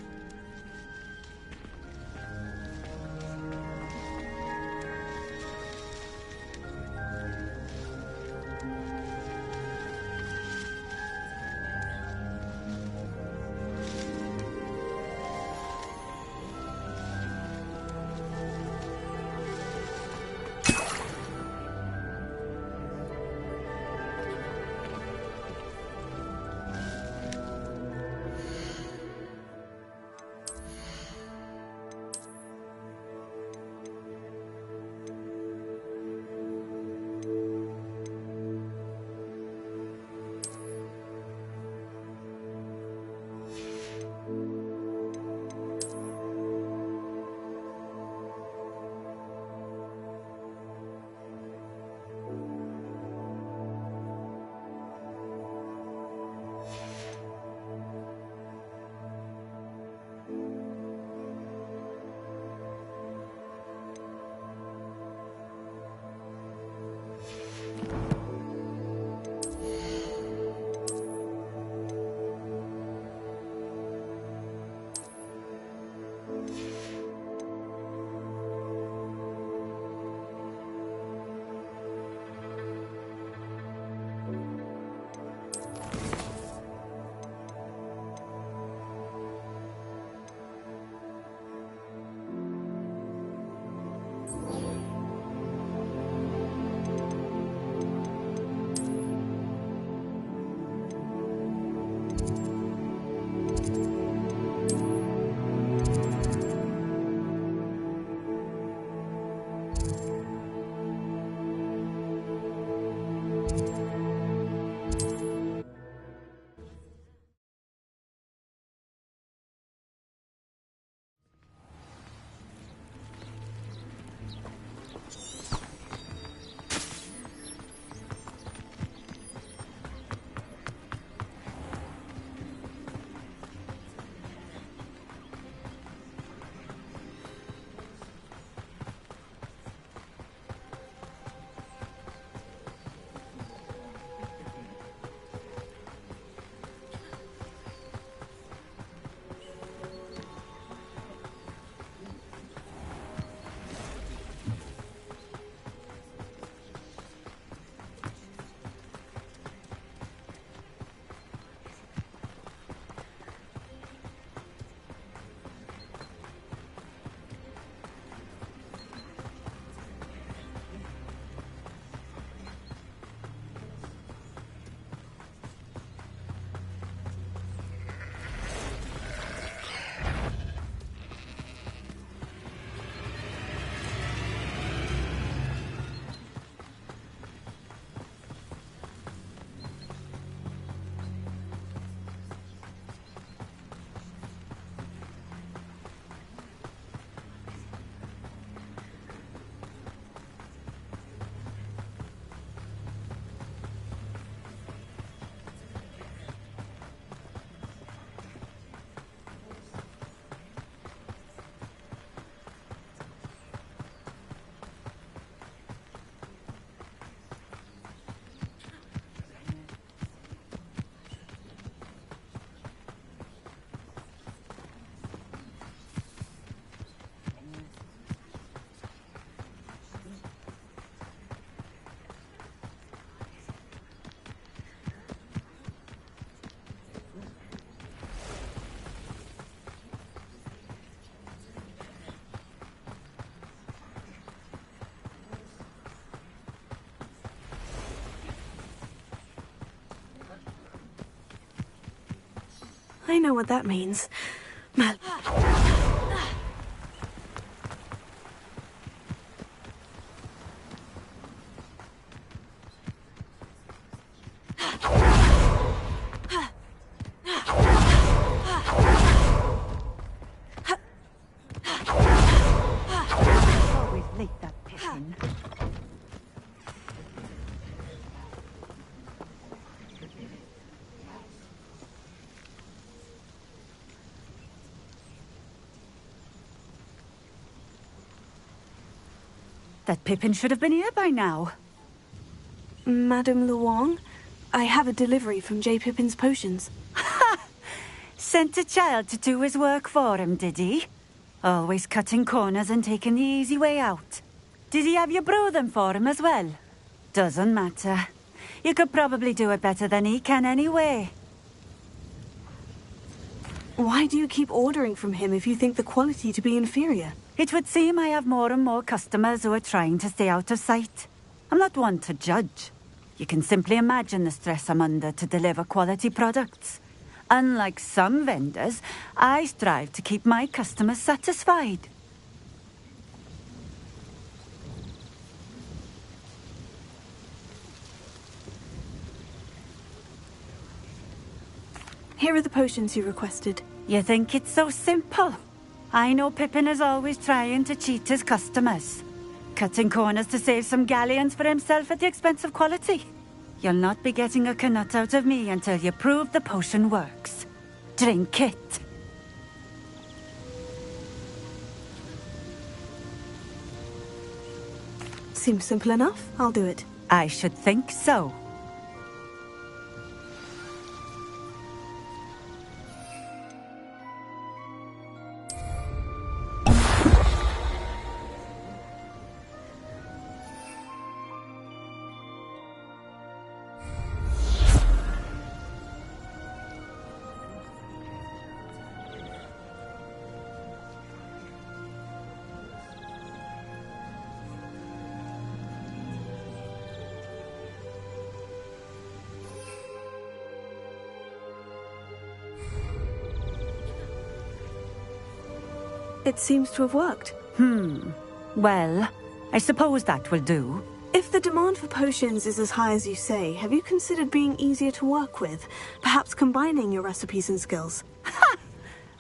I know what that means. Mal... Always late, that Pippin. That Pippin should have been here by now. Madame Luong, I have a delivery from J. Pippin's potions. Sent a child to do his work for him, did he? Always cutting corners and taking the easy way out. Did he have you brew them for him as well? Doesn't matter. You could probably do it better than he can anyway. Why do you keep ordering from him if you think the quality to be inferior? It would seem I have more and more customers who are trying to stay out of sight. I'm not one to judge. You can simply imagine the stress I'm under to deliver quality products. Unlike some vendors, I strive to keep my customers satisfied. Here are the potions you requested. You think it's so simple? I know Pippin is always trying to cheat his customers. Cutting corners to save some galleons for himself at the expense of quality. You'll not be getting a canut out of me until you prove the potion works. Drink it. Seems simple enough. I'll do it. I should think so. It seems to have worked. Well, I suppose that will do. If the demand for potions is as high as you say, have you considered being easier to work with? Perhaps combining your recipes and skills? Ha!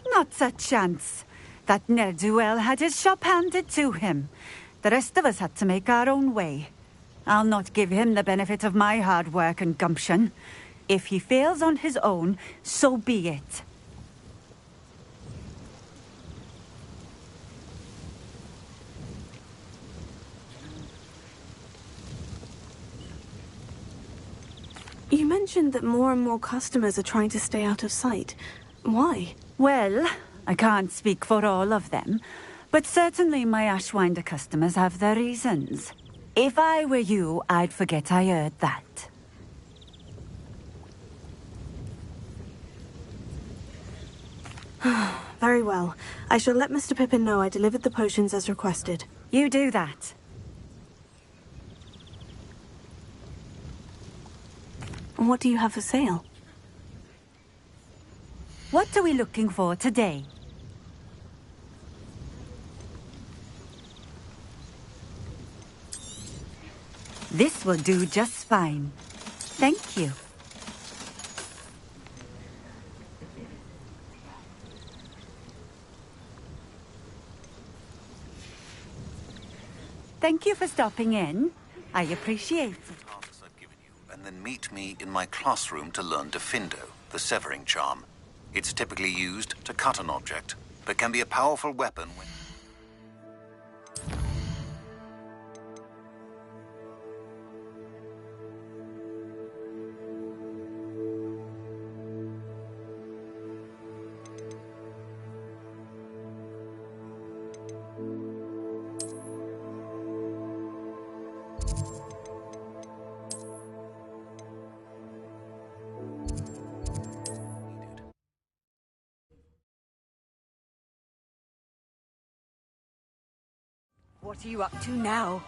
Not a chance. That ne'er-do-well had his shop handed to him. The rest of us had to make our own way. I'll not give him the benefit of my hard work and gumption. If he fails on his own, so be it. You mentioned that more and more customers are trying to stay out of sight. Why? Well, I can't speak for all of them, but certainly my Ashwinder customers have their reasons. If I were you, I'd forget I heard that. Very well. I shall let Mr. Pippin know I delivered the potions as requested. You do that. What do you have for sale? What are we looking for today? This will do just fine. Thank you. Thank you for stopping in. I appreciate it. And then meet me in my classroom to learn Defindo, the severing charm. It's typically used to cut an object, but can be a powerful weapon when... What are you up to now?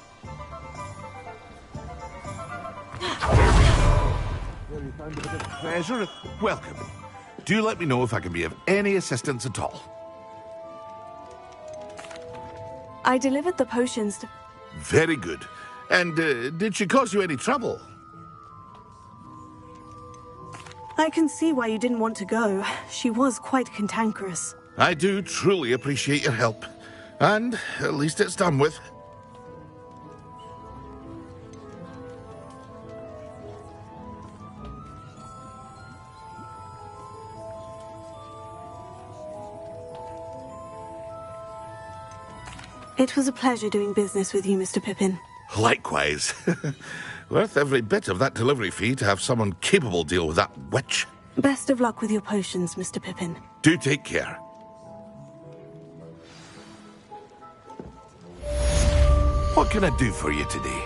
Well, you found a bit of treasure. Welcome. Do let me know if I can be of any assistance at all. I delivered the potions to... Very good. And did she cause you any trouble? I can see why you didn't want to go. She was quite cantankerous. I do truly appreciate your help. And at least it's done with. It was a pleasure doing business with you, Mr. Pippin. Likewise. Worth every bit of that delivery fee to have someone capable deal with that witch. Best of luck with your potions, Mr. Pippin. Do take care. What can I do for you today?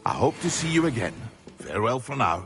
I hope to see you again. Farewell for now.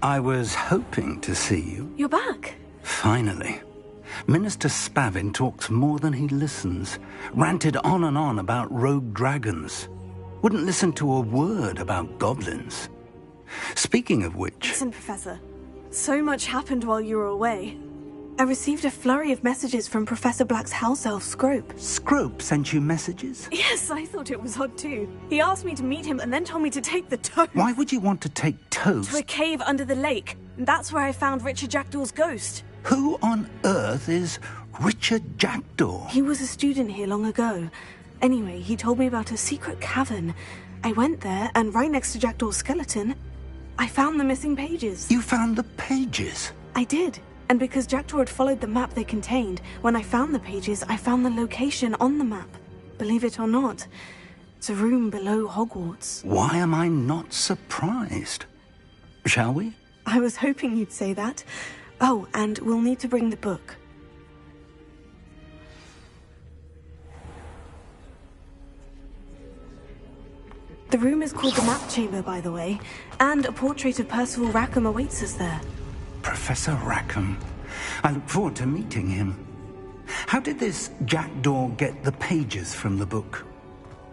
I was hoping to see you. You're back. Finally. Minister Spavin talks more than he listens. Ranted on and on about rogue dragons. Wouldn't listen to a word about goblins. Speaking of which... Listen, Professor. So much happened while you were away. I received a flurry of messages from Professor Black's house elf, Scrope. Scrope sent you messages? Yes, I thought it was odd too. He asked me to meet him and then told me to take the toast. Why would you want to take toast? To a cave under the lake. And that's where I found Richard Jackdaw's ghost. Who on earth is Richard Jackdaw? He was a student here long ago. Anyway, he told me about a secret cavern. I went there, and right next to Jackdaw's skeleton, I found the missing pages. You found the pages? I did. And because Jackdaw had followed the map they contained, when I found the pages, I found the location on the map. Believe it or not, it's a room below Hogwarts. Why am I not surprised? Shall we? I was hoping you'd say that. Oh, and we'll need to bring the book. The room is called the Map Chamber, by the way, and a portrait of Percival Rackham awaits us there. Professor Rackham. I look forward to meeting him. How did this Jackdaw get the pages from the book?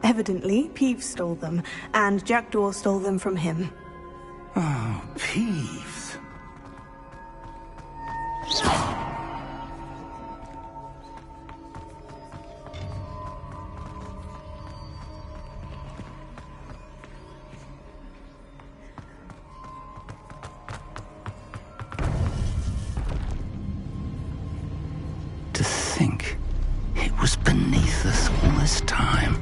Evidently, Peeves stole them, and Jackdaw stole them from him. Oh, Peeves. To think it was beneath us all this time.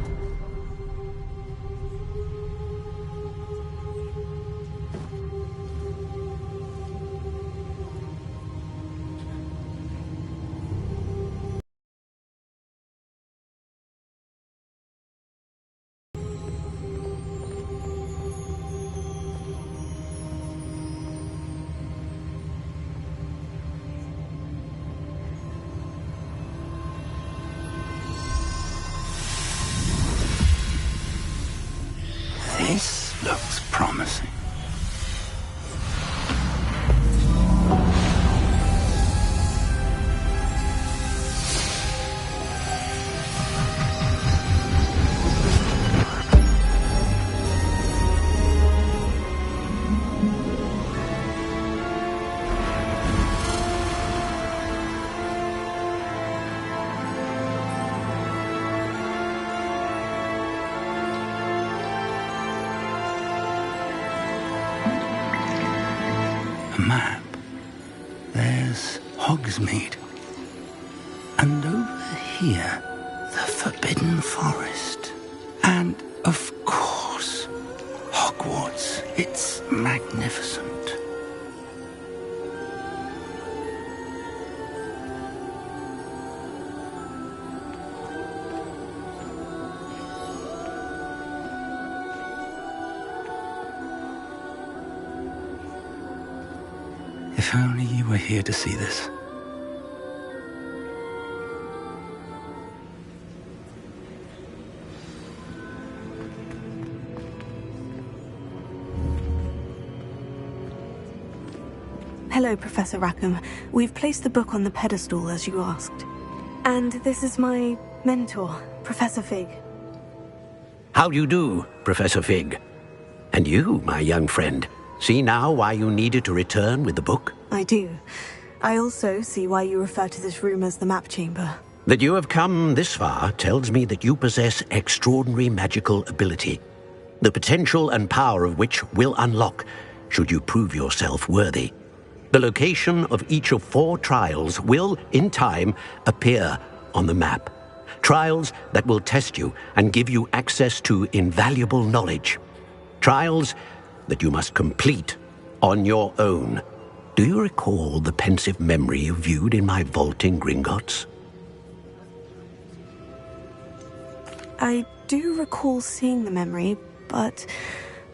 map, there's Hogsmeade. And over here, the Forbidden Forest. And, of course, Hogwarts. It's magnificent. If only you were here to see this. Hello, Professor Rackham. We've placed the book on the pedestal as you asked. And this is my mentor, Professor Fig. How do you do, Professor Fig? And you, my young friend, see now why you needed to return with the book? I do. I also see why you refer to this room as the map chamber. That you have come this far tells me that you possess extraordinary magical ability, the potential and power of which will unlock should you prove yourself worthy. The location of each of 4 trials will, in time, appear on the map. Trials that will test you and give you access to invaluable knowledge. Trials that you must complete on your own. Do you recall the pensive memory you viewed in my vault in Gringotts? I do recall seeing the memory, but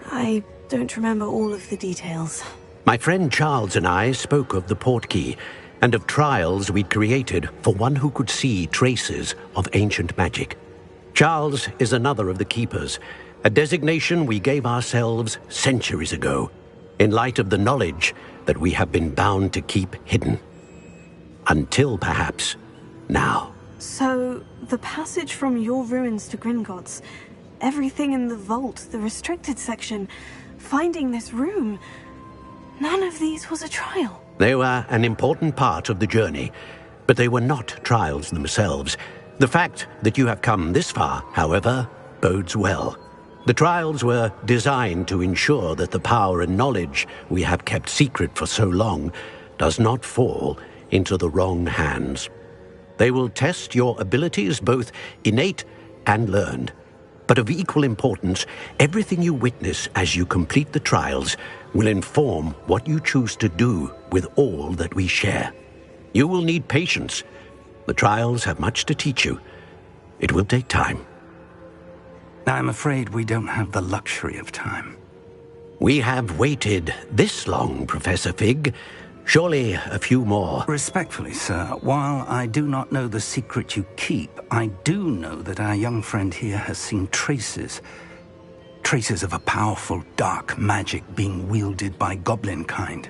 I don't remember all of the details. My friend Charles and I spoke of the portkey and of trials we'd created for one who could see traces of ancient magic. Charles is another of the keepers, a designation we gave ourselves centuries ago, in light of the knowledge that we have been bound to keep hidden. Until perhaps now. So, the passage from your ruins to Gringotts, everything in the vault, the restricted section, finding this room, none of these was a trial. They were an important part of the journey, but they were not trials themselves. The fact that you have come this far, however, bodes well. The trials were designed to ensure that the power and knowledge we have kept secret for so long does not fall into the wrong hands. They will test your abilities, both innate and learned. But of equal importance, everything you witness as you complete the trials will inform what you choose to do with all that we share. You will need patience. The trials have much to teach you. It will take time. I'm afraid we don't have the luxury of time. We have waited this long, Professor Fig. Surely a few more. Respectfully, sir, while I do not know the secret you keep, I do know that our young friend here has seen traces of a powerful dark magic being wielded by goblin kind.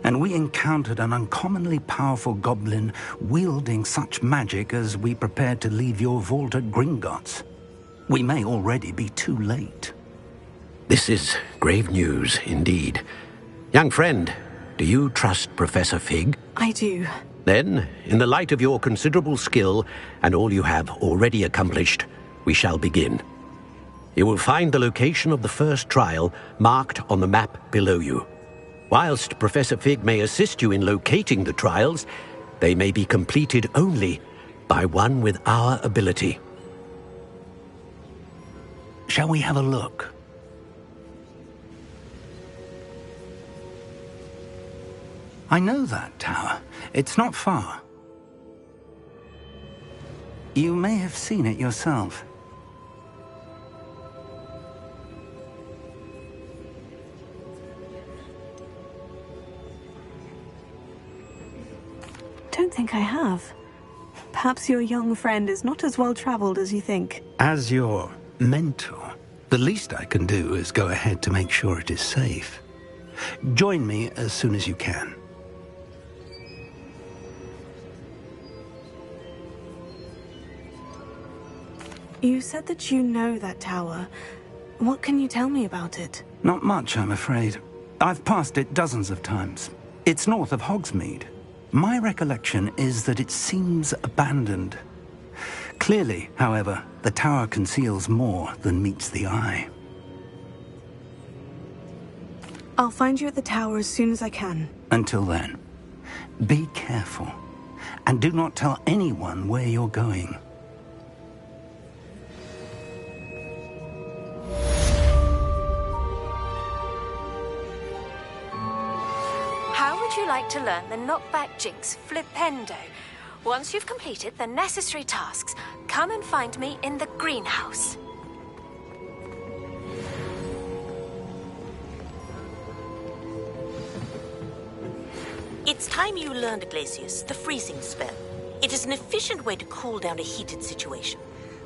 And we encountered an uncommonly powerful goblin wielding such magic as we prepared to leave your vault at Gringotts. We may already be too late. This is grave news indeed. Young friend, do you trust Professor Fig? I do. Then, in the light of your considerable skill and all you have already accomplished, we shall begin. You will find the location of the first trial marked on the map below you. Whilst Professor Fig may assist you in locating the trials, they may be completed only by one with our ability. Shall we have a look? I know that tower. It's not far. You may have seen it yourself. Don't think I have. Perhaps your young friend is not as well traveled as you think. As your mentor, the least I can do is go ahead to make sure it is safe. Join me as soon as you can. You said that you know that tower. What can you tell me about it? Not much, I'm afraid. I've passed it dozens of times. It's north of Hogsmeade. My recollection is that it seems abandoned. Clearly, however, the tower conceals more than meets the eye. I'll find you at the tower as soon as I can. Until then, be careful, and do not tell anyone where you're going. How would you like to learn the knockback jinx flipendo? Once you've completed the necessary tasks, come and find me in the greenhouse. It's time you learned, Glacius, the freezing spell. It is an efficient way to cool down a heated situation.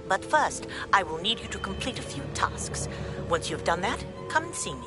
But first, I will need you to complete a few tasks. Once you've done that, come and see me.